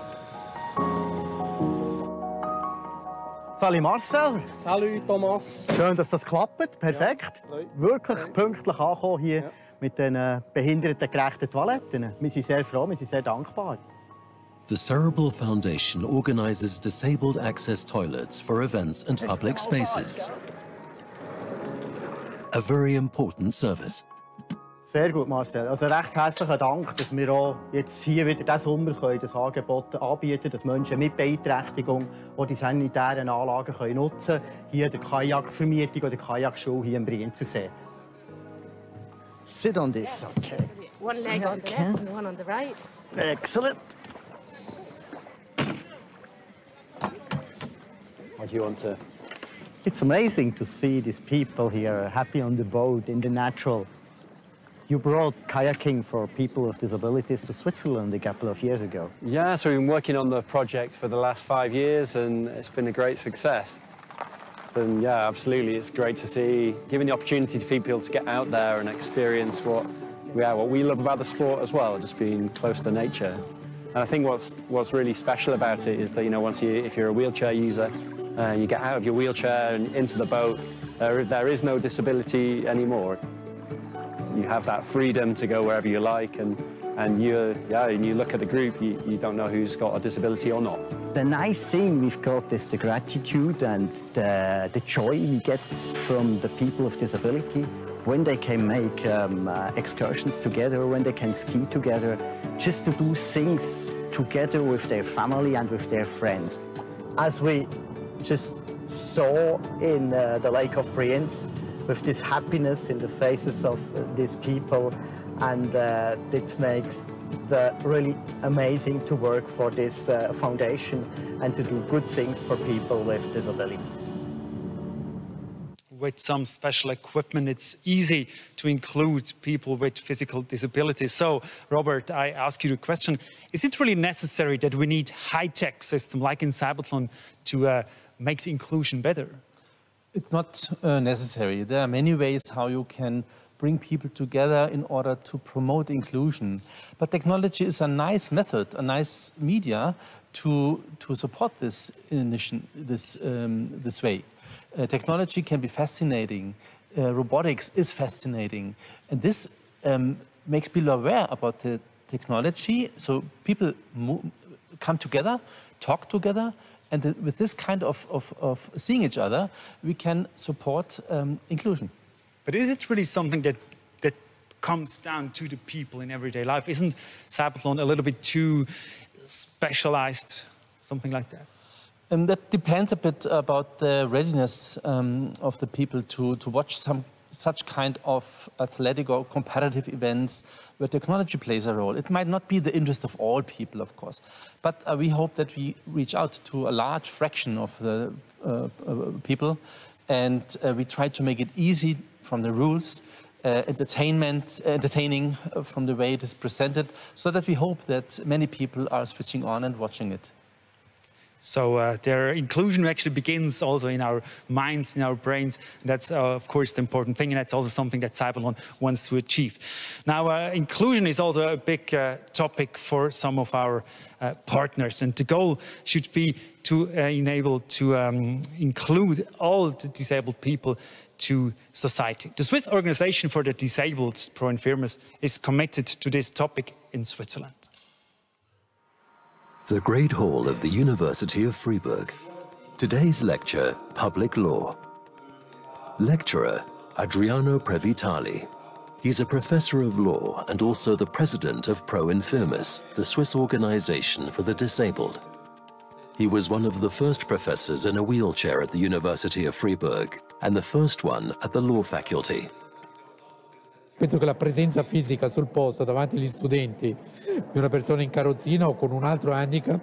Salut Marcel. Salut Thomas. Schön, dass das klappt. Perfekt. Ja, wirklich pünktlich angekommen hier mit den behindertengerechten Toiletten. Wir sind sehr froh, wir sind sehr dankbar. The Cerebral Foundation organizes disabled access toilets for events and public spaces. A very important service. Sehr gut, Marcel. Also recht herzlichen Dank, dass wir auch jetzt hier wieder diesen Sommer das Angebot anbieten können, dass Menschen mit Beeinträchtigung auch die sanitären Anlagen nutzen können. Hier die Kajakvermietung oder Kajakschule hier im Brienzersee. Sit on this, okay. One leg on the left and one on the right. Excellent. What do you want to? It's amazing to see these people here happy on the boat in the natural. You brought kayaking for people with disabilities to Switzerland a couple of years ago. Yeah, so we've been working on the project for the last 5 years and it's been a great success. And yeah, absolutely, it's great to see, giving the opportunity to people to get out there and experience what we love about the sport as well, just being close to nature. And I think what's really special about it is that, you know, if you're a wheelchair user, you get out of your wheelchair and into the boat, there is no disability anymore. You have that freedom to go wherever you like, and you look at the group, you don't know who's got a disability or not. The nice thing we've got is the gratitude and the joy we get from the people with disability when they can make excursions together, when they can ski together, just to do things together with their family and with their friends. As we just saw in the Lake of Brienz, with this happiness in the faces of these people, and it makes it really amazing to work for this foundation and to do good things for people with disabilities. With some special equipment, it's easy to include people with physical disabilities. So, Robert, I ask you the question, is it really necessary that we need high-tech system like in CYBATHLON to make the inclusion better? It's not necessary. There are many ways how you can bring people together in order to promote inclusion. But technology is a nice method, a nice media to support this this way. Technology can be fascinating. Robotics is fascinating. And this makes people aware about the technology. So people come together, talk together, and with this kind of seeing each other, we can support inclusion. But is it really something that comes down to the people in everyday life? Isn't CYBATHLON a little bit too specialized, something like that? That depends a bit about the readiness of the people to watch such kind of athletic or competitive events where technology plays a role. It might not be the interest of all people, of course, but we hope that we reach out to a large fraction of the people, and we try to make it easy from the rules, entertaining from the way it is presented, so that we hope that many people are switching on and watching it. So their inclusion actually begins also in our minds, in our brains. And that's, of course, the important thing. And that's also something that CYBATHLON wants to achieve. Now, inclusion is also a big topic for some of our partners. And the goal should be to enable to include all the disabled people to society. The Swiss Organization for the Disabled, Pro Infirmis, is committed to this topic in Switzerland. The Great Hall of the University of Freiburg. Today's lecture, Public Law. Lecturer, Adriano Previtali. He's a professor of law and also the president of Pro Infirmis, the Swiss Organization for the Disabled. He was one of the first professors in a wheelchair at the University of Freiburg and the first one at the law faculty. Penso che la presenza fisica sul posto davanti agli studenti di una persona in carrozzina o con un altro handicap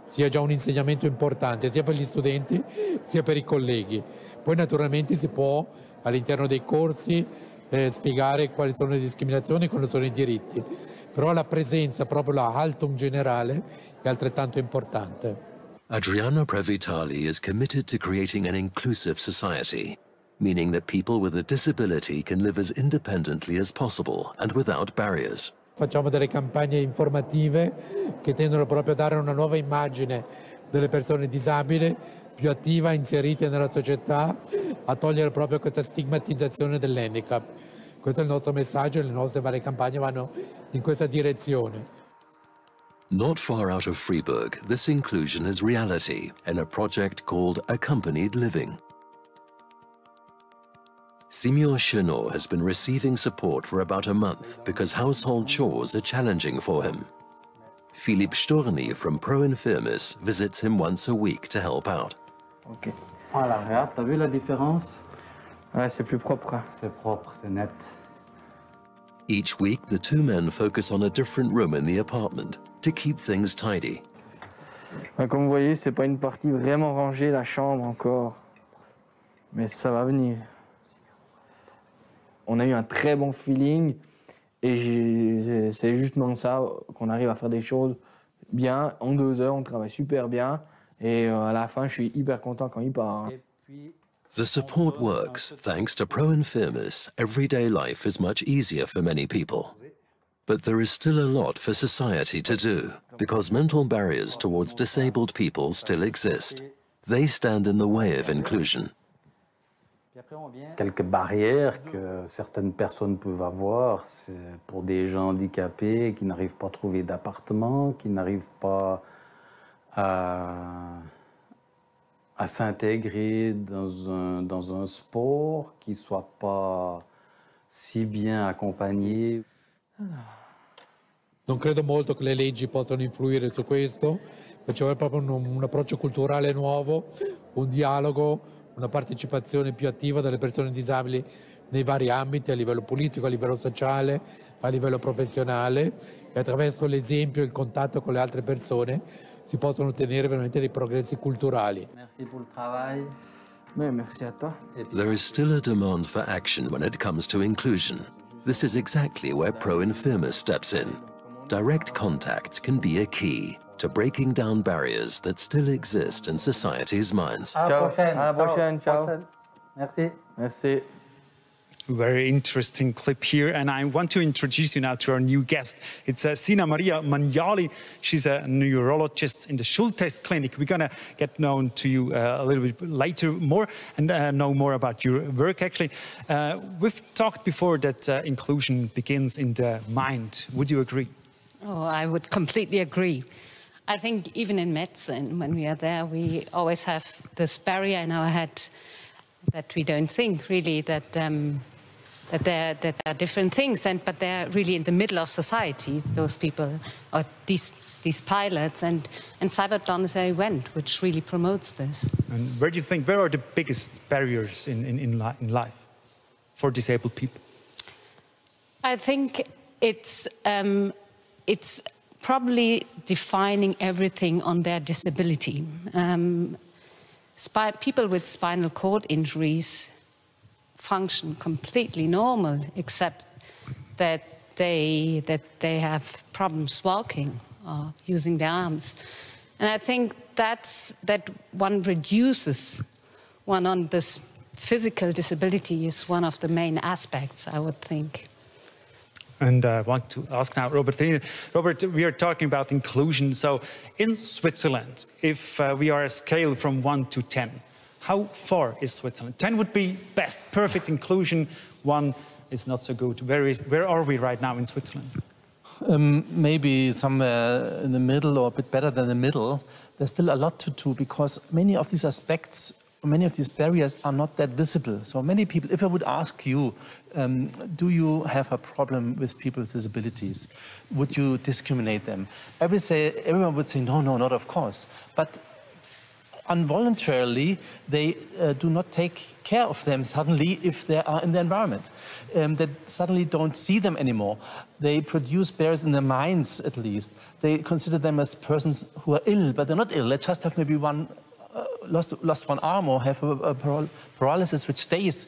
sia già un insegnamento importante sia per gli studenti sia per i colleghi. Poi naturalmente si può all'interno dei corsi spiegare quali sono le discriminazioni e quali sono i diritti, però la presenza, proprio la Haltung generale, è altrettanto importante. Adriano Previtali is committed to creating an inclusive society, meaning that people with a disability can live as independently as possible and without barriers. Facciamo delle campagne informative che tendono proprio a dare una nuova immagine delle persone disabili, più attiva, inserite nella società, a togliere proprio questa stigmatizzazione dell'handicap. Questo è il nostro messaggio e le nostre varie campagne vanno in questa direzione. Not far out of Freiburg, this inclusion is reality in a project called Accompanied Living. Simeon Chenot has been receiving support for about a month because household chores are challenging for him. Philippe Storny from Pro Infirmis visits him once a week to help out. Ok. Voilà, regarde, t'as vu la différence? Ouais, c'est plus propre. C'est propre, c'est net. Each week, the two men focus on a different room in the apartment to keep things tidy. Comme vous voyez, c'est pas une partie vraiment rangée, la chambre encore. Mais ça va venir. On a eu un très bon feeling et c'est justement ça qu'on arrive à faire des choses bien. En 2 heures, on travaille super bien et à la fin, je suis hyper content quand il part. The support works thanks to Pro Infirmis. Everyday life is much easier for many people. But there is still a lot for society to do because mental barriers towards disabled people still exist. They stand in the way of inclusion. Quelques barrières que certaines personnes peuvent avoir, c'est pour des gens handicapés qui n'arrivent pas à trouver d'appartement, qui n'arrivent pas à s'intégrer dans un sport qui ne soit pas si bien accompagné. Non credo molto che le leggi possano influire su questo, ma ci vuole proprio un approccio culturale nuovo, un dialogo, una partecipazione più attiva delle persone disabili nei vari ambiti, a livello politico, a livello sociale, a livello professionale, e attraverso l'esempio e il contatto con le altre persone si possono ottenere veramente dei progressi culturali. Merci pour le travail. Merci à toi. There is still a demand for action when it comes to inclusion. This is exactly where Pro Infirma steps in. Direct contact can be a key to breaking down barriers that still exist in society's minds. À la prochaine. Ciao. Merci. Merci. Very interesting clip here, and I want to introduce you now to our new guest. It's Sina Maria Magnali. She's a neurologist in the Schultes Clinic. We're gonna get known to you a little bit later more and know more about your work. Actually, we've talked before that inclusion begins in the mind. Would you agree? Oh, I would completely agree. I think even in medicine, when we are there, we always have this barrier in our head that we don't think really that there are different things, but they're really in the middle of society, those people, or these pilots, and CYBATHLON is an event which really promotes this. And where do you think, where are the biggest barriers in life for disabled people? I think it's probably defining everything on their disability. People with spinal cord injuries function completely normal, except that they have problems walking or using their arms. And I think that one reduces one on this physical disability is one of the main aspects, I would think. And I want to ask now Robert. Robert, we are talking about inclusion. So in Switzerland, if we are a scale from 1 to 10, how far is Switzerland? 10 would be best, perfect inclusion. 1 is not so good. Where are we right now in Switzerland? Maybe somewhere in the middle or a bit better than the middle. There's still a lot to do because many of these aspects, many of these barriers are not that visible. So many people, if I would ask you, do you have a problem with people with disabilities? Would you discriminate them? Everyone would say, no, not of course. But involuntarily, they do not take care of them suddenly if they are in the environment. They suddenly don't see them anymore. They produce barriers in their minds, at least. They consider them as persons who are ill, but they're not ill. They just have maybe lost one arm or have a paralysis which stays.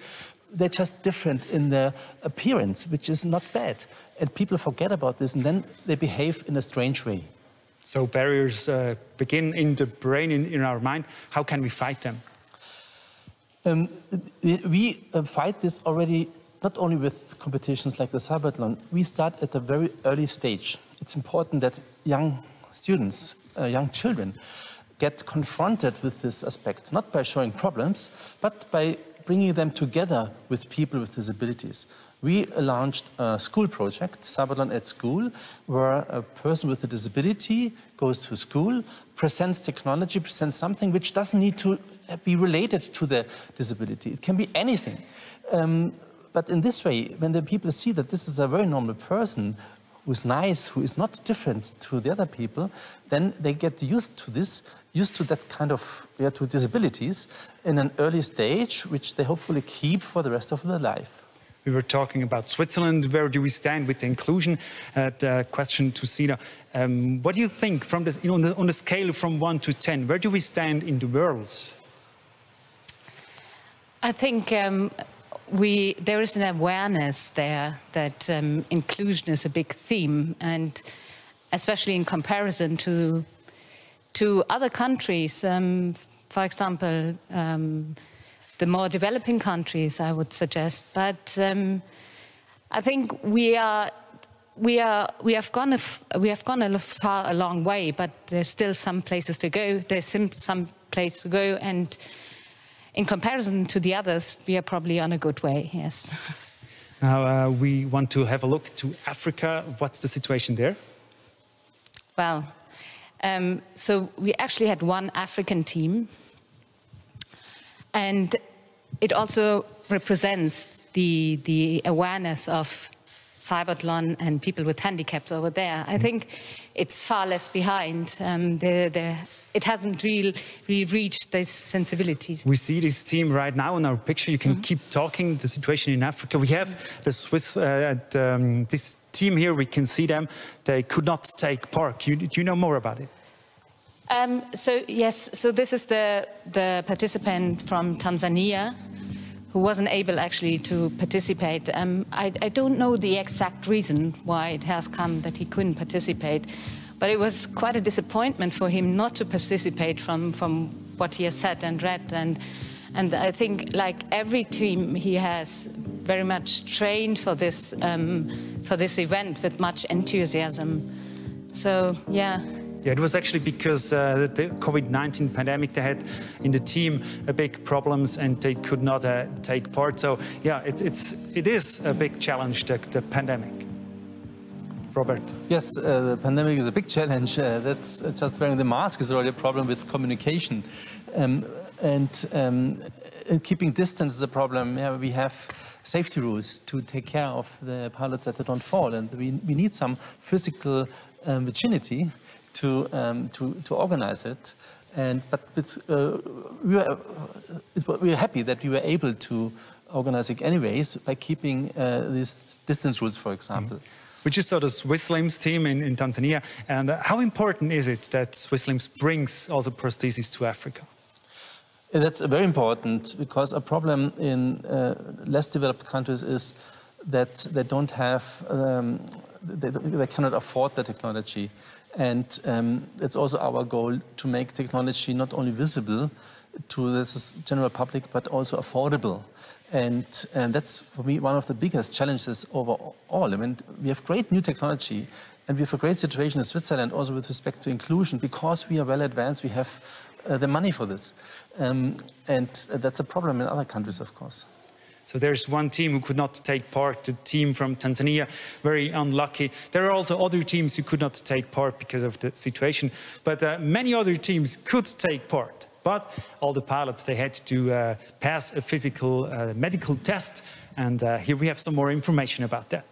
They're just different in their appearance, which is not bad. And people forget about this, and then they behave in a strange way. So barriers begin in the brain, in our mind. How can we fight them? We fight this already not only with competitions like the CYBATHLON. We start at a very early stage. It's important that young students, young children, get confronted with this aspect, not by showing problems, but by bringing them together with people with disabilities. We launched a school project, CYBATHLON at School, where a person with a disability goes to school, presents technology, presents something which doesn't need to be related to the disability. It can be anything. But in this way, when the people see that this is a very normal person who's nice, who is not different to the other people, then they get used to this, used to that kind of, to disabilities in an early stage, which they hopefully keep for the rest of their life. We were talking about Switzerland. Where do we stand with the inclusion? Question to Sina. What do you think from the, on the scale from 1 to 10? Where do we stand in the world? I think there is an awareness there that inclusion is a big theme, and especially in comparison to other countries. For example, the more developing countries, I would suggest. But I think we have gone a long way, but there's still some places to go. There's some place to go, and in comparison to the others, we are probably on a good way. Yes. Now we want to have a look to Africa. What's the situation there? Well, So we actually had one African team, and it also represents the awareness of CYBATHLON and people with handicaps over there. I think it's far less behind. It hasn't really reached these sensibilities. We see this team right now in our picture. You can keep talking the situation in Africa. We have the Swiss, this team here, we can see them. They could not take part. Do you know more about it? So yes, so this is the participant from Tanzania who wasn't able actually to participate. I don't know the exact reason why it has come that he couldn't participate, but it was quite a disappointment for him not to participate from what he has said and read. And I think, like every team, he has very much trained for this event with much enthusiasm. So, yeah. Yeah, it was actually because the COVID-19 pandemic, they had in the team a big problems and they could not take part. So yeah, it is a big challenge, the pandemic. Robert. Yes, the pandemic is a big challenge. That's just wearing the mask is already a problem with communication. And keeping distance is a problem. Yeah, we have safety rules to take care of the pilots that they don't fall. And we need some physical virginity to organize it, but we are happy that we were able to organize it anyways by keeping these distance rules, for example. We just saw the Swiss Limbs team in Tanzania, and how important is it that Swiss Limbs brings also prosthesis to Africa? That's very important, because a problem in less developed countries is that they don't have, they cannot afford the technology. And it's also our goal to make technology not only visible to the general public, but also affordable. And that's, for me, one of the biggest challenges overall. I mean, we have great new technology, and we have a great situation in Switzerland also with respect to inclusion, because we are well advanced, we have the money for this. And that's a problem in other countries, of course. So there's one team who could not take part, the team from Tanzania, very unlucky. There are also other teams who could not take part because of the situation, but many other teams could take part. But all the pilots, they had to pass a physical medical test, and here we have some more information about that.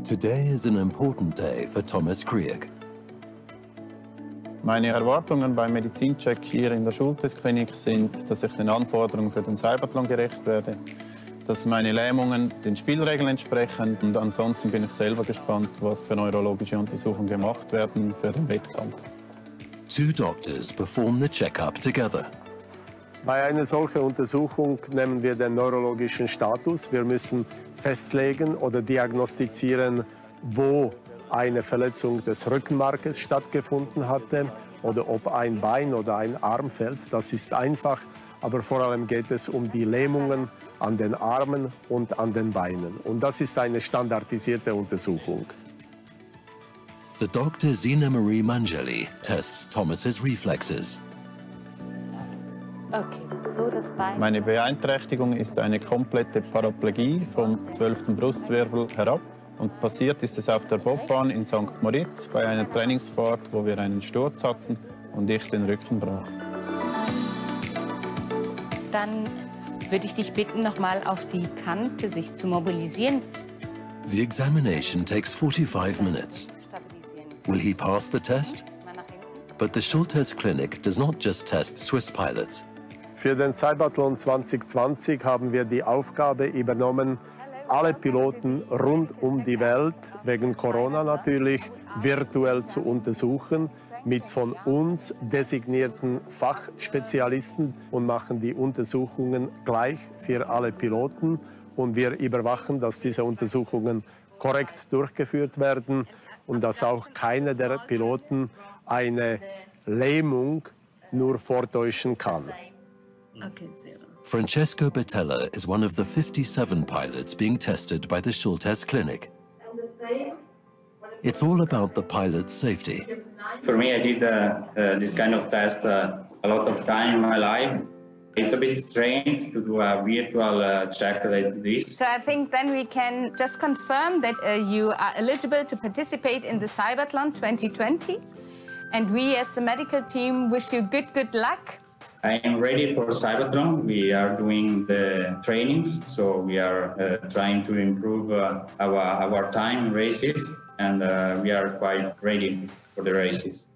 Today is an important day for Thomas Krieg. Meine Erwartungen beim Medizincheck hier in der Schultesklinik sind, dass ich den Anforderungen für den CYBATHLON gerecht werde, dass meine Lähmungen den Spielregeln entsprechen, und ansonsten bin ich selber gespannt, was für neurologische Untersuchungen gemacht werden für den Wettkampf. Two doctors perform the checkup together. Bei einer solchen Untersuchung nehmen wir den neurologischen Status. Wir müssen festlegen oder diagnostizieren, wo eine Verletzung des Rückenmarkes stattgefunden hatte oder ob ein Bein oder ein Arm fällt. Das ist einfach, aber vor allem geht es um die Lähmungen an den Armen und an den Beinen. Und das ist eine standardisierte Untersuchung. The doctor Zina Marie Manjeli tests Thomas's reflexes. Okay, so das Bein. Meine Beeinträchtigung ist eine komplette Paraplegie vom 12. Brustwirbel herab. Und passiert ist es auf der Bobbahn in St. Moritz bei einer Trainingsfahrt, wo wir einen Sturz hatten und ich den Rücken brach. Dann würde ich dich bitten, nochmal auf die Kante sich zu mobilisieren. The examination takes 45 minutes. Will he pass the test? But the Schultes Clinic does not just test Swiss pilots. Für den CYBATHLON 2020 haben wir die Aufgabe übernommen, alle Piloten rund um die Welt, wegen Corona natürlich, virtuell zu untersuchen mit von uns designierten Fachspezialisten, und machen die Untersuchungen gleich für alle Piloten. Und wir überwachen, dass diese Untersuchungen korrekt durchgeführt werden und dass auch keiner der Piloten eine Lähmung nur vortäuschen kann. Okay, Francesco Batella is one of the 57 pilots being tested by the Schultes Clinic. It's all about the pilot's safety. For me, I did this kind of test a lot of time in my life. It's a bit strange to do a virtual check like this. So I think then we can just confirm that you are eligible to participate in the CYBATHLON 2020. And we as the medical team wish you good luck. I am ready for CYBATHLON. We are doing the trainings, so we are trying to improve our time races, and we are quite ready for the races.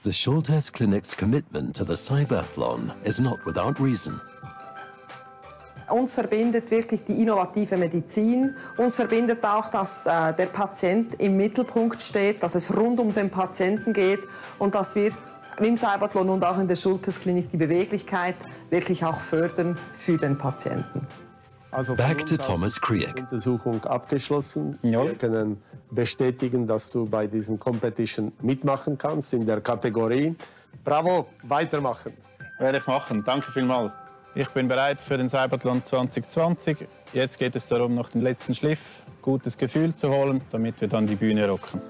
The Schultes Clinic's commitment to the CYBATHLON is not without reason. Uns verbindet wirklich die innovative Medizin. Uns verbindet auch, dass der Patient im Mittelpunkt steht, dass es rund um den Patienten geht und dass wir im CYBATHLON und auch in der Schultes Klinik die Beweglichkeit wirklich auch fördern für den Patienten. Also back to Thomas Krieg. Untersuchung abgeschlossen. Wir können bestätigen, dass du bei diesen Competition mitmachen kannst in der Kategorie. Bravo, weitermachen. Werde ich machen. Danke vielmals. Ich bin bereit für den CYBATHLON 2020. Jetzt geht es darum, noch den letzten Schliff, gutes Gefühl zu holen, damit wir dann die Bühne rocken.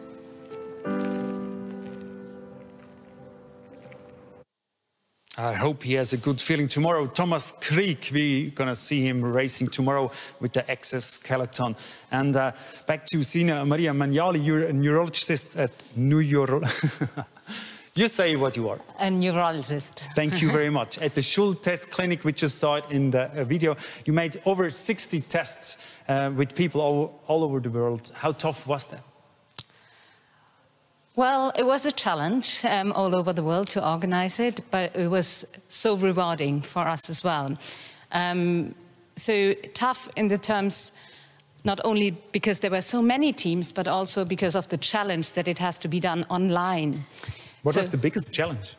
I hope he has a good feeling tomorrow. Thomas Krieg, we're going to see him racing tomorrow with the exoskeleton. And back to Sina Maria Magnali, you're a neurologist at You say what you are. A neurologist. Thank you very much. At the Schultes Clinic, we just saw it in the video, you made over 60 tests with people all over the world. How tough was that? Well, it was a challenge all over the world to organize it, but it was so rewarding for us as well. So tough in the terms, not only because there were so many teams, but also because of the challenge that it has to be done online. What was the biggest challenge?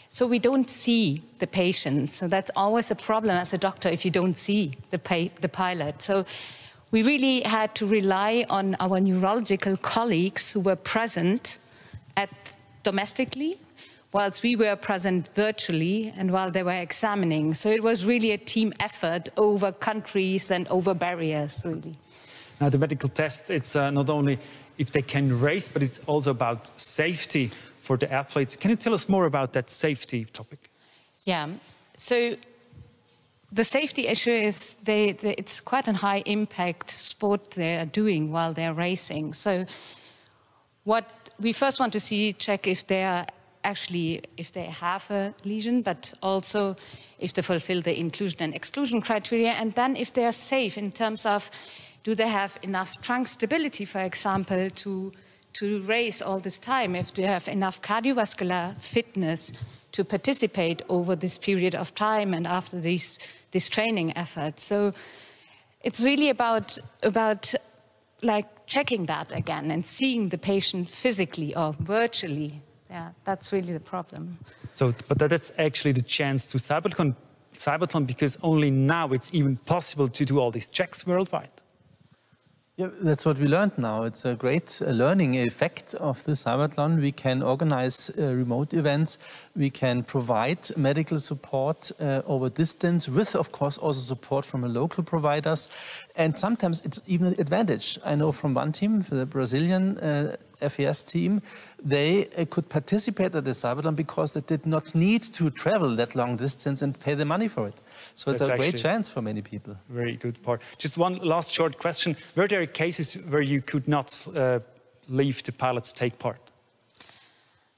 So we don't see the patient. So that's always a problem as a doctor if you don't see the pilot. So we really had to rely on our neurological colleagues who were present domestically, whilst we were present virtually and while they were examining. So it was really a team effort over countries and over barriers, really. Now, the medical test, it's not only if they can race, but it's also about safety for the athletes. Can you tell us more about that safety topic? Yeah, so the safety issue is it's quite a high impact sport they are doing while they're racing. So what we first want to check if they are actually, if they have a lesion, but also if they fulfill the inclusion and exclusion criteria, and then if they are safe in terms of, do they have enough trunk stability, for example, to race all this time, if they have enough cardiovascular fitness to participate over this period of time and after this training effort. So it's really about like checking that again and seeing the patient physically or virtually. Yeah, that's really the problem. So, but that's actually the chance to CYBATHLON, because only now it's even possible to do all these checks worldwide. Yeah, that's what we learned now. It's a great learning effect of the CYBATHLON. We can organize remote events. We can provide medical support over distance with, of course, also support from local providers. And sometimes it's even an advantage. I know from one team, the Brazilian FES team, they could participate at the CYBATHLON because they did not need to travel that long distance and pay the money for it. So it's a great chance for many people. Very good part. Just one last short question. Were there cases where you could not leave the pilots take part?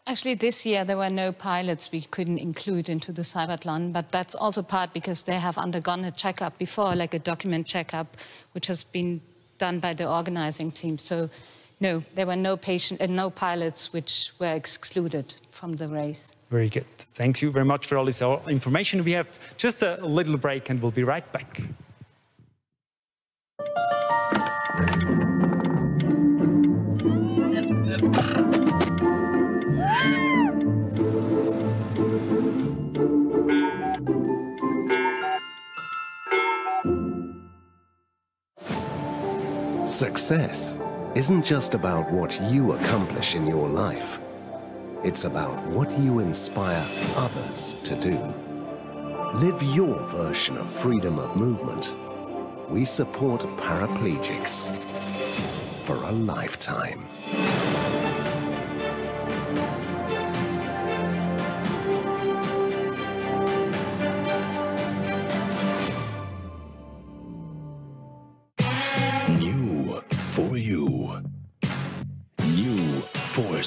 Actually, this year there were no pilots we couldn't include into the CYBATHLON, but that's also part because they have undergone a checkup before, like a document checkup, which has been done by the organizing team. So no, there were no pilots which were excluded from the race. Very good. Thank you very much for all this information. We have just a little break and we'll be right back. Success isn't just about what you accomplish in your life. It's about what you inspire others to do. Live your version of freedom of movement. We support paraplegics for a lifetime.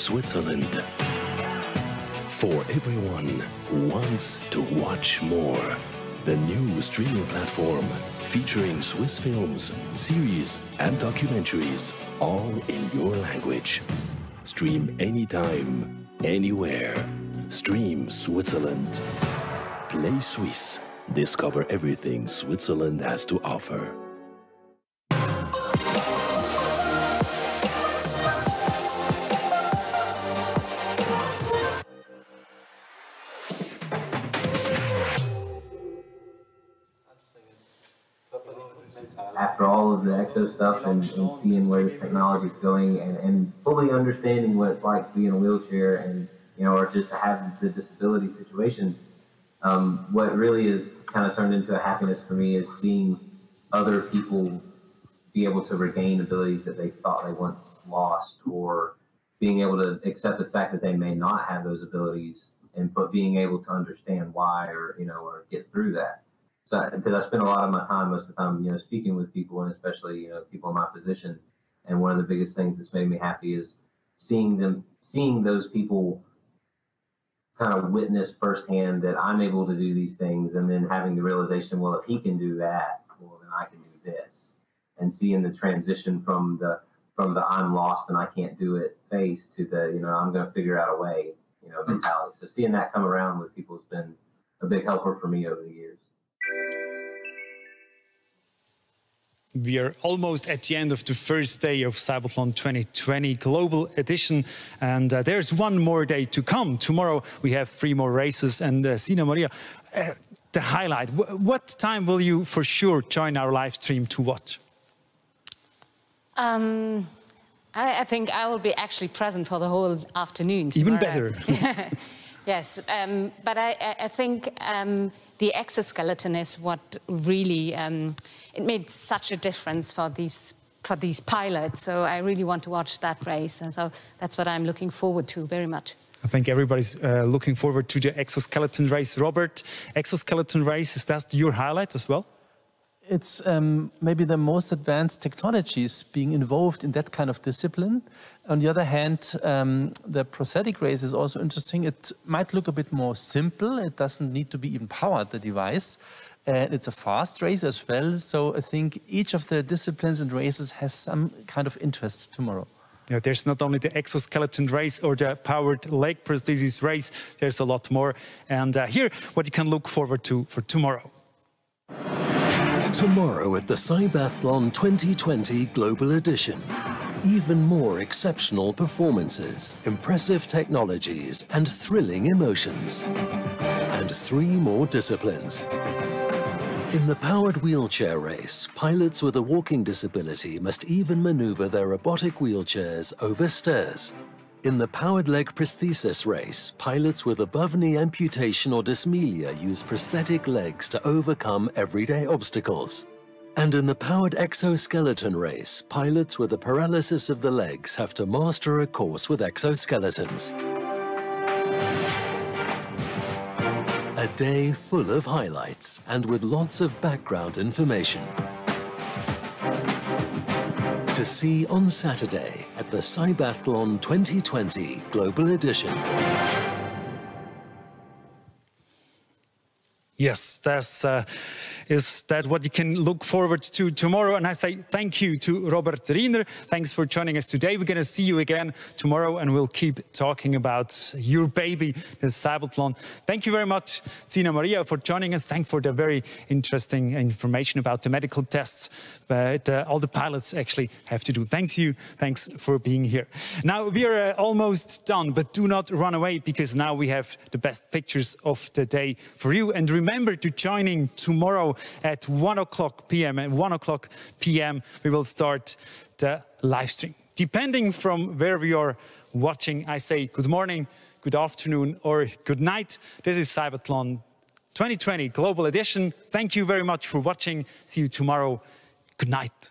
Switzerland. For everyone who wants to watch more. The new streaming platform featuring Swiss films, series and documentaries, all in your language. Stream anytime, anywhere. Stream Switzerland. Play Swiss. Discover everything Switzerland has to offer. After all of the exo stuff and seeing where this technology is going and fully understanding what it's like to be in a wheelchair and, you know, or just to have the disability situation, what really is kind of turned into a happiness for me is seeing other people be able to regain abilities that they thought they once lost, or being able to accept the fact that they may not have those abilities, but being able to understand why, or, you know, or get through that. So, because I spend a lot of my time, most of the time, you know, speaking with people, and especially, you know, people in my position. And one of the biggest things that's made me happy is seeing those people kind of witness firsthand that I'm able to do these things, and then having the realization, well, if he can do that, well, then I can do this. And seeing the transition from the I'm lost and I can't do it phase to the, you know, I'm going to figure out a way, you know, mentality. So seeing that come around with people has been a big helper for me over the years. We are almost at the end of the first day of CYBATHLON 2020 Global Edition, and there's one more day to come. Tomorrow we have 3 more races, and Sina Maria, the highlight. What time will you for sure join our live stream to watch? I think I will be actually present for the whole afternoon tomorrow. Even better. Yes, but I think the exoskeleton is what really it made such a difference for these pilots. So I really want to watch that race, and so that's what I'm looking forward to very much. I think everybody's looking forward to the exoskeleton race. Robert, exoskeleton race, is that your highlight as well? It's maybe the most advanced technologies being involved in that kind of discipline. On the other hand, the prosthetic race is also interesting. It might look a bit more simple. It doesn't need to be even powered, the device. It's a fast race as well. So I think each of the disciplines and races has some kind of interest tomorrow. Yeah, there's not only the exoskeleton race or the powered leg prosthesis race, there's a lot more. And here, what you can look forward to for tomorrow. Tomorrow at the CYBATHLON 2020 Global Edition. Even more exceptional performances, impressive technologies, and thrilling emotions. And 3 more disciplines. In the powered wheelchair race, pilots with a walking disability must even maneuver their robotic wheelchairs over stairs. In the powered leg prosthesis race, pilots with above-knee amputation or dysmelia use prosthetic legs to overcome everyday obstacles. And in the powered exoskeleton race, pilots with a paralysis of the legs have to master a course with exoskeletons. A day full of highlights and with lots of background information. To see on Saturday at the CYBATHLON 2020 Global Edition. Yes, is that what you can look forward to tomorrow. And I say thank you to Robert Riener. Thanks for joining us today. We're going to see you again tomorrow, and we'll keep talking about your baby, the CYBATHLON. Thank you very much, Sina Maria, for joining us. Thanks for the very interesting information about the medical tests that all the pilots actually have to do. Thanks for being here. Now, we are almost done, but do not run away, because now we have the best pictures of the day for you. And remember to join in tomorrow at 1 p.m. At 1 p.m. we will start the live stream. Depending from where we are watching, I say good morning, good afternoon, or good night. This is CYBATHLON 2020 Global Edition. Thank you very much for watching. See you tomorrow. Good night.